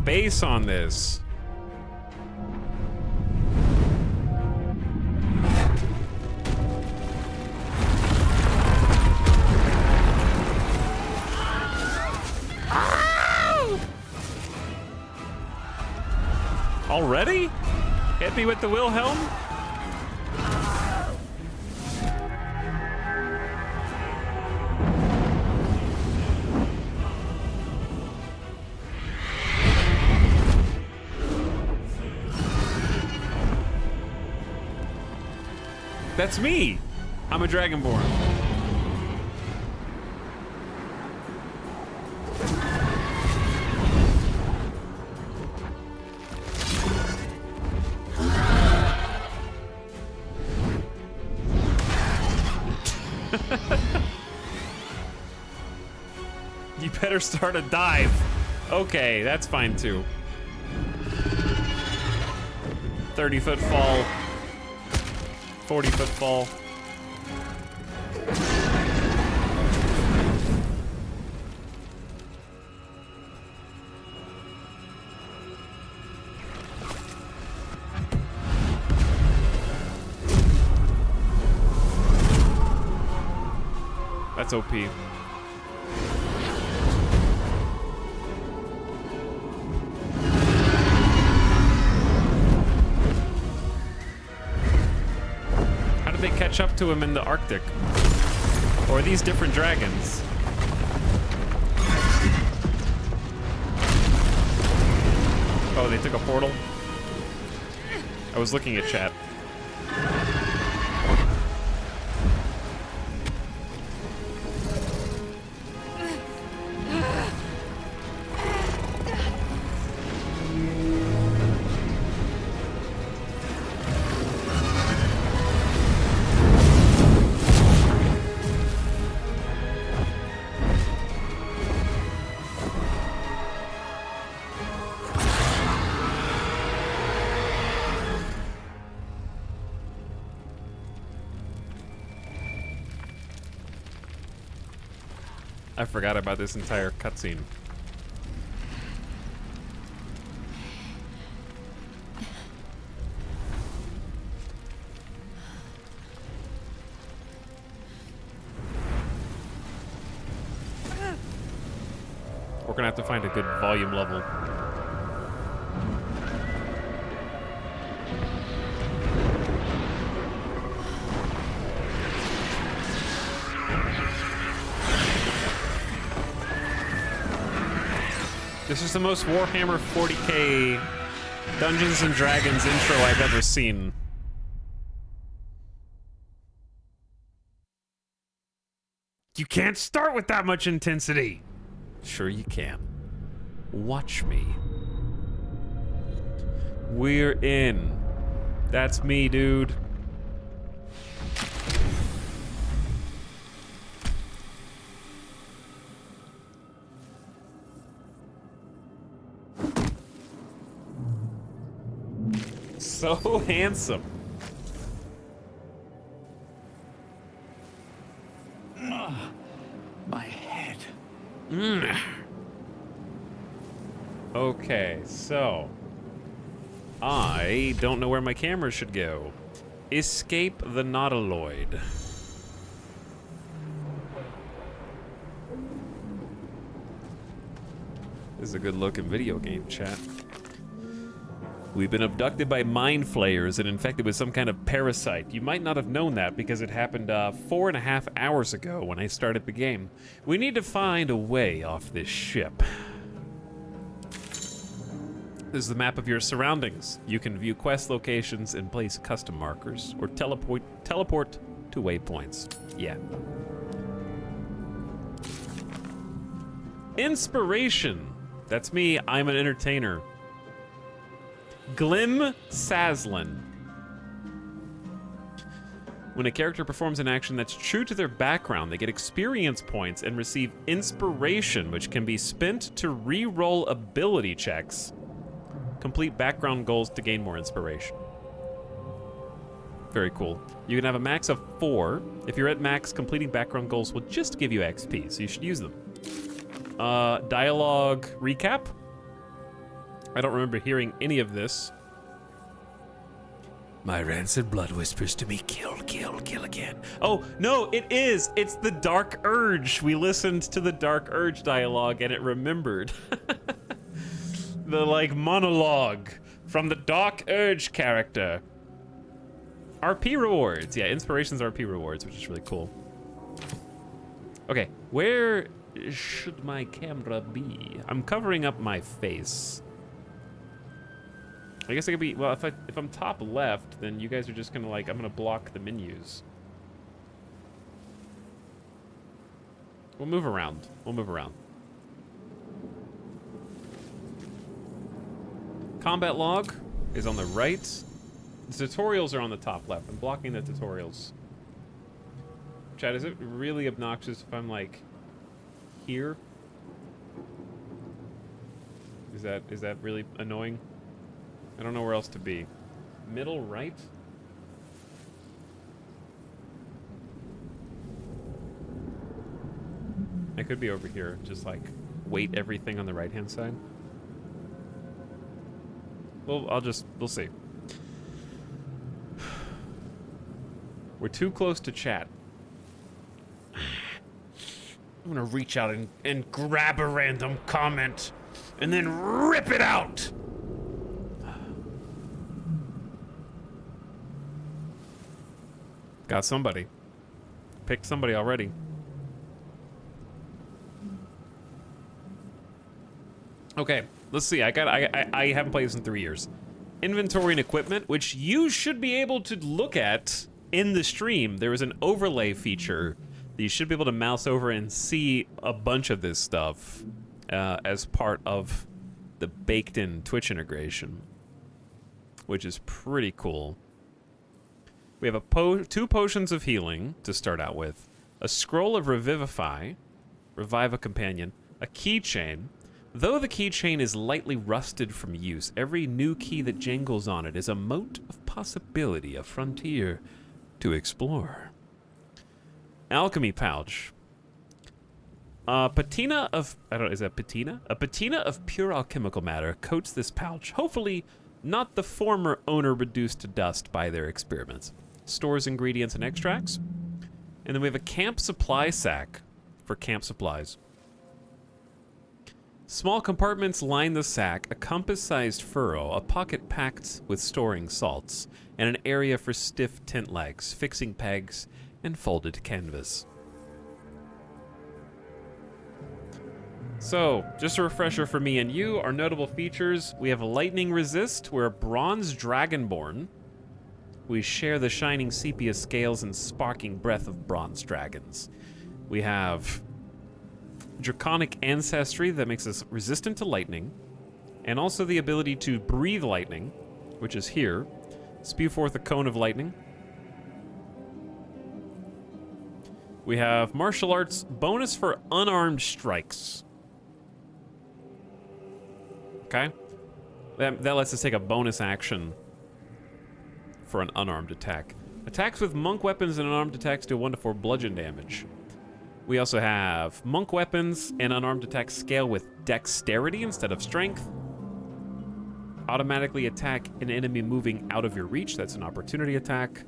Bass on this. Already? Hit me with the Wilhelm? That's me. I'm a Dragonborn. You better start a dive. Okay, that's fine too. 30-foot fall. 40-foot fall. That's OP. They catch up to him in the Arctic? Or are these different dragons? Oh, they took a portal? I was looking at chat. I forgot about this entire cutscene. We're gonna have to find a good volume level. This is the most Warhammer 40k Dungeons and Dragons intro I've ever seen. You can't start with that much intensity. Sure you can. Watch me. We're in. That's me, dude. So handsome. My head. Okay, so I don't know where my camera should go. Escape the Nautiloid. This is a good looking video game, chat. We've been abducted by mind flayers and infected with some kind of parasite. You might not have known that because it happened 4.5 hours ago when I started the game. We need to find a way off this ship. This is the map of your surroundings. You can view quest locations and place custom markers or teleport to waypoints. Yeah. Inspiration. That's me. I'm an entertainer. Glim Saslin. When a character performs an action that's true to their background, they get experience points and receive inspiration, which can be spent to re-roll ability checks. Complete background goals to gain more inspiration. Very cool. You can have a max of 4. If you're at max, completing background goals will just give you XP, so you should use them. Dialogue recap. I don't remember hearing any of this. My rancid blood whispers to me, kill, kill, kill again. Oh, no, it is. It's the Dark Urge. We listened to the Dark Urge dialogue and it remembered. The, like, monologue from the Dark Urge character. RP rewards. Yeah, inspirations RP rewards, which is really cool. Okay, where should my camera be? I'm covering up my face. I guess I could be, well, if I'm top left, then you guys are just gonna like, I'm gonna block the menus. We'll move around. We'll move around. Combat log is on the right. The tutorials are on the top left. I'm blocking the tutorials. Chad, is it really obnoxious if I'm like here? Is that really annoying? I don't know where else to be. Middle right? I could be over here, just like weight everything on the right-hand side. Well, we'll see. We're too close to chat. I'm gonna reach out and grab a random comment and then rip it out. Got somebody. Picked somebody already. Okay, let's see. I haven't played this in 3 years. Inventory and equipment, which you should be able to look at in the stream. There is an overlay feature that you should be able to mouse over and see a bunch of this stuff as part of the baked-in Twitch integration, which is pretty cool. We have 2 potions of healing to start out with, a scroll of revivify, revive a companion, a keychain. Though the keychain is lightly rusted from use, every new key that jangles on it is a mote of possibility, a frontier to explore. Alchemy pouch. patina of, I don't know, is that patina? A patina of pure alchemical matter coats this pouch. Hopefully not the former owner reduced to dust by their experiments. Stores ingredients and extracts. And then we have a camp supply sack for camp supplies. Small compartments line the sack, a compass-sized furrow, a pocket packed with storing salts, and an area for stiff tent legs, fixing pegs, and folded canvas. So, just a refresher for me and you, our notable features, we have lightning resist, we're a bronze dragonborn. We share the shining sepia scales and sparking breath of bronze dragons. We have draconic ancestry that makes us resistant to lightning, and also the ability to breathe lightning, which is here. Spew forth a cone of lightning. We have martial arts bonus for unarmed strikes. Okay? That lets us take a bonus action for an unarmed attack. Attacks with monk weapons and unarmed attacks do 1 to 4 bludgeon damage. We also have monk weapons and unarmed attacks scale with dexterity instead of strength. Automatically attack an enemy moving out of your reach. That's an opportunity attack.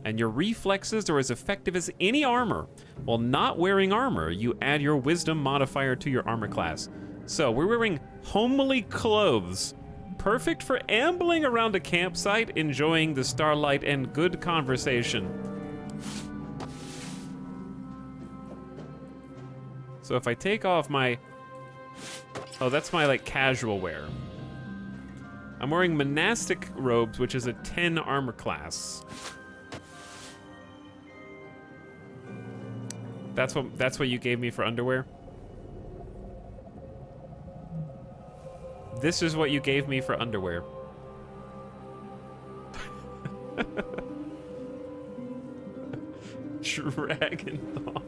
And your reflexes are as effective as any armor. While not wearing armor, you add your wisdom modifier to your armor class. So we're wearing homely clothes, perfect for ambling around a campsite, enjoying the starlight and good conversation. So if I take off my... Oh, that's my, like, casual wear. I'm wearing monastic robes, which is a 10 armor class. That's what you gave me for underwear? This is what you gave me for underwear. Dragon thong.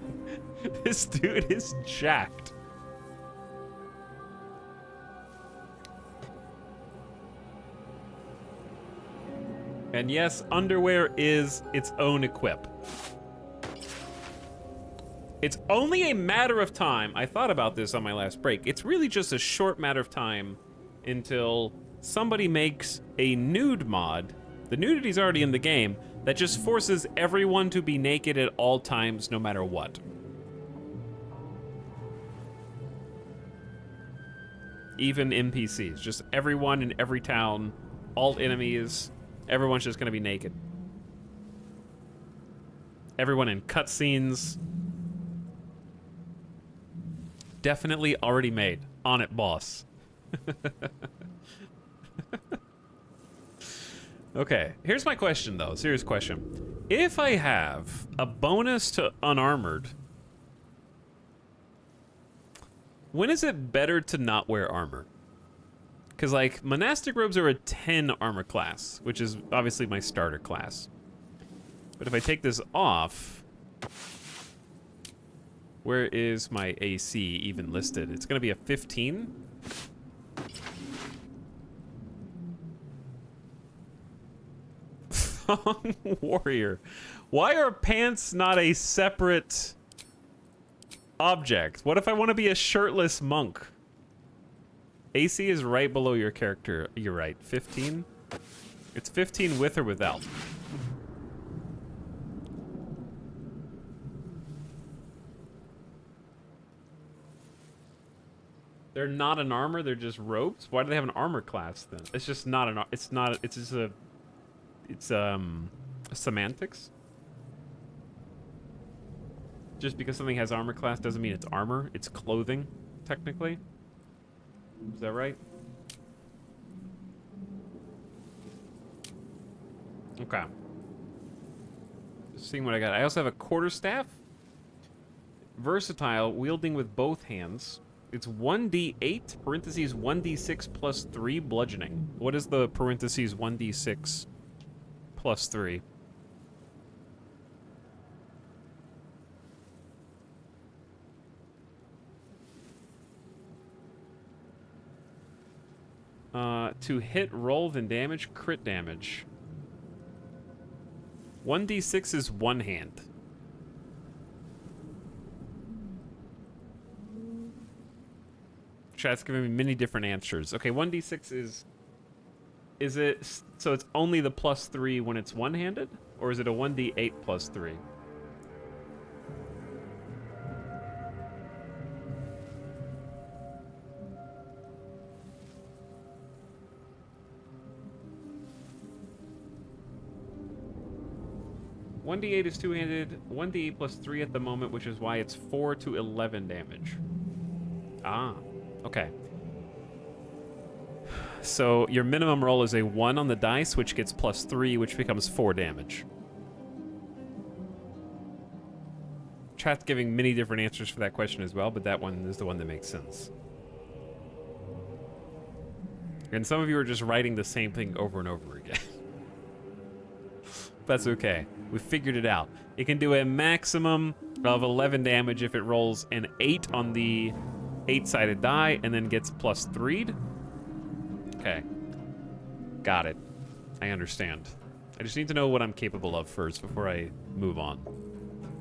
This dude is jacked. And yes, underwear is its own equip. It's only a matter of time. I thought about this on my last break. It's really just a short matter of time until somebody makes a nude mod. The nudity's already in the game. That just forces everyone to be naked at all times, no matter what. Even NPCs. Just everyone in every town, all enemies, everyone's just gonna be naked. Everyone in cutscenes. Definitely already made. On it, boss. Okay, here's my question, though. Serious question. If I have a bonus to unarmored, when is it better to not wear armor? Because, like, monastic robes are a 10 armor class, which is obviously my starter class. But if I take this off, where is my AC even listed? It's going to be a 15? Thong warrior. Why are pants not a separate object? What if I want to be a shirtless monk? AC is right below your character. You're right. 15? It's 15 with or without. They're not an armor, they're just robes? Why do they have an armor class then? It's just not an it's not it's just a it's semantics. Just because something has armor class doesn't mean it's armor, it's clothing, technically. Is that right? Okay. Just seeing what I got. I also have a quarterstaff. Versatile, wielding with both hands. It's 1d8, parentheses 1d6 plus 3 bludgeoning. What is the parentheses 1d6 plus 3? To hit, roll, then damage, crit damage. 1d6 is one hand. Chat's giving me many different answers. Okay, 1d6 is it so it's only the +3 when it's one-handed, or is it a 1d8 +3? (1d8) is two-handed, 1d8 +3 at the moment, which is why it's 4 to 11 damage. Ah, okay. So your minimum roll is a 1 on the dice, which gets +3, which becomes 4 damage. Chat's giving many different answers for that question as well, but that one is the one that makes sense. And some of you are just writing the same thing over and over again. That's okay. We figured it out. It can do a maximum of 11 damage if it rolls an 8 on the 8-sided die and then gets +3'd. Okay. Got it. I understand. I just need to know what I'm capable of first before I move on.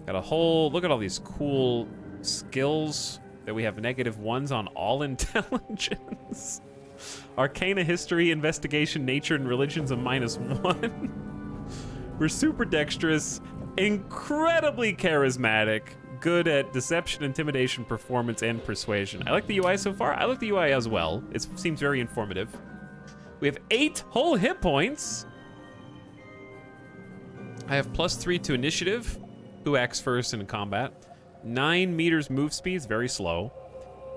Got a whole... Look at all these cool skills that we have -1s on all intelligence. Arcana, history, investigation, nature, and religion's a -1. We're super dexterous, incredibly charismatic, good at deception, intimidation, performance, and persuasion. I like the UI so far. I like the UI as well. It seems very informative. We have 8 whole hit points. I have +3 to initiative. Who acts first in combat? 9 meters move speeds, very slow.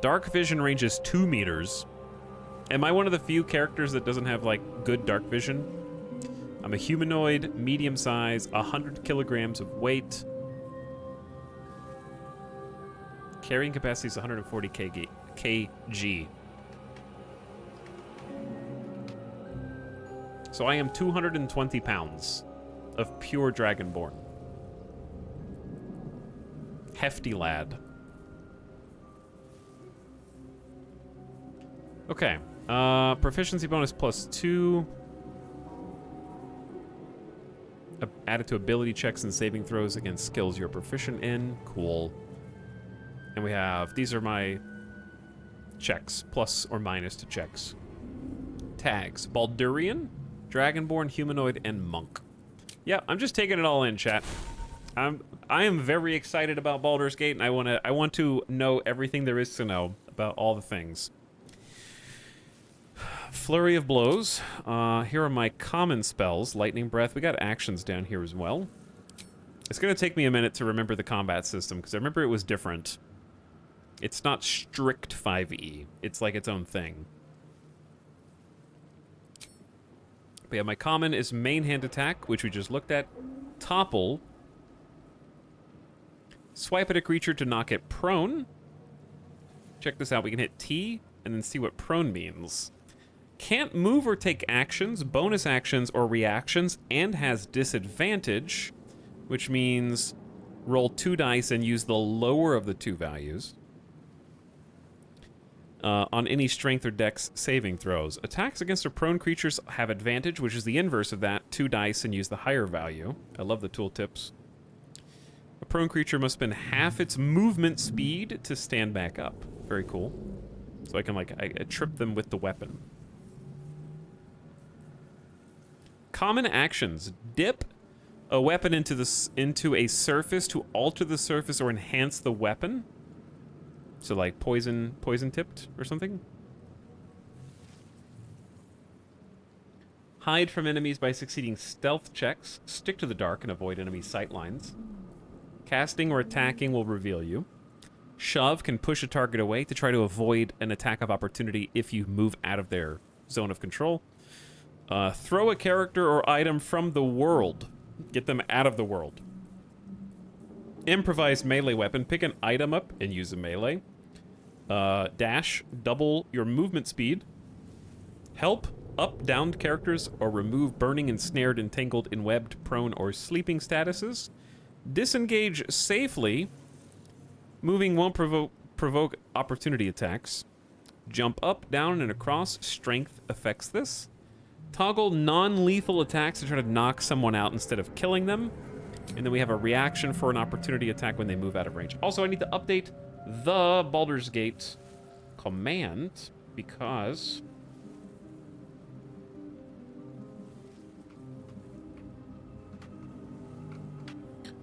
Dark vision range is 2 meters. Am I one of the few characters that doesn't have, like, good dark vision? I'm a humanoid, medium size, 100 kilograms of weight. Carrying capacity is 140 kg. So I am 220 pounds of pure Dragonborn. Hefty lad. Okay. Proficiency bonus +2. Added to ability checks and saving throws against skills you're proficient in. Cool. And we have, these are my checks, plus or minus to checks. Tags: Baldurian, Dragonborn, Humanoid, and Monk. Yeah, I'm just taking it all in, chat. I am very excited about Baldur's Gate, and I want to know everything there is to know about all the things. Flurry of Blows. Here are my common spells. Lightning Breath. We got actions down here as well. It's going to take me a minute to remember the combat system, because I remember it was different. It's not strict 5e. It's like its own thing. But yeah, my common is main hand attack, which we just looked at. Topple. Swipe at a creature to knock it prone. Check this out. We can hit T and then see what prone means. Can't move or take actions, bonus actions, or reactions, and has disadvantage, which means roll 2 dice and use the lower of the 2 values on any strength or dex saving throws. Attacks against a prone creatures have advantage, which is the inverse of that. 2 dice and use the higher value. I love the tooltips. A prone creature must spend half its movement speed to stand back up. Very cool. So I can, like, I trip them with the weapon. Common actions: dip a weapon into a surface to alter the surface or enhance the weapon. So like poison tipped or something. Hide from enemies by succeeding stealth checks. Stick to the dark and avoid enemy sight lines. Casting or attacking will reveal you. Shove can push a target away to try to avoid an attack of opportunity if you move out of their zone of control. Throw a character or item from the world. Get them out of the world. Improvised melee weapon. Pick an item up and use a melee. Dash. Double your movement speed. Help. Up downed characters or remove burning, ensnared, entangled, enwebbed, prone, or sleeping statuses. Disengage safely. Moving won't provoke opportunity attacks. Jump up, down, and across. Strength affects this. Toggle non-lethal attacks to try to knock someone out instead of killing them. And then we have a reaction for an opportunity attack when they move out of range. Also, I need to update the Baldur's Gate command because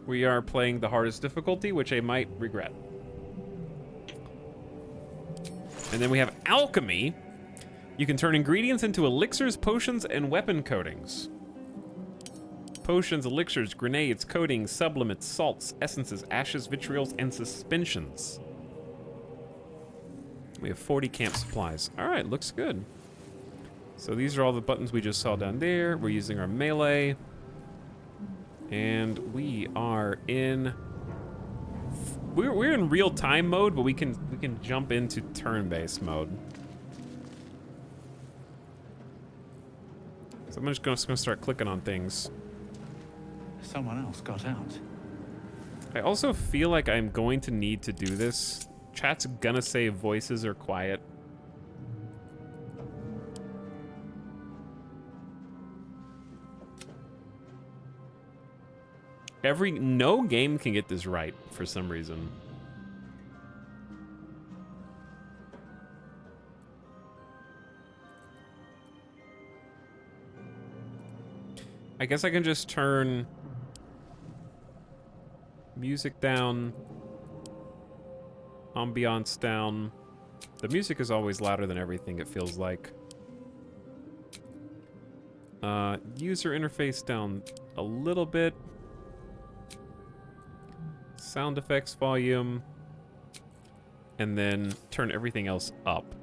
we are playing the hardest difficulty, which I might regret. And then we have alchemy. You can turn ingredients into elixirs, potions, and weapon coatings. Potions, elixirs, grenades, coatings, sublimates, salts, essences, ashes, vitriols, and suspensions. We have 40 camp supplies. All right, looks good. So these are all the buttons we just saw down there. We're using our melee. And we are in... We're in real-time mode, but we can jump into turn-based mode. So I'm just gonna start clicking on things. Someone else got out. I also feel like I'm going to need to do this. Chat's gonna say voices are quiet. No game can get this right for some reason. I guess I can just turn music down, ambiance down. The music is always louder than everything, it feels like. User interface down a little bit. Sound effects volume, and then turn everything else up.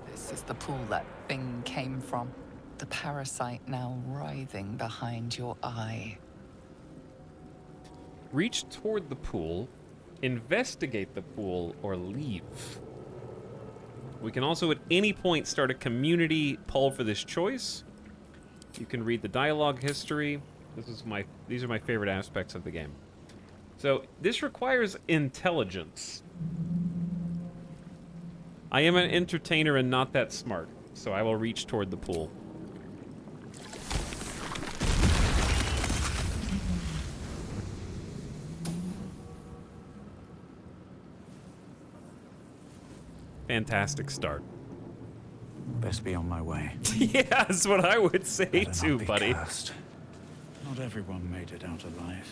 This is the pool that thing came from. The parasite now writhing behind your eye. Reach toward the pool, investigate the pool, or leave. We can also at any point start a community poll for this choice. You can read the dialogue history. These are my favorite aspects of the game. So this requires intelligence. I am an entertainer and not that smart, so I will reach toward the pool. Fantastic start. Best be on my way. Yeah, that's what I would say Better too, not be buddy. cursed. Not everyone made it out alive.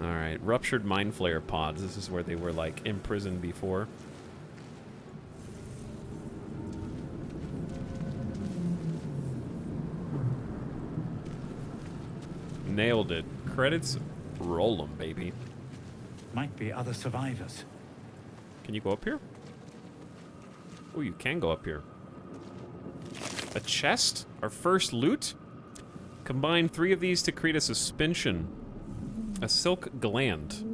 All right, ruptured mind flayer pods. This is where they were like imprisoned before. Nailed it. Credits, roll 'em, baby. Might be other survivors. Can you go up here? Oh, you can go up here. A chest? Our first loot? Combine 3 of these to create a suspension. A silk gland.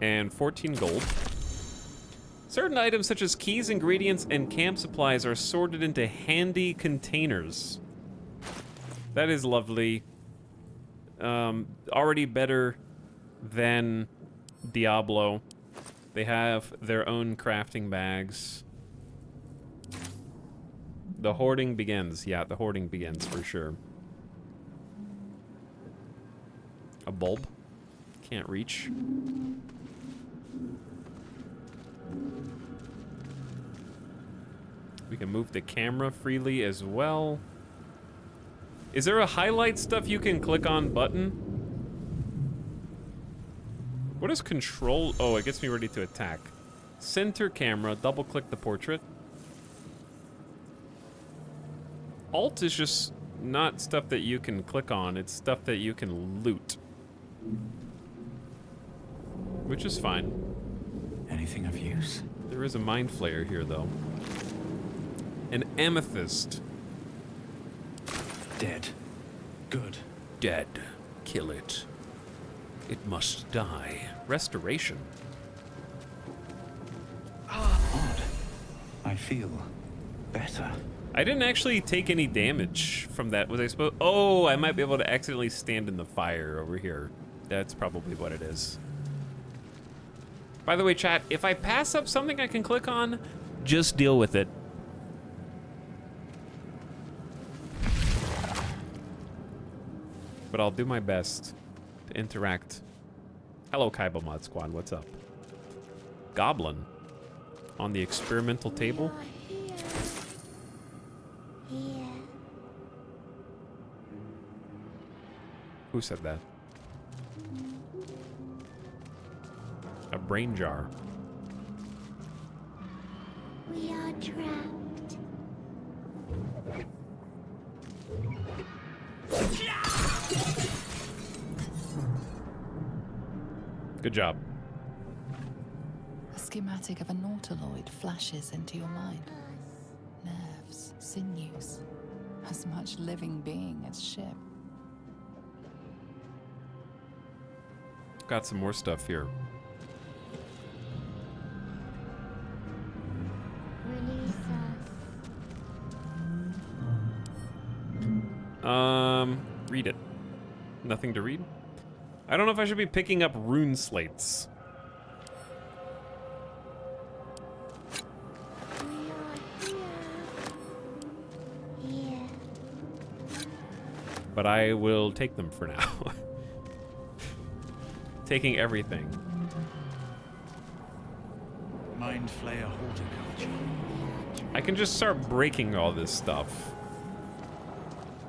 And 14 gold. Certain items such as keys, ingredients, and camp supplies are sorted into handy containers. That is lovely. Already better than Diablo. They have their own crafting bags. The hoarding begins. Yeah, the hoarding begins for sure. A bulb. Can't reach. We can move the camera freely as well. Is there a highlight stuff you can click on button? What is control? Oh, it gets me ready to attack. Center camera, double click the portrait. Alt is just not stuff that you can click on, it's stuff that you can loot. Which is fine. Anything of use? There is a mind flayer here, though. An amethyst. Dead. Good. Dead. Kill it. It must die. Restoration. Odd. I feel better. I didn't actually take any damage from that. Was I supposed? Oh, I might be able to accidentally stand in the fire over here. That's probably what it is. By the way, chat, if I pass up something I can click on, just deal with it. but I'll do my best to interact. Hello, Kaiba Mod Squad. What's up? Goblin on the experimental table. Who said that? A brain jar. We are trapped. Good job. A schematic of a nautiloid flashes into your mind. Nerves, sinews, as much living being as ship. Got some more stuff here. Release Read it. Nothing to read? I don't know if I should be picking up rune slates. us. We are here. Here. But I will take them for now. Taking everything. Mind Flayer horticulture. I can just start breaking all this stuff.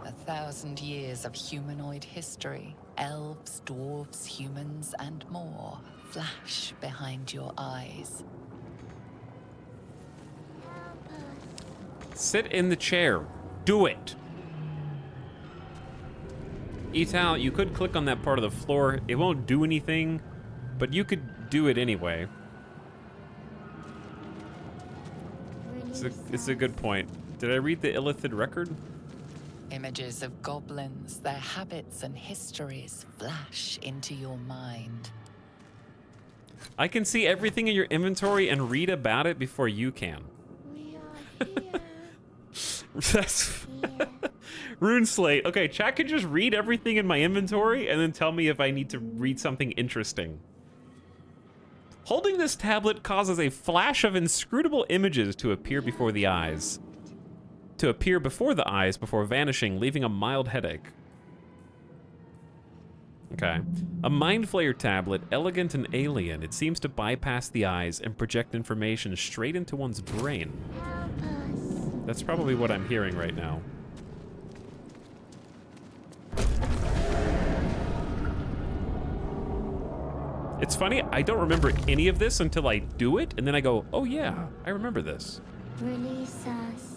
1,000 years of humanoid history. Elves, dwarves, humans, and more flash behind your eyes. Sit in the chair. Do it. Etal, you could click on that part of the floor. It won't do anything, but you could do it anyway. It's a good point. Did I read the Illithid record? Images of goblins, their habits and histories flash into your mind. I can see everything in your inventory and read about it before you can. We are here. That's Rune Slate. Okay, chat can just read everything in my inventory and then tell me if I need to read something interesting. Holding this tablet causes a flash of inscrutable images to appear before the eyes. Before vanishing, leaving a mild headache. Okay. A Mind Flayer tablet, elegant and alien. It seems to bypass the eyes and project information straight into one's brain. Help us. That's probably what I'm hearing right now. It's funny, I don't remember any of this until I do it, and then I go, oh yeah, I remember this. Release us.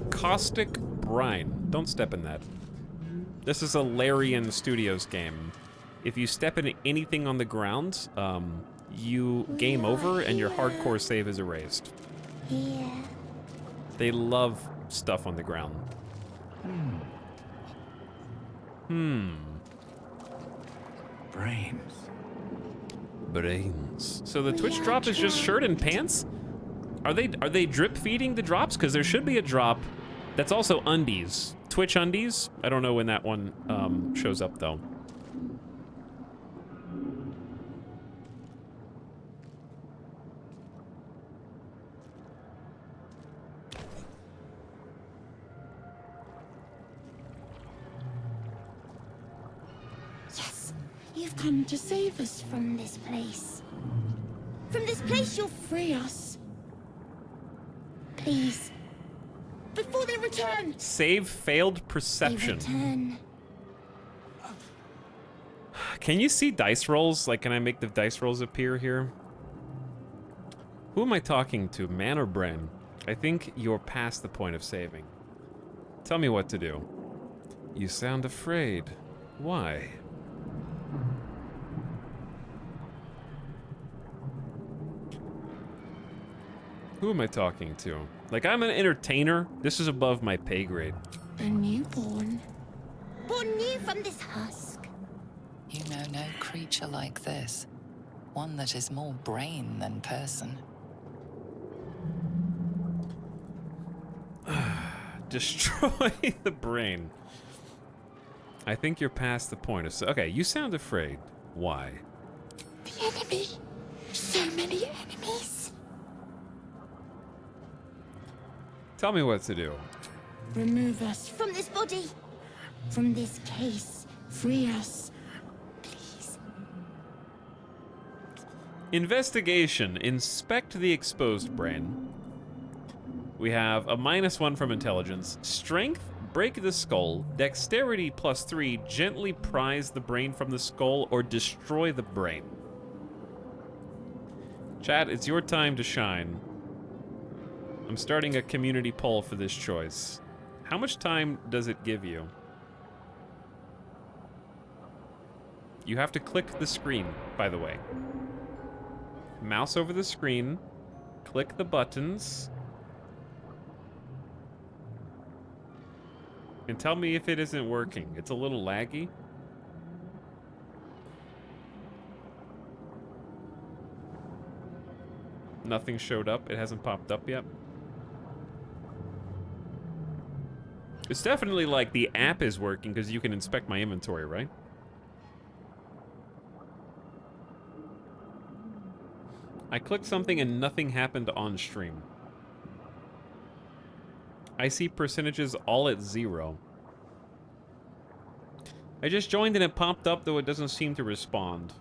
Caustic Brine. Don't step in that. This is a Larian Studios game. If you step in anything on the ground, you game over and your hardcore save is erased. Here. They love stuff on the ground. Brains. So the Twitch drop is just shirt and pants? Are they drip feeding the drops? Because there should be a drop that's also undies. Twitch undies? I don't know when that one shows up though. Yes, you've come to save us from this place. From this place, you'll free us. Please. Before they return. Save failed They perception. return. Can you see dice rolls? Like, can I make the dice rolls appear here? Who am I talking to, man or Bren? I think you're past the point of saving. Tell me what to do. You sound afraid. Why? Who am I talking to? Like, I'm an entertainer. This is above my pay grade. A newborn. Born new from this husk. You know no creature like this. One that is more brain than person. Destroy the brain. I think you're past the point of... Okay, you sound afraid. Why? The enemy. So many enemies. Tell me what to do. Remove us from this body, from this case. Free us, please. Investigation. Inspect the exposed brain. We have a -1 from intelligence. Strength, break the skull. Dexterity +3, gently prise the brain from the skull or destroy the brain. Chat, it's your time to shine. I'm starting a community poll for this choice. How much time does it give you? You have to click the screen, by the way. Mouse over the screen, click the buttons, and tell me if it isn't working. It's a little laggy. Nothing showed up. It hasn't popped up yet. It's definitely like the app is working because you can inspect my inventory, right? I clicked something and nothing happened on stream. I see percentages all at 0. I just joined and it popped up, though it doesn't seem to respond.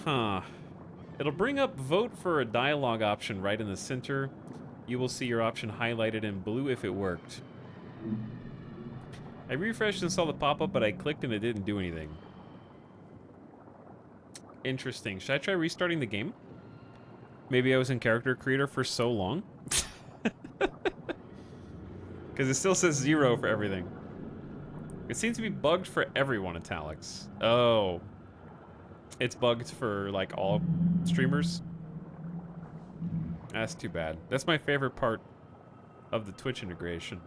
Huh. It'll bring up vote for a dialogue option right in the center. You will see your option highlighted in blue if it worked. I refreshed and saw the pop-up, but I clicked and it didn't do anything. Interesting. Should I try restarting the game? Maybe I was in character creator for so long. Because it still says 0 for everything. It seems to be bugged for everyone, Italics. Oh. It's bugged for, like, all streamers? That's too bad. That's my favorite part of the Twitch integration.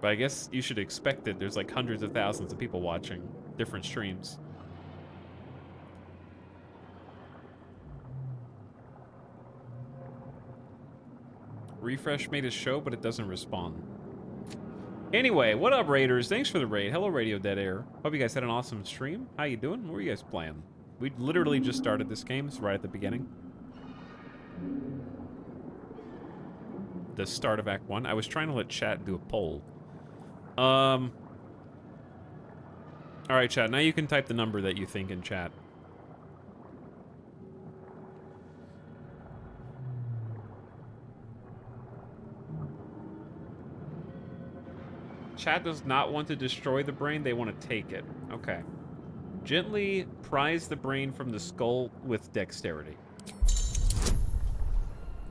But I guess you should expect it. There's like hundreds of thousands of people watching different streams. Refresh made it show, but it doesn't respond. Anyway, what up, Raiders? Thanks for the raid. Hello, Radio Dead Air. Hope you guys had an awesome stream. How you doing? What were you guys playing? We literally just started this game. It's right at the beginning. The start of Act 1. I was trying to let chat do a poll. Alright, chat. Now you can type the number that you think in chat. Chat does not want to destroy the brain, they want to take it. Okay. Gently prise the brain from the skull with dexterity.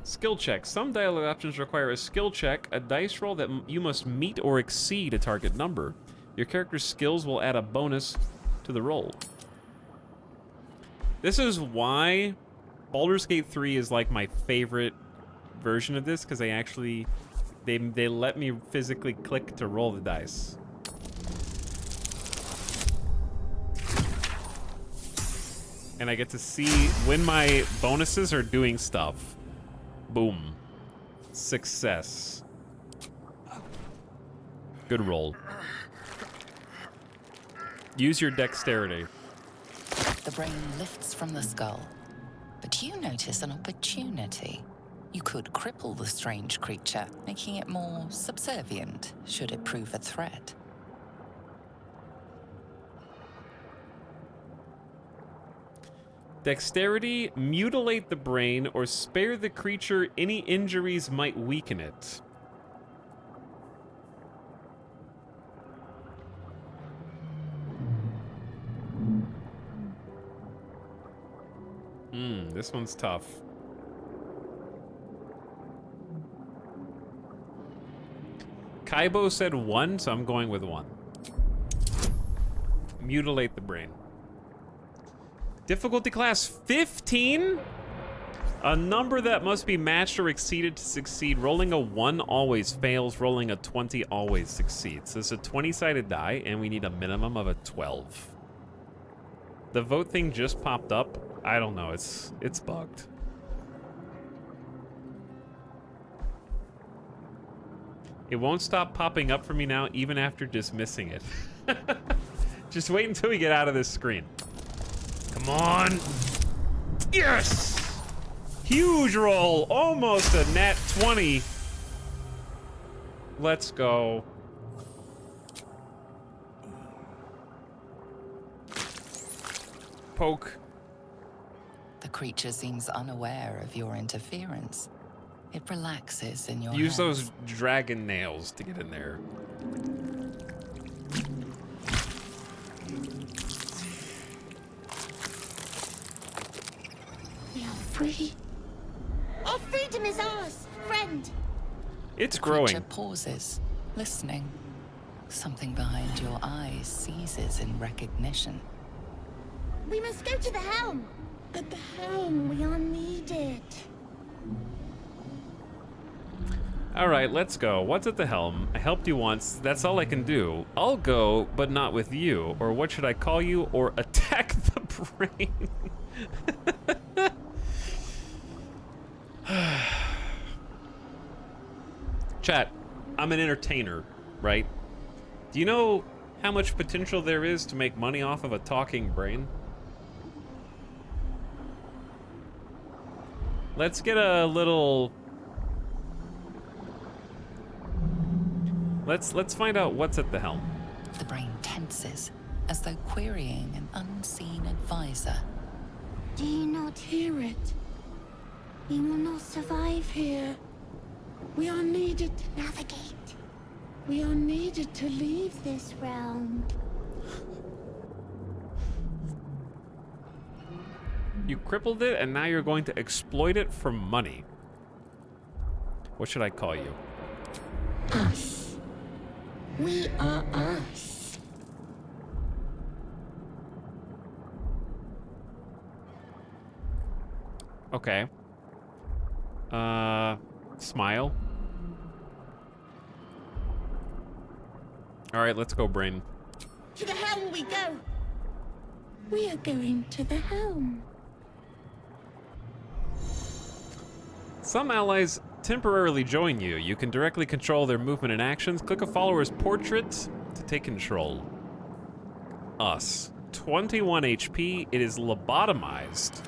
Skill check. Some dialogue options require a skill check, a dice roll that you must meet or exceed a target number. Your character's skills will add a bonus to the roll. This is why Baldur's Gate 3 is like my favorite version of this, because they actually... They let me physically click to roll the dice. And I get to see when my bonuses are doing stuff. Boom. Success. Good roll. Use your dexterity. The brain lifts from the skull, but you notice an opportunity. You could cripple the strange creature, making it more subservient, should it prove a threat. Dexterity, mutilate the brain, or spare the creature any injuries might weaken it. This one's tough. Kaibo said 1, so I'm going with 1. Mutilate the brain. Difficulty class 15? A number that must be matched or exceeded to succeed. Rolling a 1 always fails. Rolling a 20 always succeeds. So it's a 20-sided die, and we need a minimum of a 12. The vote thing just popped up. I don't know. It's bugged. It won't stop popping up for me now, even after dismissing it. Just wait until we get out of this screen. Come on. Yes! Huge roll, almost a nat 20. Let's go. Poke. The creature seems unaware of your interference. It relaxes in your Use hands. those dragon nails to get in there. We are free. Our freedom is ours, friend. It's The growing. creature pauses, listening. Something behind your eyes seizes in recognition. We must go to the helm. At the helm, we are needed. All right, let's go. What's at the helm? I helped you once. That's all I can do. I'll go, but not with you. Or what should I call you? Or attack the brain. Chat, I'm an entertainer, right? Do you know how much potential there is to make money off of a talking brain? Let's get a little... Let's find out what's at the helm. The brain tenses, as though querying an unseen advisor. Do you not hear it? We will not survive here. We are needed to navigate. We are needed to leave this realm. You crippled it, and now you're going to exploit it for money. What should I call you? Us. We are us. Okay. Smile. All right, let's go, brain. To the helm we go. We are going to the helm. Some allies temporarily join you. You can directly control their movement and actions. Click a follower's portrait to take control. Us. 21 HP. It is lobotomized.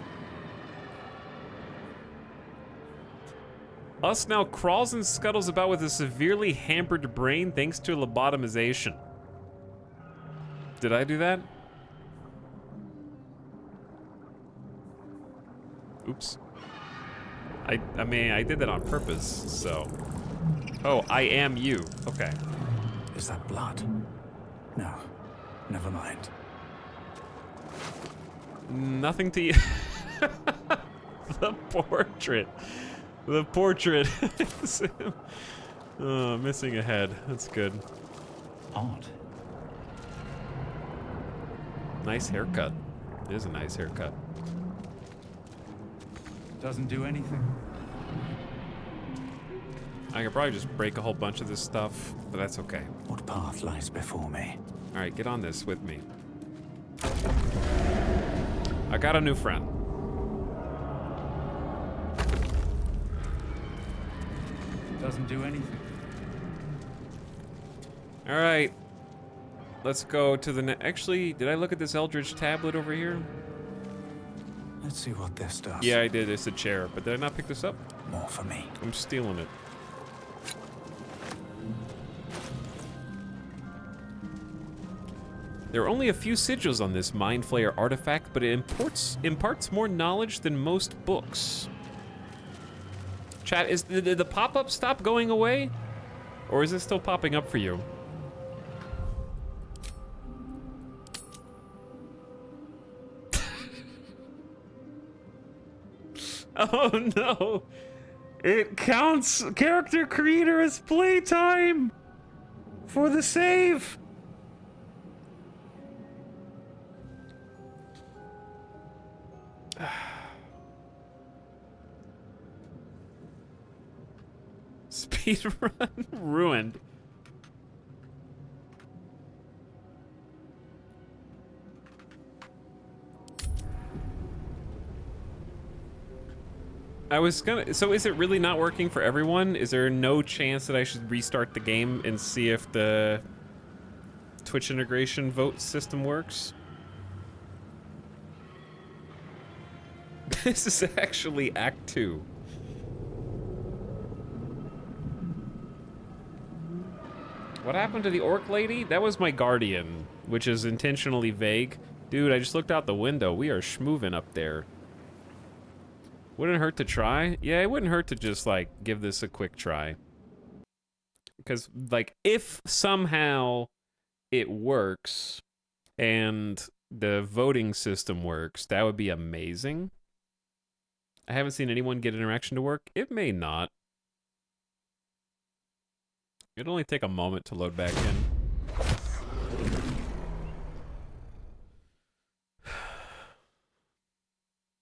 Us now crawls and scuttles about with a severely hampered brain thanks to lobotomization. Did I do that? Oops. I mean, I did that on purpose, so. Oh, I am you. Okay. Is that blood? No. Never mind. Nothing to you. The portrait. The portrait. Oh, missing a head. That's good. Odd. Nice haircut. It is a nice haircut. Doesn't do anything. I could probably just break a whole bunch of this stuff, but that's okay. What path lies before me? All right, get on this with me. I got a new friend. Doesn't do anything. All right. Let's go to the Actually, did I look at this Eldritch tablet over here? Let's see what this does. Yeah, I did. It's a chair, but did I not pick this up? More for me. I'm stealing it. There are only a few sigils on this Mind Flayer artifact, but it imparts more knowledge than most books. Chat, did the pop-up stop going away? Or is it still popping up for you? Oh no! It counts character creator as playtime for the save. Speedrun ruined. I was gonna, so is it really not working for everyone? Is there no chance that I should restart the game and see if the Twitch integration vote system works? This is actually Act 2. What happened to the orc lady? That was my guardian, which is intentionally vague. Dude, I just looked out the window. We are schmoovin' up there. Wouldn't hurt to try? Yeah, it wouldn't hurt to just, like, give this a quick try. Because, like, if somehow it works and the voting system works, that would be amazing. I haven't seen anyone get interaction to work. It may not. It'll only take a moment to load back in.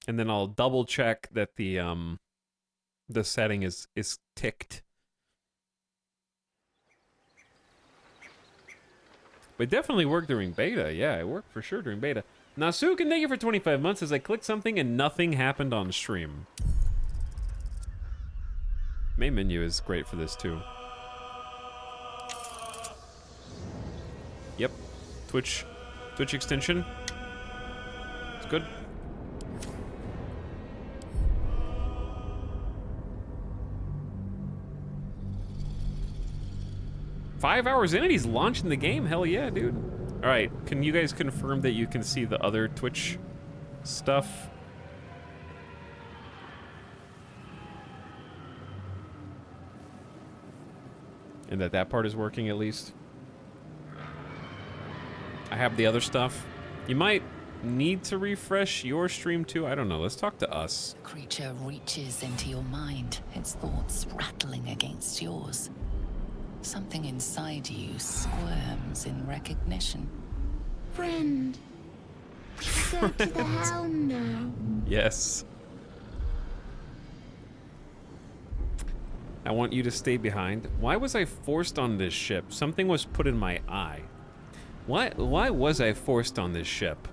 And then I'll double check that the setting is ticked. But it definitely worked during beta. Yeah, it worked for sure during beta. Nasuken, thank you for 25 months as I clicked something and nothing happened on stream. Main menu is great for this too. Yep. Twitch extension. It's good. Five hours in and he's launching the game? Hell yeah, dude. Alright, can you guys confirm that you can see the other Twitch stuff? And that part is working at least? I have the other stuff. You might need to refresh your stream too. I don't know. Let's talk to us. The creature reaches into your mind, its thoughts rattling against yours. Something inside you squirms in recognition. Friend, we go to the helm now. Yes. I want you to stay behind. Why was I forced on this ship? Something was put in my eye. Why was I forced on this ship?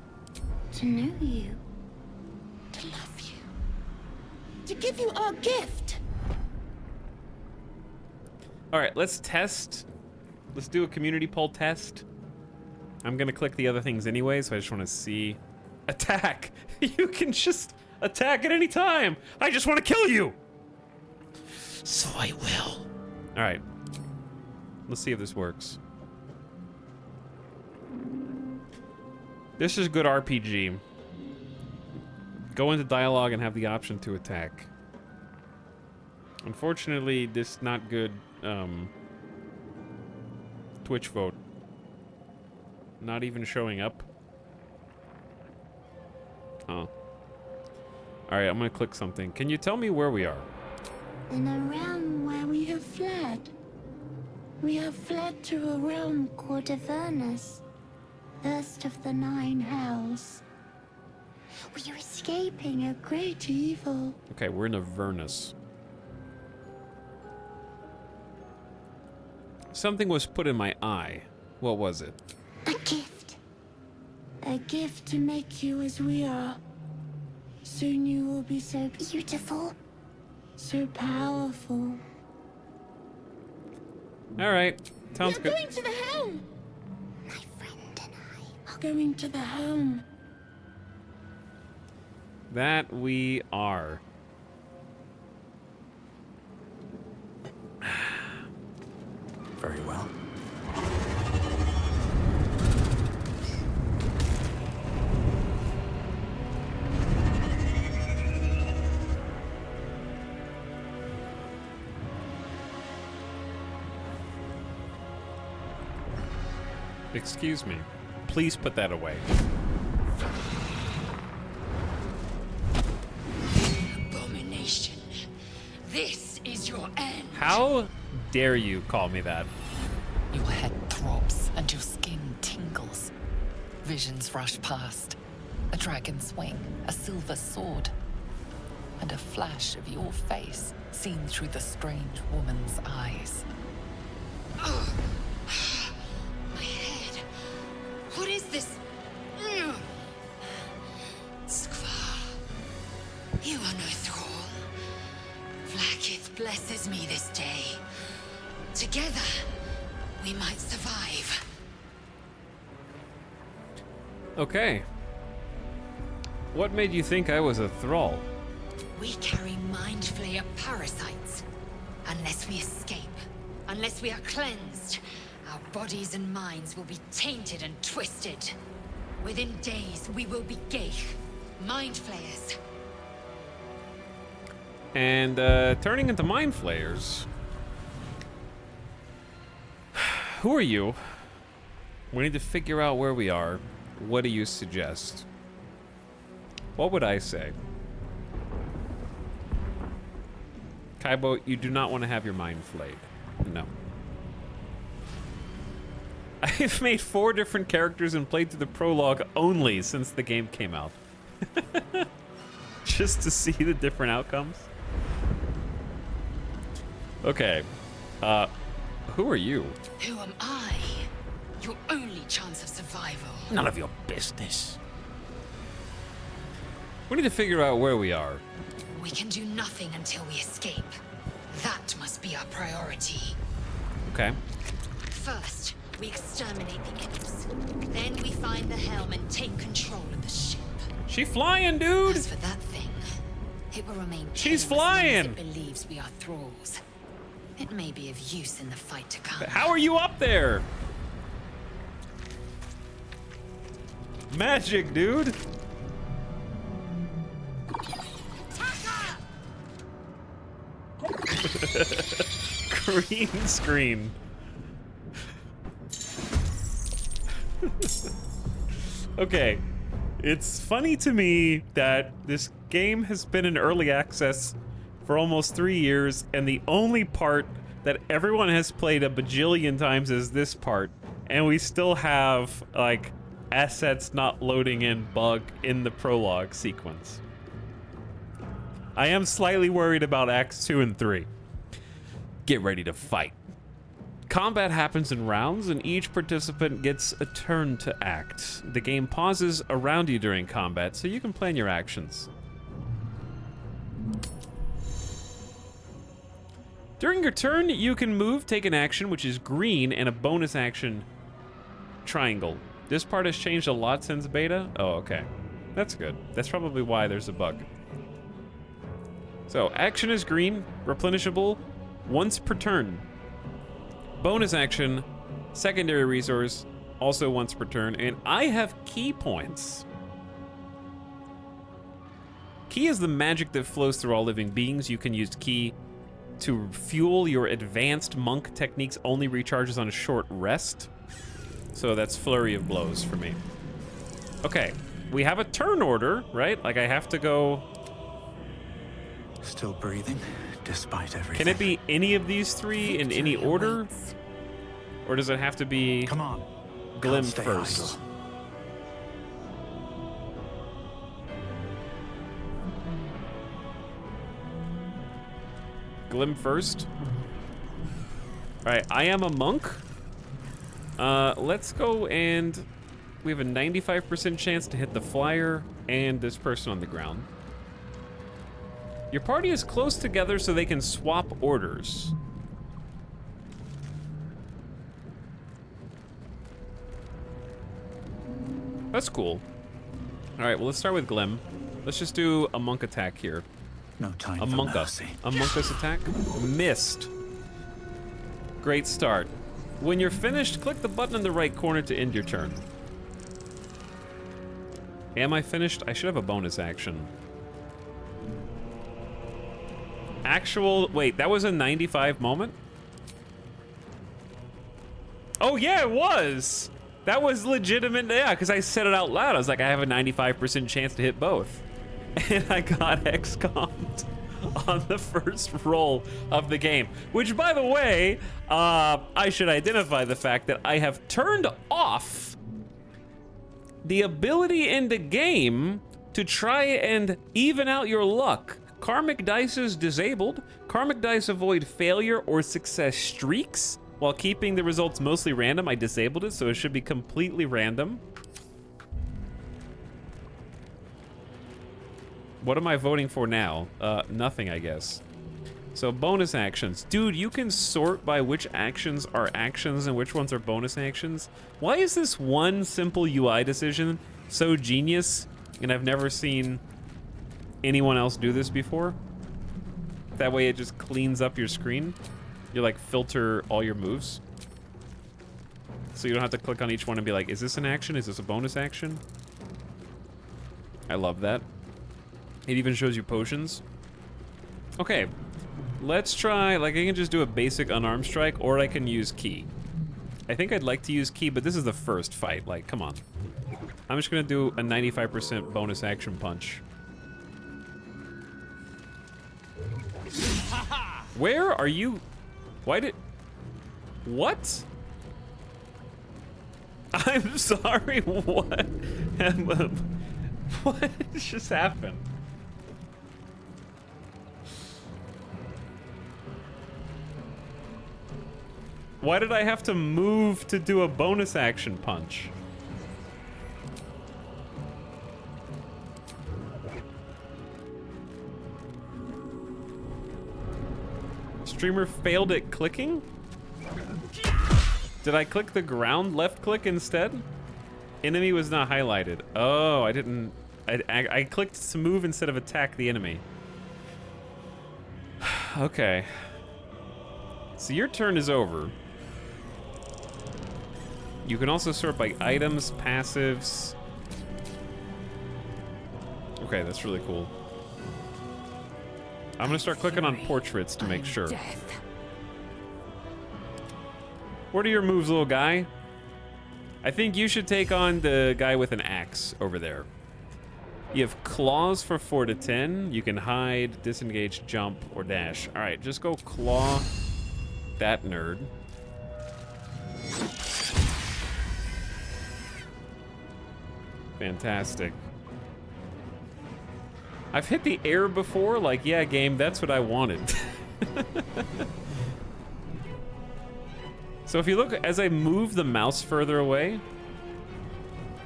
To know you. To love you. To give you our gift. All right, let's test. Let's do a community poll test. I'm gonna click the other things anyway, so I just want to see. Attack! You can just attack at any time! I just want to kill you! So I will. All right. Let's see if this works. This is good RPG. Go into dialogue and have the option to attack. Unfortunately, this not good Twitch vote. Not even showing up. Oh. Alright, I'm gonna click something. Can you tell me where we are? In a realm where we have fled. We have fled to a realm called Avernus. First of the 9 hells. We are escaping a great evil. Okay, we're in Avernus. Something was put in my eye. What was it? A gift. A gift to make you as we are. Soon you will be so beautiful. So powerful. Alright, sounds good. We're going to the helm! My friend and I are going to the helm. That we are. Very well. Excuse me. Please put that away. Abomination. This is your end. How dare you call me that? Your head throbs and your skin tingles. Visions rush past. A dragon's wing, a silver sword, and a flash of your face seen through the strange woman's eyes. Ugh. My head. What is this? Skvar. You are no thrall. Vlaakith blesses me this day. Together, we might survive. Okay. What made you think I was a thrall? We carry Mind Flayer parasites. Unless we escape, unless we are cleansed, our bodies and minds will be tainted and twisted. Within days, we will be Geich, Mind Flayers. And turning into Mind Flayers. Who are you? We need to figure out where we are. What do you suggest? What would I say? Kaibo, you do not want to have your mind flayed. No. I've made 4 different characters and played through the prologue only since the game came out. Just to see the different outcomes. Okay. Who are you? Who am I? Your only chance of survival. None of your business. We need to figure out where we are. We can do nothing until we escape. That must be our priority. Okay. First, we exterminate the imps. Then we find the helm and take control of the ship. She flying, dude! As for that thing, it will remain She's tame as long as flying! it believes we are thralls. It may be of use in the fight to come. How are you up there? Magic, dude! Green screen. Okay, it's funny to me that this game has been in early access for almost 3 years, and the only part that everyone has played a bajillion times is this part, and we still have, like, assets not loading in bug in the prologue sequence. I am slightly worried about Acts 2 and 3. Get ready to fight. Combat happens in rounds, and each participant gets a turn to act. The game pauses around you during combat, so you can plan your actions. During your turn, you can move, take an action, which is green, and a bonus action, triangle. This part has changed a lot since beta. Oh, okay. That's good. That's probably why there's a bug. So, action is green, replenishable, once per turn. Bonus action, secondary resource, also once per turn, and I have key points. Key is the magic that flows through all living beings. You can use key to fuel your advanced monk techniques, only recharges on a short rest. So that's Flurry of Blows for me. Okay, we have a turn order, right? Like I have to go... Still breathing, despite everything. Can it be any of these 3 in any order? Or does it have to be... Come on. Glim Can't stay first? idle. Glim first? Alright, I am a monk. Let's go and... We have a 95% chance to hit the flyer and this person on the ground. Your party is close together so they can swap orders. That's cool. Alright, well let's start with Glim. Let's just do a monk attack here. No time A for monka. mercy. A monka's attack. Missed. Great start. When you're finished, click the button in the right corner to end your turn. Am I finished? I should have a bonus action. Actual... Wait, that was a 95 moment? Oh, yeah, it was! That was legitimate, yeah, because I said it out loud. I was like, I have a 95% chance to hit both. And I got XCOM'd on the first roll of the game. Which, by the way, I should identify the fact that I have turned off the ability in the game to try and even out your luck. Karmic dice is disabled. Karmic dice avoid failure or success streaks. While keeping the results mostly random, I disabled it, so it should be completely random. What am I voting for now? Nothing, I guess. So bonus actions. Dude, you can sort by which actions are actions and which ones are bonus actions. Why is this one simple UI decision so genius? And I've never seen anyone else do this before. That way it just cleans up your screen. You like filter all your moves. So you don't have to click on each one and be like, is this an action? Is this a bonus action? I love that. It even shows you potions. Okay, let's try, like I can just do a basic unarmed strike or I can use key. I think I'd like to use key, but this is the first fight, like, come on. I'm just gonna do a 95% bonus action punch. Where are you? Why did... What? I'm sorry, what? What just happened? Why did I have to move to do a bonus action punch? Streamer failed at clicking? Did I click the ground left click instead? Enemy was not highlighted. Oh, I didn't... I clicked to move instead of attack the enemy. Okay. So your turn is over. You can also sort by items, passives. Okay, that's really cool. I'm gonna start clicking on portraits to make sure. What are your moves, little guy? I think you should take on the guy with an axe over there. You have claws for 4 to 10. You can hide, disengage, jump, or dash. All right, just go claw that nerd. Fantastic. I've hit the air before, like, yeah, game, that's what I wanted. So if you look, as I move the mouse further away,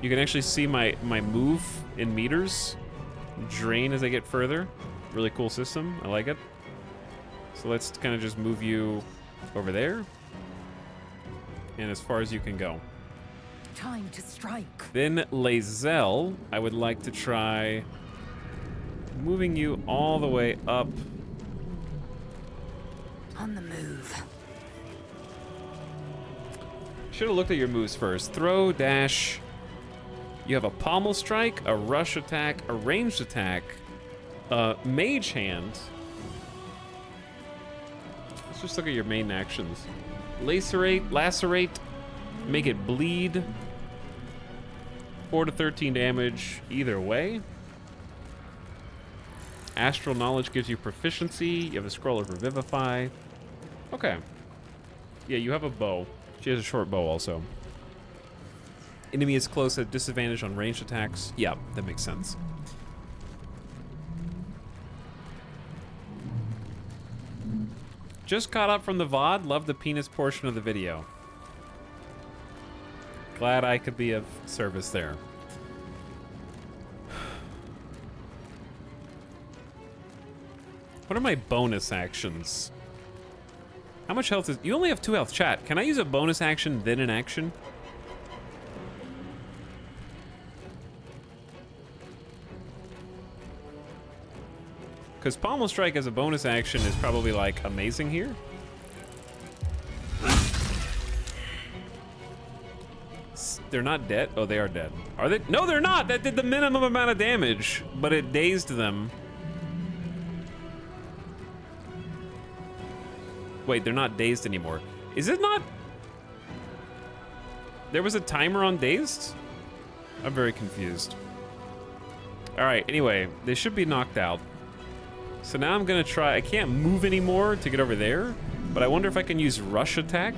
you can actually see my move in meters drain as I get further. Really cool system, I like it. So let's kind of just move you over there. And as far as you can go. Time to strike. Then Lae'zel, I would like to try moving you all the way up. On the move. Should have looked at your moves first. Throw, dash. You have a pommel strike, a rush attack, a ranged attack, a mage hand. Let's just look at your main actions. Lacerate, make it bleed. 4 to 13 damage either way. Astral Knowledge gives you proficiency. You have a scroll of Revivify. Okay. Yeah, you have a bow. She has a short bow also. Enemy is close at disadvantage on ranged attacks. Yeah, that makes sense. Just caught up from the VOD. Love the penis portion of the video. Glad I could be of service there. What are my bonus actions? How much health is... You only have 2 health. Chat, can I use a bonus action, then an action? Because Pommel Strike as a bonus action is probably, like, amazing here. They're not dead? Oh, they are dead. Are they? No, they're not! That did the minimum amount of damage, but it dazed them. Wait, they're not dazed anymore. Is it not? There was a timer on dazed? I'm very confused. All right, anyway, they should be knocked out. So now I'm gonna try, I can't move anymore to get over there, but I wonder if I can use rush attack.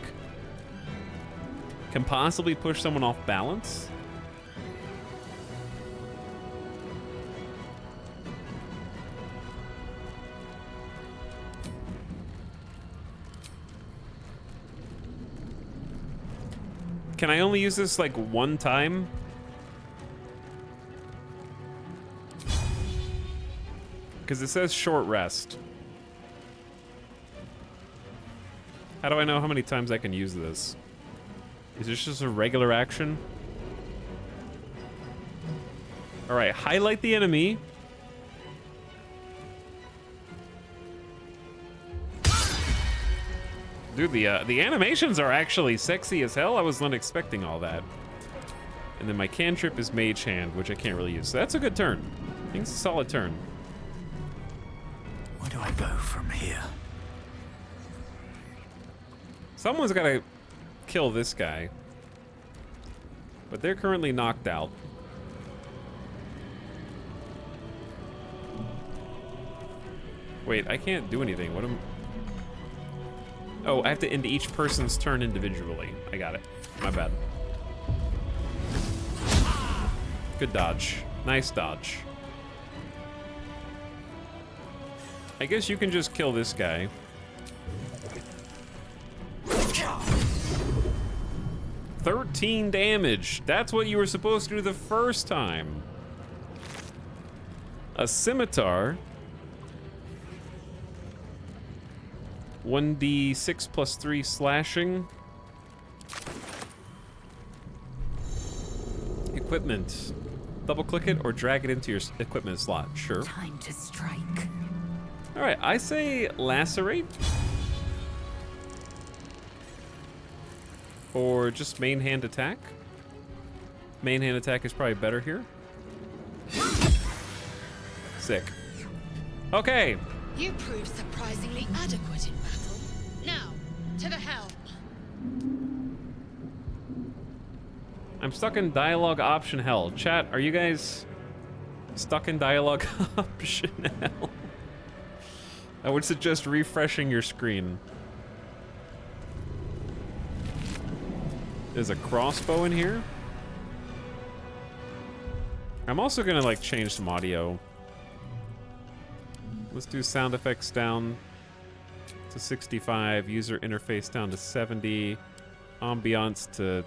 Can possibly push someone off balance. Can I only use this like one time? Because it says short rest. How do I know how many times I can use this? Is this just a regular action? All right, highlight the enemy. Dude, the animations are actually sexy as hell. I was not expecting all that. And then my cantrip is Mage Hand, which I can't really use. So that's a good turn. I think it's a solid turn. Where do I go from here? Someone's got to kill this guy. But they're currently knocked out. Wait, I can't do anything. What am... Oh, I have to end each person's turn individually. I got it. My bad. Good dodge. Nice dodge. I guess you can just kill this guy. $13 damage. That's what you were supposed to do the first time. A scimitar. 1d6 plus 3 slashing. Equipment. Double click it or drag it into your equipment slot. Sure. Time to strike. All right, I say lacerate. Or just main hand attack. Main hand attack is probably better here. Sick. Okay. You proved surprisingly adequate in battle. Now, to the helm. I'm stuck in dialogue option hell. Chat, are you guys stuck in dialogue option hell? I would suggest refreshing your screen. There's a crossbow in here. I'm also gonna like change some audio. Let's do sound effects down to 65, user interface down to 70, ambiance to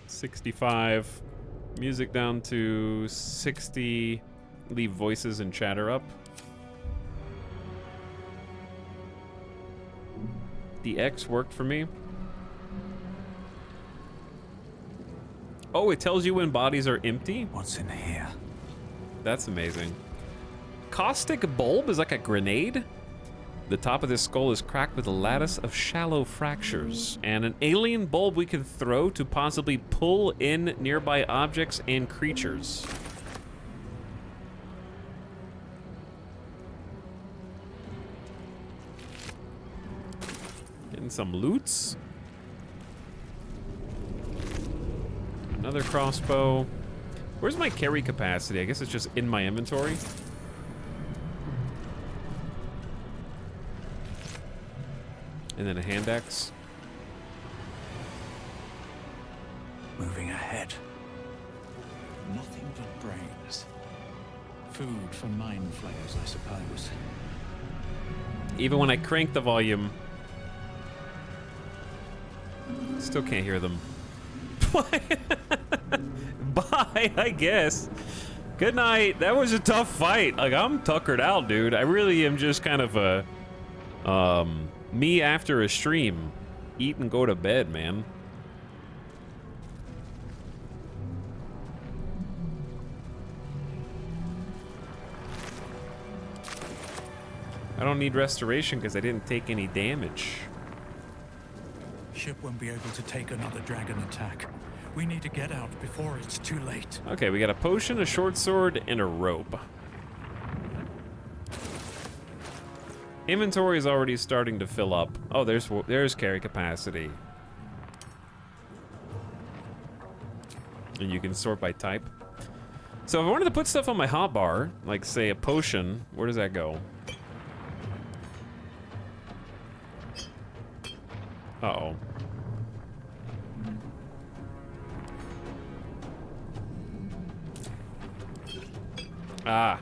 65, music down to 60, leave voices and chatter up. The X worked for me. Oh, it tells you when bodies are empty? What's in here? That's amazing. Caustic bulb is like a grenade. The top of this skull is cracked with a lattice of shallow fractures, and an alien bulb we can throw to possibly pull in nearby objects and creatures. Getting some loots. Another crossbow. Where's my carry capacity? I guess it's just in my inventory. And then a hand axe. Moving ahead. Nothing but brains. Food for mind flayers, I suppose. Even when I crank the volume, still can't hear them. Bye, I guess. Good night. That was a tough fight. Like, I'm tuckered out, dude. I really am just kind of a, me after a stream. Eat and go to bed, man. I don't need restoration because I didn't take any damage. Ship won't be able to take another dragon attack. We need to get out before it's too late. Okay, we got a potion, a short sword, and a rope. Inventory is already starting to fill up. Oh, there's carry capacity. And you can sort by type. So if I wanted to put stuff on my hotbar, like say a potion, where does that go? Uh-oh. Ah.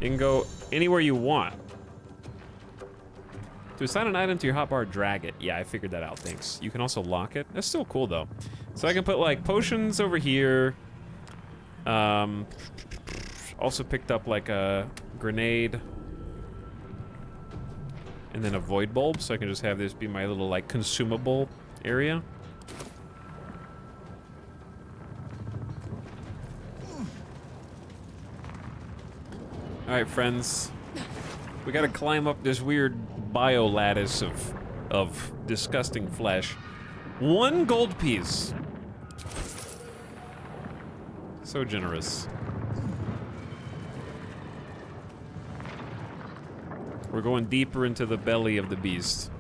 You can go anywhere you want. To assign an item to your hotbar, drag it. Yeah, I figured that out, thanks. You can also lock it. That's still cool, though. So I can put, like, potions over here. Also picked up, like, a grenade. And then a void bulb, so I can just have this be my little, like, consumable area. Alright, friends. We gotta climb up this weird bio-lattice of disgusting flesh. 1 gold piece. So generous. We're going deeper into the belly of the beast.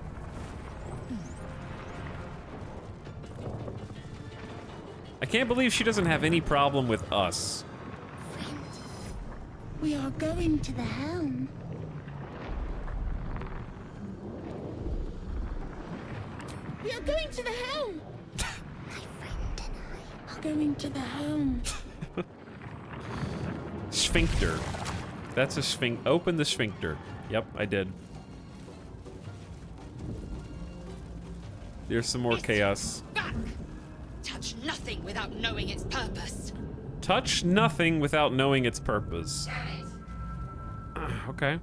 I can't believe she doesn't have any problem with us. Friend, we are going to the helm. We are going to the helm. My friend and I are going to the helm. Sphincter. That's a sphinx. Open the sphincter. Yep, I did. There's some more chaos. Back! Touch nothing without knowing its purpose. Touch nothing without knowing its purpose. Okay.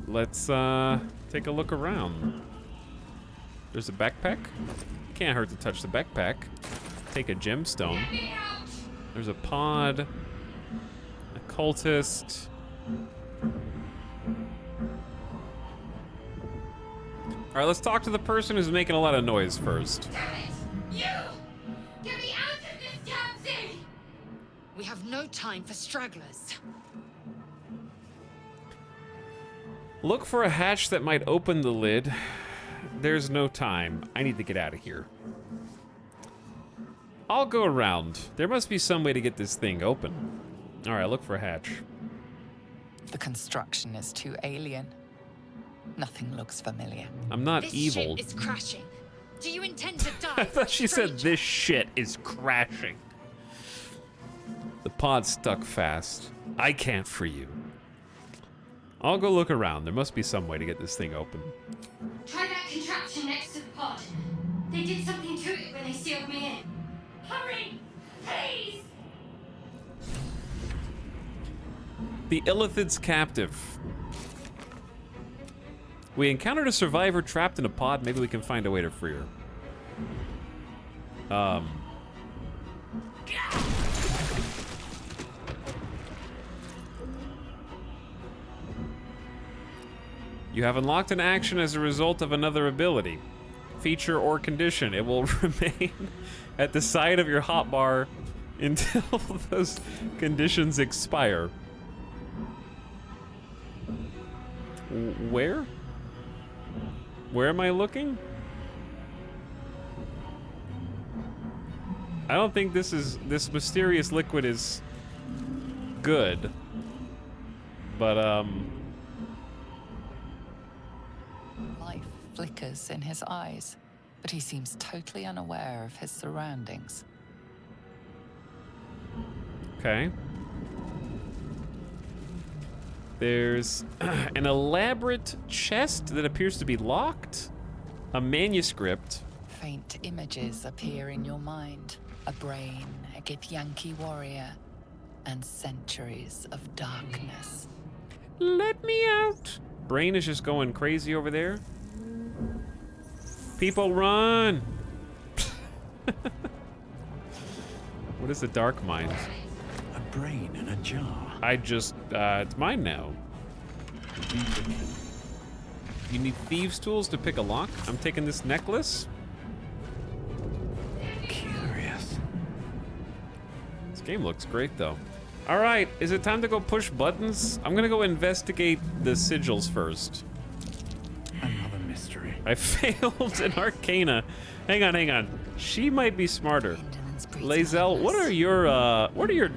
Let's take a look around. There's a backpack. Can't hurt to touch the backpack. Take a gemstone. There's a pod. A cultist. All right, let's talk to the person who's making a lot of noise first. Damn it! You! Get me out of this damn thing! We have no time for stragglers. Look for a hatch that might open the lid. There's no time. I need to get out of here. I'll go around. There must be some way to get this thing open. All right, look for a hatch. The construction is too alien. Nothing looks familiar. I'm not This evil. ship is crashing. Do you intend to die? I thought she said this shit is crashing. The pod's stuck fast. I can't free you. I'll go look around. There must be some way to get this thing open. Try that contraption next to the pod. They did something to it when they sealed me in. Hurry! Please! The Illithid's captive. We encountered a survivor trapped in a pod. Maybe we can find a way to free her. You have unlocked an action as a result of another ability, feature, or condition. It will remain at the side of your hotbar until those conditions expire. Where? Where am I looking? I don't think this mysterious liquid is good. But Life flickers in his eyes, but he seems totally unaware of his surroundings. okay. There's an elaborate chest that appears to be locked. A manuscript. Faint images appear in your mind. A brain, a Githyanki warrior, and centuries of darkness. Let me out. Brain is just going crazy over there. People run. What is the dark mind? A brain in a jar. I just, it's mine now. You need thieves' tools to pick a lock. I'm taking this necklace. Curious. This game looks great, though. All right, is it time to go push buttons? I'm gonna go investigate the sigils first. Another mystery. I failed an Arcana. Hang on. She might be smarter. Lae'zel, what are your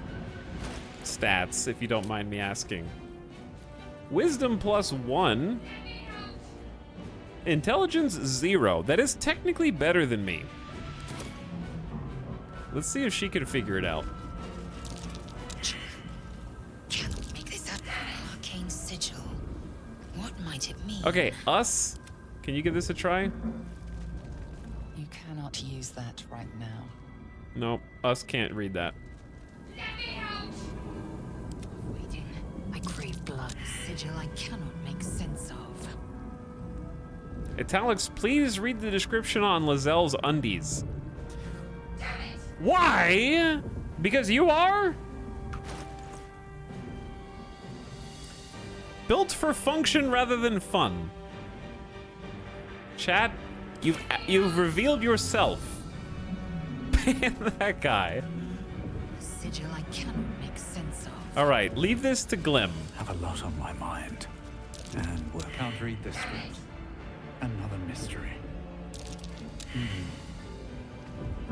stats, if you don't mind me asking? Wisdom +1. Intelligence 0. That is technically better than me. Let's see if she can figure it out. Cannot make this up. Arcane sigil. What might it mean? Okay, us. Can you give this a try? You cannot use that right now. Nope, us can't read that. Waiting. I crave blood. Sigil I cannot make sense of. Italics, please read the description on Lae'zel's undies. Why? Because you are? Built for function rather than fun. Chat, you've revealed yourself. Ban that guy. Sigil I cannot make sense of. All right, leave this to Glim. Have a lot on my mind. And work. Can't read this script. Another mystery.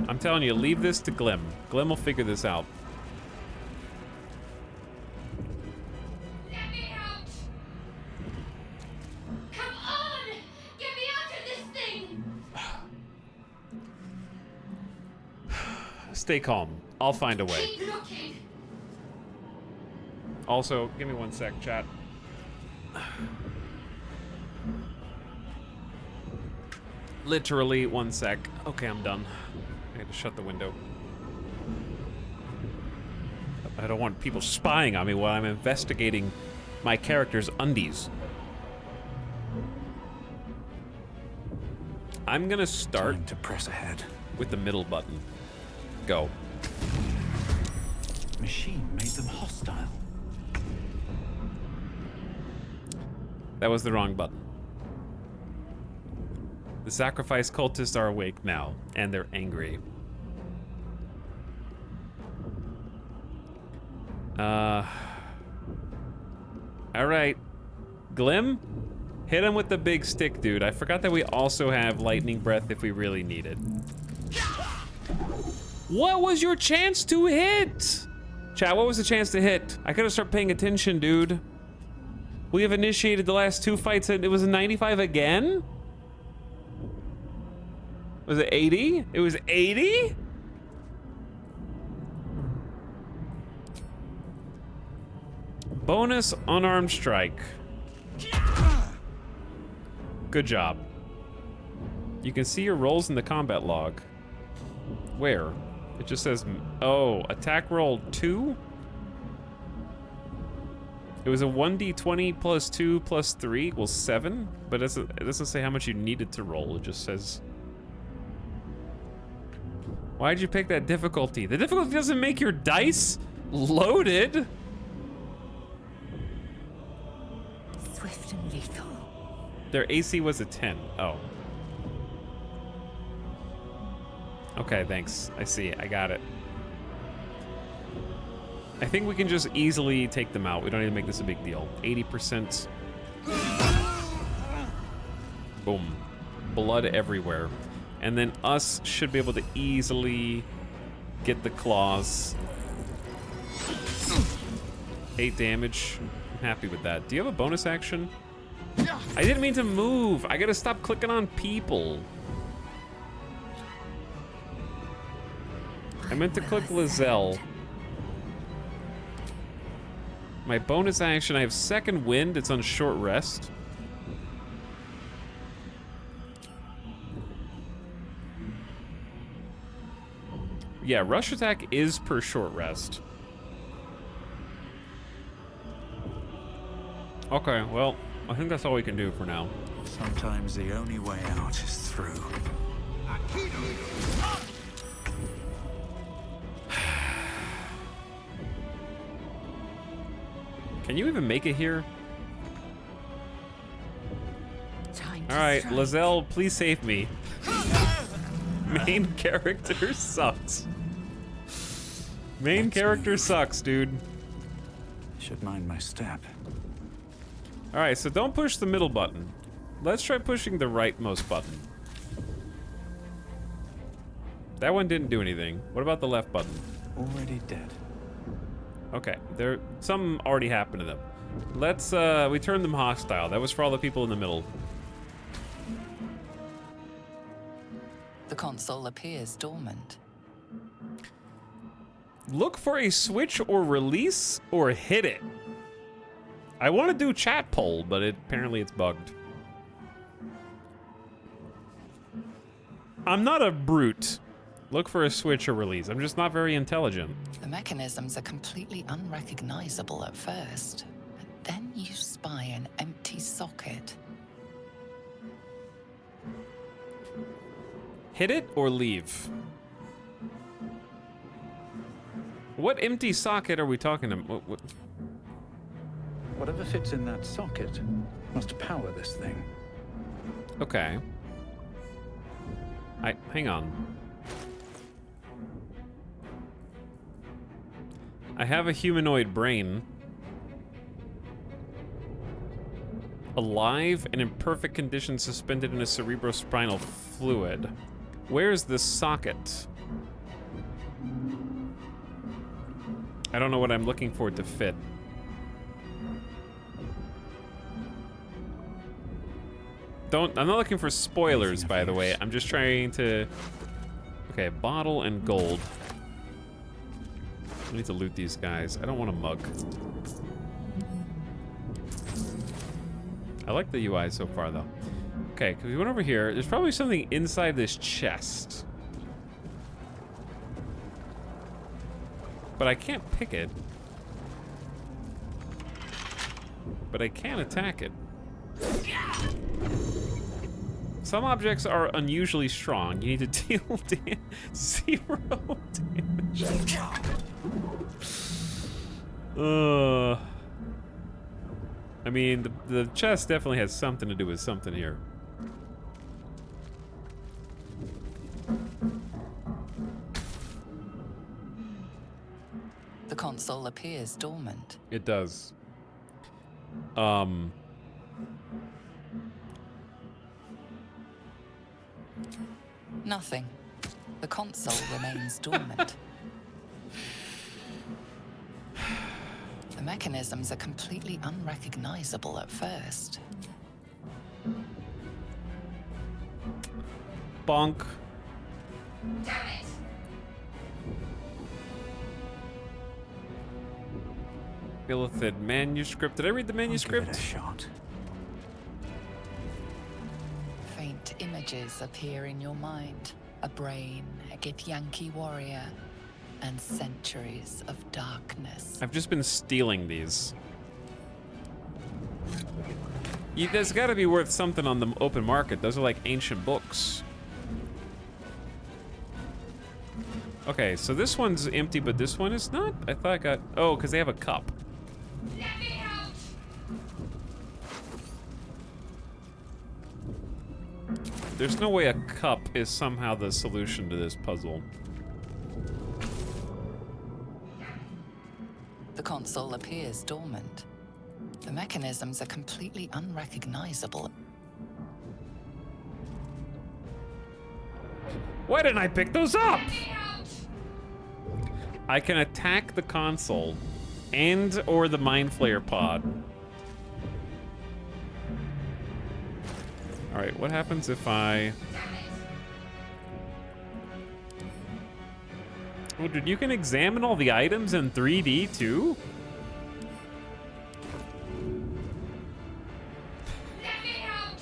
I'm telling you, leave this to Glim. Glim will figure this out. Let me out! Come on! Get me out of this thing! Stay calm. I'll find a way. Keep looking! Also, give me 1 sec, chat. Literally 1 sec. Okay, I'm done. I had to shut the window. I don't want people spying on me while I'm investigating my character's undies. I'm gonna start Time to press ahead. with the middle button. Go. Machine made them hostile. That was the wrong button. The sacrifice cultists are awake now, and they're angry. Alright. Glim? Hit him with the big stick, dude. I forgot that we also have lightning breath if we really need it. What was your chance to hit? Chat, what was the chance to hit? I gotta start paying attention, dude. We have initiated the last 2 fights and it was a 95 again? Was it 80? It was 80? Bonus unarmed strike. Good job. You can see your rolls in the combat log. Where? It just says, oh, attack roll 2? It was a 1d20 plus 2 plus 3 equals 7, but it doesn't say how much you needed to roll. It just says... Why'd you pick that difficulty? The difficulty doesn't make your dice loaded. Swift and lethal. Their AC was a 10. Oh. Okay, thanks. I see. I got it. I think we can just easily take them out. We don't need to make this a big deal. 80%. Boom. Blood everywhere. And then us should be able to easily get the claws. 8 damage. I'm happy with that. Do you have a bonus action? I didn't mean to move. I gotta stop clicking on people. I meant to click Lizelle. My bonus action, I have second wind. It's on short rest. Yeah, rush attack is per short rest. Okay, well, I think that's all we can do for now. Sometimes the only way out is through. Can you even make it here? Time All right, Lizelle, please save me. Main character sucks. Main character sucks, dude. Should mind my step. All right, so don't push the middle button. Let's try pushing the rightmost button. That one didn't do anything. What about the left button? Already dead. Okay, something already happened to them. Let's, we turned them hostile. That was for all the people in the middle. The console appears dormant. Look for a switch or release or hit it. I want to do chat poll, but apparently it's bugged. I'm not a brute. Look for a switch or release. I'm just not very intelligent. The mechanisms are completely unrecognizable at first, but then you spy an empty socket. Hit it or leave? What empty socket are we talking about? Whatever fits in that socket must power this thing. Okay. Hang on. I have a humanoid brain. Alive and in perfect condition, suspended in a cerebrospinal fluid. Where's the socket? I don't know what I'm looking for it to fit. I'm not looking for spoilers, by the way. I'm just trying to... Okay, bottle and gold. I need to loot these guys. I don't want a mug. I like the UI so far, though. Okay, because we went over here. There's probably something inside this chest. But I can't pick it. But I can attack it. Some objects are unusually strong. You need to deal 0 damage. I mean, the chest definitely has something to do with something here. The console appears dormant. It does. Nothing. The console remains dormant. The mechanisms are completely unrecognizable at first. Bonk. Damn it! Illithid manuscript. Did I read the manuscript? I'll give it a shot. Faint images appear in your mind. A brain, a Githyanki warrior, and centuries of darkness. I've just been stealing these. There's got to be worth something on the open market. Those are like ancient books. Okay, so this one's empty, but this one is not? I thought I got... Oh, because they have a cup. Let me out! There's no way a cup is somehow the solution to this puzzle. The console appears dormant. The mechanisms are completely unrecognizable. Why didn't I pick those up? I can attack the console and or the Mind Flayer pod. All right, what happens if I... Oh, dude, you can examine all the items in 3D too? Let me out!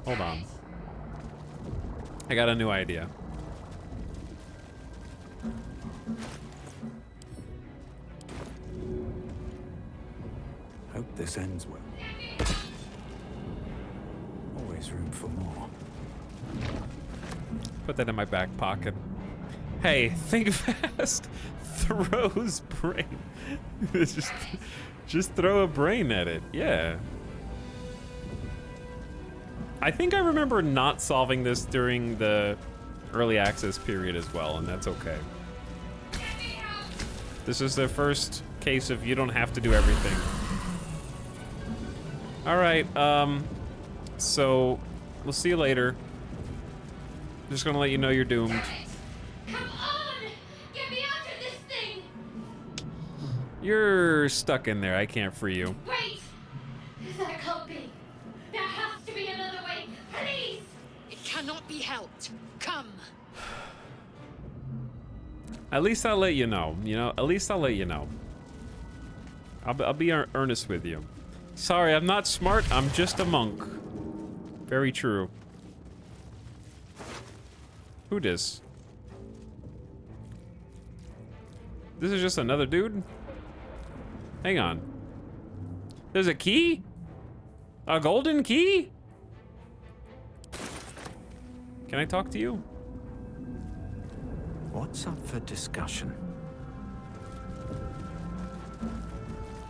Hold on. I got a new idea. Hope this ends well. Always room for more. Put that in my back pocket. Hey, think fast. Throws brain. just throw a brain at it. Yeah. I think I remember not solving this during the early access period as well, and that's okay. This is the first case of you don't have to do everything. All right, so we'll see you later. Just gonna let you know you're doomed. Come on! Get me out of this thing! You're stuck in there. I can't free you. Wait! That can't be. There has to be another way. Please! It cannot be helped. Come. At least I'll let you know. You know, at least I'll let you know. I'll be earnest with you. Sorry, I'm not smart. I'm just a monk. Very true. Who dis? This is just another dude? Hang on. There's a key? A golden key? Can I talk to you? What's up for discussion?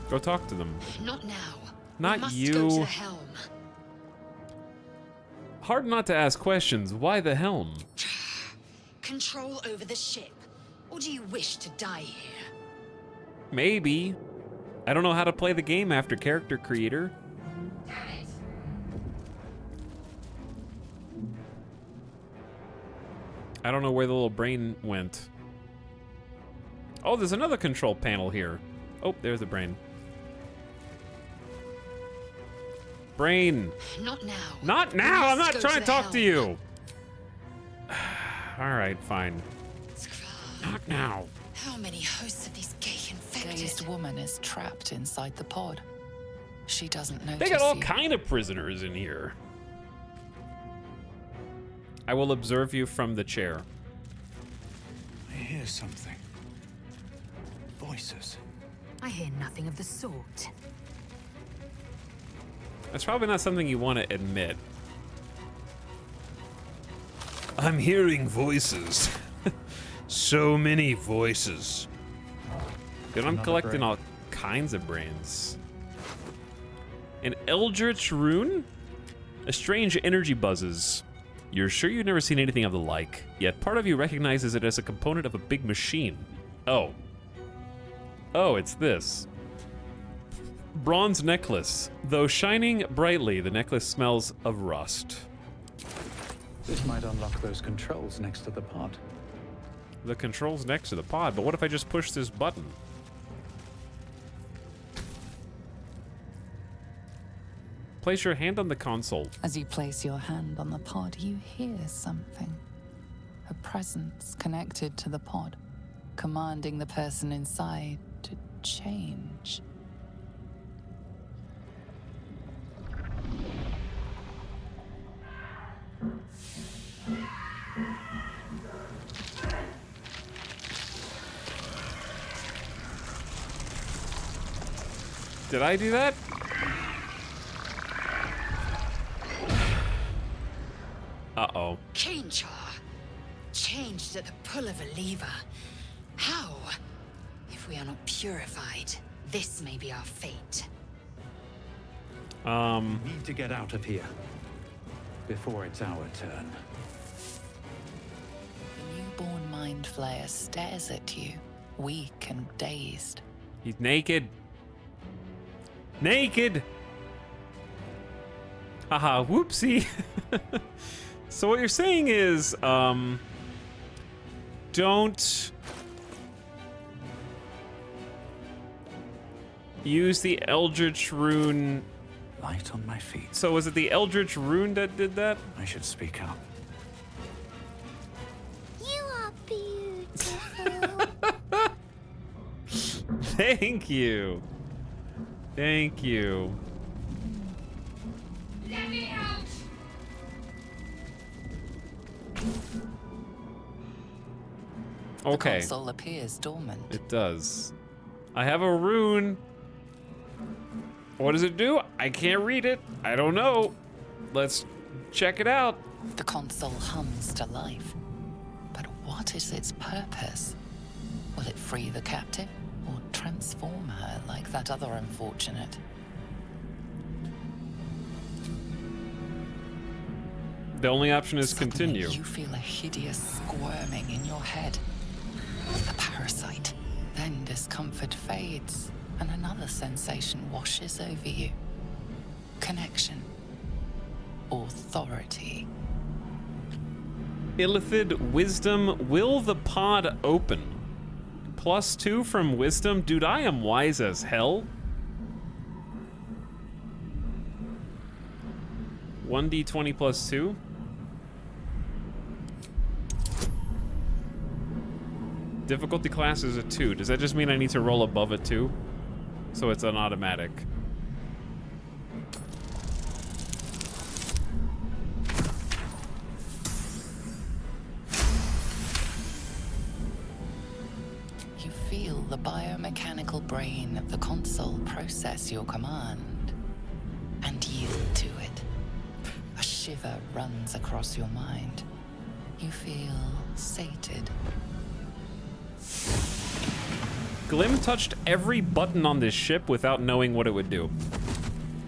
Go talk to them. Not now. Not we must you. Go to the helm. Hard not to ask questions. Why the helm? Control over the ship. Or do you wish to die here? Maybe. I don't know how to play the game after character creator. Damn it. I don't know where the little brain went. Oh, there's another control panel here. Oh, there's the brain. Brain. Not now. Not now! I'm not trying to talk to you! Alright, fine. Not now. How many hosts of these gay infected? Dazed woman is trapped inside the pod. She doesn't notice They got all you. kind of prisoners in here. I will observe you from the chair. I hear something. Voices. I hear nothing of the sort. That's probably not something you want to admit. I'm hearing voices. So many voices. Dude, I'm collecting all kinds of brains. An Eldritch rune? A strange energy buzzes. You're sure you've never seen anything of the like, yet part of you recognizes it as a component of a big machine. Oh. Oh, it's this. Bronze necklace. Though shining brightly, the necklace smells of rust. This might unlock those controls next to the pod. The controls next to the pod, but what if I just push this button? Place your hand on the console. As you place your hand on the pod, you hear something. A presence connected to the pod, commanding the person inside to change. Did I do that? Uh-oh. Change her. Changed at the pull of a lever. How? If we are not purified, this may be our fate. Need to get out of here before it's our turn. The newborn mind flayer stares at you, weak and dazed. He's naked. Naked! Haha, whoopsie. So what you're saying is, don't use the Eldritch rune. Light on my feet. So was it the Eldritch rune that did that? I should speak up. You are beautiful. Thank you. Thank you. Let me out! Okay. The console appears dormant. It does. I have a rune. What does it do? I can't read it. I don't know. Let's check it out. The console hums to life. But what is its purpose? Will it free the captive or transform her like that other unfortunate? The only option is Suddenly, continue. You feel a hideous squirming in your head. A parasite. Then discomfort fades, and another sensation washes over you. Connection. Authority. Illithid wisdom. Will the pod open? +2 from wisdom. Dude, I am wise as hell. 1d20 +2. Difficulty class is a 2. Does that just mean I need to roll above a 2? So it's an automatic. You feel the biomechanical brain of the console process your command and yield to it. A shiver runs across your mind. You feel sated. Glim touched every button on this ship without knowing what it would do.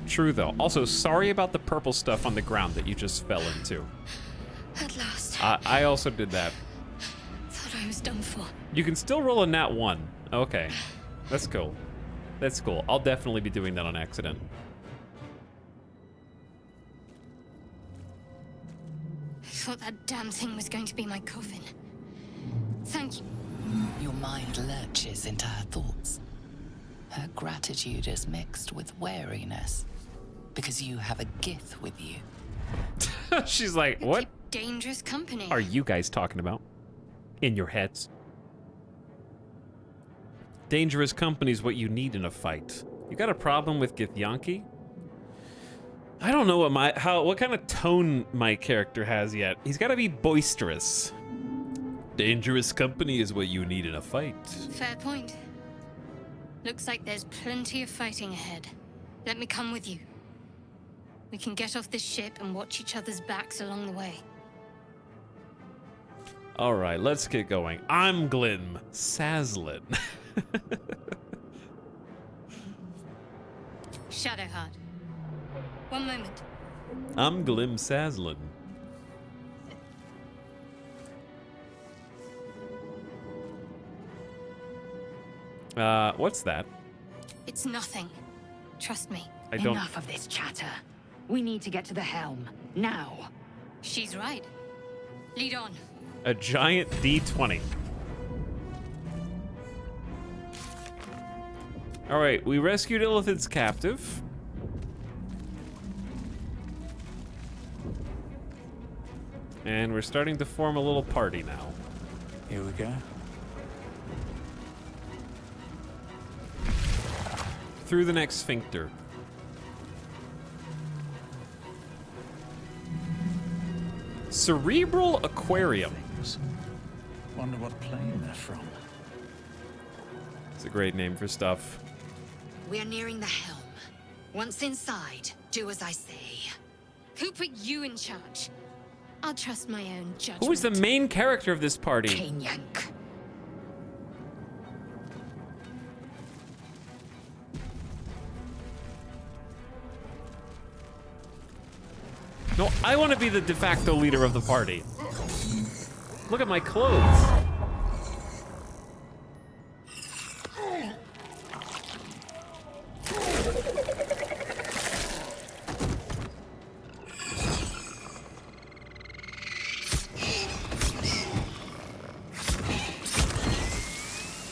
True, though. Also, sorry about the purple stuff on the ground that you just fell into. At last. I also did that. Thought I was done for. You can still roll a nat 1. Okay. That's cool. That's cool. I'll definitely be doing that on accident. I thought that damn thing was going to be my coffin. Thank you. Your mind lurches into her thoughts. Her gratitude is mixed with wariness, because you have a Gith with you. She's like, what Dangerous company. are you guys talking about? In your heads. Dangerous company's what you need in a fight. You got a problem with Githyanki? I don't know what kind of tone my character has yet. He's got to be boisterous. Dangerous company is what you need in a fight. Fair point. Looks like there's plenty of fighting ahead. Let me come with you. We can get off this ship and watch each other's backs along the way. All right, let's get going. I'm Glim Saslin. Shadowheart. One moment. I'm Glim Saslin. What's that? It's nothing. Trust me. I don't. Enough of this chatter. We need to get to the helm. Now. She's right. Lead on. A giant D20. All right, we rescued Illithid's captive. And we're starting to form a little party now. Here we go. Through the next sphincter. Cerebral Aquarium. Wonder what plane they're from. It's a great name for stuff. We're nearing the helm. Once inside, do as I say. Who put you in charge? I'll trust my own judgment. Who is the main character of this party? Yank. No, I want to be the de facto leader of the party. Look at my clothes.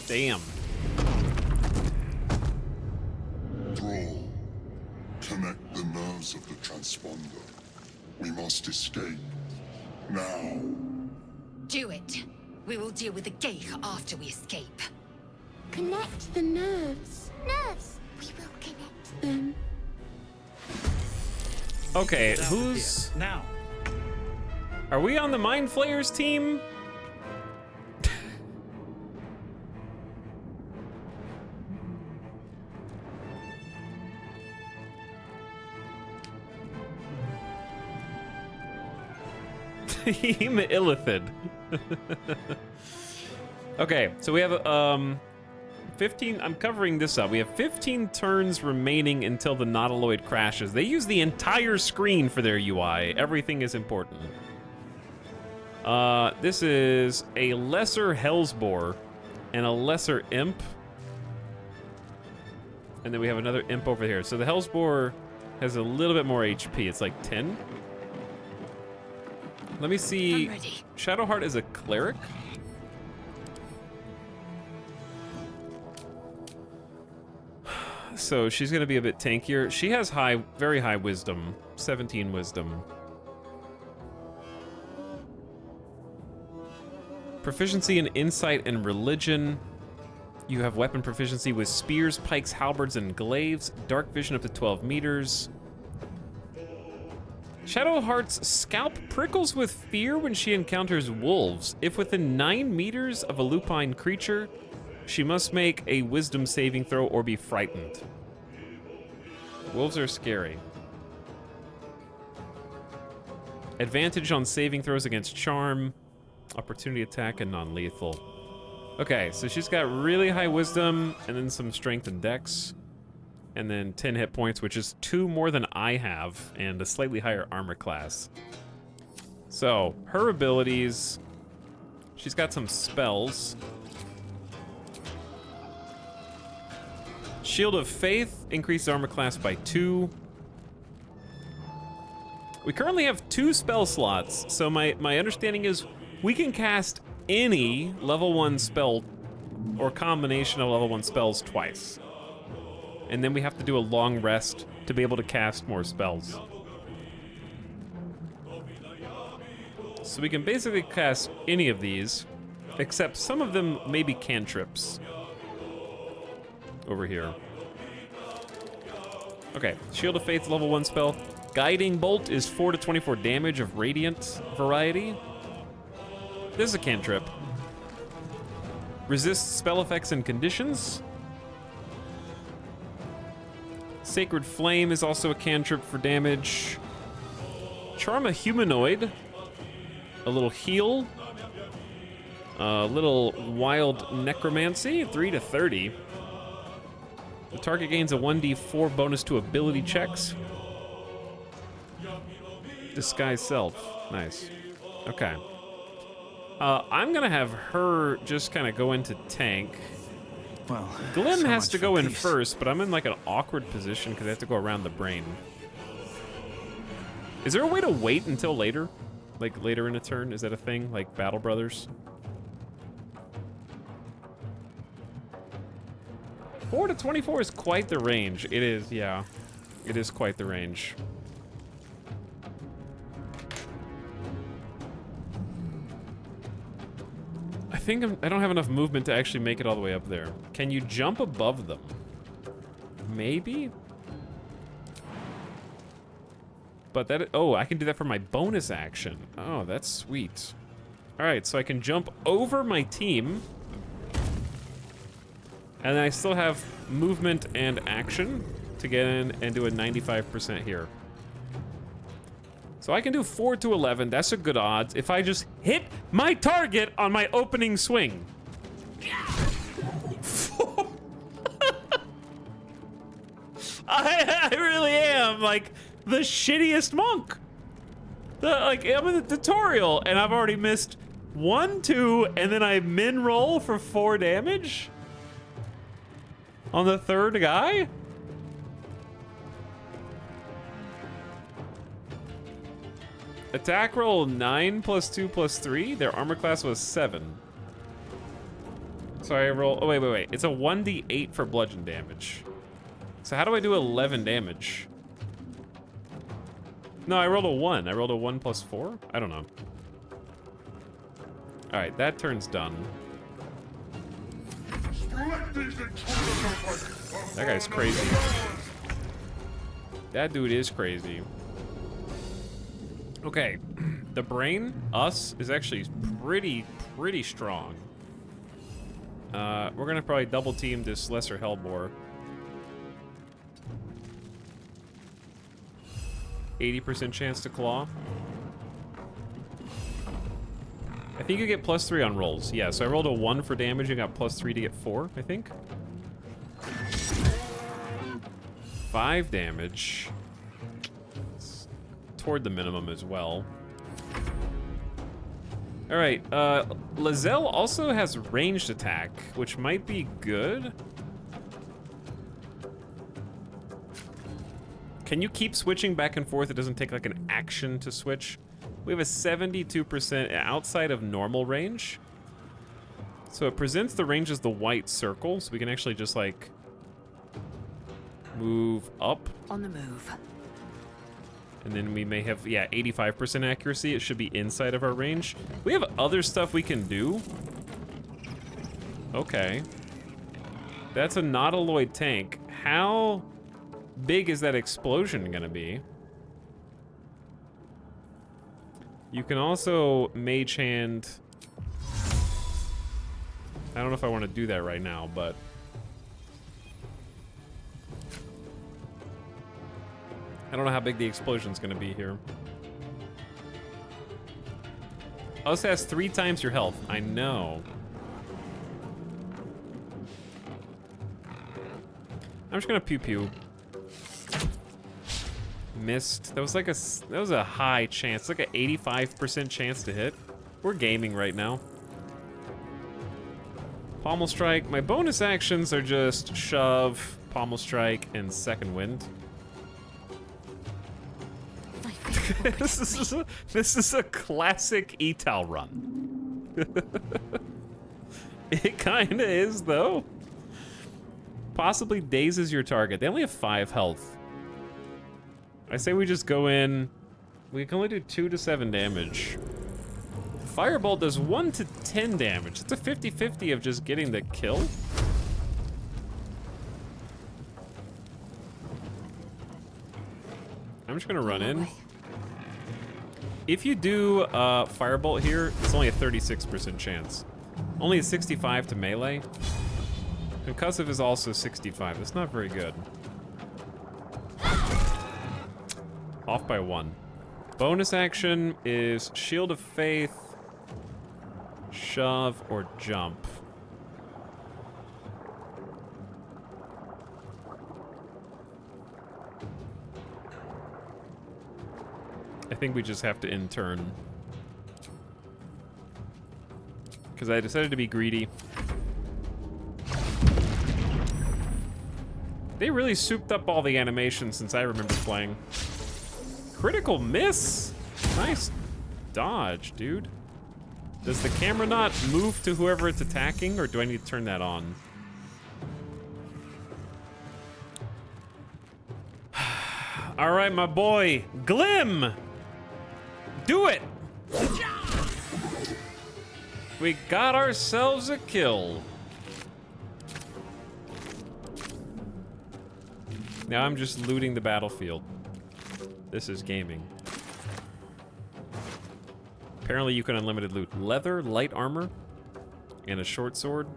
Damn. Thrall, connect the nerves of the transponder. We must escape. Now. Do it. We will deal with the Geich after we escape. Connect the nerves. Nerves. We will connect them. Okay, who's... Now. Are we on the Mind Flayers team? Team Illithid. Okay, so we have 15. I'm covering this up. We have 15 turns remaining until the Nautiloid crashes. They use the entire screen for their UI. Everything is important. This is a lesser Hellsboar and a lesser Imp. And then we have another Imp over here. So the Hellsboar has a little bit more HP. It's like 10. Let me see. Shadowheart is a cleric. So she's gonna be a bit tankier. She has very high wisdom, 17 wisdom. Proficiency in insight and religion. You have weapon proficiency with spears, pikes, halberds, and glaives. Dark vision up to 12 meters. Shadowheart's scalp prickles with fear when she encounters wolves. If within 9 meters of a lupine creature, she must make a wisdom saving throw or be frightened. Wolves are scary. Advantage on saving throws against charm. Opportunity attack and non-lethal. Okay, so she's got really high wisdom and then some strength and dex. And then 10 hit points, which is 2 more than I have, and a slightly higher armor class. So, her abilities, she's got some spells. Shield of Faith, increases armor class by 2. We currently have 2 spell slots, so my understanding is we can cast any level 1 spell or combination of level 1 spells twice. And then we have to do a long rest to be able to cast more spells. So we can basically cast any of these, except some of them may be cantrips. Over here. Okay, Shield of Faith, level 1 spell. Guiding Bolt is 4 to 24 damage of radiant variety. This is a cantrip. Resists spell effects and conditions. Sacred Flame is also a cantrip for damage. Charm a Humanoid. A little heal. A little Wild Necromancy, 3 to 30. The target gains a 1d4 bonus to ability checks. Disguise Self, nice. Okay. I'm gonna have her just kind of go into tank. Well, Glim so has much to for go in peace. first, but I'm in like an awkward position because I have to go around the brain. Is there a way to wait until later? Like later in a turn? Is that a thing? Like Battle Brothers? 4 to 24 is quite the range. It is, yeah. It is quite the range. I think I don't have enough movement to actually make it all the way up there. Can you jump above them? Maybe? But that, oh, I can do that for my bonus action. Oh, that's sweet. All right, so I can jump over my team. And I still have movement and action to get in and do a 95% here. So I can do 4 to 11. That's a good odds if I just hit my target on my opening swing. I really am like the shittiest monk. I'm in the tutorial and I've already missed 1, 2, and then I min roll for 4 damage on the third guy. Attack roll 9 plus 2 plus 3. Their armor class was 7. So I roll, oh wait. It's a 1d8 for bludgeon damage. So how do I do 11 damage? No, I rolled a 1. I rolled a 1 plus 4? I don't know. All right, that turn's done. That guy's crazy. That dude is crazy. Okay, the brain, us, is actually pretty strong. We're gonna probably double team this lesser Hellbore. 80% chance to claw. I think you get +3 on rolls. Yeah, so I rolled a 1 for damage and got +3 to get 4, I think. 5 damage. It's toward the minimum as well. All right, Lizelle also has ranged attack, which might be good. Can you keep switching back and forth? It doesn't take like an action to switch. We have a 72% outside of normal range. So it presents the range as the white circle, so we can actually just like move up. On the move. And then we may have, yeah, 85% accuracy. It should be inside of our range. We have other stuff we can do. Okay. That's a Nautiloid tank. How big is that explosion gonna be? You can also Mage Hand. I don't know if I want to do that right now, but I don't know how big the explosion's gonna be here. Also has 3 times your health. I know. I'm just gonna pew pew. Missed. That was like a high chance, like an 85% chance to hit. We're gaming right now. Pommel strike. My bonus actions are just shove, pommel strike, and second wind. This is a classic Etal run. It kinda is though. Possibly dazes your target. They only have 5 health. I say we just go in. We can only do 2 to 7 damage. Firebolt does 1 to 10 damage. It's a 50-50 of just getting the kill. I'm just gonna run in. If you do Firebolt here, it's only a 36% chance. Only a 65 to melee. Concussive is also 65. That's not very good. Off by 1. Bonus action is Shield of Faith, shove, or jump. I think we just have to in turn. Because I decided to be greedy. They really souped up all the animations since I remember playing. Critical miss? Nice dodge, dude. Does the camera not move to whoever it's attacking, or do I need to turn that on? All right, my boy, Glim! Do it! We got ourselves a kill. Now I'm just looting the battlefield. This is gaming. Apparently you can unlimited loot. Leather, light armor, and a short sword.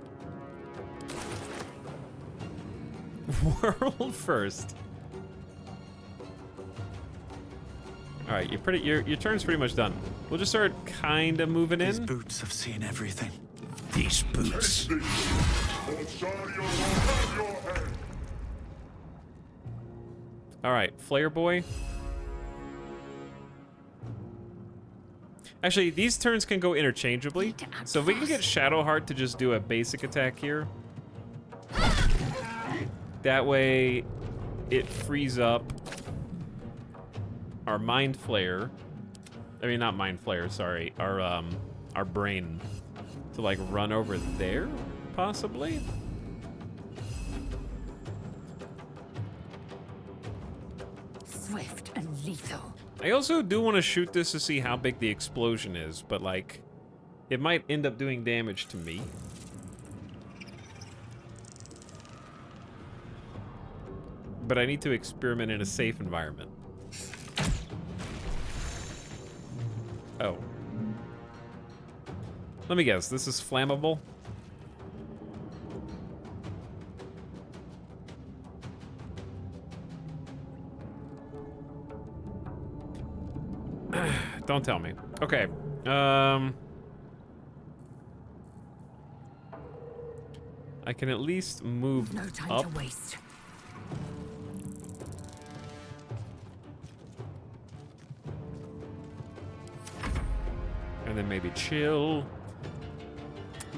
World first. All right, your turn's pretty much done. We'll just start kind of moving in. These boots have seen everything. These boots. All right, Flare Boy. Actually, these turns can go interchangeably. So if we can get Shadowheart to just do a basic attack here. That way, it frees up our Mind Flare. I mean, not Mind Flare, sorry. Our brain to like run over there, possibly. Swift and lethal. I also do want to shoot this to see how big the explosion is, but like, it might end up doing damage to me. But I need to experiment in a safe environment. Oh. Let me guess, this is flammable? Don't tell me. Okay. I can at least move No time up. to waste. And then maybe chill.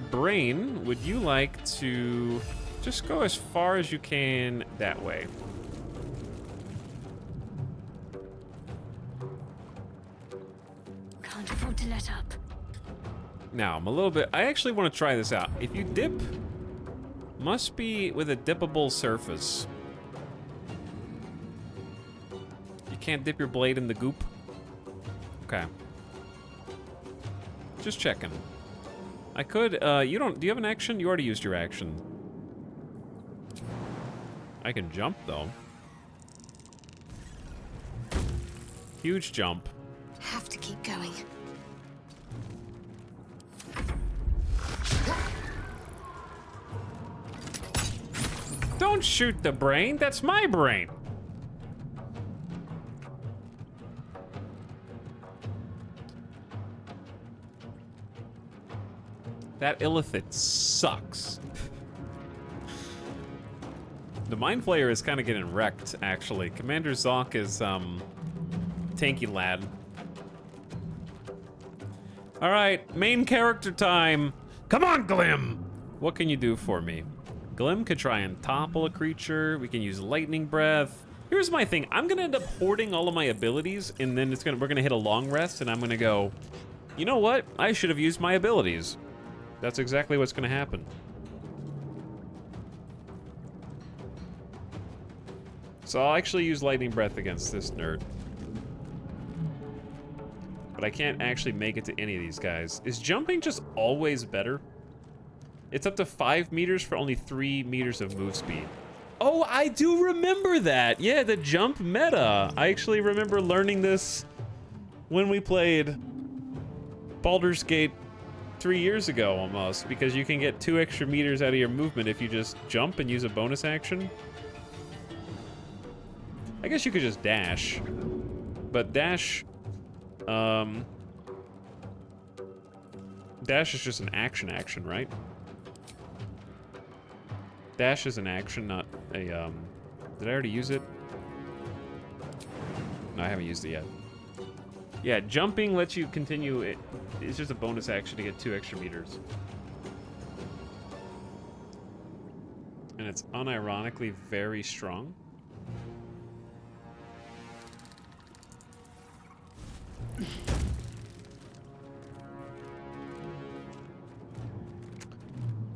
Brain, would you like to just go as far as you can that way? Can't afford to let up. Now, I'm a little bit... I actually want to try this out. If you dip, must be with a dippable surface. You can't dip your blade in the goop? Okay. Just checking. I could, do you have an action? You already used your action. I can jump, though. Huge jump. Have to keep going. Don't shoot the brain. That's my brain. That illithid sucks. The Mind Flayer is kind of getting wrecked, actually. Commander Zoc is, tanky lad. All right, main character time. Come on, Glim. What can you do for me? Glim could try and topple a creature. We can use Lightning Breath. Here's my thing. I'm gonna end up hoarding all of my abilities, and then we're gonna hit a long rest, and I'm gonna go, you know what? I should have used my abilities. That's exactly what's gonna happen. So I'll actually use Lightning Breath against this nerd. But I can't actually make it to any of these guys. Is jumping just always better? It's up to 5 meters for only 3 meters of move speed. Oh, I do remember that. Yeah, the jump meta. I actually remember learning this when we played Baldur's Gate 3 years ago almost, because you can get 2 extra meters out of your movement if you just jump and use a bonus action. I guess you could just dash, but dash is just an action, right? Dash is an action, not a, did I already use it? No, I haven't used it yet. Yeah, jumping lets you continue, it's just a bonus action to get 2 extra meters. And it's unironically very strong.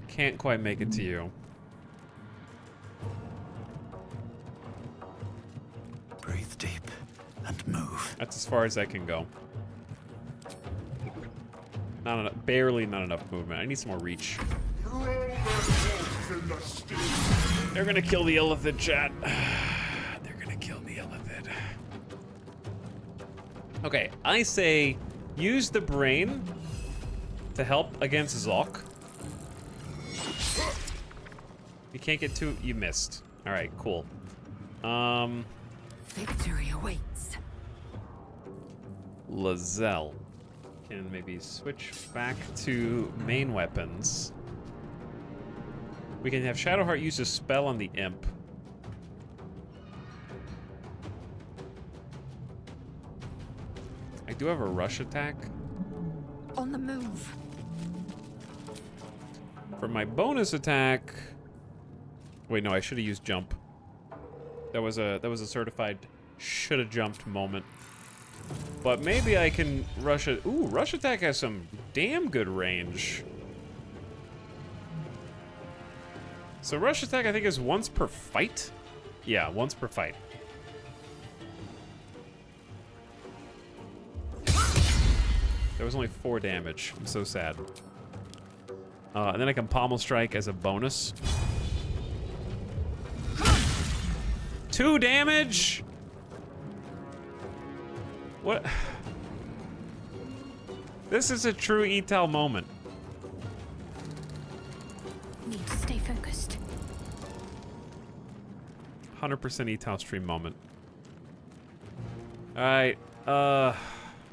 Can't quite make it to you. Breathe deep and move. That's as far as I can go. Not enough, barely not enough movement. I need some more reach. They're gonna kill the illithid, chat. They're gonna kill the illithid. Okay, I say use the brain to help against Zoc. You can't get too, you missed. All right, cool. Victory awaits. Lazelle can maybe switch back to main weapons. We can have Shadowheart use a spell on the imp. I do have a rush attack. On the move. For my bonus attack. Wait, no, I should have used jump. That was a certified should have jumped moment. But maybe I can rush it. Ooh, rush attack has some damn good range. So rush attack I think is once per fight? Yeah, once per fight. There was only 4 damage. I'm so sad. And then I can pommel strike as a bonus. 2 damage? What? This is a true Etal moment. Need to stay focused. 100% Etal stream moment. Alright, I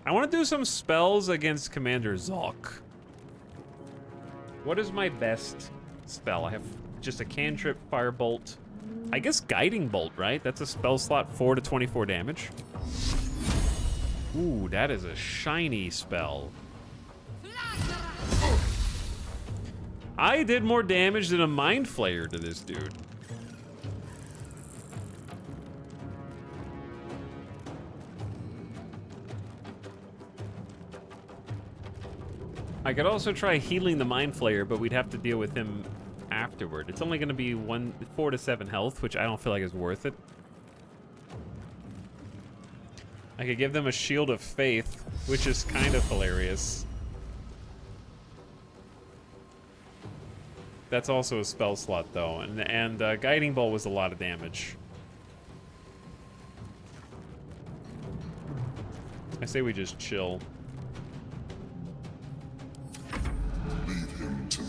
want to do some spells against Commander Zoc. What is my best spell? I have just a cantrip, firebolt. I guess Guiding Bolt, right? That's a spell slot 4 to 24 damage. Ooh, that is a shiny spell. I did more damage than a Mind Flayer to this dude. I could also try healing the Mind Flayer, but we'd have to deal with him afterward. It's only going to be 4 to 7 health, which I don't feel like is worth it. I could give them a Shield of Faith, which is kind of hilarious. That's also a spell slot, though, and Guiding Bolt was a lot of damage. I say we just chill. Leave him to me.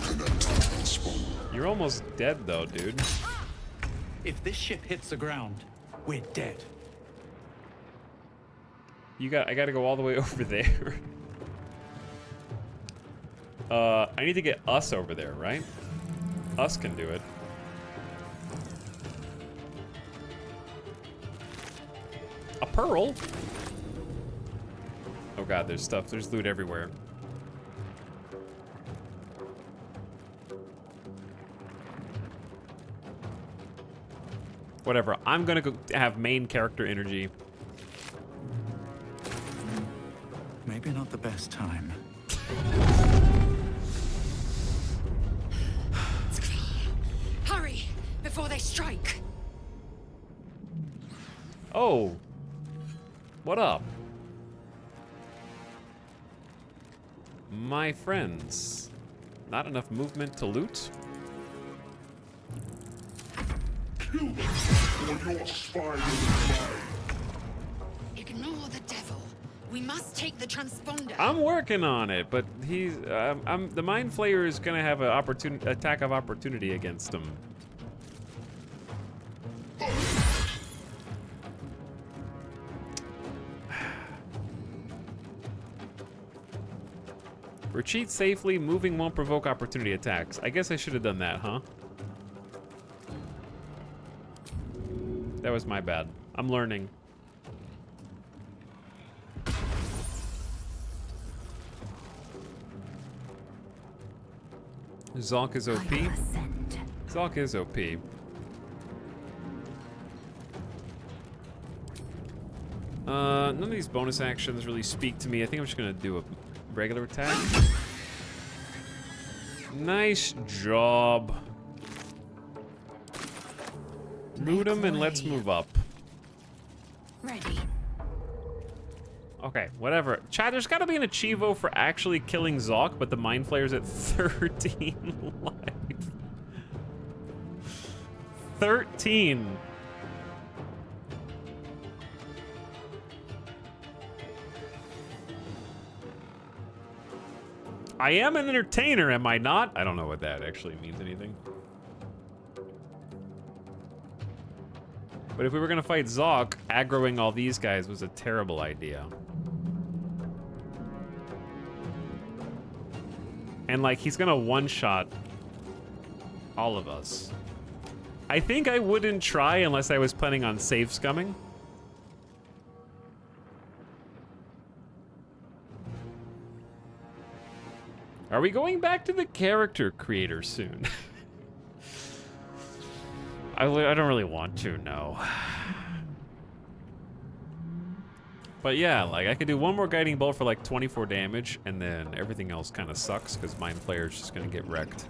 Connect the transponder. You're almost dead, though, dude. If this ship hits the ground, we're dead. I gotta go all the way over there. I need to get us over there, right? Us can do it. A pearl? Oh god, there's stuff. There's loot everywhere. Whatever. I'm gonna go have main character energy. Maybe not the best time. Hurry, before they strike. Oh. What up? My friends. Not enough movement to loot? Kill them, or your spider will die. Ignore the devil. We must take the transponder. I'm working on it, but he's the Mind Flayer is gonna have an attack of opportunity against him. Retreat safely, moving won't provoke opportunity attacks. I guess I should have done that, huh? That was my bad. I'm learning. Zalk is OP. Zalk is OP. None of these bonus actions really speak to me. I think I'm just gonna do a regular attack. Nice job. Loot him and let's move up. Ready. Okay, whatever. Chad, there's gotta be an achievo for actually killing Zalk, but the Mind Flayer's at 13 life. 13. I am an entertainer, am I not? I don't know what that actually means anything. But if we were gonna fight Zalk, aggroing all these guys was a terrible idea. And like, he's gonna one-shot all of us. I think I wouldn't try unless I was planning on safe scumming. Are we going back to the character creator soon? I don't really want to, no. But yeah, like I could do one more guiding bolt for like 24 damage, and then everything else kind of sucks because Mind Flayer's just gonna get wrecked.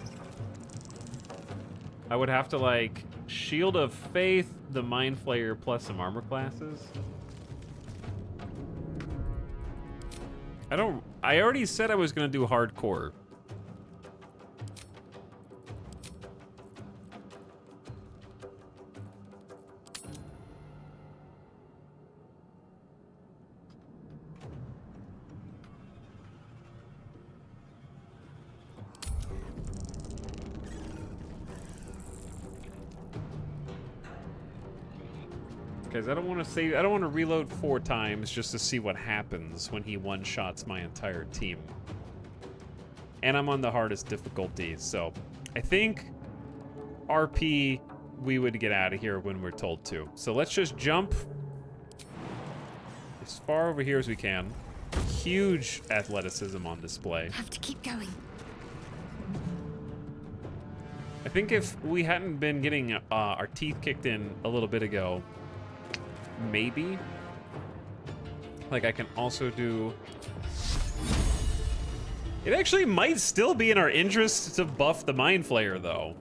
I would have to like Shield of Faith, the Mind Flayer, plus some armor classes. I already said I was gonna do hardcore. Because I don't want to reload 4 times just to see what happens when he one-shots my entire team. And I'm on the hardest difficulty, so I think RP, we would get out of here when we're told to. So let's just jump as far over here as we can. Huge athleticism on display. Have to keep going. I think if we hadn't been getting our teeth kicked in a little bit ago, maybe. Like I can also do... It actually might still be in our interest to buff the Mind Flayer though,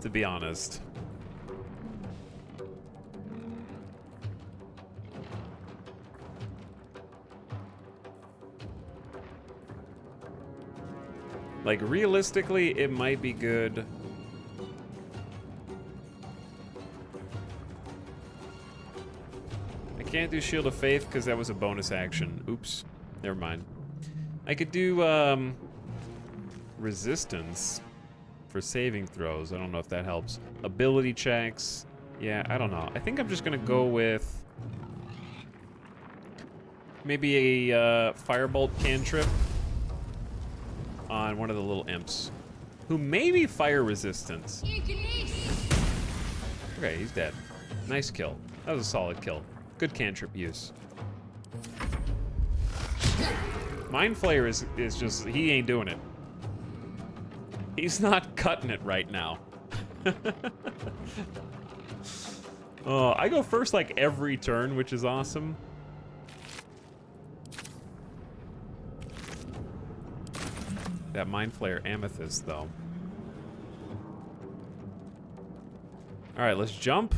to be honest. Like realistically, it might be good. Can't do Shield of Faith because that was a bonus action. Oops. Never mind. I could do resistance for saving throws. I don't know if that helps. Ability checks. Yeah, I don't know. I think I'm just gonna go with maybe a Firebolt cantrip. on one of the little imps, who may be fire resistant. Okay, he's dead. Nice kill. That was a solid kill. Good cantrip use. Mind Flayer is just, he ain't doing it. He's not cutting it right now. I go first like every turn, which is awesome. That Mind Flayer Amethyst, though. All right, let's jump.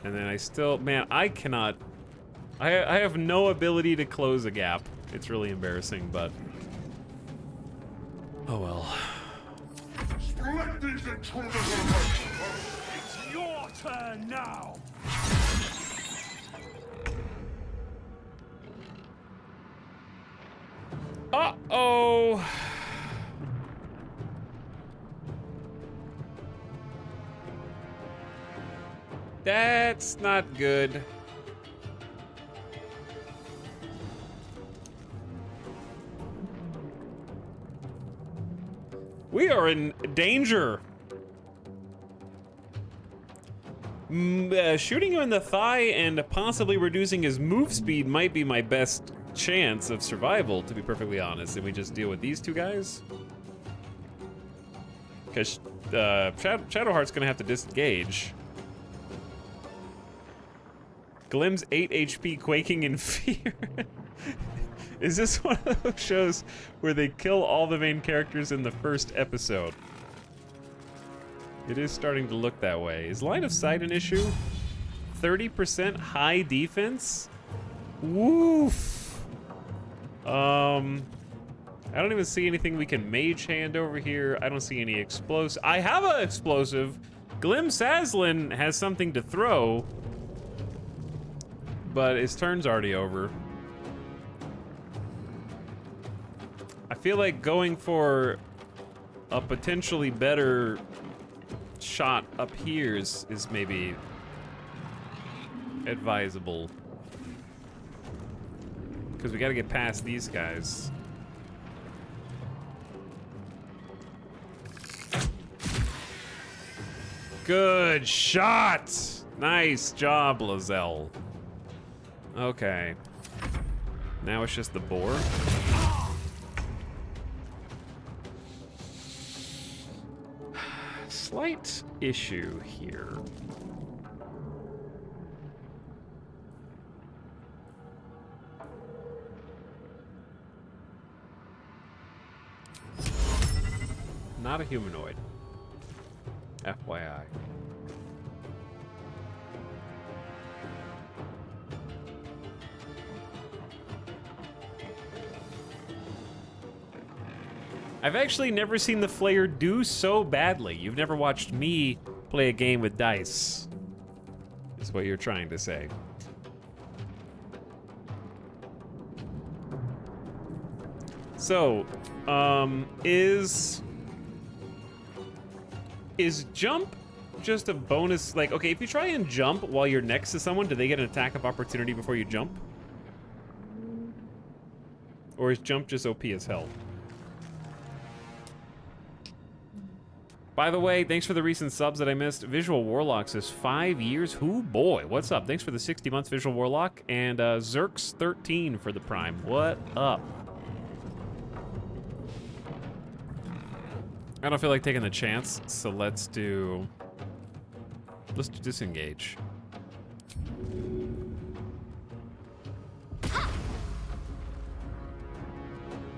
And then I still, man, I cannot, I have no ability to close a gap. It's really embarrassing, but oh well. Let these intruders It's your turn now. Uh-oh. That's not good. We are in danger. Shooting him in the thigh and possibly reducing his move speed might be my best chance of survival, to be perfectly honest. And we just deal with these two guys? Because Shadowheart's gonna have to disengage. Glim's 8 HP quaking in fear. Is this one of those shows where they kill all the main characters in the first episode? It is starting to look that way. Is line of sight an issue? 30% high defense? Woof. I don't even see anything we can mage hand over here. I don't see any explosive. I have an explosive. Glim Saslin has something to throw, but his turn's already over. I feel like going for a potentially better shot up here is maybe advisable. Because we gotta get past these guys. Good shot! Nice job, Lozelle. Okay. Now it's just the boar. Slight issue here. Not a humanoid. FYI. I've actually never seen the Flayer do so badly. You've never watched me play a game with dice, is what you're trying to say. So, is jump just a bonus? Like, okay, if you try and jump while you're next to someone, do they get an attack of opportunity before you jump? Or is jump just OP as hell? By the way, thanks for the recent subs that I missed. Visual Warlock says 5 years. Who boy? What's up? Thanks for the 60 months, Visual Warlock. And Zerx13 for the Prime. What up? I don't feel like taking the chance, so let's do disengage.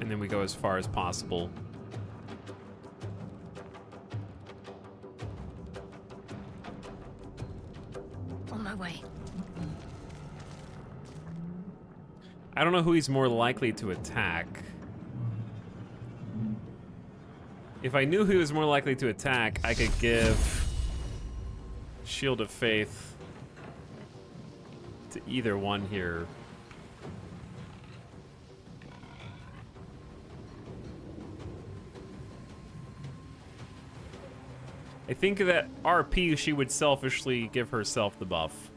And then we go as far as possible. On my way. I don't know who he's more likely to attack. If I knew who was more likely to attack, I could give Shield of Faith to either one here. I think that RP, she would selfishly give herself the buff.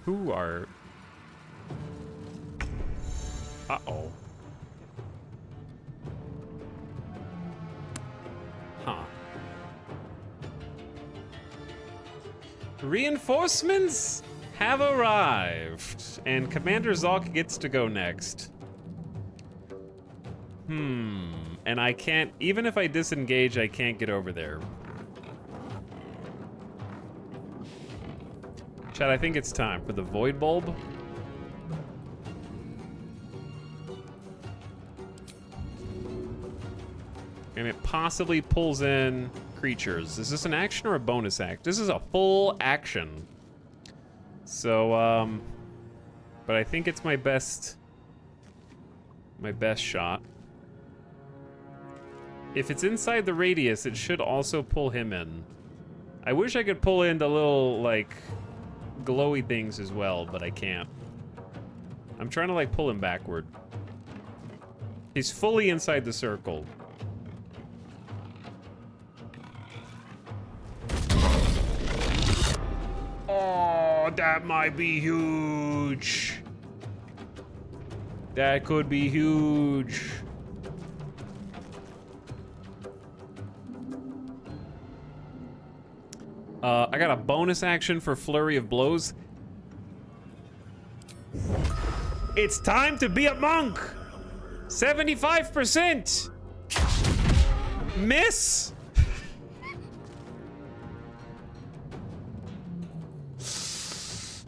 Who are... Uh-oh. Huh. Reinforcements have arrived, and Commander Zalk gets to go next. And I can't, even if I disengage, I can't get over there. Chad, I think it's time for the Void Bulb. And it possibly pulls in creatures. Is this an action or a bonus act? This is a full action. So, but I think it's my best shot. If it's inside the radius, it should also pull him in. I wish I could pull in the little, like, glowy things as well, but I can't. I'm trying to, like, pull him backward. He's fully inside the circle. Oh, that might be huge. That could be huge. I got a bonus action for Flurry of Blows. It's time to be a monk. 75%. Miss.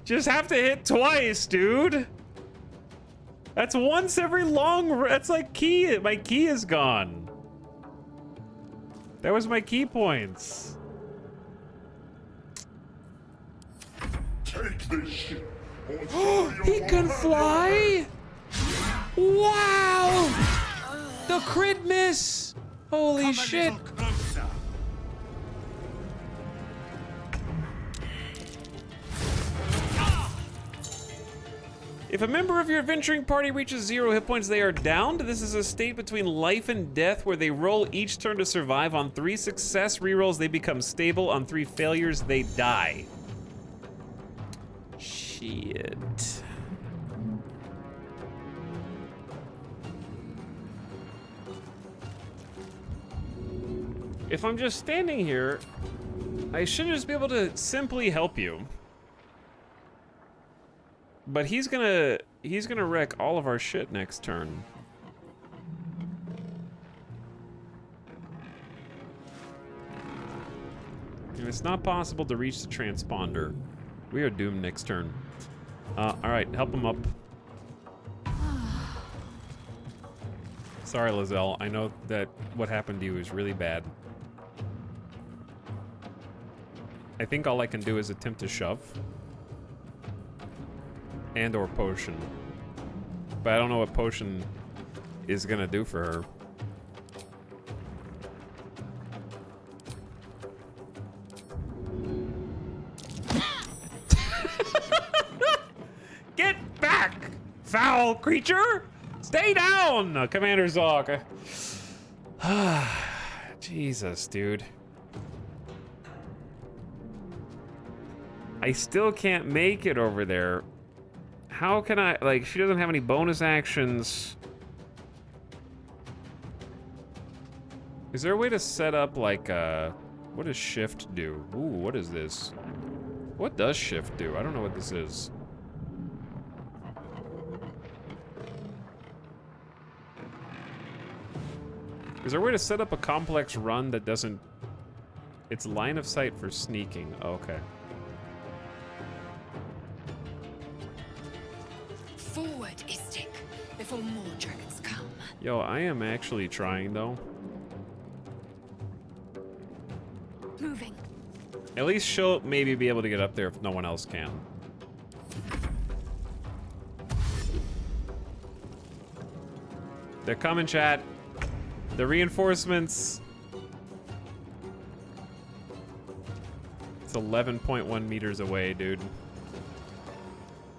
Just have to hit twice, dude. That's once every long. That's like key. My key is gone. That was my key points. Take this shit. He can fly? Wow! The crit miss! Holy shit! If a member of your adventuring party reaches 0 hit points, they are downed. This is a state between life and death where they roll each turn to survive. On 3 success rerolls, they become stable. On 3 failures, they die. Shit. If I'm just standing here, I should just be able to simply help you. But he's gonna wreck all of our shit next turn. And it's not possible to reach the transponder. We are doomed next turn. Alright, help him up. Sorry, Lizelle. I know that what happened to you is really bad. I think all I can do is attempt to shove. And or potion. But I don't know what potion is gonna do for her. Get back, foul creature! Stay down, Commander Zog. Jesus, dude. I still can't make it over there. How can I, like, she doesn't have any bonus actions. Is there a way to set up, like, what does shift do? Ooh, what is this? What does shift do? I don't know what this is. Is there a way to set up a complex run that doesn't... It's line of sight for sneaking. Oh, okay. Forward, Istik, before more dragons come. Yo, I am actually trying, though. Moving. At least she'll maybe be able to get up there if no one else can. They're coming, chat. The reinforcements. It's 11.1 meters away, dude.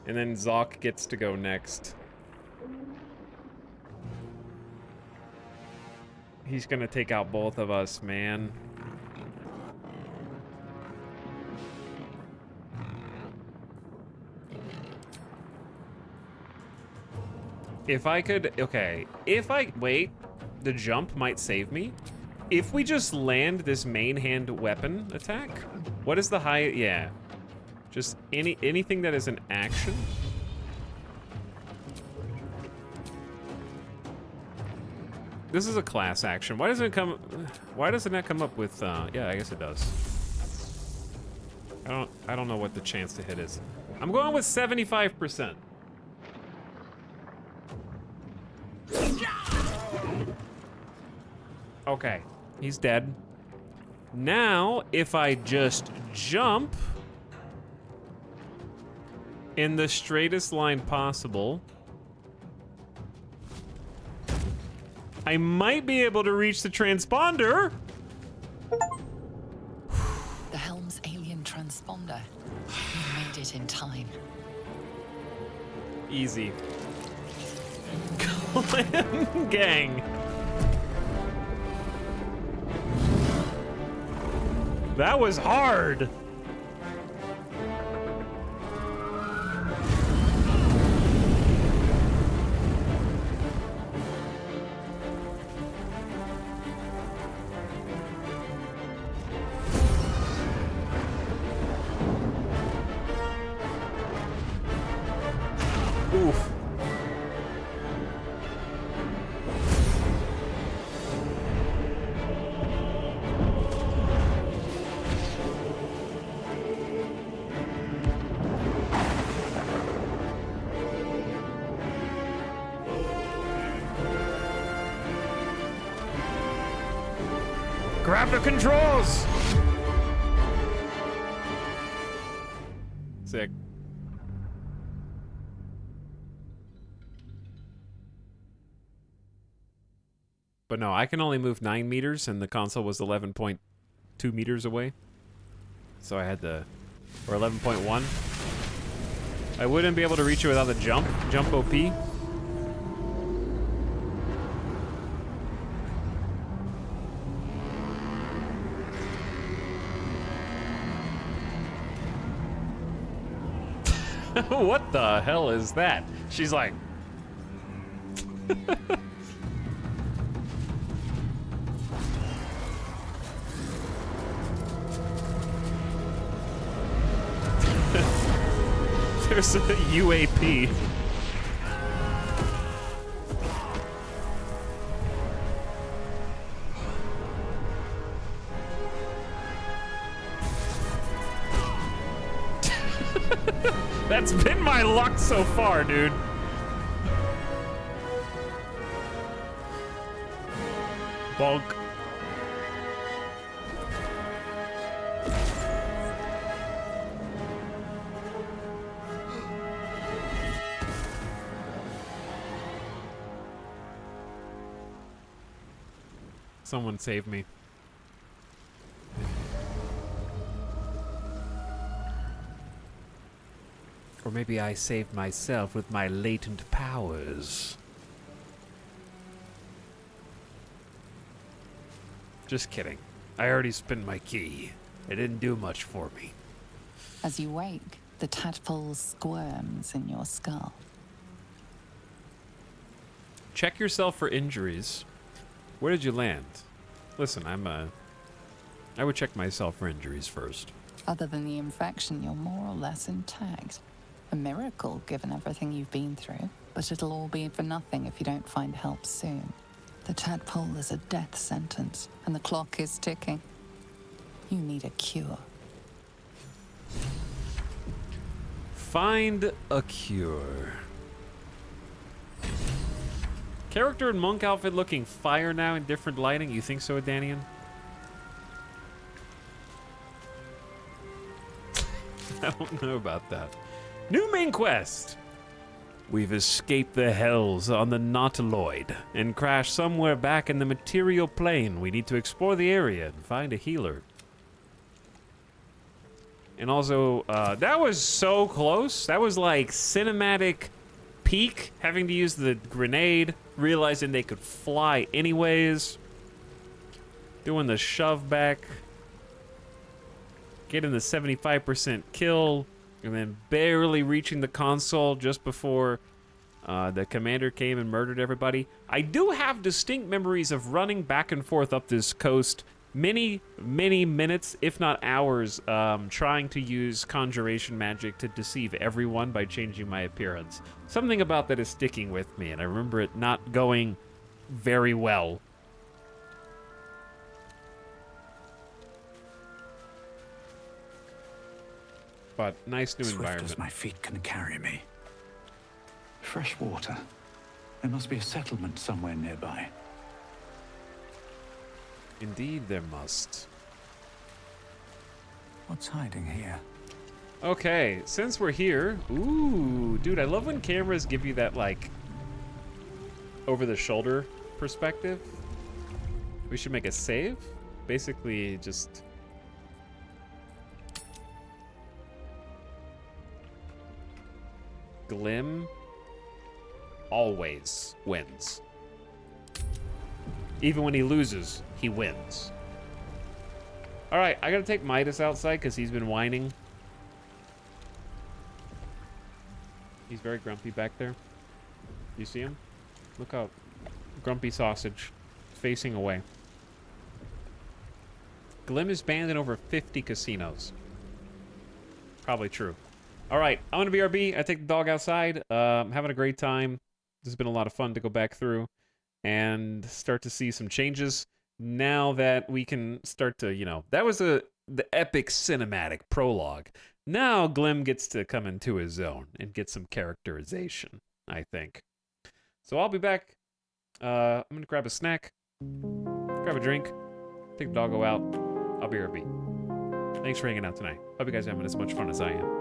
And then Zok gets to go next. He's gonna take out both of us, man. If I could, okay. If I, wait, the jump might save me. If we just land this main hand weapon attack, what is the high, yeah. Just anything that is an action. This is a class action. Why doesn't it not come up with, yeah, I guess it does. I don't know what the chance to hit is. I'm going with 75%. Okay, he's dead. Now, if I just jump in the straightest line possible, I might be able to reach the transponder. The helm's alien transponder. You made it in time. Easy. Clan gang. That was hard. Oof. Grab the controls! Sick. But no, I can only move 9 meters, and the console was 11.2 meters away. So I had to, or 11.1. I wouldn't be able to reach it without the jump OP. What the hell is that? She's like... There's a UAP. That's been my luck so far, dude. Bonk. Someone save me. Or maybe I saved myself with my latent powers. Just kidding. I already spent my key. It didn't do much for me. As you wake, the tadpole squirms in your skull. Check yourself for injuries. Where did you land? Listen, I would check myself for injuries first. Other than the infection, you're more or less intact. A miracle, given everything you've been through. But it'll all be for nothing if you don't find help soon. The tadpole is a death sentence, and the clock is ticking. You need a cure. Find a cure. Character and monk outfit looking fire now in different lighting. You think so, Danian? I don't know about that. New main quest. We've escaped the hells on the Nautiloid and crashed somewhere back in the material plane. We need to explore the area and find a healer. And also, that was so close. That was like cinematic peak, having to use the grenade, realizing they could fly anyways, doing the shove back, getting the 75% kill, and then barely reaching the console just before The commander came and murdered everybody. I do have distinct memories of running back and forth up this coast many minutes, if not hours, trying to use conjuration magic to deceive everyone by changing my appearance. Something about that is sticking with me, and I remember it not going very well. But nice new Swift environment. as my feet can carry me. Fresh water. There must be a settlement somewhere nearby. Indeed, there must. What's hiding here? Okay, since we're here, ooh, dude, I love when cameras give you that, like, over-the-shoulder perspective. We should make a save. Basically, just... Glim always wins. Even when he loses, he wins. All right, I gotta take Midas outside because he's been whining. He's very grumpy back there. You see him? Look out. Grumpy sausage. Facing away. Glim is banned in over 50 casinos. Probably true. All right, I'm gonna BRB. I take the dog outside. I'm having a great time. This has been a lot of fun to go back through and start to see some changes. Now that we can start to, you know, that was the epic cinematic prologue. Now Glim gets to come into his own and get some characterization, I think. So I'll be back. I'm gonna grab a snack, grab a drink, take the doggo out. I'll BRB. Thanks for hanging out tonight. Hope you guys are having as much fun as I am.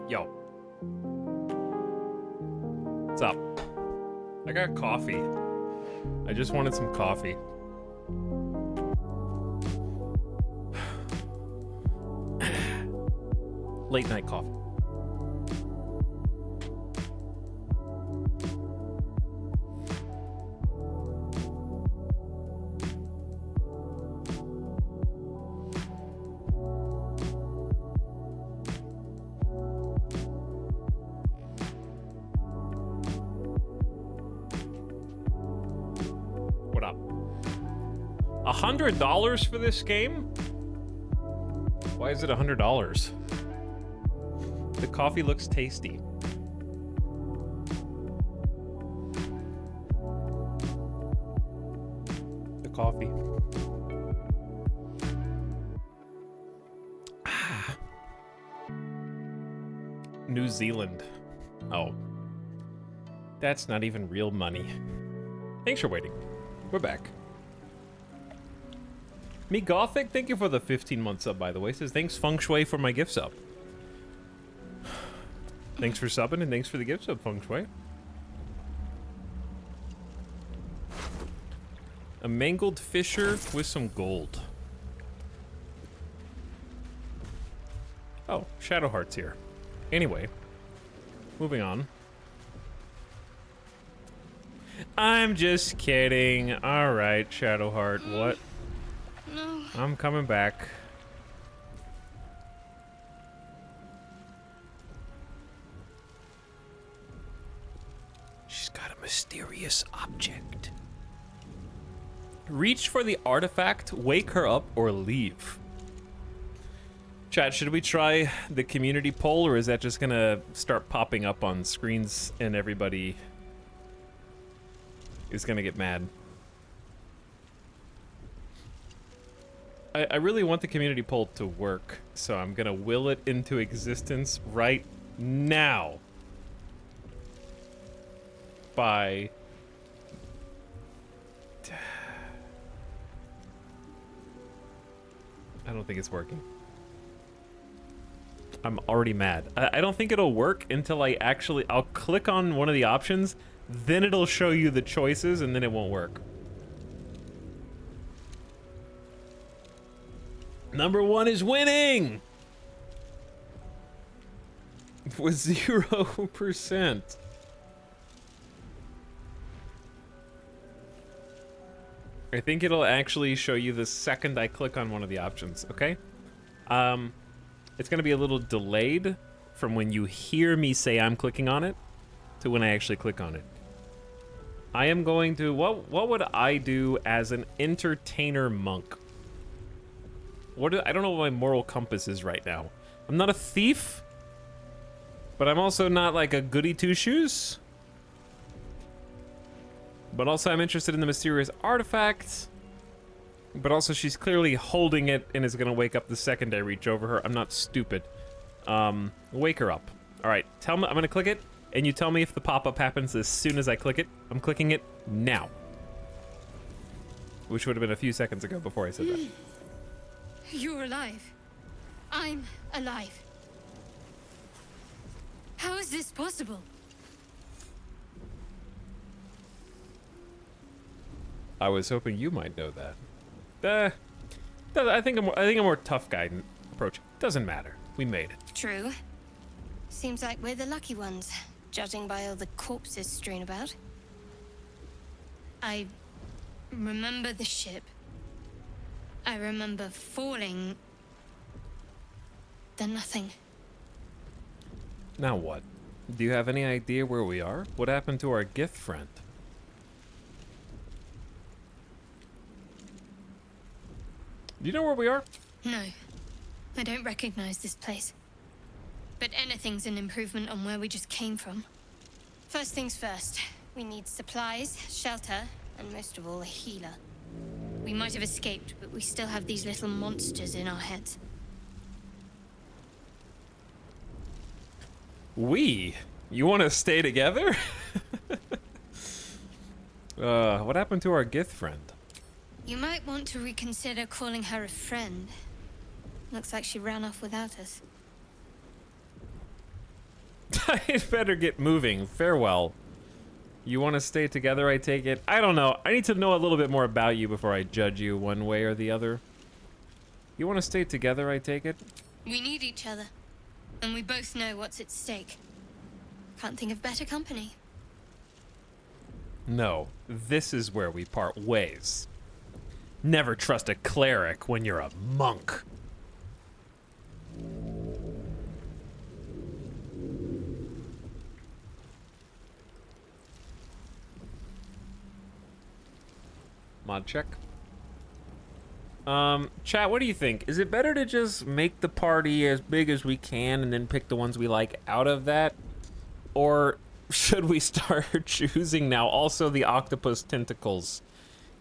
Yo. What's up? I got coffee. I just wanted some coffee. Late night coffee. What up? $100 for this game? Why is it $100? The coffee looks tasty. The coffee. New Zealand. Oh. That's not even real money. Thanks for waiting. We're back. Me Gothic, thank you for the 15-month sub, by the way. Says, thanks Feng Shui for my gift sub. Thanks for subbing and thanks for the gift sub, Feng Shui. A mangled fisher with some gold. Oh, Shadowheart's here. Anyway, moving on. I'm just kidding. All right, Shadowheart, what? No. I'm coming back. She's got a mysterious object. Reach for the artifact, wake her up, or leave. Chat, should we try the community poll, or is that just gonna start popping up on screens and everybody is gonna get mad? I really want the community poll to work, so I'm gonna will it into existence right now. By... I don't think it's working. I'm already mad. I don't think it'll work until I'll click on one of the options, then it'll show you the choices, and then it won't work. Number 1 is winning! With 0%. I think it'll actually show you the second I click on one of the options, okay? It's gonna be a little delayed from when you hear me say I'm clicking on it to when I actually click on it. I am going to, what would I do as an entertainer monk? I don't know what my moral compass is right now. I'm not a thief, but I'm also not like a goody two-shoes. But also I'm interested in the mysterious artifact. But also she's clearly holding it and is gonna wake up the second I reach over her. I'm not stupid. Wake her up. All right, tell me, I'm gonna click it and you tell me if the pop-up happens as soon as I click it. I'm clicking it now. Which would have been a few seconds ago before I said that. You're alive. I'm alive. How is this possible? I was hoping you might know that. I think a more tough guy approach. Doesn't matter. We made it. True. Seems like we're the lucky ones, judging by all the corpses strewn about. I remember the ship. I remember falling. Then nothing. Now what? Do you have any idea where we are? What happened to our gift friend? Do you know where we are? No. I don't recognize this place. But anything's an improvement on where we just came from. First things first. We need supplies, shelter, and most of all, a healer. We might have escaped, but we still have these little monsters in our heads. We? You want to stay together? What happened to our gift friend? You might want to reconsider calling her a friend. Looks like she ran off without us. I'd better get moving. Farewell. You want to stay together, I take it? I don't know. I need to know a little bit more about you before I judge you one way or the other. You want to stay together, I take it? We need each other. And we both know what's at stake. Can't think of better company. No. This is where we part ways. Never trust a cleric when you're a monk. Mod check. Chat, what do you think? Is it better to just make the party as big as we can and then pick the ones we like out of that? Or should we start choosing now? Also the octopus tentacles.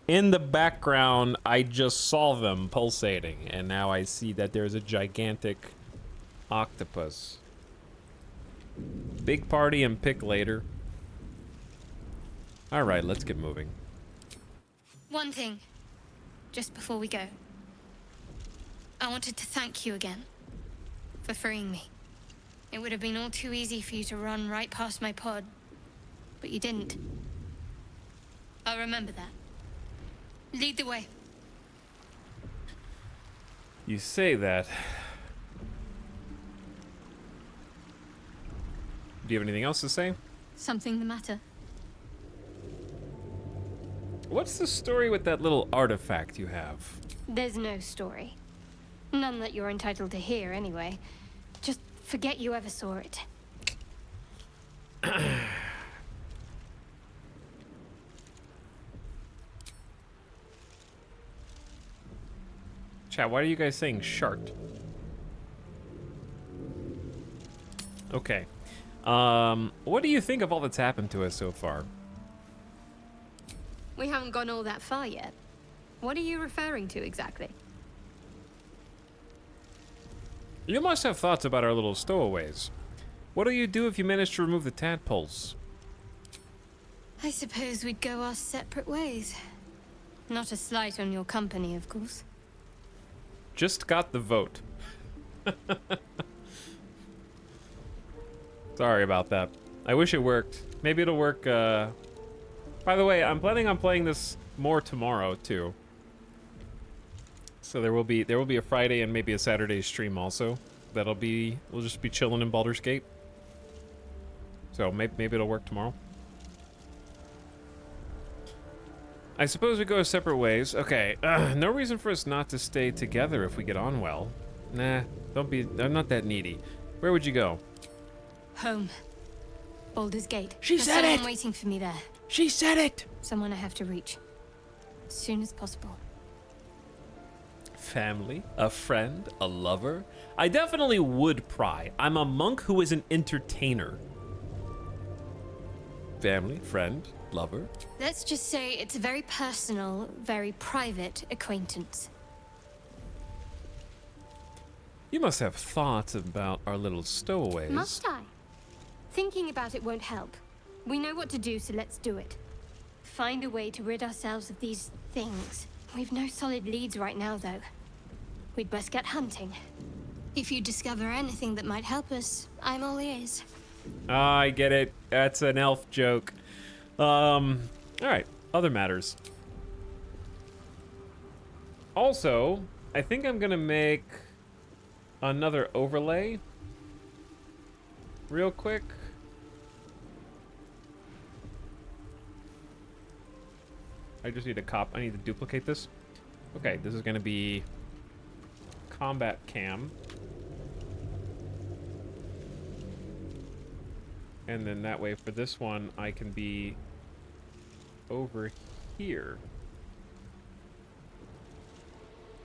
In the background, I just saw them pulsating, and now I see that there's a gigantic octopus. Big party and pick later. All right, let's get moving. One thing, just before we go. I wanted to thank you again for freeing me. It would have been all too easy for you to run right past my pod, but you didn't. I'll remember that. Lead the way. You say that. Do you have anything else to say? Something the matter? What's the story with that little artifact you have? There's no story. None that you're entitled to hear, anyway. Just forget you ever saw it. Chat, why are you guys saying shart? Okay. What do you think of all that's happened to us so far? We haven't gone all that far yet. What are you referring to exactly? You must have thoughts about our little stowaways. What do you do if you manage to remove the tadpoles? I suppose we'd go our separate ways. Not a slight on your company, of course. Just got the vote. Sorry about that. I wish it worked. Maybe it'll work, By the way, I'm planning on playing this more tomorrow, too. So there will be a Friday and maybe a Saturday stream also. We'll just be chilling in Baldur's Gate. So maybe it'll work tomorrow. I suppose we go separate ways. Okay, no reason for us not to stay together if we get on well. Nah, I'm not that needy. Where would you go? Home. Baldur's Gate. She There's said someone it! waiting for me there. She said it! Someone I have to reach. As soon as possible. Family, a friend, a lover. I definitely would pry. I'm a monk who is an entertainer. Family, friend, lover. Let's just say it's a very personal, very private acquaintance. You must have thoughts about our little stowaways. Must I? Thinking about it won't help. We know what to do, so let's do it. Find a way to rid ourselves of these things. We've no solid leads right now, though. We'd best get hunting. If you discover anything that might help us, I'm all ears. I get it. That's an elf joke. Alright, other matters. Also, I think I'm gonna make another overlay real quick. I just need I need to duplicate this. Okay, this is gonna be combat cam. And then that way for this one, I can be over here.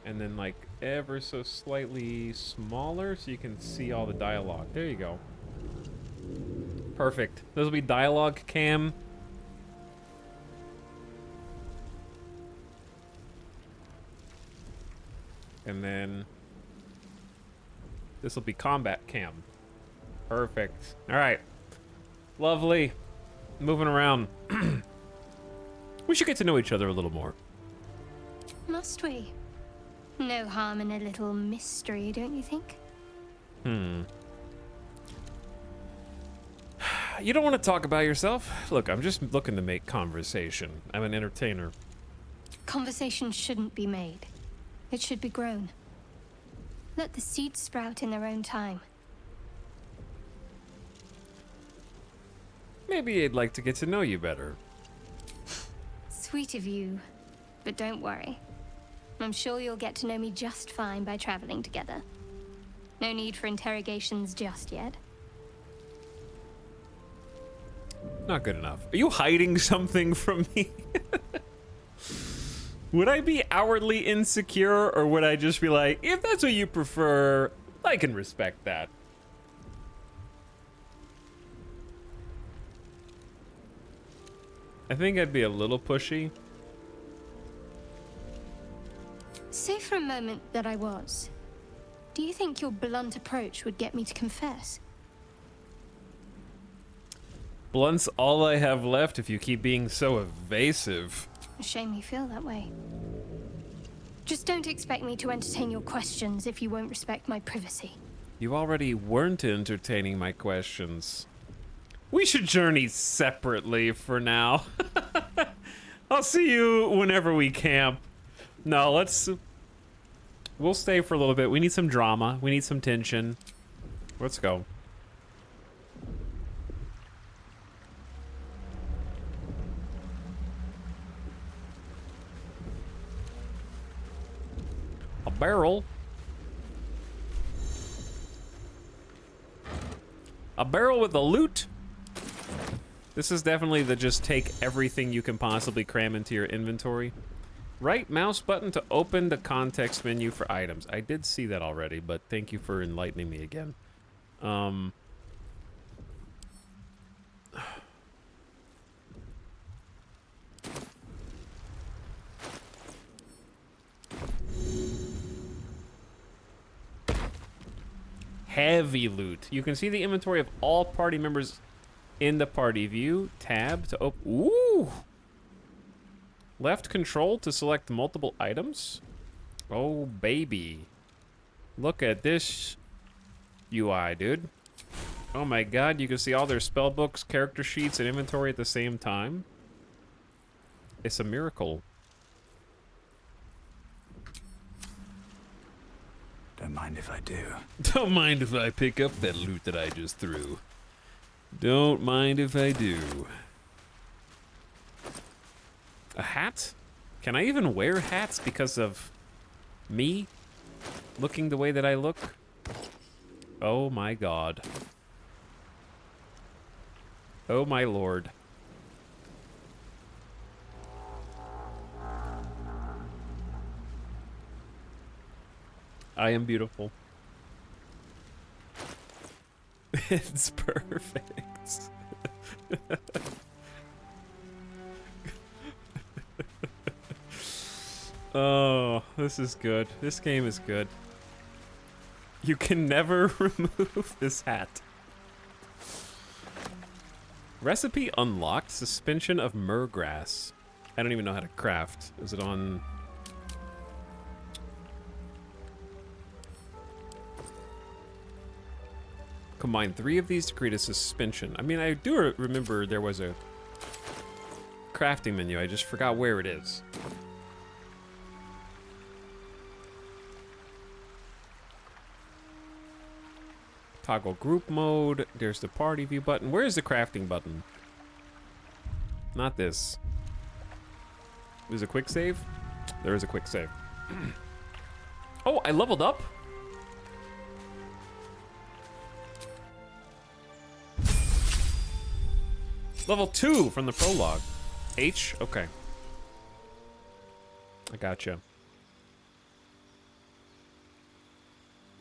And then like ever so slightly smaller so you can see all the dialogue. There you go. Perfect. This will be dialogue cam. And then this will be combat cam. Perfect. All right. Lovely. Moving around. We should get to know each other a little more. Must we? No harm in a little mystery, don't you think? You don't want to talk about yourself? Look, I'm just looking to make conversation. I'm an entertainer. Conversation shouldn't be made. It should be grown. Let the seeds sprout in their own time. Maybe I'd like to get to know you better. Sweet of you, but don't worry. I'm sure you'll get to know me just fine by traveling together. No need for interrogations just yet. Not good enough. Are you hiding something from me? Would I be outwardly insecure, or would I just be like, if that's what you prefer, I can respect that? I think I'd be a little pushy. Say for a moment that I was. Do you think your blunt approach would get me to confess? Blunt's all I have left if you keep being so evasive. A shame you feel that way. Just don't expect me to entertain your questions if you won't respect my privacy. You already weren't entertaining my questions. We should journey separately for now. I'll see you whenever we camp. No, we'll stay for a little bit. We need some drama. We need some tension. Let's go. A barrel. A barrel with the loot. This is definitely the just take everything you can possibly cram into your inventory. Right mouse button to open the context menu for items. I did see that already, but thank you for enlightening me again. heavy loot. You can see the inventory of all party members in the party view. Tab to open. Ooh! Left control to select multiple items. Oh, baby. Look at this UI, dude. Oh my god, you can see all their spell books, character sheets, and inventory at the same time. It's a miracle. Don't mind if I do. Don't mind if I pick up that loot that I just threw. Don't mind if I do. A hat? Can I even wear hats because of me looking the way that I look? Oh my god. Oh my lord. I am beautiful. It's perfect. Oh, this is good. This game is good. You can never remove this hat. Recipe unlocked. Suspension of myrgrass. I don't even know how to craft. Is it on... Combine 3 of these to create a suspension. I mean, I do remember there was a crafting menu. I just forgot where it is. Toggle group mode. There's the party view button. Where is the crafting button? Not this. There's a quick save? There is a quick save. Oh, I leveled up? Level 2 from the prologue. H? Okay. I gotcha.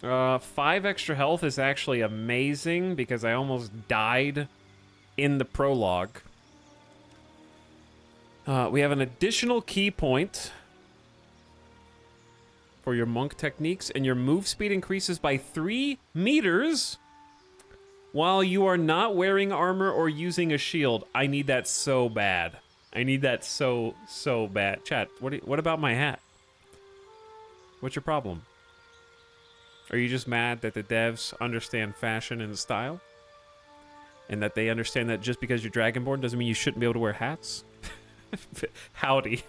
5 extra health is actually amazing because I almost died in the prologue. We have an additional key point for your monk techniques, and your move speed increases by 3 meters while you are not wearing armor or using a shield. I need that so bad. I need that so bad. Chat, what about my hat? What's your problem? Are you just mad that the devs understand fashion and style? And that they understand that just because you're Dragonborn doesn't mean you shouldn't be able to wear hats? Howdy.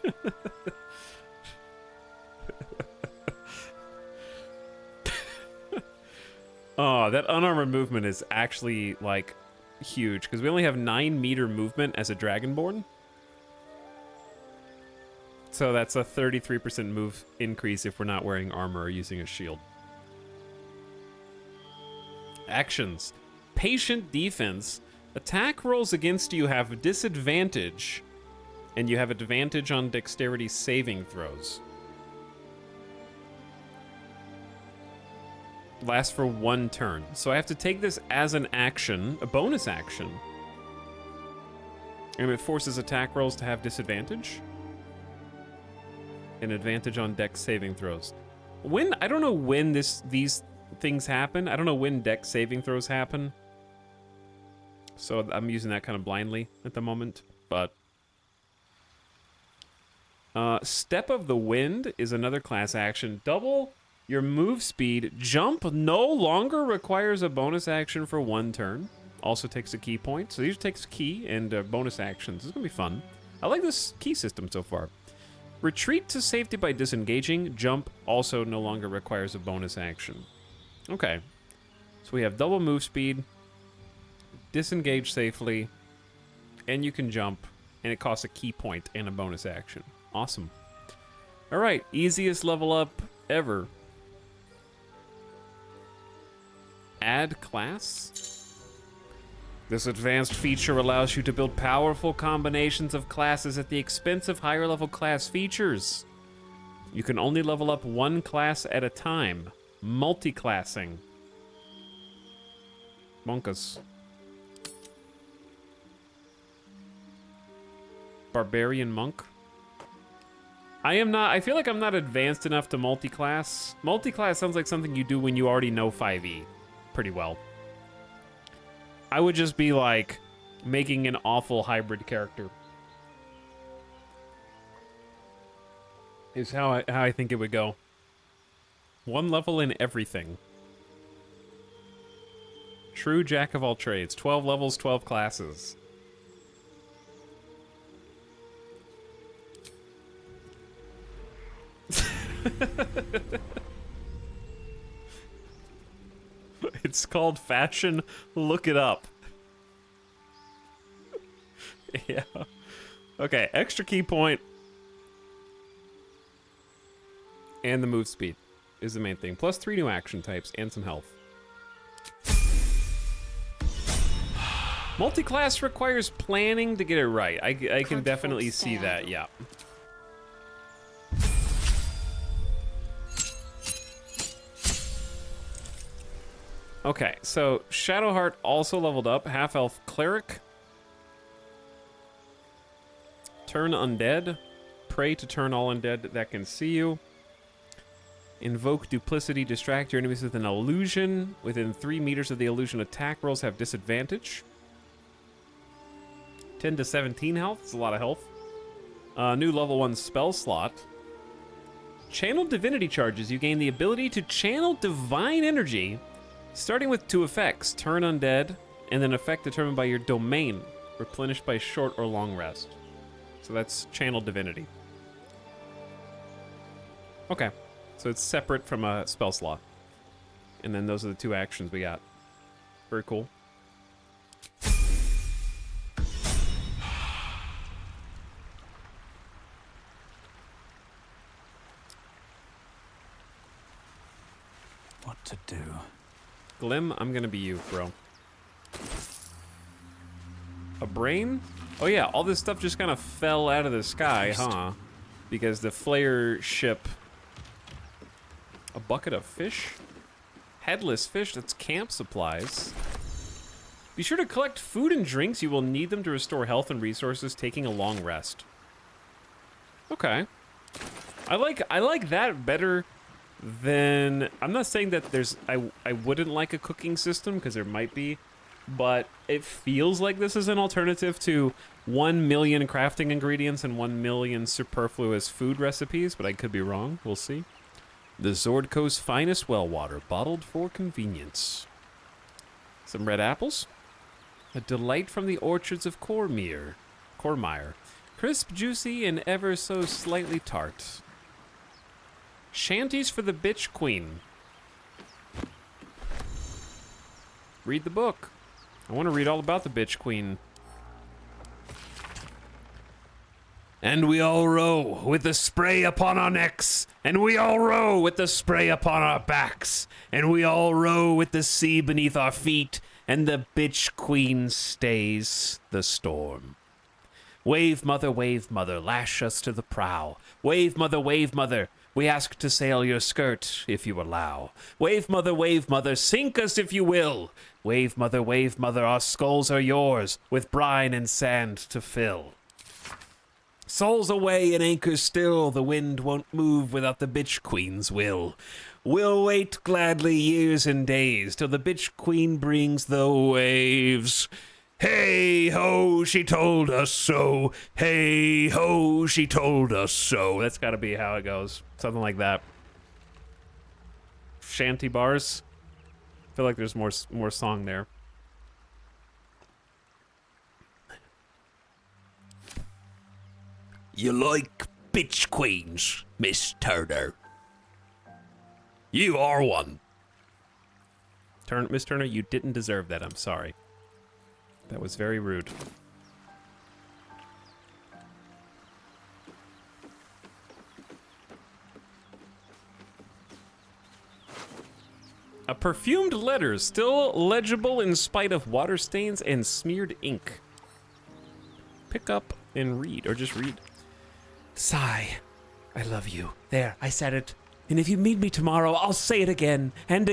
Oh, that unarmored movement is actually, like, huge. Because we only have 9-meter movement as a Dragonborn. So that's a 33% move increase if we're not wearing armor or using a shield. Actions. Patient defense. Attack rolls against you have disadvantage. And you have advantage on dexterity saving throws. Lasts for 1 turn. So I have to take this as an action, a bonus action. And it forces attack rolls to have disadvantage. And advantage on dex saving throws. I don't know when these things happen. I don't know when dex saving throws happen. So I'm using that kind of blindly at the moment. But Step of the Wind is another class action. Double your move speed. Jump no longer requires a bonus action for 1 turn. Also takes a key point. So these takes key and bonus actions. This is going to be fun. I like this key system so far. Retreat to safety by disengaging. Jump also no longer requires a bonus action. Okay. So we have double move speed. Disengage safely. And you can jump. And it costs a key point and a bonus action. Awesome. Alright. Easiest level up ever. Add class. This advanced feature allows you to build powerful combinations of classes at the expense of higher level class features. You can only level up 1 class at a time. Multi-classing. Monkas. Barbarian monk. I feel like I'm not advanced enough to multi-class. Multi-class sounds like something you do when you already know 5e. pretty well. I would just be like making an awful hybrid character. Is how I think it would go. One level in everything. True jack of all trades. 12 levels, 12 classes. It's called fashion. Look it up. Yeah. Okay, extra key point. And the move speed is the main thing. Plus 3 new action types and some health. Multi-class requires planning to get it right. I can definitely see that, yeah. Okay, so Shadowheart also leveled up. Half-elf cleric. Turn undead. Pray to turn all undead that can see you. Invoke duplicity. Distract your enemies with an illusion. Within 3 meters of the illusion, attack rolls have disadvantage. 10 to 17 health. It's a lot of health. New level 1 spell slot. Channel divinity charges. You gain the ability to channel divine energy, starting with 2 effects. Turn undead, and an effect determined by your domain, replenished by short or long rest. So that's channel divinity. Okay. So it's separate from a spell slot. And then those are the 2 actions we got. Very cool. What to do? Glim, I'm gonna be you, bro. A brain? Oh yeah, all this stuff just kind of fell out of the sky, huh? Because the flare ship... A bucket of fish? Headless fish, that's camp supplies. Be sure to collect food and drinks. You will need them to restore health and resources, taking a long rest. Okay. I like that better than... I'm not saying that there's... I wouldn't like a cooking system, because there might be, but it feels like this is an alternative to 1 million crafting ingredients and 1 million superfluous food recipes, but I could be wrong. We'll see. The Zordco's finest well water, bottled for convenience. Some red apples. A delight from the orchards of Cormyr. Crisp, juicy, and ever so slightly tart. Shanties for the bitch queen. Read the book. I want to read all about the bitch queen. And we all row with the spray upon our necks, and we all row with the spray upon our backs, and we all row with the sea beneath our feet, and the bitch queen stays the storm. Wave, mother, lash us to the prow. Wave, mother, we ask to sail your skirt, if you allow. Wave, mother, sink us if you will. Wave, mother, our skulls are yours, with brine and sand to fill. Souls away and anchors still, the wind won't move without the bitch queen's will. We'll wait gladly years and days, till the bitch queen brings the waves. Hey ho, she told us so. Hey ho, she told us so. That's gotta be how it goes. Something like that. Shanty bars. I feel like there's more song there. You like bitch queens, Miss Turner? You are one. Miss Turner, you didn't deserve that. I'm sorry. That was very rude. A perfumed letter, still legible in spite of water stains and smeared ink. Pick up and read, or just read. Sigh. I love you. There, I said it. And if you meet me tomorrow, I'll say it again, and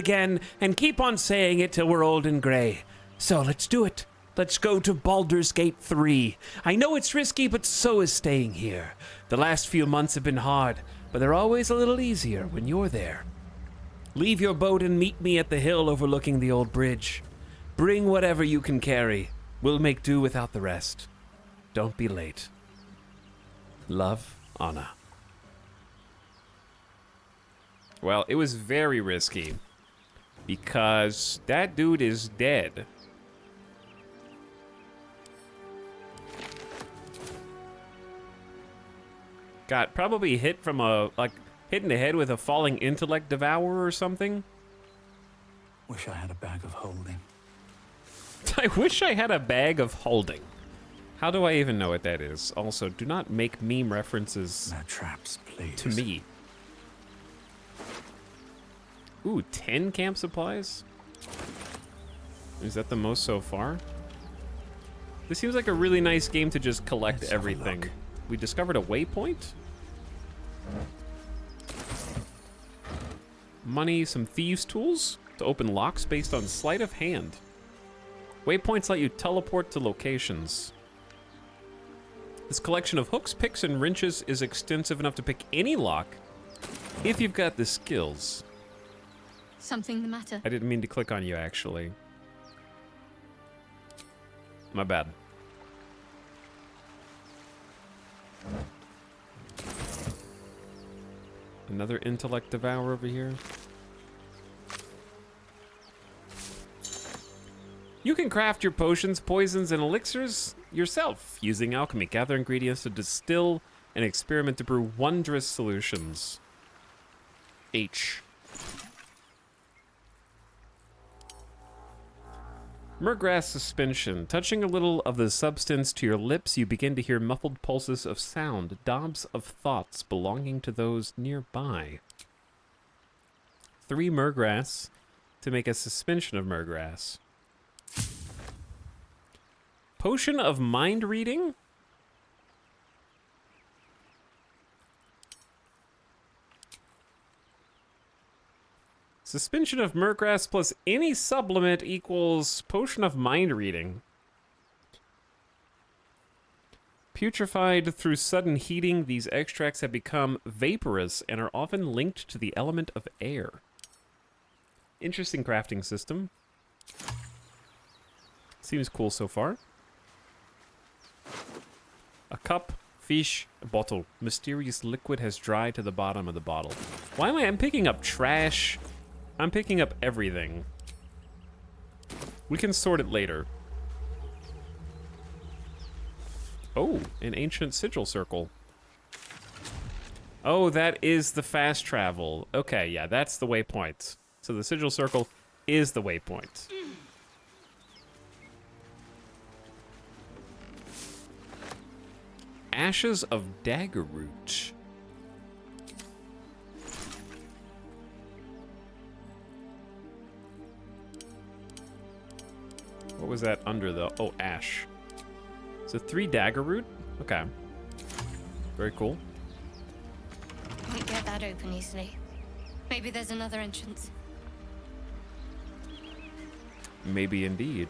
keep on saying it till we're old and gray. So let's do it. Let's go to Baldur's Gate 3. I know it's risky, but so is staying here. The last few months have been hard, but they're always a little easier when you're there. Leave your boat and meet me at the hill overlooking the old bridge. Bring whatever you can carry. We'll make do without the rest. Don't be late. Love, Anna. Well, it was very risky because that dude is dead. Got probably hit from a, hit in the head with a falling intellect devourer or something. Wish I had a bag of holding. I wish I had a bag of holding. How do I even know what that is? Also, do not make meme references No traps, please. to me. Ooh, 10 camp supplies? Is that the most so far? This seems like a really nice game to just collect everything. We discovered a waypoint? Money, some thieves' tools to open locks based on sleight of hand. Waypoints let you teleport to locations. This collection of hooks, picks, and wrenches is extensive enough to pick any lock if you've got the skills. Something the matter? I didn't mean to click on you, actually. My bad. Another intellect devour over here. You can craft your potions, poisons, and elixirs yourself using alchemy. Gather ingredients to distill and experiment to brew wondrous solutions. H. Murgrass suspension. Touching a little of the substance to your lips, you begin to hear muffled pulses of sound, daubs of thoughts belonging to those nearby. 3 Murgrass to make a suspension of Murgrass. Potion of mind reading? Suspension of Murgrass plus any supplement equals potion of mind reading. Putrefied through sudden heating, these extracts have become vaporous and are often linked to the element of air. Interesting crafting system. Seems cool so far. A cup, fish, a bottle. Mysterious liquid has dried to the bottom of the bottle. Why am I'm picking up trash? I'm picking up everything. We can sort it later. Oh, an ancient sigil circle. Oh, that is the fast travel. Okay, yeah, that's the waypoint. So the sigil circle is the waypoint. Ashes of Daggerroot. What was that under the... Oh, ash. So 3 Daggerroot? Okay. Very cool. Can't get that open easily. Maybe there's another entrance. Maybe indeed.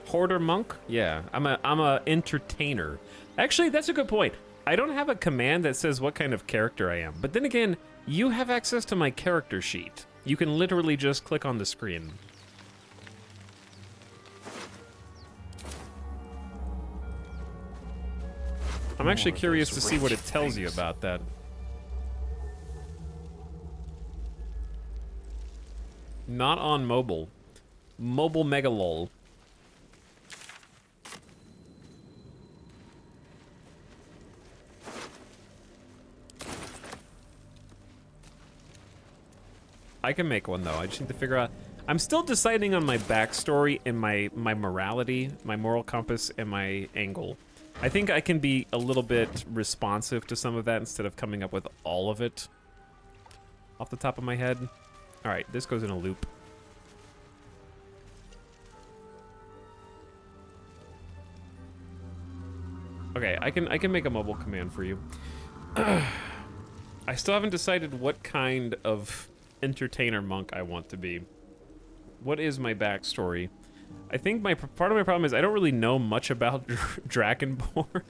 Hoarder monk? Yeah, I'm a entertainer. Actually, that's a good point. I don't have a command that says what kind of character I am. But then again, you have access to my character sheet. You can literally just click on the screen. I'm actually curious to see what it tells you about that. Not on mobile. Mobile megalol. I can make one though. I just need to figure out. I'm still deciding on my backstory and my morality, my moral compass, and my angle. I think I can be a little bit responsive to some of that instead of coming up with all of it off the top of my head. All right, this goes in a loop. Okay, I can make a mobile command for you. I still haven't decided what kind of entertainer monk I want to be. What is my backstory? I think part of my problem is I don't really know much about Dragonborn.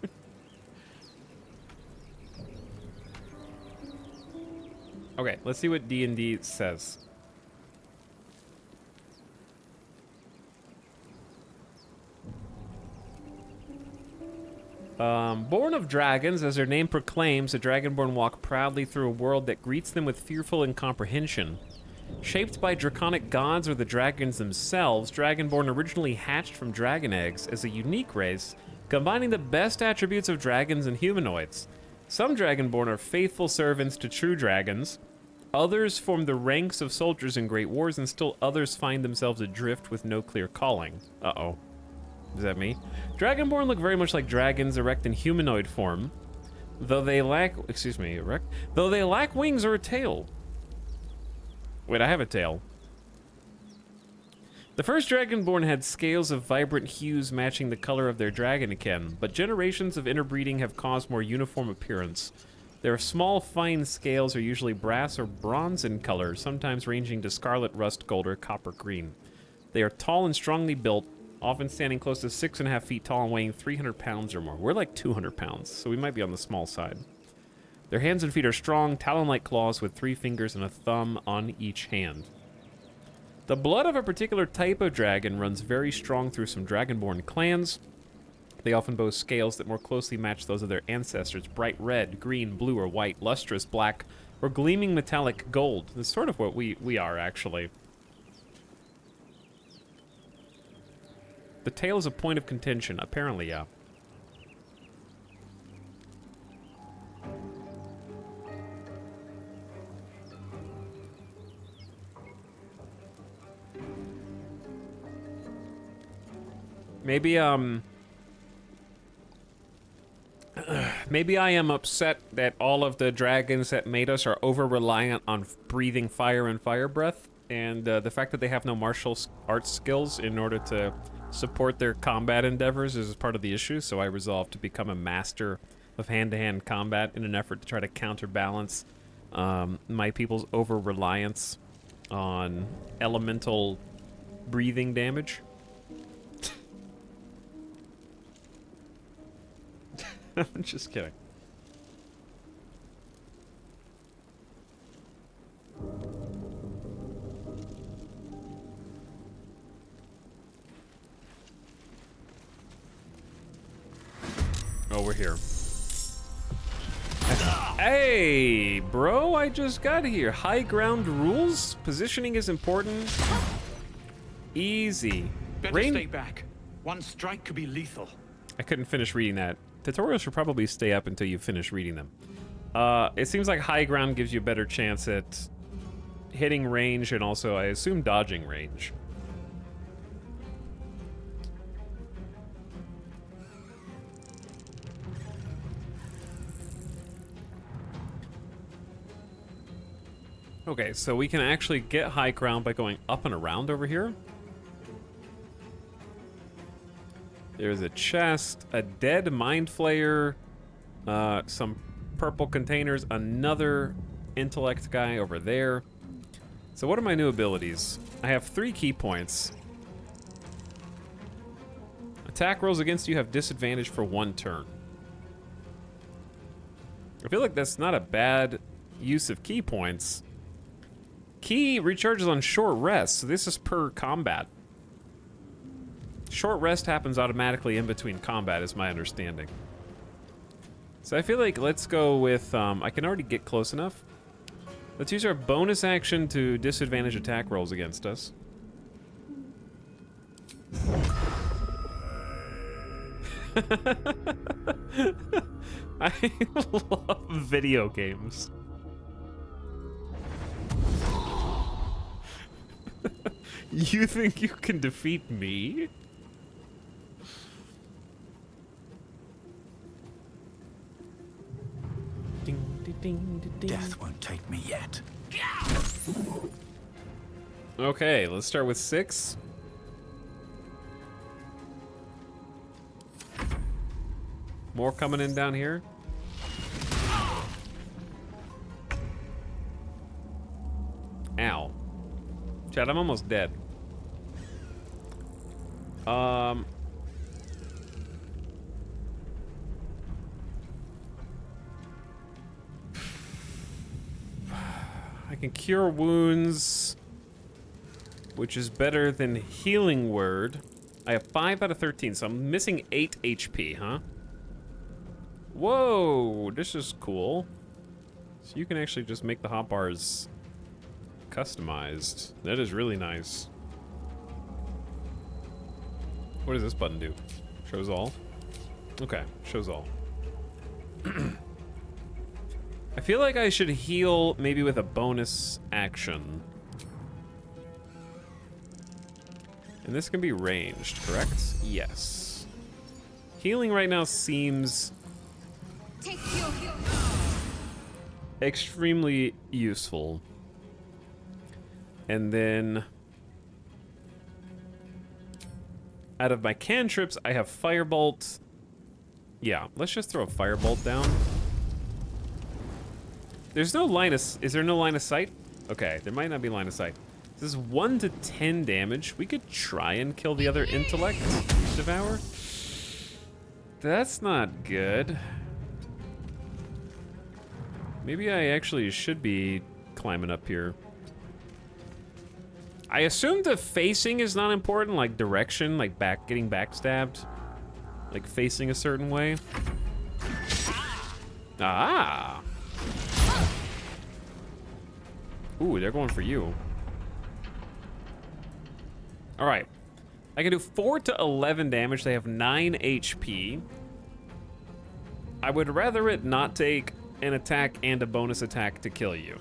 Okay, let's see what D&D says. Born of dragons, as their name proclaims, the Dragonborn walk proudly through a world that greets them with fearful incomprehension. Shaped by draconic gods or the dragons themselves, Dragonborn originally hatched from dragon eggs as a unique race, combining the best attributes of dragons and humanoids. Some Dragonborn are faithful servants to true dragons, others form the ranks of soldiers in great wars, and still others find themselves adrift with no clear calling. Uh-oh. Is that me? Dragonborn look very much like dragons, erect in humanoid form, though they lack, though they lack wings or a tail. Wait, I have a tail. The first Dragonborn had scales of vibrant hues matching the color of their dragonkin, but generations of interbreeding have caused more uniform appearance. Their small, fine scales are usually brass or bronze in color, sometimes ranging to scarlet, rust gold, or copper green. They are tall and strongly built, often standing close to 6.5 feet tall and weighing 300 pounds or more. We're like 200 pounds, so we might be on the small side. Their hands and feet are strong, talon-like claws with 3 fingers and a thumb on each hand. The blood of a particular type of dragon runs very strong through some Dragonborn clans. They often boast scales that more closely match those of their ancestors, bright red, green, blue, or white, lustrous black, or gleaming metallic gold. That's sort of what we are, actually. The tail is a point of contention. Apparently, yeah. Maybe, maybe I am upset that all of the dragons that made us are over-reliant on breathing fire and fire breath, and the fact that they have no martial arts skills in order to support their combat endeavors is part of the issue, so I resolved to become a master of hand-to-hand combat in an effort to try to counterbalance my people's over-reliance on elemental breathing damage. I'm just kidding. Oh, we're here. Hey, bro, I just got here. High ground rules. Positioning is important. Easy. Better stay back. One strike could be lethal. I couldn't finish reading that. Tutorials should probably stay up until you finish reading them. It seems like high ground gives you a better chance at hitting range and also, I assume, dodging range. Okay, so we can actually get high ground by going up and around over here. There's a chest, a dead mind flayer, some purple containers, another intellect guy over there. So what are my new abilities? I have 3 key points. Attack rolls against you have disadvantage for 1 turn. I feel like that's not a bad use of key points. Key recharges on short rest, so this is per combat. Short rest happens automatically in between combat, is my understanding. So I feel like let's go with, I can already get close enough. Let's use our bonus action to disadvantage attack rolls against us. I love video games. You think you can defeat me? Death won't take me yet. Okay, let's start with 6. More coming in down here. Ow. Chad, I'm almost dead. I can cure wounds, which is better than healing word. I have 5 out of 13, so I'm missing 8 HP, huh? Whoa, this is cool. So you can actually just make the hotbars customized. That is really nice. What does this button do? Shows all? Okay, shows all. I feel like I should heal maybe with a bonus action. And this can be ranged, correct? Yes. Healing right now seems extremely useful. And then out of my cantrips, I have Firebolt. Yeah, let's just throw a Firebolt down. There's no line of... Is there no line of sight? Okay, there might not be line of sight. This is 1 to 10 damage. We could try and kill the other intellect devour. That's not good. Maybe I actually should be climbing up here. I assume the facing is not important, like direction, like getting backstabbed. Like facing a certain way. Ah! Ooh, they're going for you. Alright. I can do 4 to 11 damage. They have 9 HP. I would rather it not take an attack and a bonus attack to kill you.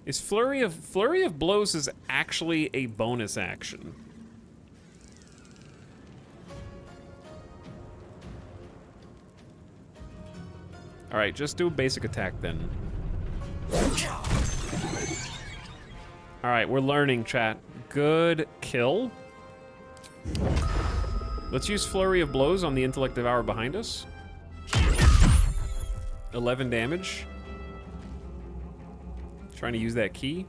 Is Flurry of Blows is actually a bonus action. All right, just do a basic attack then. All right, we're learning, chat. Good kill. Let's use Flurry of Blows on the Intellect Devourer behind us. 11 damage. Trying to use that key.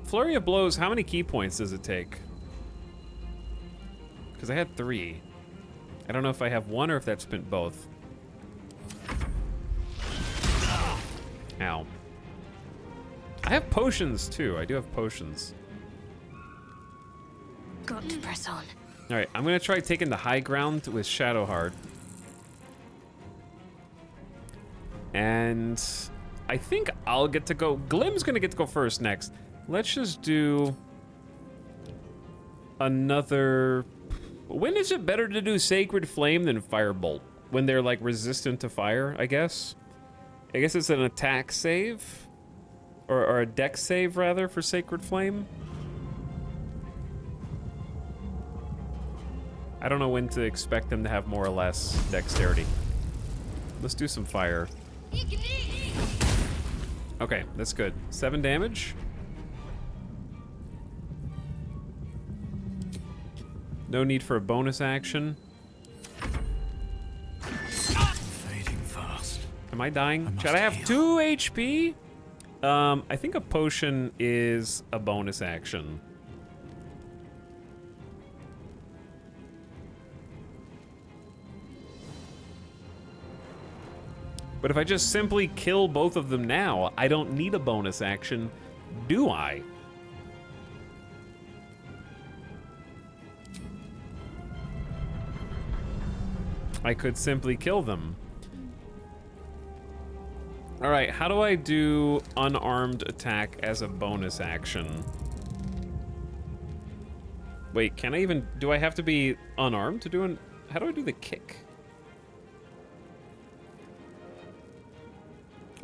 Flurry of Blows, how many key points does it take? Because I had 3. I don't know if I have 1 or if that spent both. Ow. I have potions too. I do have potions. Got to press on. All right, I'm gonna try taking the high ground with Shadowheart. And I think I'll get to go. Glim's gonna get to go first next. Let's just do another. When is it better to do Sacred Flame than Firebolt? When they're like resistant to fire, I guess. I guess it's an attack save, or a dex save rather for Sacred Flame. I don't know when to expect them to have more or less dexterity. Let's do some fire. Okay, that's good. 7 damage. No need for a bonus action. Fading fast. Am I dying? Should I have 2 HP? I think a potion is a bonus action. But if I just simply kill both of them now, I don't need a bonus action, do I? I could simply kill them. All right, how do I do unarmed attack as a bonus action? Wait, can I even, do I have to be unarmed to do an, how do I do the kick?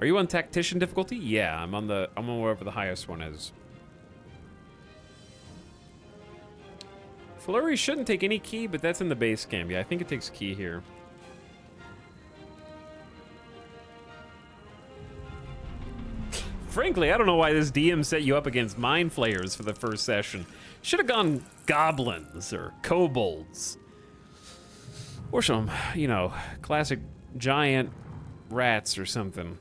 Are you on tactician difficulty? Yeah, I'm on wherever the highest one is. Flurry shouldn't take any key, but that's in the base game. Yeah, I think it takes key here. Frankly, I don't know why this DM set you up against Mind Flayers for the first session. Should have gone goblins or kobolds. Or some, you know, classic giant rats or something.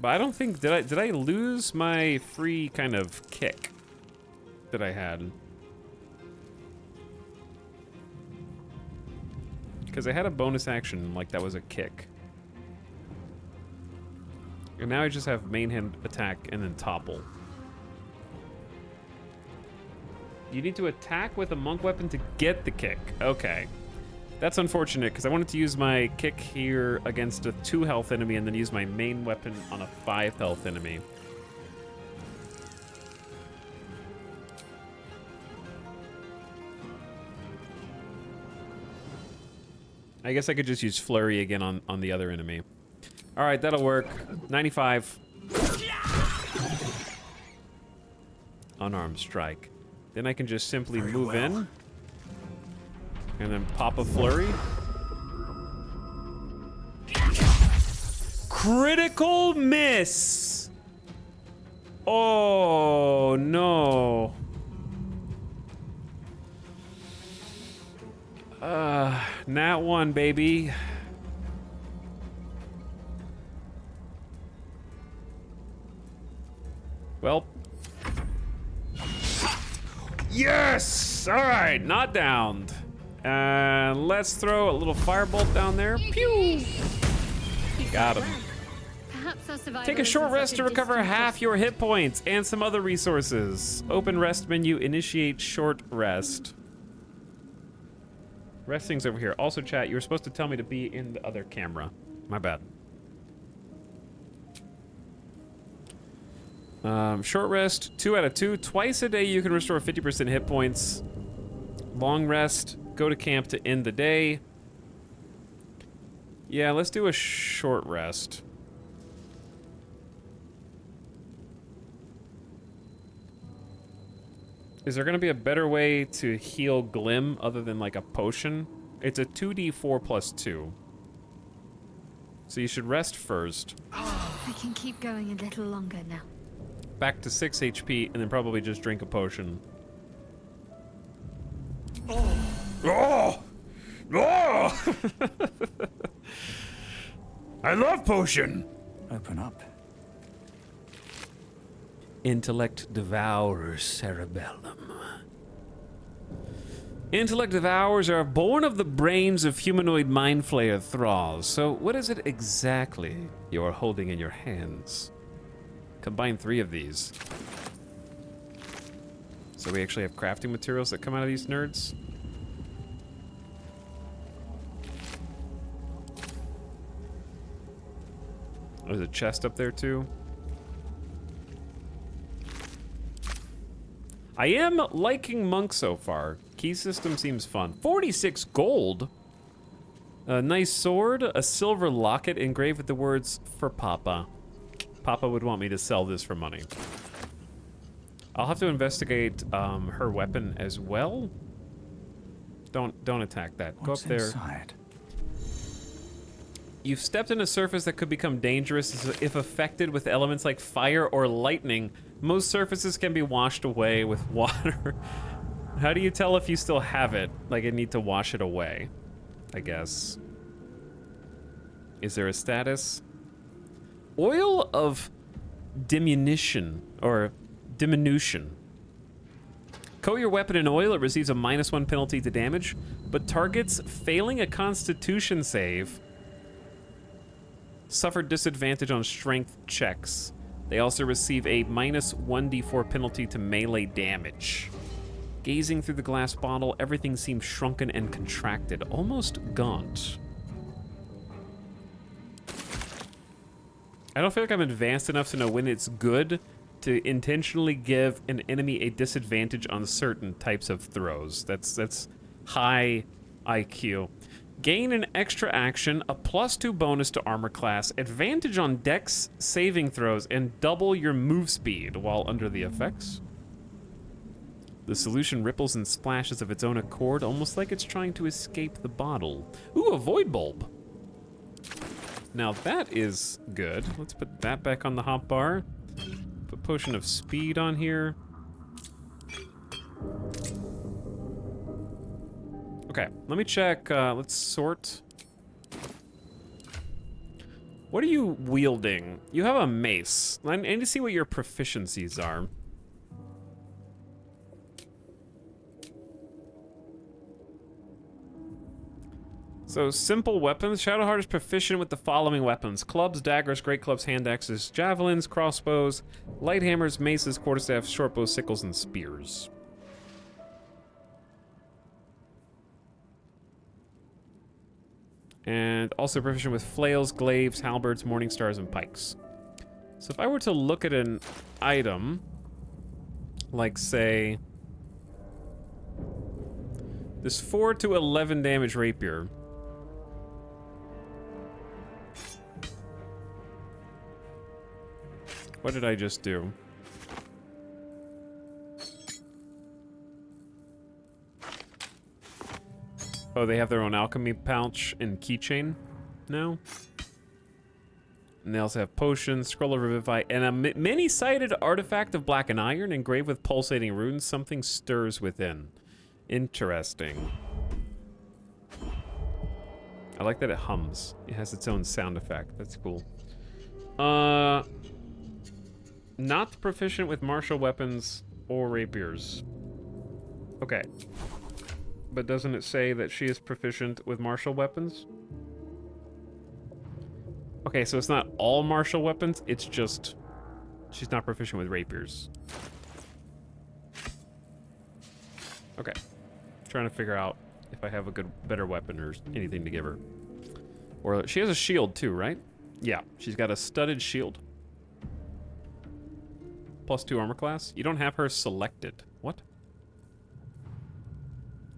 But I don't think, did I lose my free kind of kick that I had? Because I had a bonus action, like that was a kick. And now I just have main hand attack and then topple. You need to attack with a monk weapon to get the kick. Okay. That's unfortunate, because I wanted to use my kick here against a 2 health enemy and then use my main weapon on a 5 health enemy. I guess I could just use Flurry again on the other enemy. All right, that'll work. 95. Unarmed strike. Then I can just simply move in. And then pop a Flurry. Critical miss! Oh, no. Nat 1, baby. Well. Yes! All right, not downed. And let's throw a little firebolt down there. Pew! Got him. Take a short rest to recover half your hit points and some other resources. Open rest menu, initiate short rest. Resting's over here. Also, chat, you were supposed to tell me to be in the other camera. My bad. Short rest, 2 out of 2. Twice a day you can restore 50% hit points. Long rest, go to camp to end the day. Yeah, let's do a short rest. Is there gonna be a better way to heal Glim other than like a potion? It's a 2d4 plus 2. So you should rest first. I can keep going a little longer now. Back to 6 HP and then probably just drink a potion. Oh! Oh! I love potion! Open up. Intellect devours cerebellum. Intellect devours are born of the brains of humanoid mind flayer thralls. So what is it exactly you're holding in your hands? Combine 3 of these. So we actually have crafting materials that come out of these nerds? There's a chest up there too. I am liking Monk so far. Key system seems fun. 46 gold. A nice sword, a silver locket engraved with the words, "For Papa." Papa would want me to sell this for money. I'll have to investigate her weapon as well. Don't attack that. Go up there. Inside? You've stepped in a surface that could become dangerous if affected with elements like fire or lightning. Most surfaces can be washed away with water. How do you tell if you still have it? Like, I need to wash it away, I guess. Is there a status? Oil of diminution, or diminution. Coat your weapon in oil, it receives a -1 penalty to damage, but targets failing a constitution save suffer disadvantage on strength checks. They also receive a -1d4 penalty to melee damage. Gazing through the glass bottle, everything seems shrunken and contracted, almost gaunt. I don't feel like I'm advanced enough to know when it's good to intentionally give an enemy a disadvantage on certain types of throws. That's high IQ. Gain an extra action, a +2 bonus to armor class, advantage on dex saving throws, and double your move speed while under the effects. The solution ripples and splashes of its own accord, almost like it's trying to escape the bottle. Ooh, a void bulb. Now that is good. Let's put that back on the hotbar. Put potion of speed on here. Okay, let me check, let's sort. What are you wielding? You have a mace. I need to see what your proficiencies are. So, simple weapons. Shadowheart is proficient with the following weapons: clubs, daggers, great clubs, hand axes, javelins, crossbows, light hammers, maces, quarterstaffs, shortbows, sickles, and spears. And also proficient with flails, glaives, halberds, morning stars, and pikes. So if I were to look at an item, like say, this 4 to 11 damage rapier. What did I just do? Oh, they have their own alchemy pouch and keychain now. And they also have potions, scroll of revivify, and a many-sided artifact of black and iron engraved with pulsating runes. Something stirs within. Interesting. I like that it hums. It has its own sound effect. That's cool. Not proficient with martial weapons or rapiers. Okay. But doesn't it say that she is proficient with martial weapons? Okay, so it's not all martial weapons, it's just she's not proficient with rapiers. Okay. Trying to figure out if I have a better weapon or anything to give her. Or she has a shield too, right? Yeah, she's got a studded shield. +2 armor class. You don't have her selected. What?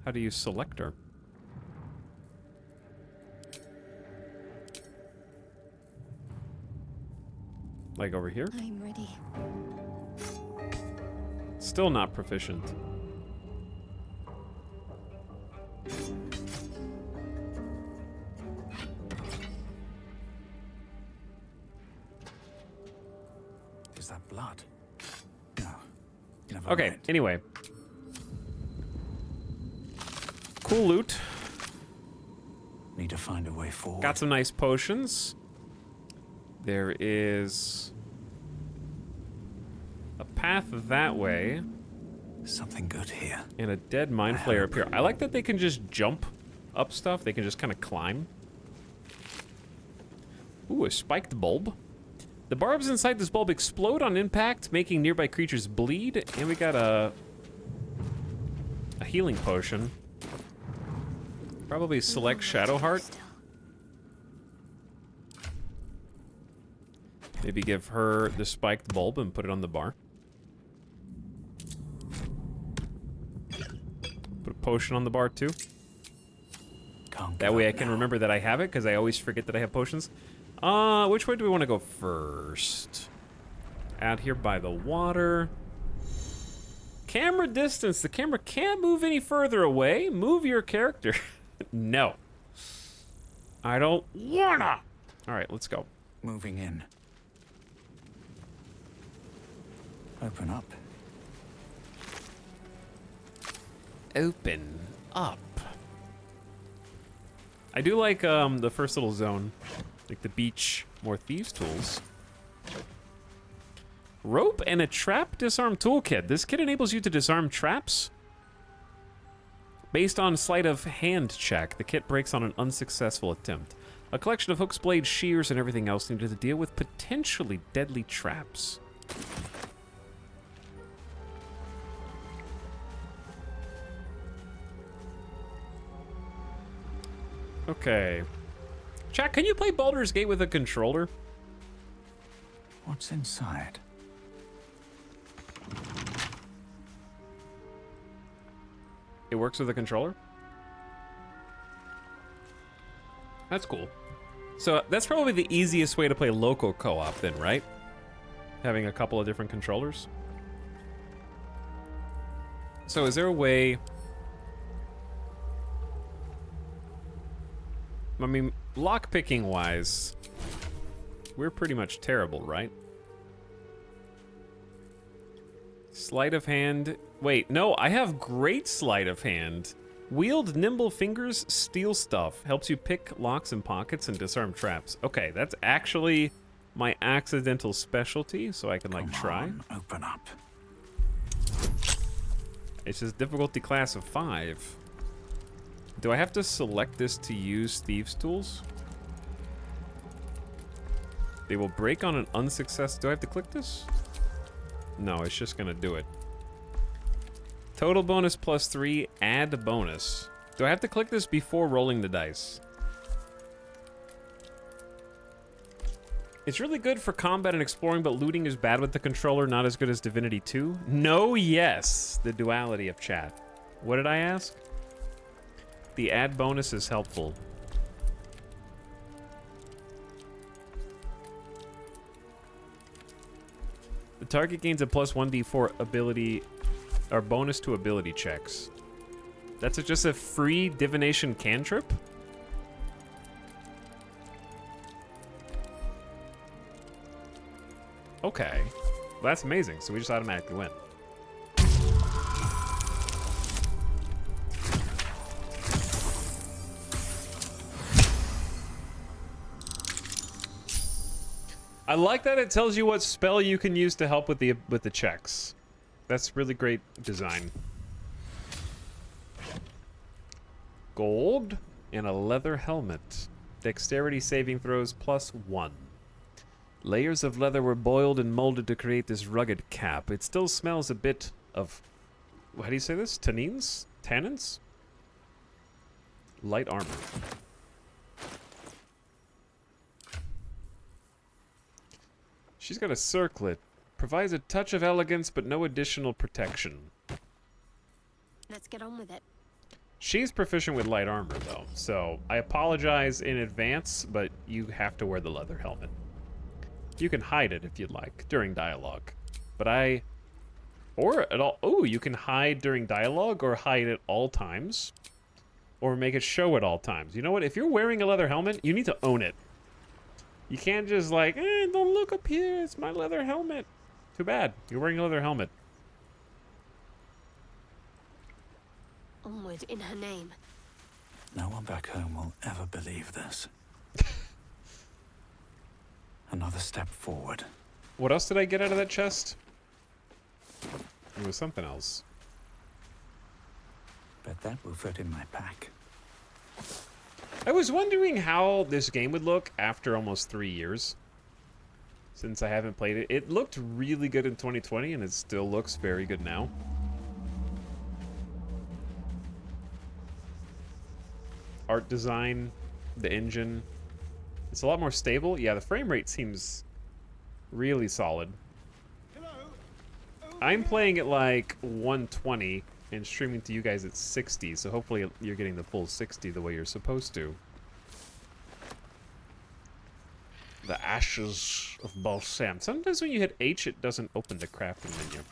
How do you select her? Like over here? I'm ready. Still not proficient. Is that blood? No. Okay, anyway. Cool loot. Need to find a way forward. Got some nice potions. There is a path that way. Something good here. And a dead mind flayer up here. I like that they can just jump up stuff. They can just kind of climb. Ooh, a spiked bulb. The barbs inside this bulb explode on impact, making nearby creatures bleed. And we got a healing potion. Probably select Shadowheart. Maybe give her the spiked bulb and put it on the bar. Put a potion on the bar too. That way I can remember that I have it, because I always forget that I have potions. Which way do we want to go first? Out here by the water. Camera distance. The camera can't move any further away. Move your character. No. I don't wanna. All right, let's go. Moving in. Open up. Open up. I do like the first little zone. Like the beach, more thieves' tools. Rope and a trap disarm toolkit. This kit enables you to disarm traps. Based on sleight of hand check, the kit breaks on an unsuccessful attempt. A collection of hooks, blades, shears, and everything else needed to deal with potentially deadly traps. Okay. Chat, can you play Baldur's Gate with a controller? What's inside? It works with a controller? That's cool. So that's probably the easiest way to play local co-op then, right? Having a couple of different controllers. So is there a way... I mean, lockpicking wise, we're pretty much terrible, right? Sleight of hand. Wait, no, I have great sleight of hand. Wield nimble fingers, steal stuff. Helps you pick locks and pockets and disarm traps. Okay, that's actually my accidental specialty, so I can like try. Open up. It's just difficulty class of 5. Do I have to select this to use Thieves' Tools? They will break on an unsuccess. Do I have to click this? No, it's just gonna do it. Total bonus +3, add bonus. Do I have to click this before rolling the dice? It's really good for combat and exploring, but looting is bad with the controller, not as good as Divinity 2. No, yes. The duality of chat. What did I ask? The add bonus is helpful. The target gains a +1d4 ability, or bonus to ability checks. That's just a free divination cantrip? Okay. Well, that's amazing. So we just automatically win. I like that it tells you what spell you can use to help with the checks. That's really great design. Gold and a leather helmet. Dexterity saving throws +1. Layers of leather were boiled and molded to create this rugged cap. It still smells a bit of... How do you say this? Tannins? Tannins? Light armor. She's got a circlet. Provides a touch of elegance, but no additional protection. Let's get on with it. She's proficient with light armor, though, so I apologize in advance, but you have to wear the leather helmet. You can hide it if you'd like during dialogue, but or at all. Oh, you can hide during dialogue or hide at all times, or make it show at all times. You know what? If you're wearing a leather helmet, you need to own it. You can't just like, don't look up here. It's my leather helmet. Too bad. You're wearing a leather helmet. Onward in her name. No one back home will ever believe this. Another step forward. What else did I get out of that chest? It was something else. Bet that will fit in my pack. I was wondering how this game would look after almost 3 years. Since I haven't played it. It looked really good in 2020, and it still looks very good now. Art design, the engine. It's a lot more stable. Yeah, the frame rate seems really solid. I'm playing at like 120 and streaming to you guys at 60, so hopefully you're getting the full 60 the way you're supposed to. The Ashes of Balsam. Sometimes when you hit H, it doesn't open the crafting menu.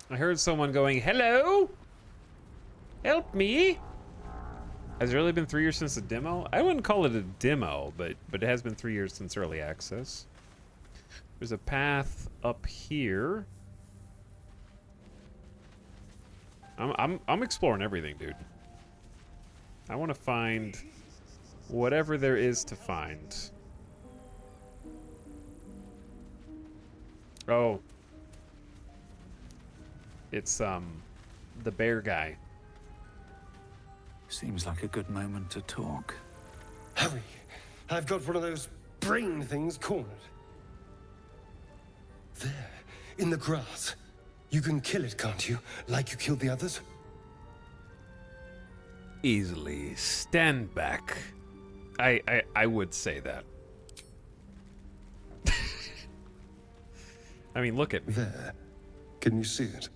I heard someone going, hello? Help me? Has it really been 3 years since the demo? I wouldn't call it a demo, but it has been 3 years since early access. There's a path up here. I'm exploring everything, dude. I want to find whatever there is to find. Oh. It's the bear guy. Seems like a good moment to talk. Hurry! I've got one of those brain things cornered. There, in the grass. You can kill it, can't you? Like you killed the others? Easily. Stand back. I would say that. I mean, look at me. There. Can you see it?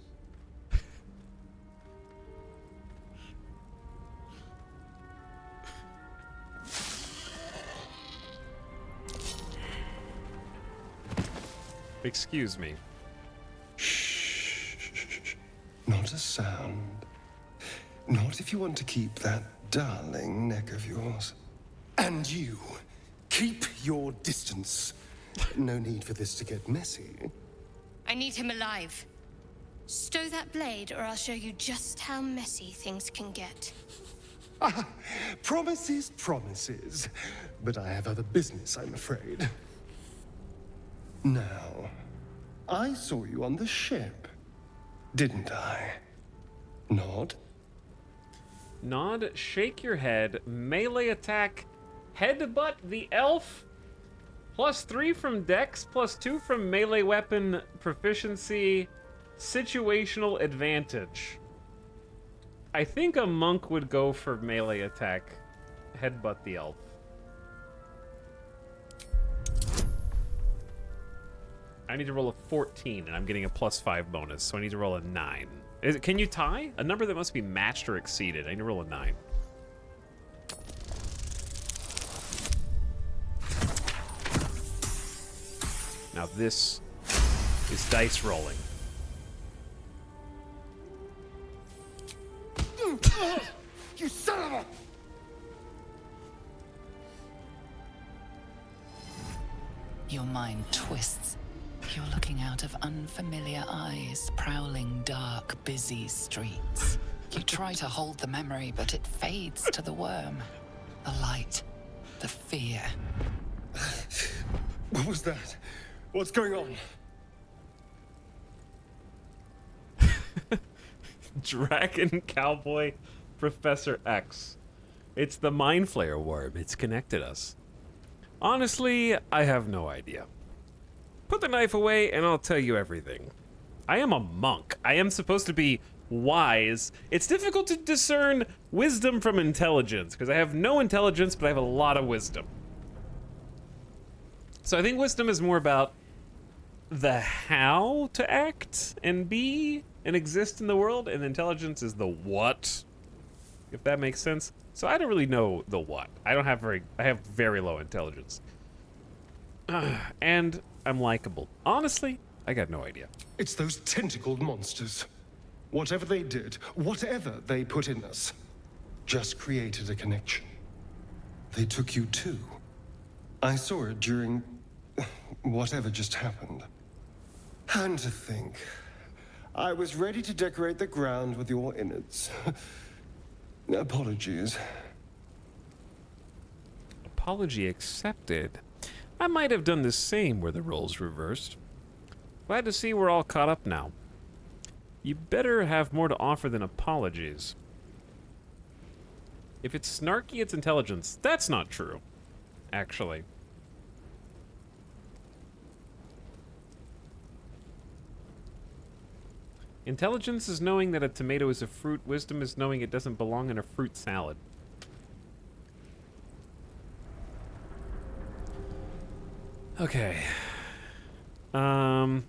Excuse me. Shh. Not a sound. Not if you want to keep that darling neck of yours. And you, keep your distance. No need for this to get messy. I need him alive. Stow that blade, or I'll show you just how messy things can get. Promises, promises. But I have other business, I'm afraid. Now, I saw you on the ship, didn't I? Nod? Nod, shake your head, melee attack, headbutt the elf, +3 from dex, +2 from melee weapon proficiency, situational advantage. I think a monk would go for melee attack, headbutt the elf. I need to roll a 14, and I'm getting a +5 bonus, so I need to roll a 9. Can you tie? A number that must be matched or exceeded. I need to roll a 9. Now this is dice rolling. You son of a... Your mind twists. You're looking out of unfamiliar eyes, prowling dark, busy streets. You try to hold the memory, but it fades to the worm. The light, the fear. What was that? What's going on? Dragon Cowboy Professor X. It's the Mind Flayer worm. It's connected us. Honestly, I have no idea. Put the knife away and I'll tell you everything. I am a monk. I am supposed to be wise. It's difficult to discern wisdom from intelligence because I have no intelligence, but I have a lot of wisdom. So I think wisdom is more about the how to act and be and exist in the world, and intelligence is the what, if that makes sense. So I don't really know the what. I have very low intelligence. And I'm likable. Honestly, I got no idea. It's those tentacled monsters. Whatever they did, whatever they put in us, just created a connection. They took you too. I saw it during whatever just happened. And to think, I was ready to decorate the ground with your innards. Apologies. Apology accepted. I might have done the same were the roles reversed. Glad to see we're all caught up now. You better have more to offer than apologies. If it's snarky, it's intelligence. That's not true, actually. Intelligence is knowing that a tomato is a fruit. Wisdom is knowing it doesn't belong in a fruit salad. Okay. I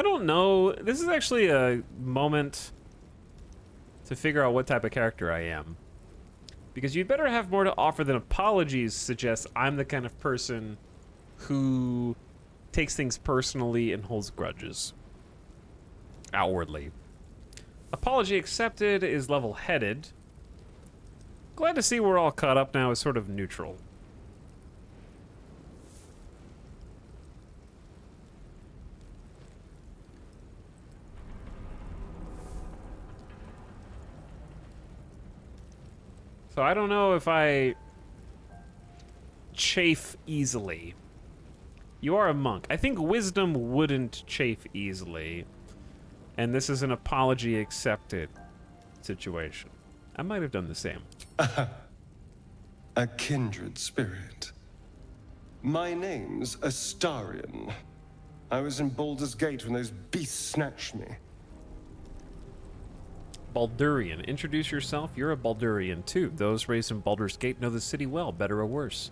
don't know. This is actually a moment to figure out what type of character I am. Because you better have more to offer than apologies suggests I'm the kind of person who takes things personally and holds grudges. Outwardly. Apology accepted is level-headed. Glad to see we're all caught up now is sort of neutral. So I don't know if I chafe easily. You are a monk. I think wisdom wouldn't chafe easily. And this is an apology accepted situation. I might have done the same. A kindred spirit. My name's Astarion. I was in Baldur's Gate when those beasts snatched me. Baldurian. Introduce yourself. You're a Baldurian, too. Those raised in Baldur's Gate know the city well, better or worse.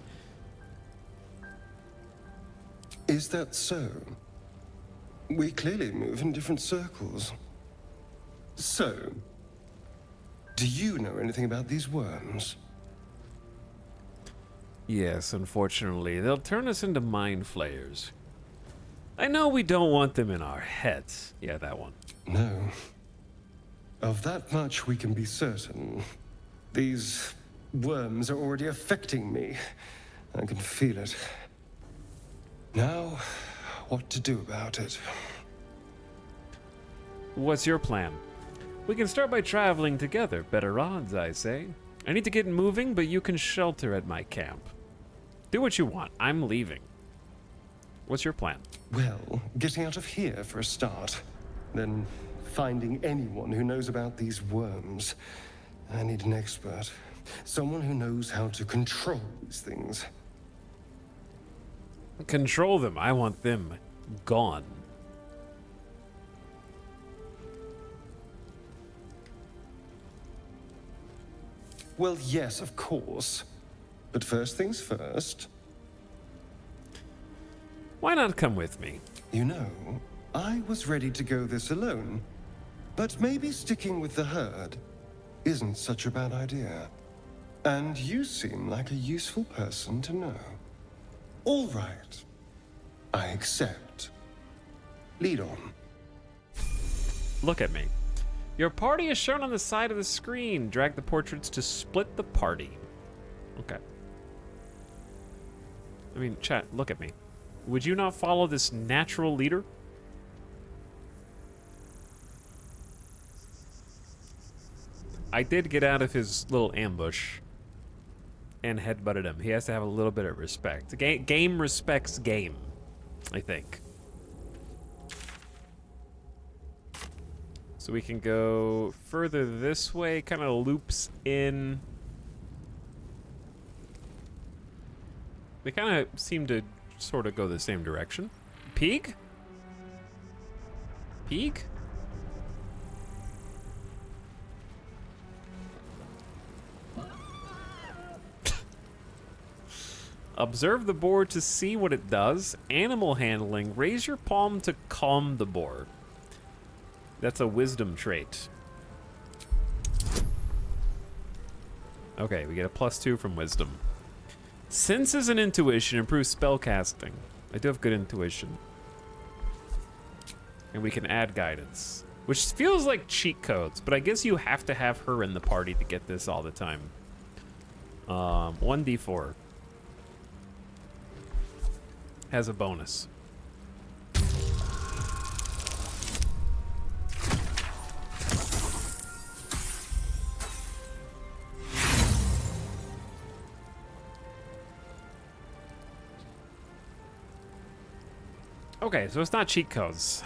Is that so? We clearly move in different circles. So, do you know anything about these worms? Yes, unfortunately. They'll turn us into mind flayers. I know we don't want them in our heads. Yeah, that one. No. Of that much we can be certain. These worms are already affecting me. I can feel it. Now, what to do about it? What's your plan? We can start by traveling together. Better odds, I say. I need to get moving, but you can shelter at my camp. Do what you want. I'm leaving. What's your plan? Well, getting out of here for a start. Then finding anyone who knows about these worms. I need an expert. Someone who knows how to control these things. Control them. I want them gone. Well, yes, of course. But first things first. Why not come with me? You know, I was ready to go this alone. But maybe sticking with the herd isn't such a bad idea. And you seem like a useful person to know. All right. I accept. Lead on. Look at me. Your party is shown on the side of the screen. Drag the portraits to split the party. Okay. I mean, chat, look at me. Would you not follow this natural leader? I did get out of his little ambush and headbutted him. He has to have a little bit of respect. Game respects game, I think. So we can go further this way, kind of loops in. They kind of seem to sort of go the same direction. Peeg? Peeg? Observe the boar to see what it does. Animal handling. Raise your palm to calm the boar. That's a wisdom trait. Okay, we get a +2 from wisdom. Senses and intuition improve spell casting. I do have good intuition. And we can add guidance, which feels like cheat codes, but I guess you have to have her in the party to get this all the time. 1d4 has a bonus. Okay, so it's not cheat codes.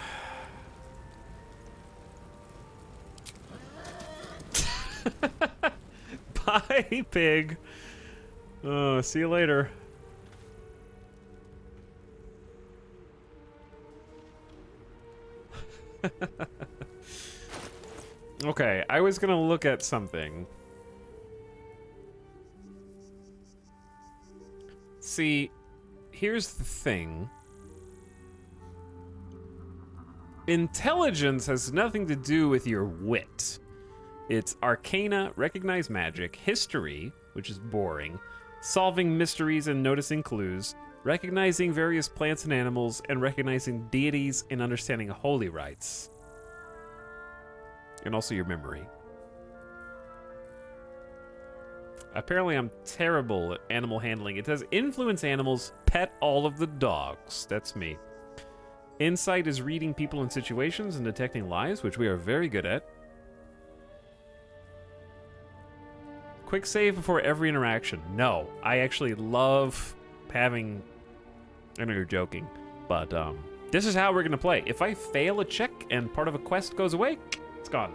Bye, pig. Oh, see you later. Okay, I was gonna look at something. See, here's the thing. Intelligence has nothing to do with your wit. It's arcana, recognize magic, history, which is boring, solving mysteries and noticing clues, recognizing various plants and animals, and recognizing deities and understanding holy rites. And also your memory. Apparently I'm terrible at animal handling. It says influence animals, pet all of the dogs. That's me. Insight is reading people and situations and detecting lies, which we are very good at. Quick save before every interaction. No, I actually love having... I know you're joking, but this is how we're gonna play. If I fail a check and part of a quest goes away, it's gone.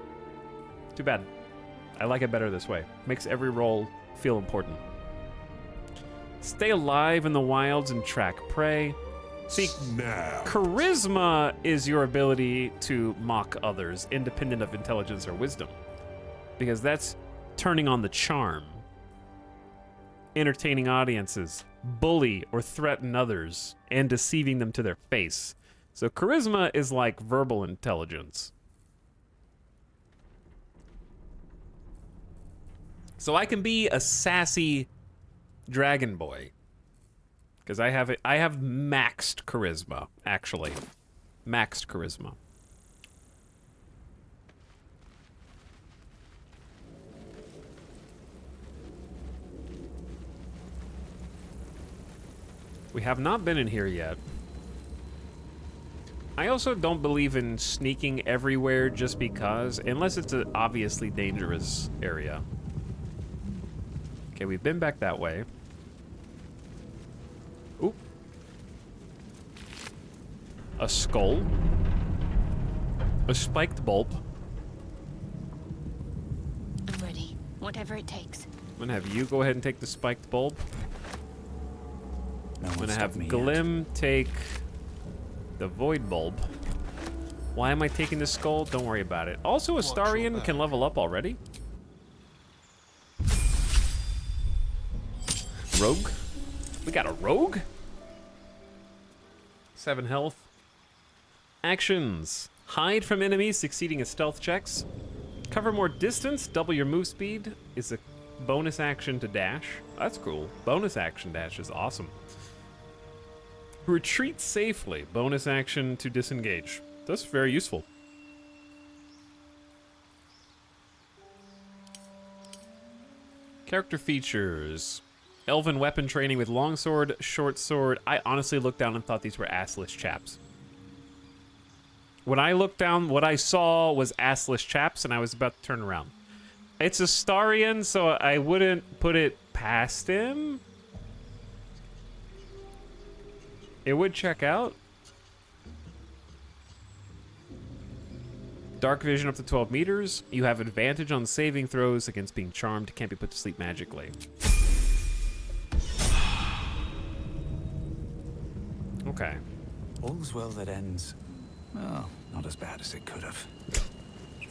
Too bad. I like it better this way. Makes every roll feel important. Stay alive in the wilds and track prey. See, charisma is your ability to mock others, independent of intelligence or wisdom. Because that's turning on the charm. Entertaining audiences, bully or threaten others, and deceiving them to their face. So charisma is like verbal intelligence. So I can be a sassy dragon boy. Because I have maxed charisma, actually. Maxed charisma. We have not been in here yet. I also don't believe in sneaking everywhere just because, unless it's an obviously dangerous area. Okay, we've been back that way. Oop. A skull. A spiked bulb. I'm ready. Whatever it takes. I'm gonna have you go ahead and take the spiked bulb. No I'm one gonna stopped have me Glim take the void bulb. Why am I taking the skull? Don't worry about it. Also, Astarion can level up already. Rogue? We got a rogue? 7 health. Actions. Hide from enemies succeeding in stealth checks. Cover more distance, double your move speed. Is a bonus action to dash. That's cool. Bonus action dash is awesome. Retreat safely. Bonus action to disengage. That's very useful. Character features. Elven weapon training with longsword, short sword. I honestly looked down and thought these were assless chaps. When I looked down, what I saw was assless chaps, and I was about to turn around. It's Astarion, so I wouldn't put it past him. It would check out. Dark vision up to 12 meters. You have advantage on saving throws against being charmed. Can't be put to sleep magically. Okay. All's well that ends. Well, not as bad as it could have.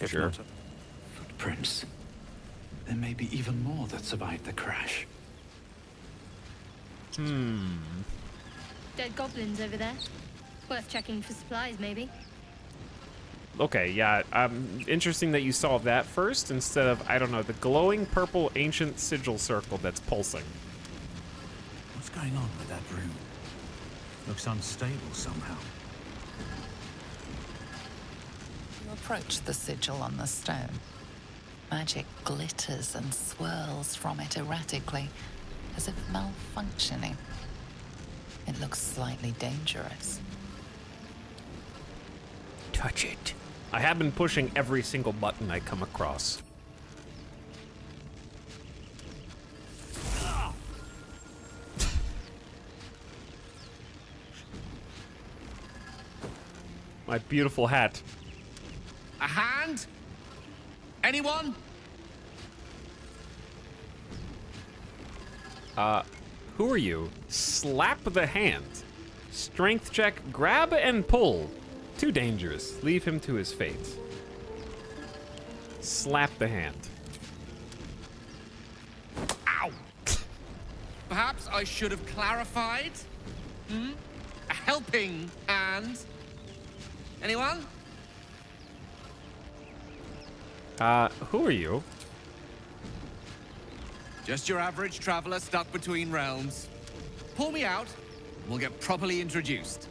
If Sure. not footprints, there may be even more that survived the crash. Dead goblins over there. Worth checking for supplies, maybe. Okay, yeah. Interesting that you saw that first instead of, I don't know, the glowing purple ancient sigil circle that's pulsing. What's going on with that room? Looks unstable somehow. You approach the sigil on the stone. Magic glitters and swirls from it erratically, as if malfunctioning. It looks slightly dangerous. Touch it. I have been pushing every single button I come across. My beautiful hat. A hand? Anyone? Who are you? Slap the hand. Strength check, grab and pull. Too dangerous. Leave him to his fate. Slap the hand. Ow! Perhaps I should have clarified? A helping hand? Anyone? Who are you? Just your average traveler stuck between realms. Pull me out, and we'll get properly introduced.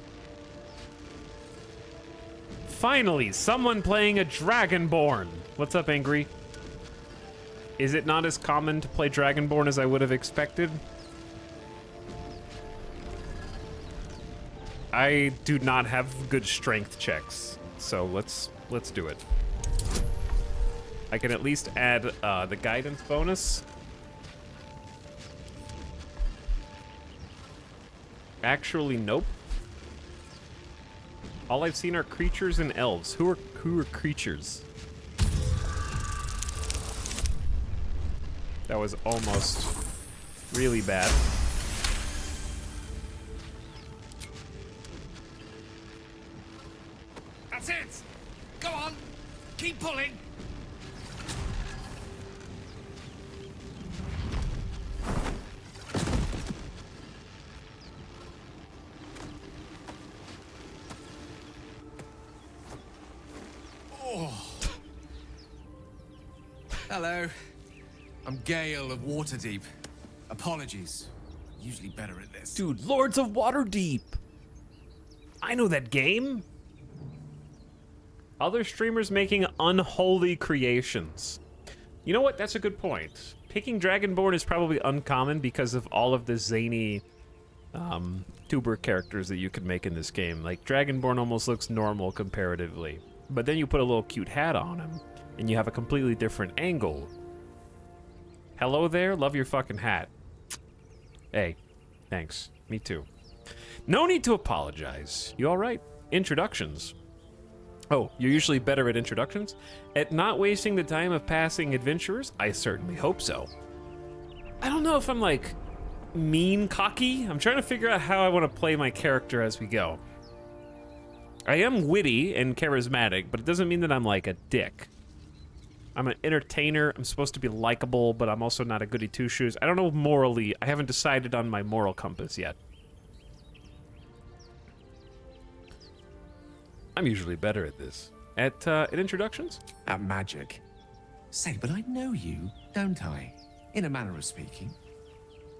Finally, someone playing a Dragonborn. What's up, Angry? Is it not as common to play Dragonborn as I would have expected? I do not have good strength checks, so let's do it. I can at least add the guidance bonus. Actually, nope. All I've seen are creatures and elves. Who are creatures? That was almost really bad. That's it! Go on! Keep pulling! Hello. I'm Gale of Waterdeep. Apologies. Usually better at this. Dude, Lords of Waterdeep. I know that game. Other streamers making unholy creations. You know what? That's a good point. Picking Dragonborn is probably uncommon because of all of the zany tuber characters that you can make in this game. Like, Dragonborn almost looks normal comparatively. But then you put a little cute hat on him, and you have a completely different angle. Hello there, love your fucking hat. Hey, thanks. Me too. No need to apologize. You all right? Introductions. Oh, you're usually better at introductions? At not wasting the time of passing adventurers? I certainly hope so. I don't know if I'm like mean cocky. I'm trying to figure out how I want to play my character as we go. I am witty and charismatic, but it doesn't mean that I'm like a dick. I'm an entertainer. I'm supposed to be likable, but I'm also not a goody two-shoes. I don't know morally. I haven't decided on my moral compass yet. I'm usually better at this. At introductions? At magic. Say, but I know you, don't I? In a manner of speaking.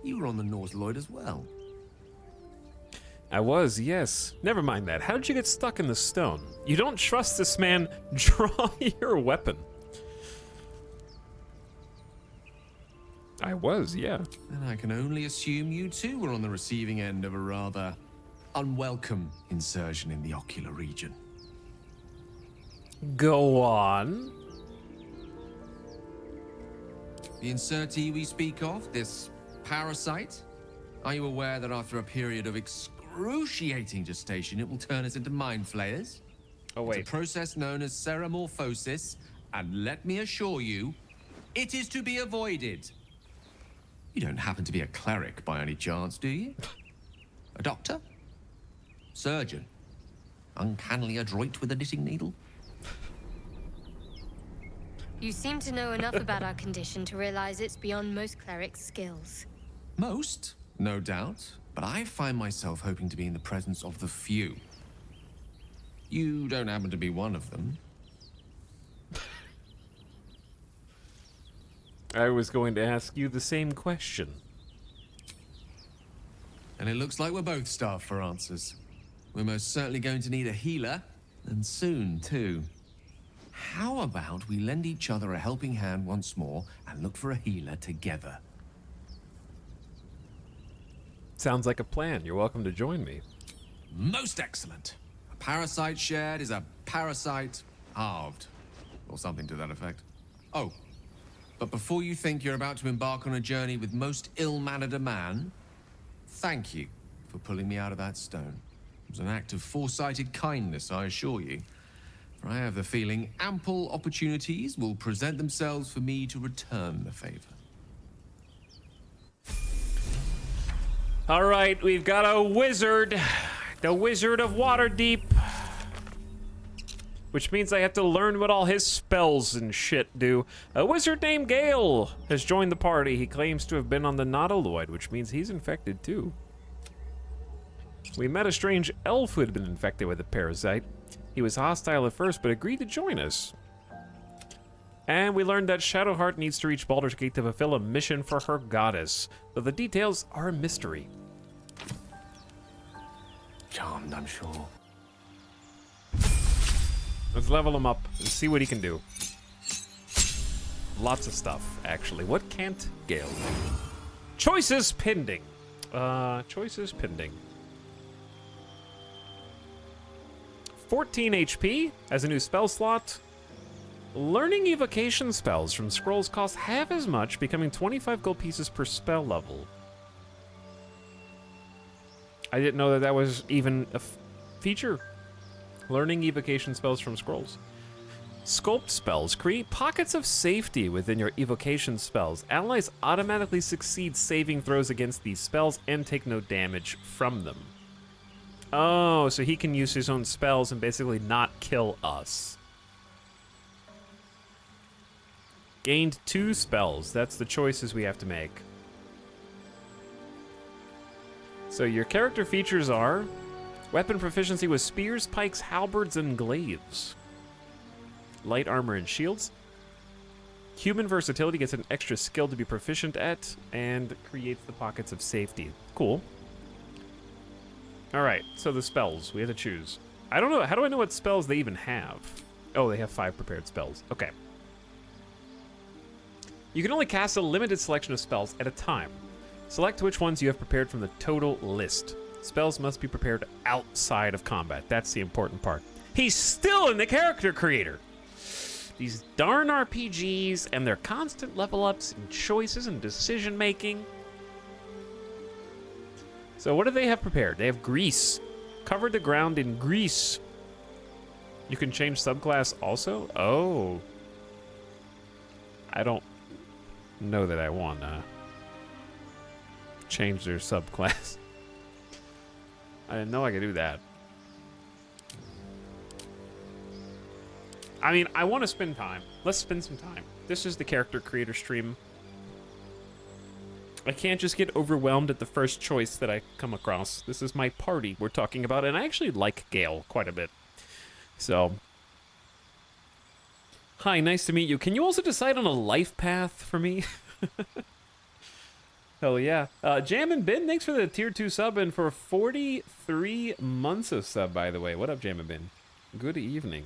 You were on the North Lloyd as well. I was, yes. Never mind that. How did you get stuck in the stone? You don't trust this man. Draw your weapon. I was, yeah. And I can only assume you too were on the receiving end of a rather unwelcome insertion in the ocular region. Go on. The insertee we speak of, this parasite, are you aware that after a period of excruciating gestation, it will turn us into mind flayers? Oh, wait. It's a process known as ceremorphosis, and let me assure you, it is to be avoided. You don't happen to be a cleric by any chance, do you? A doctor? Surgeon? Uncannily adroit with a knitting needle? You seem to know enough about our condition to realize it's beyond most clerics' skills. Most, no doubt, but I find myself hoping to be in the presence of the few. You don't happen to be one of them. I was going to ask you the same question. And it looks like we're both starved for answers. We're most certainly going to need a healer, and soon, too. How about we lend each other a helping hand once more and look for a healer together? Sounds like a plan. You're welcome to join me. Most excellent. A parasite shared is a parasite halved, or something to that effect. Oh, but before you think you're about to embark on a journey with most ill-mannered a man, thank you for pulling me out of that stone. It was an act of foresighted kindness, I assure you. For I have the feeling ample opportunities will present themselves for me to return the favor. All right, we've got a wizard. The Wizard of Waterdeep. Which means I have to learn what all his spells and shit do. A wizard named Gale has joined the party. He claims to have been on the Nautiloid, which means he's infected too. We met a strange elf who had been infected with a parasite. He was hostile at first, but agreed to join us. And we learned that Shadowheart needs to reach Baldur's Gate to fulfill a mission for her goddess, though the details are a mystery. Charmed, I'm sure. Let's level him up and see what he can do. Lots of stuff, actually. What can't Gale do? Choices pending. Choices pending. 14 HP as a new spell slot. Learning evocation spells from scrolls cost half as much, becoming 25 gold pieces per spell level. I didn't know that that was even a feature. Learning evocation spells from scrolls. Sculpt spells create pockets of safety within your evocation spells. Allies automatically succeed saving throws against these spells and take no damage from them. Oh, so he can use his own spells and basically not kill us. Gained 2 spells. That's the choices we have to make. So your character features are weapon proficiency with spears, pikes, halberds, and glaives. Light armor and shields. Human versatility gets an extra skill to be proficient at and creates the pockets of safety. Cool. All right, so the spells we have to choose. I don't know. How do I know what spells they even have? Oh, they have 5 prepared spells. Okay. You can only cast a limited selection of spells at a time. Select which ones you have prepared from the total list. Spells must be prepared outside of combat. That's the important part. He's still in the character creator. These darn RPGs and their constant level ups and choices and decision making. So what do they have prepared? They have grease. Covered the ground in grease. You can change subclass also? Oh. I don't know that I want to change their subclass. I didn't know I could do that. I mean, I want to spend time. Let's spend some time. This is the character creator stream. I can't just get overwhelmed at the first choice that I come across. This is my party we're talking about, and I actually like Gale quite a bit. So, hi, nice to meet you. Can you also decide on a life path for me? Hell yeah. Jam and Bin, thanks for the tier 2 sub and for 43 months of sub, by the way. What up, Jam and Bin? Good evening.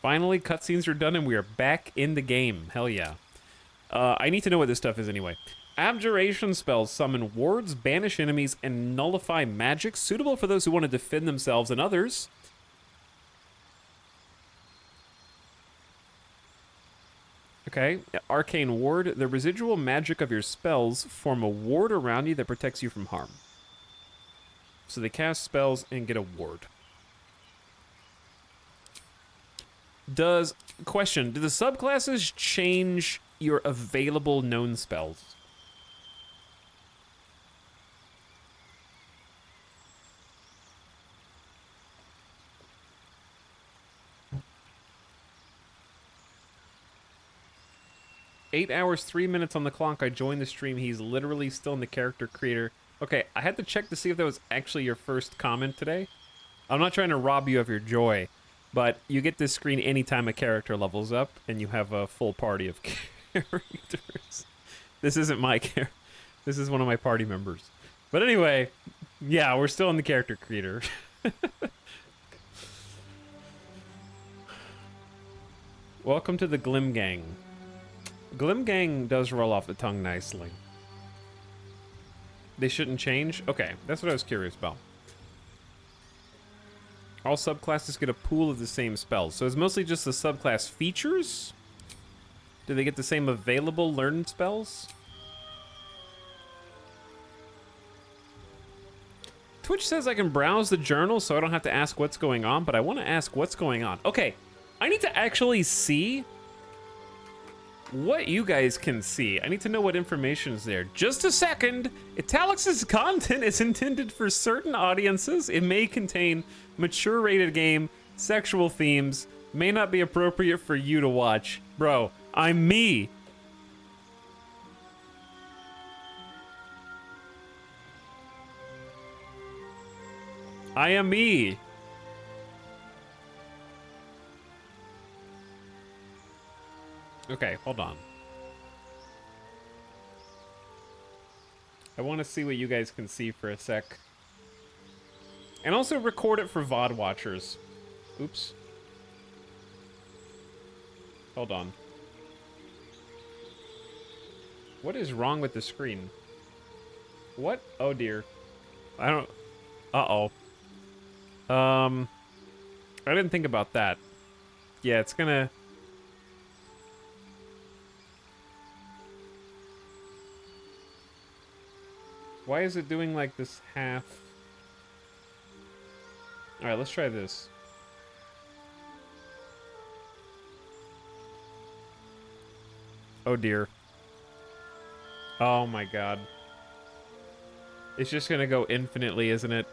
Finally, cutscenes are done and we are back in the game. Hell yeah. I need to know what this stuff is anyway. Abjuration spells summon wards, banish enemies, and nullify magic, suitable for those who want to defend themselves and others. Okay, Arcane Ward. The residual magic of your spells form a ward around you that protects you from harm. So they cast spells and get a ward. Question, do the subclasses change your available known spells? Eight hours, 3 minutes on the clock. I joined the stream. He's literally still in the character creator. Okay, I had to check to see if that was actually your first comment today. I'm not trying to rob you of your joy, but you get this screen anytime a character levels up and you have a full party of characters. This isn't my character. This is one of my party members. But anyway, yeah, we're still in the character creator. Welcome to the Glim Gang. Glim Gang does roll off the tongue nicely. They shouldn't change? Okay, that's what I was curious about. All subclasses get a pool of the same spells. So it's mostly just the subclass features? Do they get the same available learned spells? Twitch says I can browse the journal so I don't have to ask what's going on, but I want to ask what's going on. Okay, I need to actually see what you guys can see. I need to know what information is there. Just a second. Italics' content is intended for certain audiences. It may contain mature rated game, sexual themes, may not be appropriate for you to watch. Bro, I'm me. I am me. Okay, hold on. I want to see what you guys can see for a sec. And also record it for VOD watchers. Oops. Hold on. What is wrong with the screen? What? Oh dear. I don't... Uh-oh. I didn't think about that. Yeah, it's gonna... Why is it doing like this half? All right, let's try this. Oh dear. Oh my god. It's just gonna go infinitely, isn't it?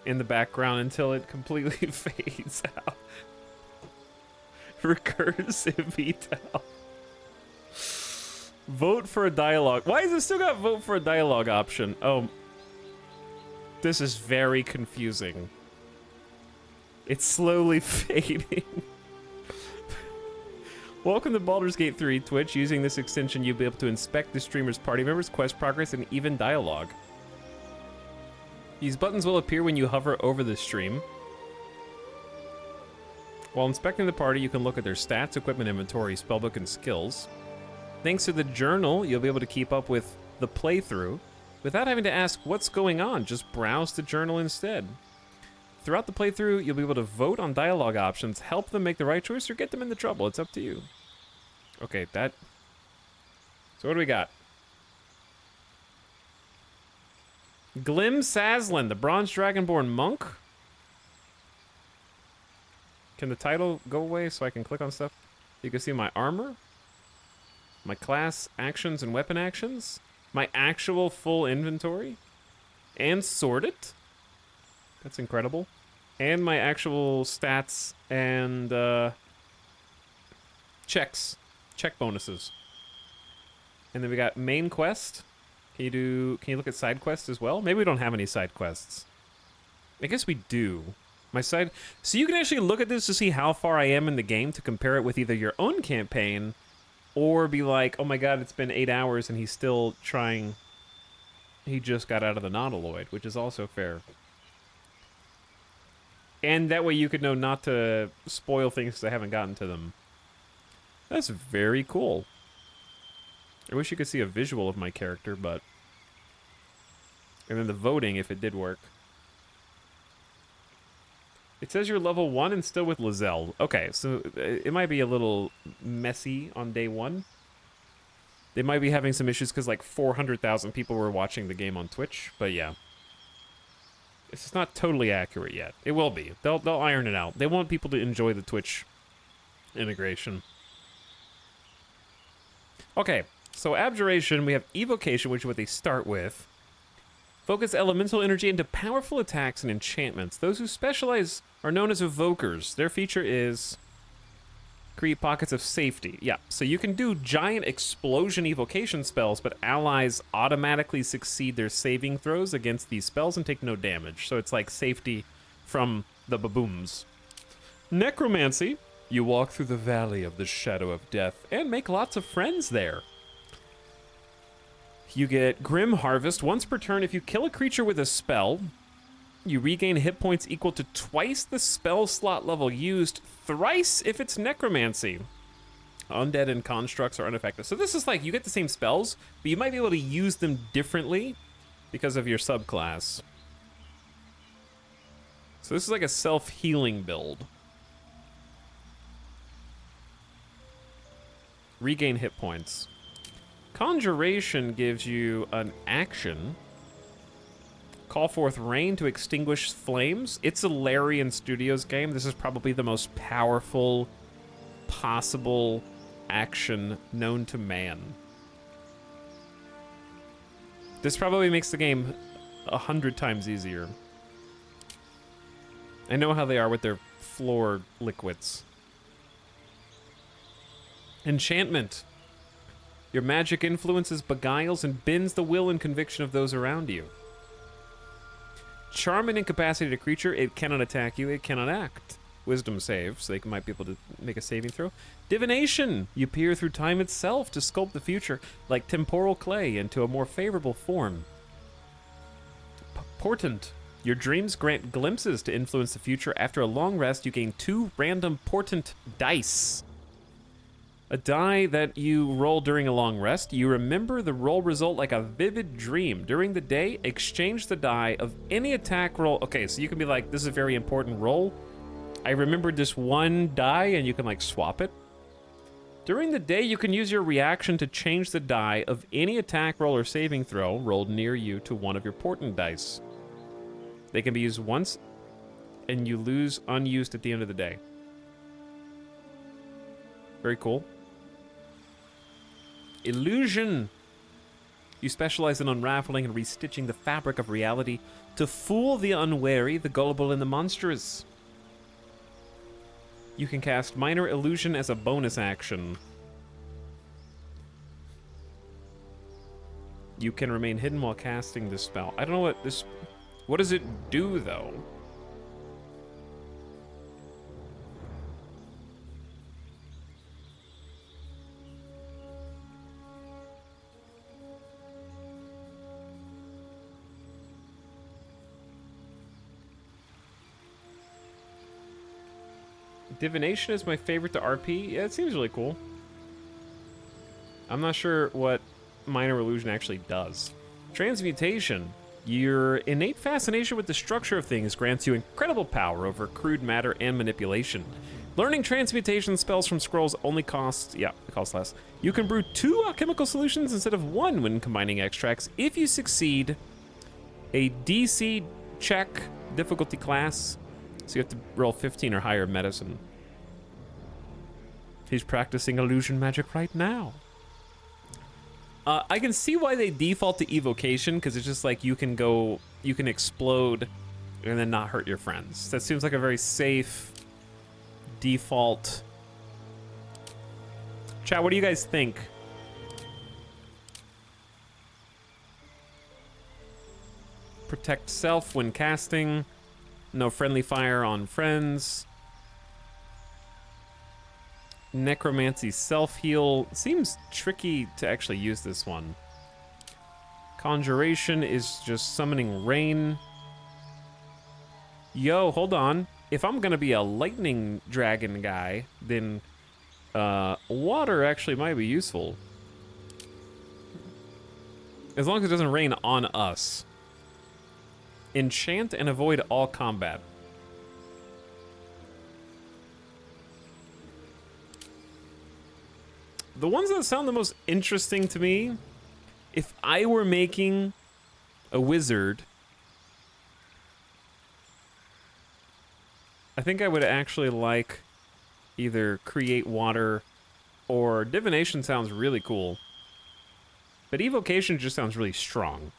In the background until it completely fades out. Recursive etal. Vote for a dialogue. Why is it still got vote for a dialogue option? Oh. This is very confusing. It's slowly fading. Welcome to Baldur's Gate 3 Twitch. Using this extension, you'll be able to inspect the streamer's party members, quest progress, and even dialogue. These buttons will appear when you hover over the stream. While inspecting the party, you can look at their stats, equipment inventory, spellbook, and skills. Thanks to the journal, you'll be able to keep up with the playthrough without having to ask what's going on. Just browse the journal instead. Throughout the playthrough, you'll be able to vote on dialogue options, help them make the right choice, or get them into trouble. It's up to you. Okay, that... So what do we got? Glim Saslin, the Bronze Dragonborn Monk. Can the title go away so I can click on stuff? You can see my armor, my class actions and weapon actions, my actual full inventory, and sort it. That's incredible. And my actual stats and check bonuses. And then we got main quest. Can you look at side quests as well? Maybe we don't have any side quests. I guess we do. So you can actually look at this to see how far I am in the game to compare it with either your own campaign or be like, oh my god, it's been 8 hours and he's still trying. He just got out of the Nautiloid, which is also fair. And that way you could know not to spoil things because I haven't gotten to them. That's very cool. I wish you could see a visual of my character, but... And then the voting, if it did work. It says you're level 1 and still with Lizelle. Okay, so it might be a little messy on day 1. They might be having some issues because like 400,000 people were watching the game on Twitch, but yeah. It's just not totally accurate yet. It will be. They'll iron it out. They want people to enjoy the Twitch integration. Okay, so Abjuration, we have Evocation, which is what they start with. Focus elemental energy into powerful attacks and enchantments. Those who specialize are known as evokers. Their feature is create pockets of safety. Yeah, so you can do giant explosion evocation spells, but allies automatically succeed their saving throws against these spells and take no damage. So it's like safety from the babooms. Necromancy. You walk through the valley of the shadow of death and make lots of friends there. You get Grim Harvest. Once per turn, if you kill a creature with a spell, you regain hit points equal to twice the spell slot level used, thrice if it's Necromancy. Undead and constructs are unaffected. So this is like, you get the same spells, but you might be able to use them differently because of your subclass. So this is like a self-healing build. Regain hit points. Conjuration gives you an action. Call forth rain to extinguish flames. It's a Larian Studios game. This is probably the most powerful possible action known to man. This probably makes the game 100 times easier. I know how they are with their floor liquids. Enchantment. Your magic influences, beguiles, and bends the will and conviction of those around you. Charm and incapacitate a creature. It cannot attack you. It cannot act. Wisdom save, so they might be able to make a saving throw. Divination. You peer through time itself to sculpt the future like temporal clay into a more favorable form. Portent. Your dreams grant glimpses to influence the future. After a long rest, you gain 2 random portent dice. A die that you roll during a long rest. You remember the roll result like a vivid dream. During the day, exchange the die of any attack roll. Okay, so you can be like, this is a very important roll. I remembered this one die, and you can like swap it. During the day, you can use your reaction to change the die of any attack roll or saving throw rolled near you to one of your portent dice. They can be used once, and you lose unused at the end of the day. Very cool. Illusion. You specialize in unraveling and restitching the fabric of reality to fool the unwary, the gullible, and the monstrous. You can cast Minor Illusion as a bonus action. You can remain hidden while casting this spell. I don't know what this... What does it do, though? Divination is my favorite to RP. Yeah, it seems really cool. I'm not sure what Minor Illusion actually does. Transmutation. Your innate fascination with the structure of things grants you incredible power over crude matter and manipulation. Learning transmutation spells from scrolls only costs... Yeah, it costs less. You can brew 2 alchemical solutions instead of 1 when combining extracts. If you succeed, A DC check difficulty class, so you have to roll 15 or higher medicine. He's practicing illusion magic right now. I can see why they default to evocation, because it's just like you can explode and then not hurt your friends. That seems like a very safe default. Chat, what do you guys think? Protect self when casting. No friendly fire on friends. Necromancy self-heal. Seems tricky to actually use this one. Conjuration is just summoning rain. Yo, hold on. If I'm gonna be a lightning dragon guy, then water actually might be useful. As long as it doesn't rain on us. Enchant and avoid all combat. The ones that sound the most interesting to me, if I were making a wizard, I think I would actually like either create water or divination sounds really cool. But evocation just sounds really strong.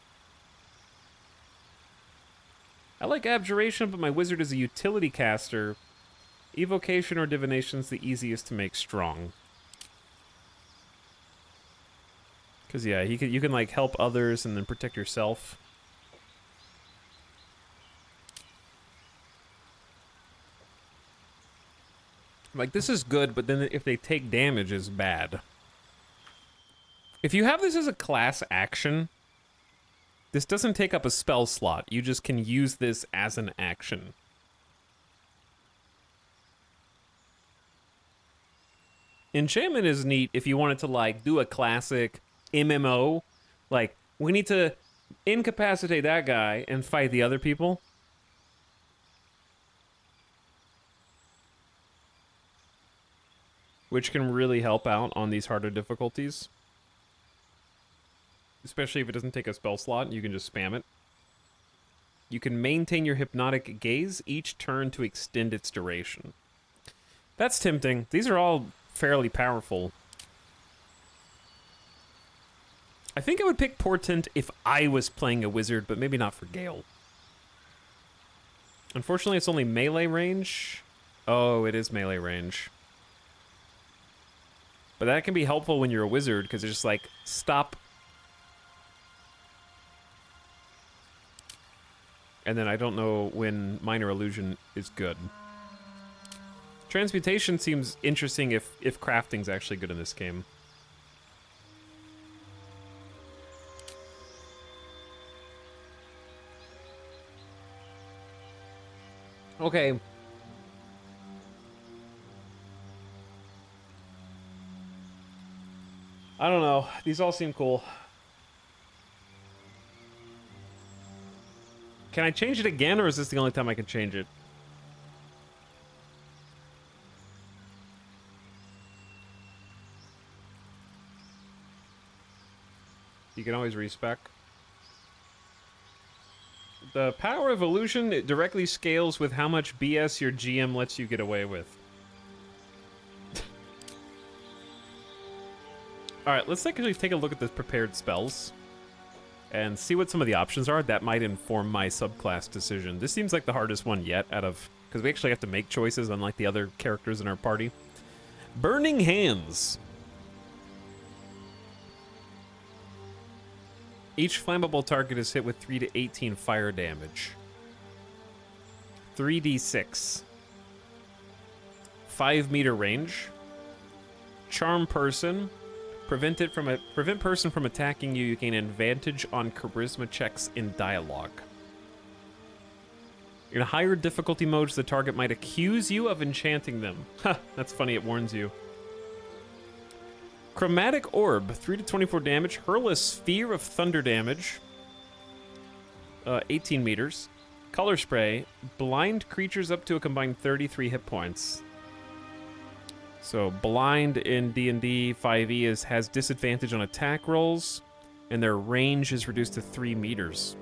I like abjuration, but my wizard is a utility caster. Evocation or divination's the easiest to make strong. Cause yeah, you can like help others and then protect yourself. Like this is good, but then if they take damage is bad. If you have this as a class action, this doesn't take up a spell slot. You just can use this as an action. Enchantment is neat if you wanted to like do a classic MMO, like we need to incapacitate that guy and fight the other people. Which can really help out on these harder difficulties. Especially if it doesn't take a spell slot, you can just spam it. You can maintain your hypnotic gaze each turn to extend its duration. That's tempting. These are all fairly powerful. I think I would pick Portent if I was playing a wizard, but maybe not for Gale. Unfortunately, it's only melee range. Oh, it is melee range. But that can be helpful when you're a wizard, because it's just like, stop. And then I don't know when Minor Illusion is good. Transmutation seems interesting if crafting's actually good in this game. Okay. I don't know. These all seem cool. Can I change it again, or is this the only time I can change it? You can always respec. The power of illusion, it directly scales with how much BS your GM lets you get away with. Alright, let's actually take a look at the prepared spells and see what some of the options are. That might inform my subclass decision. This seems like the hardest one yet out of... because we actually have to make choices unlike the other characters in our party. Burning Hands. Each flammable target is hit with 3 to 18 fire damage. 3d6. 5-meter range. Charm person. Prevent person from attacking you. You gain advantage on charisma checks in dialogue. In higher difficulty modes, the target might accuse you of enchanting them. Ha, that's funny, it warns you. Chromatic Orb, 3 to 24 damage. Hurl a sphere of thunder damage. 18 meters. Color Spray, blind creatures up to a combined 33 hit points. So blind in D&D 5e has disadvantage on attack rolls, and their range is reduced to 3 meters.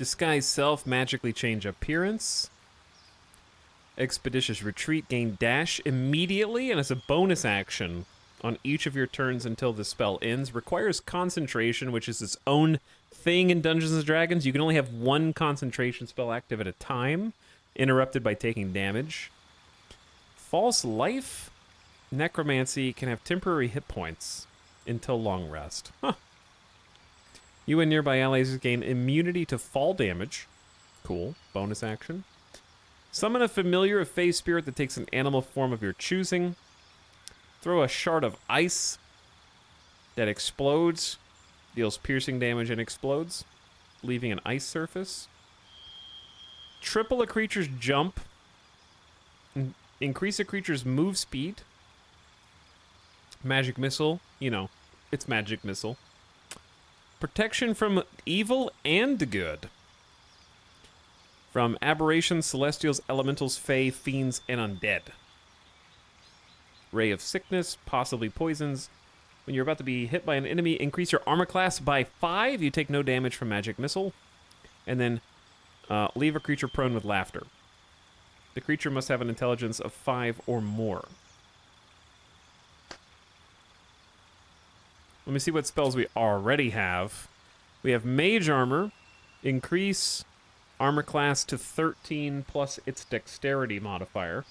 Disguise self, magically change appearance. Expeditious retreat, gain dash immediately, and as a bonus action on each of your turns until the spell ends. Requires concentration, which is its own thing in Dungeons & Dragons. You can only have one concentration spell active at a time, interrupted by taking damage. False life, necromancy, can have temporary hit points until long rest. Huh. You and nearby allies gain immunity to fall damage. Cool. Bonus action. Summon a familiar of Fey Spirit that takes an animal form of your choosing. Throw a shard of ice that explodes, deals piercing damage and explodes, leaving an ice surface. Triple a creature's jump. Increase a creature's move speed. Magic missile. You know, it's magic missile. Protection from evil and good. From aberrations, celestials, elementals, fae, fiends, and undead. Ray of sickness, possibly poisons. When you're about to be hit by an enemy, increase your armor class by 5. You take no damage from magic missile. And then leave a creature prone with laughter. The creature must have an intelligence of 5 or more. Let me see what spells we already have. We have Mage Armor. Increase armor class to 13 plus its dexterity modifier.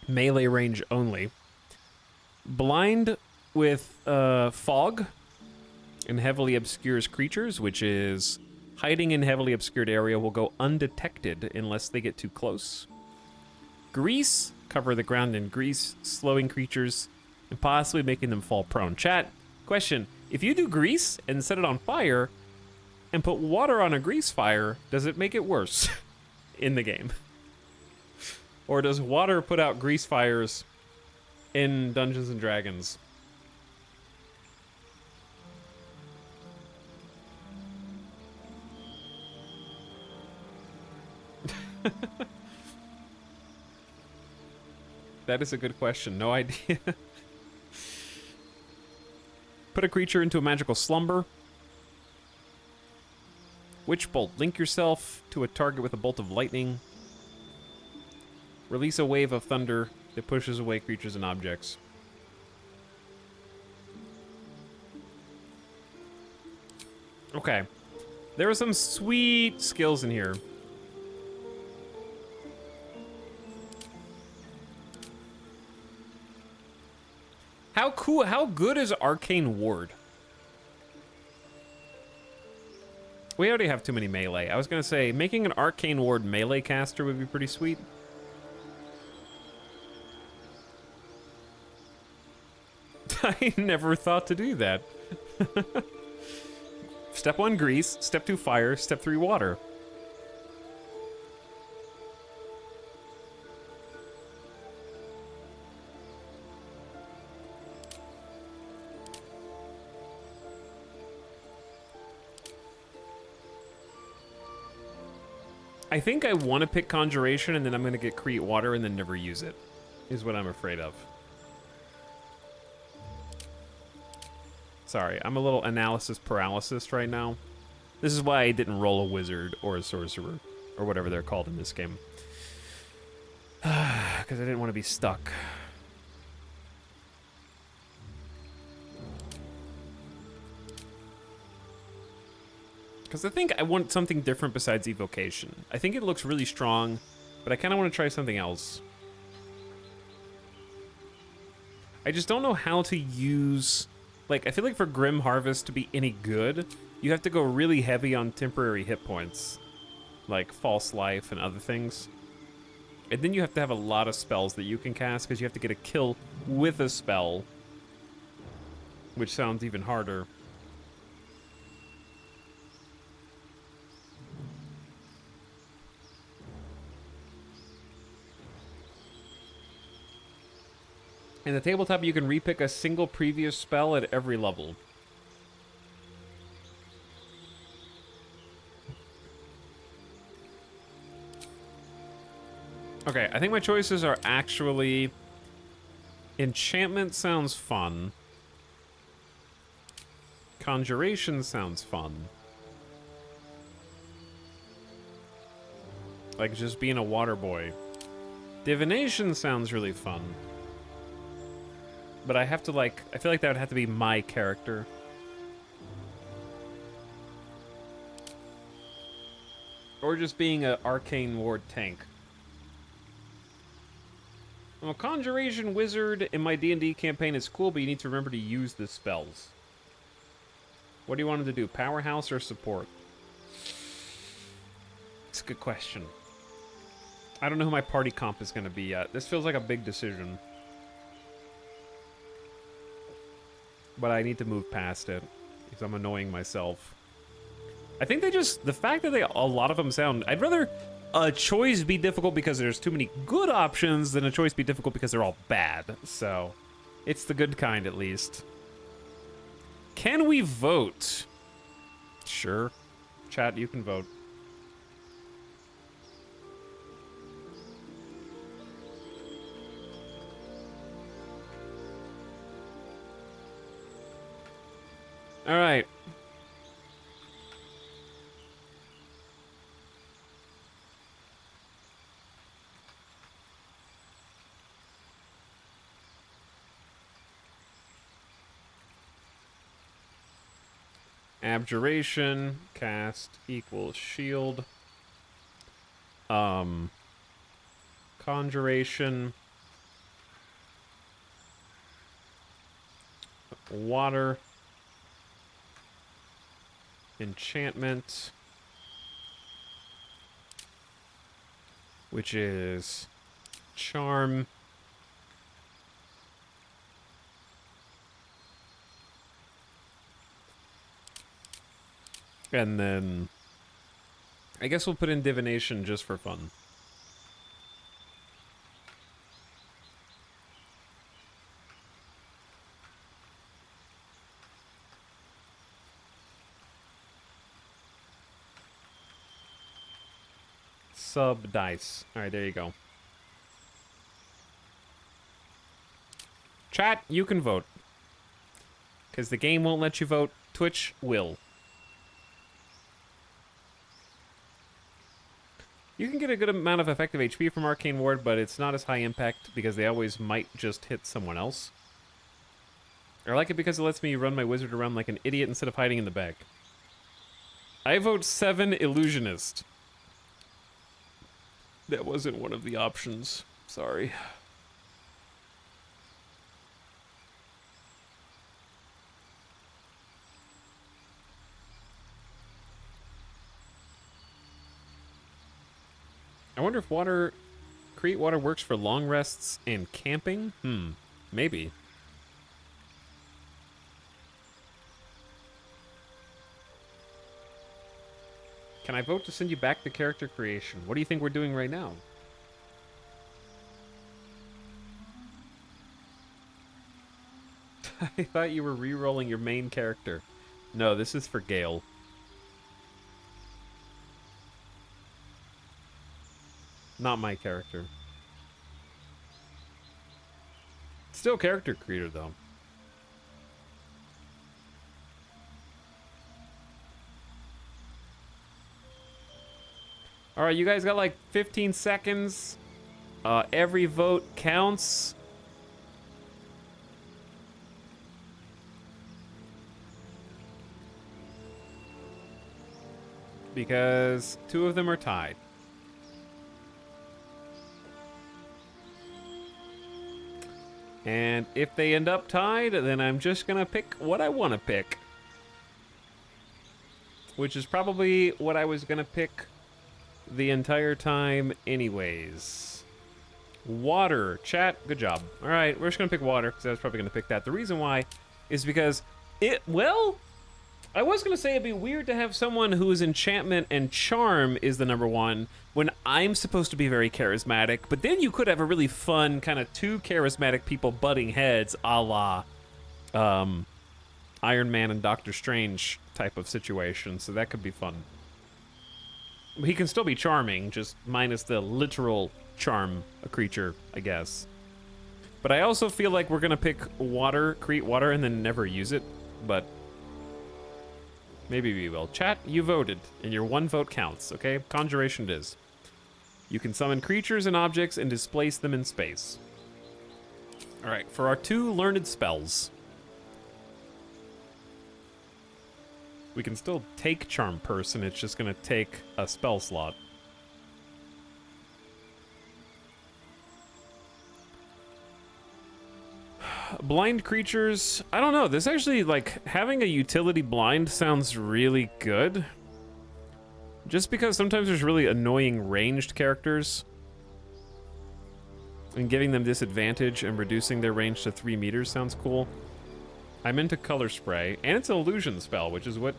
Melee range only. Blind with fog and heavily obscures creatures, which is hiding in heavily obscured area will go undetected unless they get too close. Grease, cover the ground in grease, slowing creatures and possibly making them fall prone. Chat, question, if you do grease and set it on fire and put water on a grease fire, does it make it worse in the game? Or does water put out grease fires in Dungeons and Dragons? That is a good question. No idea. Put a creature into a magical slumber. Witch Bolt. Link yourself to a target with a bolt of lightning. Release a wave of thunder that pushes away creatures and objects. Okay. There are some sweet skills in here. How cool, how good is Arcane Ward? We already have too many melee. I was gonna say, making an Arcane Ward melee caster would be pretty sweet. I never thought to do that. Step 1, grease. Step 2, fire. Step 3, water. I think I want to pick Conjuration, and then I'm going to get Create Water and then never use it, is what I'm afraid of. Sorry, I'm a little analysis paralysis right now. This is why I didn't roll a wizard or a sorcerer, or whatever they're called in this game. Because I didn't want to be stuck. Because I think I want something different besides Evocation. I think it looks really strong, but I kind of want to try something else. I just don't know how to use... Like, I feel like for Grim Harvest to be any good, you have to go really heavy on temporary hit points. Like False Life and other things. And then you have to have a lot of spells that you can cast, because you have to get a kill with a spell. Which sounds even harder. In the tabletop, you can repick a single previous spell at every level. Okay, I think my choices are actually... Enchantment sounds fun. Conjuration sounds fun. Like, just being a water boy. Divination sounds really fun. But I have to, like, I feel like that would have to be my character. Or just being an arcane ward tank. Well, Conjuration Wizard in my D&D campaign is cool, but you need to remember to use the spells. What do you want him to do? Powerhouse or support? It's a good question. I don't know who my party comp is going to be yet. This feels like a big decision. But I need to move past it, because I'm annoying myself. I think they just, the fact that a lot of them sound, I'd rather a choice be difficult because there's too many good options than a choice be difficult because they're all bad. So, it's the good kind at least. Can we vote? Sure. Chat, you can vote. All right. Abjuration, cast equals shield. Conjuration. Water. Enchantment. Which is charm. And then I guess we'll put in divination just for fun. Sub dice. All right, there you go. Chat, you can vote. Because the game won't let you vote. Twitch will. You can get a good amount of effective HP from Arcane Ward, but it's not as high impact because they always might just hit someone else. I like it because it lets me run my wizard around like an idiot instead of hiding in the back. I vote 7 Illusionist. That wasn't one of the options. Sorry. I wonder if create water works for long rests and camping? Maybe. Can I vote to send you back to character creation? What do you think we're doing right now? I thought you were re-rolling your main character. No, this is for Gale. Not my character. Still character creator, though. Alright, you guys got like 15 seconds. Every vote counts. Because 2 of them are tied. And if they end up tied, then I'm just gonna pick what I want to pick. Which is probably what I was gonna pick the entire time anyways. Water. Chat, good job. Alright, we're just gonna pick water, because I was probably gonna pick that. The reason why is because well, I was gonna say it'd be weird to have someone whose enchantment and charm is the #1 when I'm supposed to be very charismatic, but then you could have a really fun kind of 2 charismatic people butting heads a la Iron Man and Doctor Strange type of situation, so that could be fun. He can still be charming, just minus the literal charm a creature, I guess. But I also feel like we're gonna pick water, create water, and then never use it, but maybe we will. Chat, you voted, and your 1 vote counts, okay? Conjuration it is. You can summon creatures and objects and displace them in space. All right, for our 2 learned spells. We can still take Charm Person, it's just gonna take a spell slot. Blind creatures, I don't know, this actually, like, having a utility blind sounds really good. Just because sometimes there's really annoying ranged characters. And giving them disadvantage and reducing their range to 3 meters sounds cool. I'm into Color Spray, and it's an illusion spell, which is what...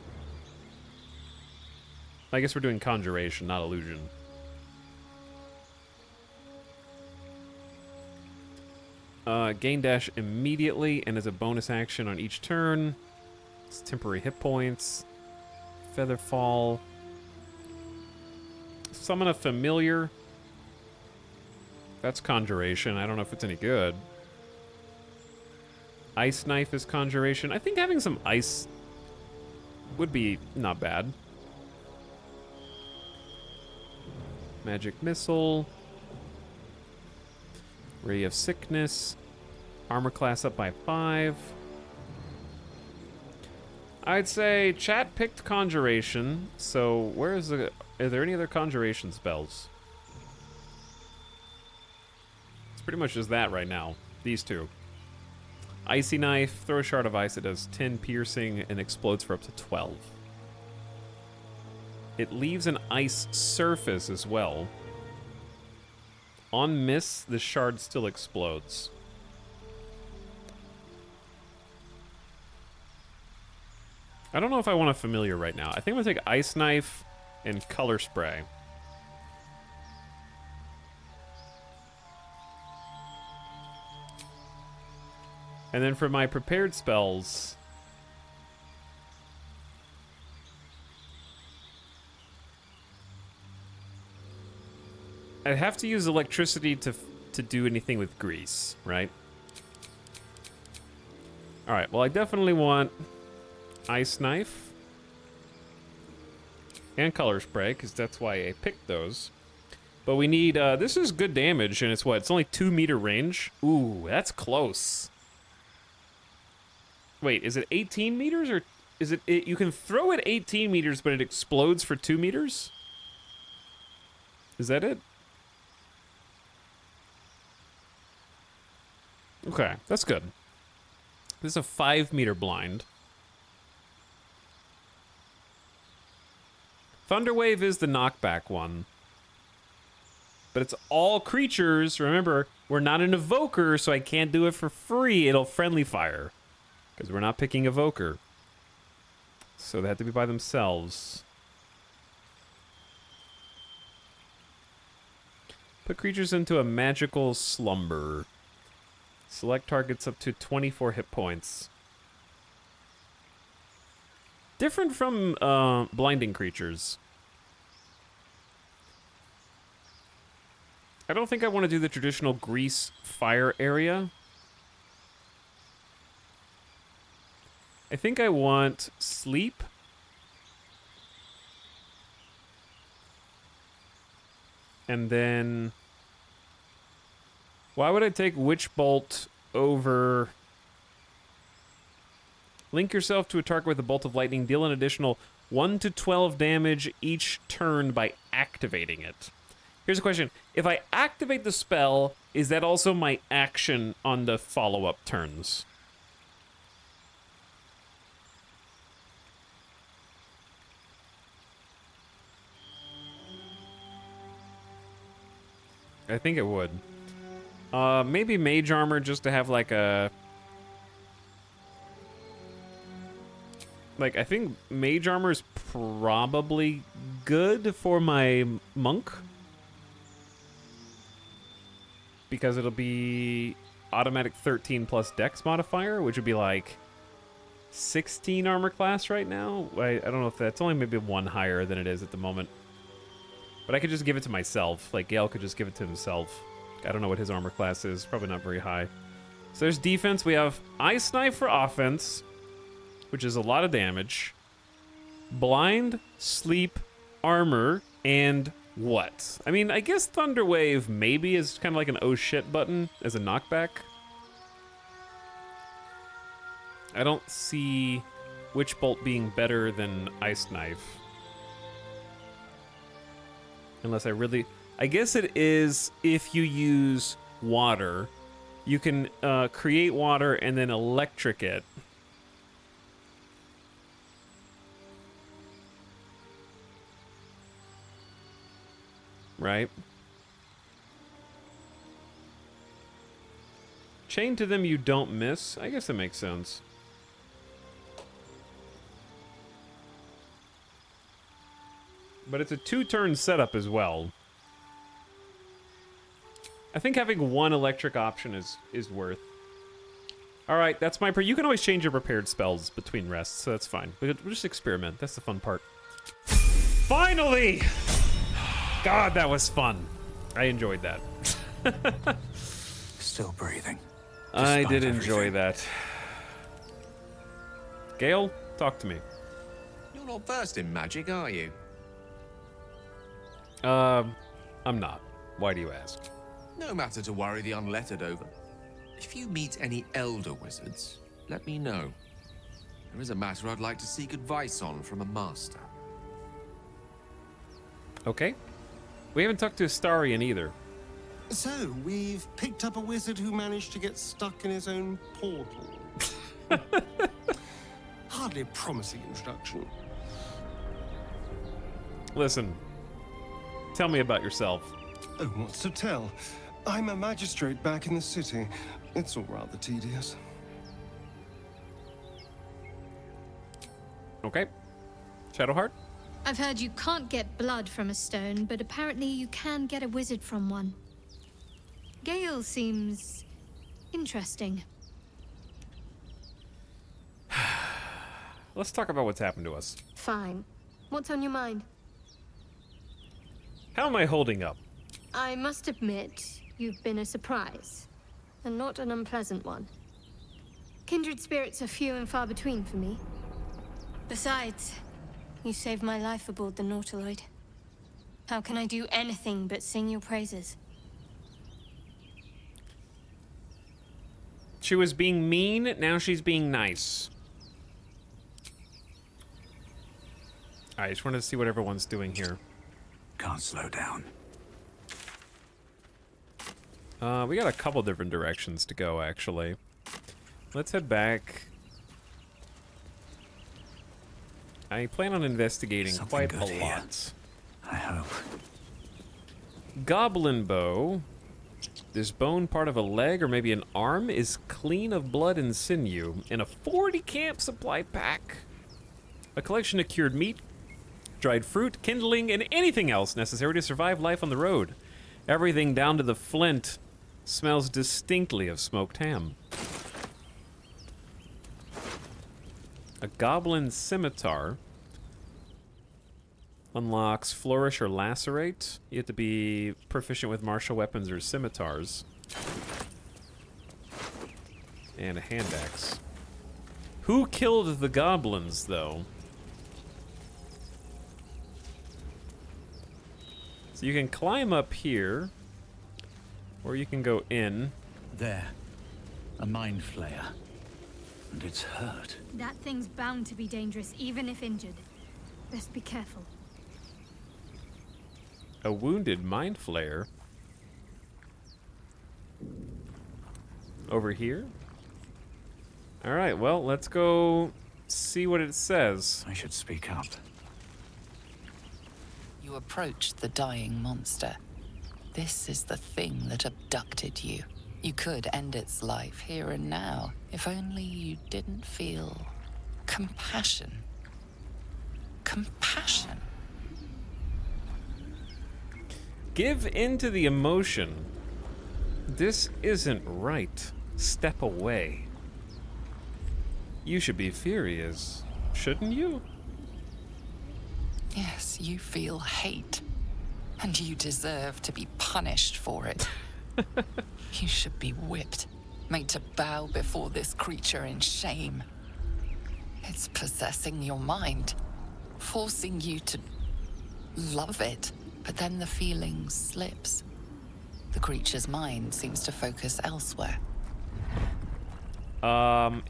I guess we're doing Conjuration, not Illusion. Gain dash immediately, and as a bonus action on each turn. It's temporary hit points. Featherfall. Summon a familiar. That's Conjuration. I don't know if it's any good. Ice Knife is Conjuration. I think having some ice would be not bad. Magic Missile. Ray of Sickness. Armor class up by 5. I'd say chat picked Conjuration, so where is the... Are there any other Conjuration spells? It's pretty much just that right now. These 2. Icy Knife, throw a shard of ice, it does 10 piercing and explodes for up to 12. It leaves an ice surface as well. On miss, the shard still explodes. I don't know if I want a familiar right now. I think I'm gonna take Ice Knife and Color Spray. And then for my prepared spells, I'd have to use electricity to do anything with grease, right? All right, well, I definitely want Ice Knife and Color Spray, because that's why I picked those. But we need, this is good damage, and it's what? It's only 2 meter range? Ooh, that's close. Wait, is it 18 meters, or is it you can throw it 18 meters, but it explodes for 2 meters? Is that it? Okay, that's good. This is a 5 meter blind. Thunderwave is the knockback one. But it's all creatures. Remember, we're not an evoker, so I can't do it for free. It'll friendly fire. Because we're not picking evoker. So they have to be by themselves. Put creatures into a magical slumber. Select targets up to 24 hit points. Different from blinding creatures. I don't think I want to do the traditional grease fire area. I think I want sleep. And then... Why would I take Witch Bolt over... Link yourself to a target with a bolt of lightning. Deal an additional 1 to 12 damage each turn by activating it. Here's a question. If I activate the spell, is that also my action on the follow-up turns? I think it would. Maybe Mage Armor just to have like a... Like, I think Mage Armor is probably good for my Monk. Because it'll be automatic 13 plus Dex modifier, which would be like 16 armor class right now. I don't know if that's only maybe 1 higher than it is at the moment. But I could just give it to myself. Like, Gale could just give it to himself. I don't know what his armor class is. Probably not very high. So there's defense. We have Ice Knife for offense, which is a lot of damage. Blind, Sleep, Armor, and What? I mean, I guess Thunderwave maybe is kind of like an oh shit button as a knockback. I don't see Witch Bolt being better than Ice Knife. Unless I really... I guess it is if you use water. You can create water and then electric it. Right? Chain to them you don't miss. I guess that makes sense. But it's a 2-turn setup as well. I think having one electric option is worth. Alright, that's my... You can always change your prepared spells between rests, so that's fine. We'll just experiment. That's the fun part. Finally! God, that was fun. I enjoyed that. Still breathing. I did enjoy that. Gale, talk to me. You're not versed in magic, are you? I'm not. Why do you ask? No matter to worry the unlettered over. If you meet any elder wizards, let me know. There is a matter I'd like to seek advice on from a master. Okay. We haven't talked to Astarion either. So, we've picked up a wizard who managed to get stuck in his own portal. Hardly a promising introduction. Listen, tell me about yourself. Oh, what's to tell? I'm a magistrate back in the city. It's all rather tedious. Okay. Shadowheart? I've heard you can't get blood from a stone, but apparently you can get a wizard from one. Gale seems interesting. Let's talk about what's happened to us. Fine. What's on your mind? How am I holding up? I must admit, you've been a surprise, and not an unpleasant one. Kindred spirits are few and far between for me. Besides, you saved my life aboard the Nautiloid. How can I do anything but sing your praises? She was being mean, now she's being nice. I just wanted to see what everyone's doing here. Can't slow down. We got a couple different directions to go, actually. Let's head back. I plan on investigating quite a lot. I hope. Goblin bow. This bone part of a leg or maybe an arm is clean of blood and sinew in a 40 camp supply pack. A collection of cured meat, dried fruit, kindling, and anything else necessary to survive life on the road. Everything down to the flint smells distinctly of smoked ham. A goblin scimitar unlocks flourish or lacerate. You have to be proficient with martial weapons or scimitars. And a hand axe. Who killed the goblins, though? So you can climb up here, or you can go in. There. A mind flayer. And it's hurt. That thing's bound to be dangerous, even if injured. Best be careful. A wounded mind flayer. Over here? Alright, well, let's go see what it says. I should speak up. You approach the dying monster. This is the thing that abducted you. You could end its life here and now, if only you didn't feel compassion. Compassion. Give in to the emotion. This isn't right. Step away. You should be furious, shouldn't you? Yes, you feel hate. And you deserve to be punished for it. You should be whipped, made to bow before this creature in shame. It's possessing your mind, forcing you to love it. But then the feeling slips. The creature's mind seems to focus elsewhere.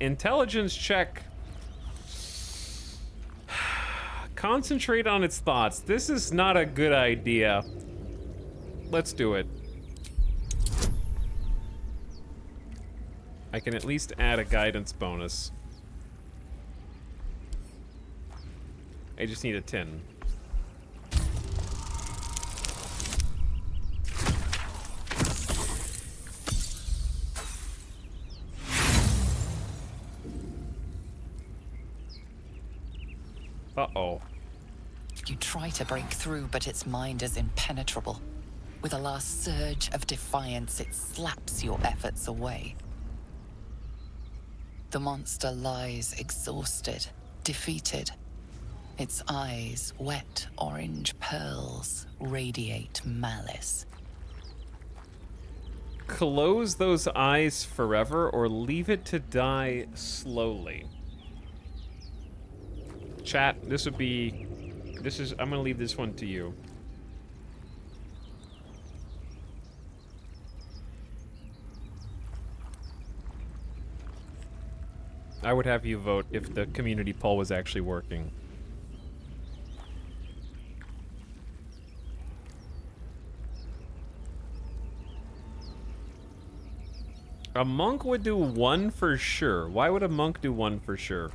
Intelligence check. Concentrate on its thoughts. This is not a good idea. Let's do it. I can at least add a guidance bonus. I just need a 10. Uh-oh. You try to break through, but its mind is impenetrable. With a last surge of defiance, it slaps your efforts away. The monster lies exhausted, defeated. Its eyes, wet orange pearls, radiate malice. Close those eyes forever or leave it to die slowly. Chat, I'm gonna leave this one to you. I would have you vote if the community poll was actually working. A monk would do 1 for sure. Why would a monk do 1 for sure?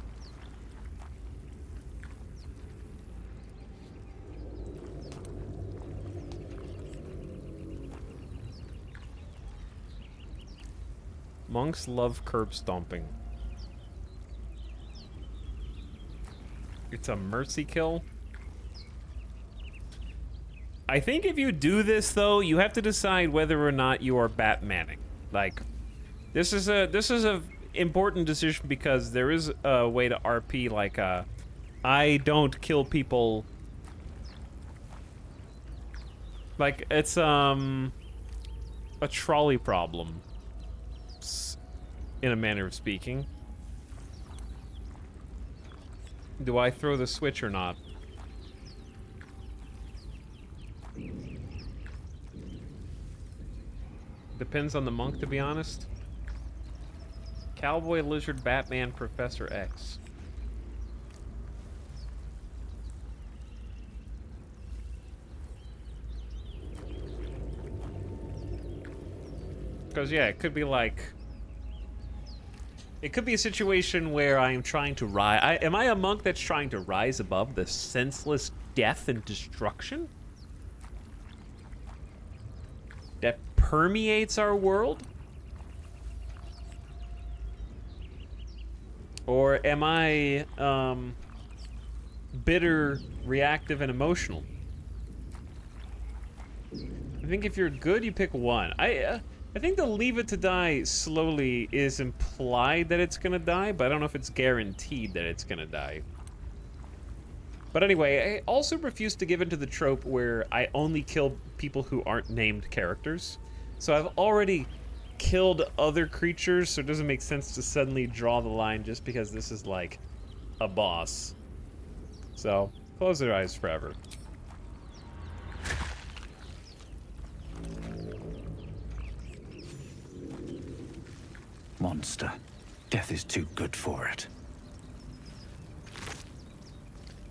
Monks love curb stomping. It's a mercy kill. I think if you do this though, you have to decide whether or not you are Batmaning. Like, this is a important decision because there is a way to RP like I don't kill people. Like it's a trolley problem, in a manner of speaking. Do I throw the switch or not? Depends on the monk, to be honest. Cowboy, Lizard, Batman, Professor X. Because, yeah, it could be like... It could be a situation where I am trying to rise... Am I a monk that's trying to rise above the senseless death and destruction that permeates our world? Or am I bitter, reactive, and emotional? I think if you're good, you pick one. I think the leave it to die slowly is implied that it's gonna die, but I don't know if it's guaranteed that it's gonna die. But anyway, I also refuse to give into the trope where I only kill people who aren't named characters. So I've already killed other creatures, so it doesn't make sense to suddenly draw the line just because this is like a boss. So, close their eyes forever. Monster. Death is too good for it.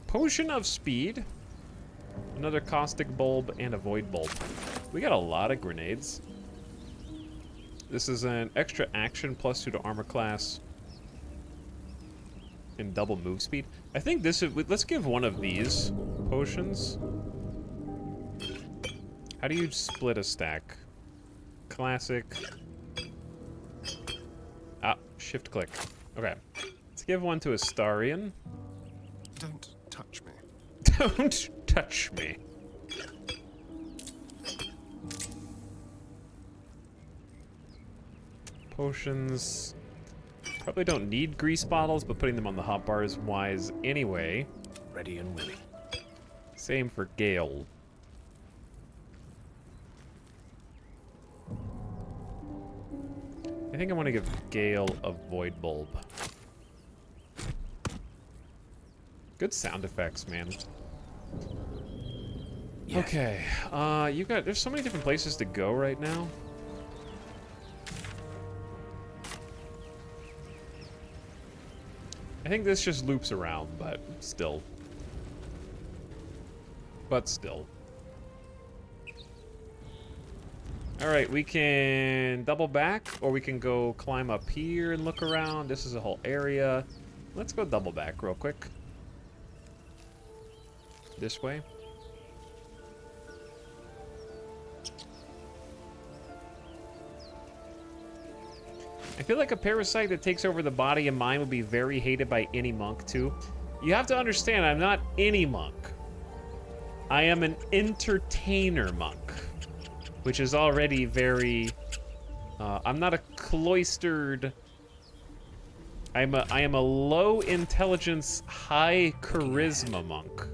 Potion of speed. Another caustic bulb and a void bulb. We got a lot of grenades. This is an extra action +2 to armor class. And double move speed. I think this is... Let's give one of these potions. How do you split a stack? Classic. Ah, shift click. Okay. Let's give one to Astarion. Don't touch me. Don't touch me. Potions. Probably don't need grease bottles, but putting them on the hotbar is wise anyway. Ready and willing. Same for Gale. I think I want to give Gale a void bulb. Good sound effects, man. yet. Okay, there's so many different places to go right now. I think this just loops around, but still. Alright, we can double back, or we can go climb up here and look around. This is a whole area. Let's go double back real quick. This way. I feel like a parasite that takes over the body and mind would be very hated by any monk, too. You have to understand, I'm not any monk. I am an entertainer monk, which is already very... I'm not a cloistered... I am a low intelligence, high charisma monk.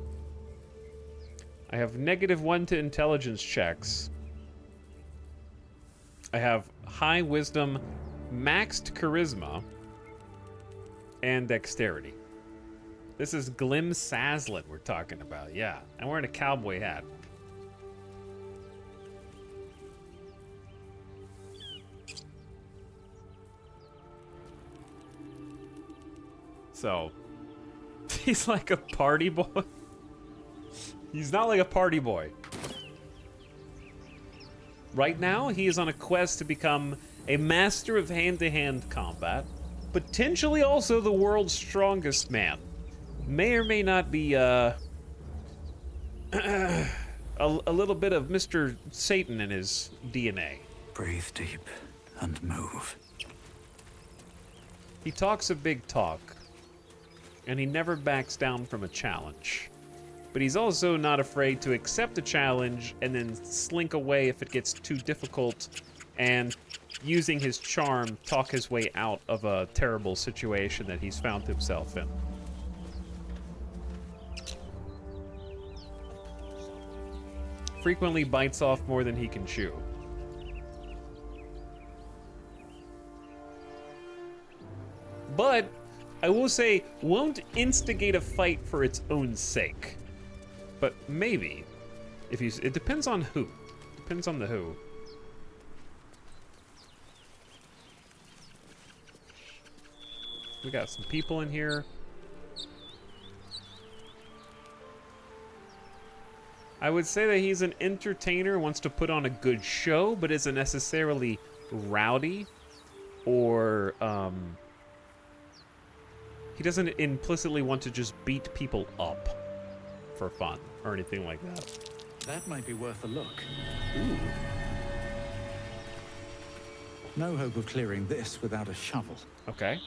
I have -1 to intelligence checks. I have high wisdom, maxed charisma, and dexterity. This is Glim Saslin we're talking about, yeah. I'm wearing a cowboy hat. So, he's like a party boy. He's not like a party boy. Right now, he is on a quest to become a master of hand-to-hand combat, potentially also the world's strongest man. May or may not be, a little bit of Mr. Satan in his DNA. Breathe deep and move. He talks a big talk, and he never backs down from a challenge. But he's also not afraid to accept a challenge and then slink away if it gets too difficult, and using his charm, talk his way out of a terrible situation that he's found himself in. Frequently bites off more than he can chew. But I will say, won't instigate a fight for its own sake. But maybe, if he's, it depends on who. Depends on the who. We got some people in here. I would say that he's an entertainer, wants to put on a good show, but isn't necessarily rowdy or, he doesn't implicitly want to just beat people up for fun or anything like that. That might be worth a look. Ooh. No hope of clearing this without a shovel. Okay.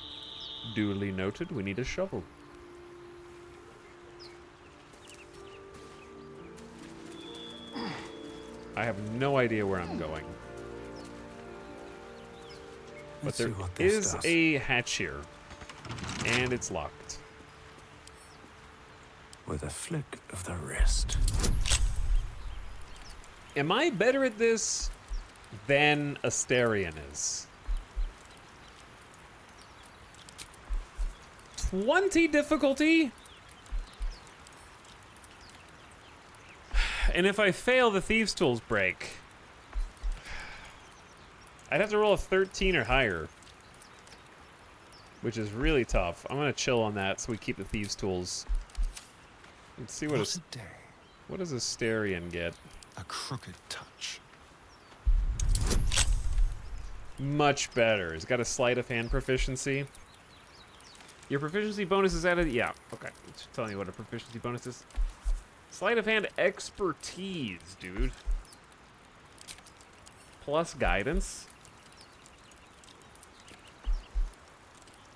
Duly noted, we need a shovel. I have no idea where I'm going. But there is a hatch here. And it's locked. With a flick of the wrist. Am I better at this than Asterion is? 20 difficulty? And if I fail, the Thieves' Tools break. I'd have to roll a 13 or higher, which is really tough. I'm gonna chill on that so we keep the Thieves' Tools. Let's see what what does Asterion get? A crooked touch. Much better. He's got a sleight of hand proficiency. Your proficiency bonus is added. Yeah, okay. It's telling you what a proficiency bonus is. Sleight of hand expertise, dude. Plus guidance.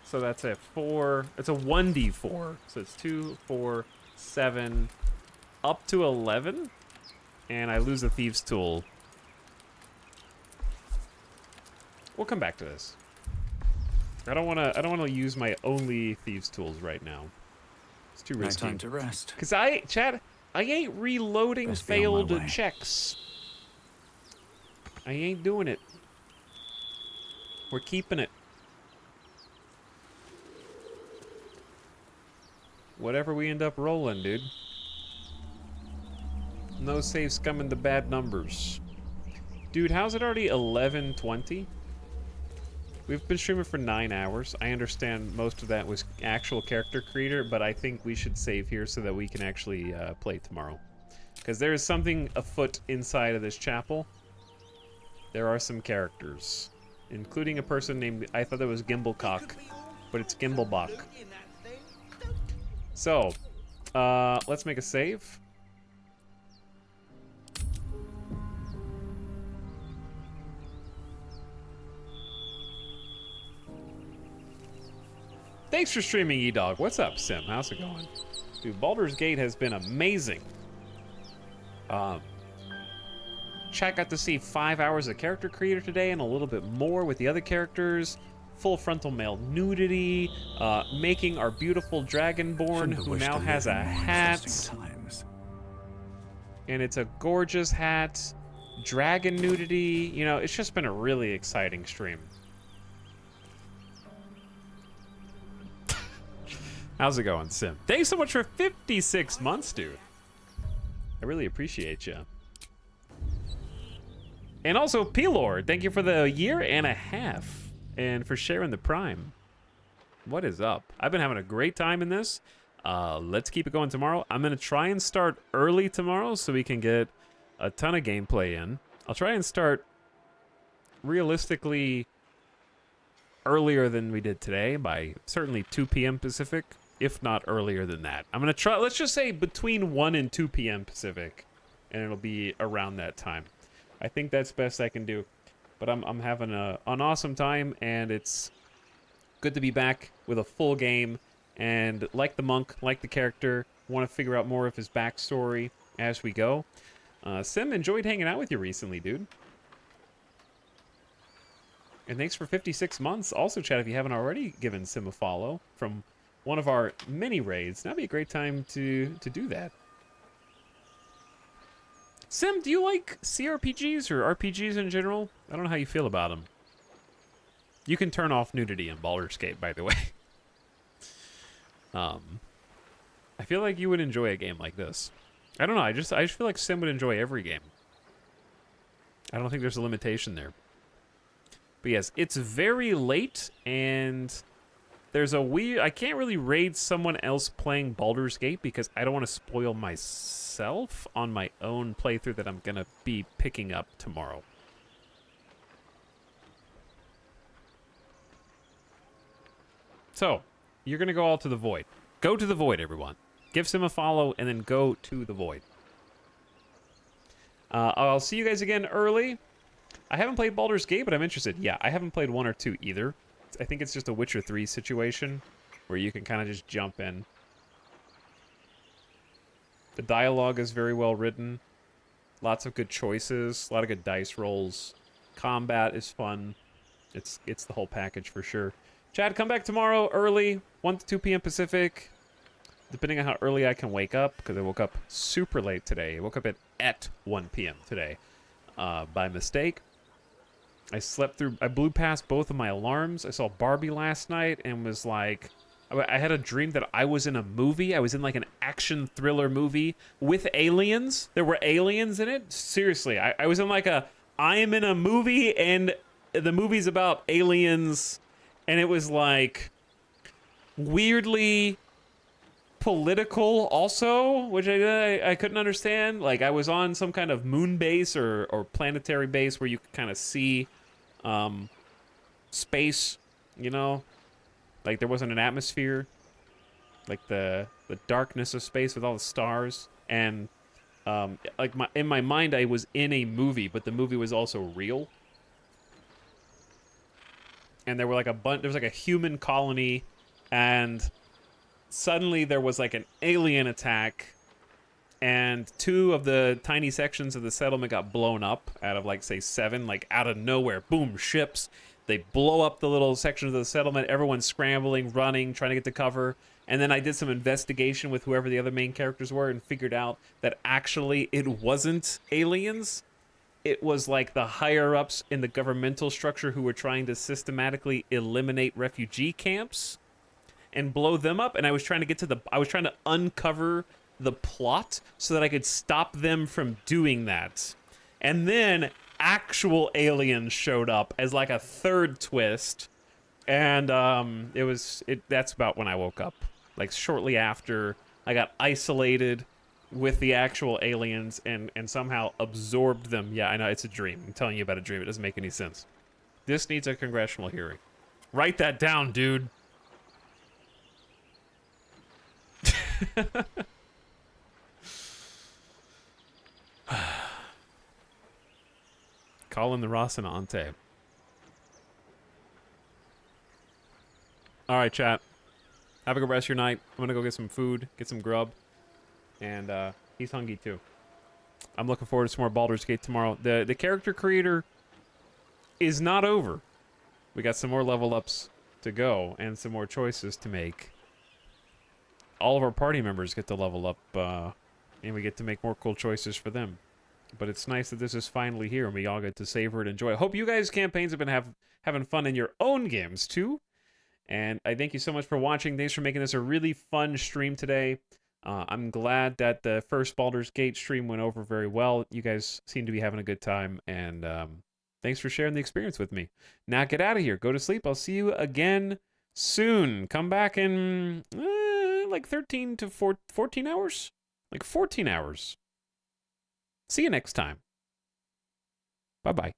So that's a 4. It's a 1d4. So it's 2, 4, 7, up to 11. And I lose the Thieves' Tool. We'll come back to this. I don't wanna use my only Thieves' Tools right now. It's too risky. No time to rest. Cause I ain't reloading failed checks. I ain't doing it. We're keeping it. Whatever we end up rolling, dude. No saves come in the bad numbers. Dude, how's it already 11:20? We've been streaming for 9 hours. I understand most of that was actual character creator, but I think we should save here so that we can actually play tomorrow. Because there is something afoot inside of this chapel. There are some characters, including a person named, I thought that was Gimblecock, but it's Gimblebach. So, let's make a save. Thanks for streaming, E-Dog. What's up, Sim? How's it going? Dude, Baldur's Gate has been amazing. Chat got to see 5 hours of character creator today and a little bit more with the other characters. Full frontal male nudity, making our beautiful Dragonborn, who now has a hat. And it's a gorgeous hat. Dragon nudity. You know, it's just been a really exciting stream. How's it going, Sim? Thanks so much for 56 months, dude. I really appreciate you. And also, P-Lord, thank you for the 1.5 years and for sharing the Prime. What is up? I've been having a great time in this. Let's keep it going tomorrow. I'm going to try and start early tomorrow so we can get a ton of gameplay in. I'll try and start realistically earlier than we did today by certainly 2 p.m. Pacific, if not earlier than that. I'm going to try, let's just say between 1 and 2 p.m. Pacific, and it'll be around that time. I think that's best I can do. But I'm having an awesome time, and it's good to be back with a full game. And like the monk, like the character, want to figure out more of his backstory as we go. Sim, enjoyed hanging out with you recently, dude. And thanks for 56 months. Also, chat, if you haven't already given Sim a follow from one of our mini raids, that'd be a great time to do that. Sim, do you like CRPGs or RPGs in general? I don't know how you feel about them. You can turn off nudity in Baldur's Gate, by the way. I feel like you would enjoy a game like this. I don't know, I just feel like Sim would enjoy every game. I don't think there's a limitation there. But yes, it's very late, and there's a weird... I can't really raid someone else playing Baldur's Gate because I don't want to spoil myself on my own playthrough that I'm going to be picking up tomorrow. So, you're going to go all to the Void. Go to the Void, everyone. Give Sim a follow, and then go to the Void. I'll see you guys again early. I haven't played Baldur's Gate, but I'm interested. Yeah, I haven't played 1 or 2 either. I think it's just a Witcher 3 situation where you can kind of just jump in. The dialogue is very well written. Lots of good choices. A lot of good dice rolls. Combat is fun. It's the whole package for sure. Chad, come back tomorrow early, 1 to 2 p.m. Pacific. Depending on how early I can wake up, because I woke up super late today. I woke up at 1 p.m. today by mistake. I blew past both of my alarms. I saw Barbie last night and was like, I had a dream that I was in a movie. I was in like an action thriller movie with aliens. There were aliens in it. Seriously, I was in like I am in a movie and the movie's about aliens, and it was like weirdly political also, which I couldn't understand. Like I was on some kind of moon base or planetary base where you could kind of see space, you know, like there wasn't an atmosphere, like the darkness of space with all the stars, and like in my mind I was in a movie, but the movie was also real, and there were like there was like a human colony, and suddenly there was like an alien attack, and 2 of the tiny sections of the settlement got blown up out of like say 7, like out of nowhere. Boom, ships. They blow up the little sections of the settlement. Everyone's scrambling, running, trying to get to cover. And then I did some investigation with whoever the other main characters were and figured out that actually it wasn't aliens. It was like the higher ups in the governmental structure who were trying to systematically eliminate refugee camps and blow them up. And I was trying to uncover the plot so that I could stop them from doing that. And then actual aliens showed up as like a third twist. And that's about when I woke up. Like shortly after I got isolated with the actual aliens and somehow absorbed them. Yeah, I know, it's a dream. I'm telling you about a dream. It doesn't make any sense. This needs a congressional hearing. Write that down, dude. Call in the Rocinante. All right, chat. Have a good rest of your night. I'm gonna go get some food, get some grub, and he's hungry too. I'm looking forward to some more Baldur's Gate tomorrow. The character creator is not over. We got some more level ups to go and some more choices to make. All of our party members get to level up, and we get to make more cool choices for them. But it's nice that this is finally here and we all get to savor it and enjoy it. Hope you guys' campaigns have been having fun in your own games too. And I thank you so much for watching. Thanks for making this a really fun stream today. I'm glad that the first Baldur's Gate stream went over very well. You guys seem to be having a good time, and thanks for sharing the experience with me. Now get out of here. Go to sleep. I'll see you again soon. Come back in like 13 to 14 hours? Like 14 hours. See you next time. Bye-bye.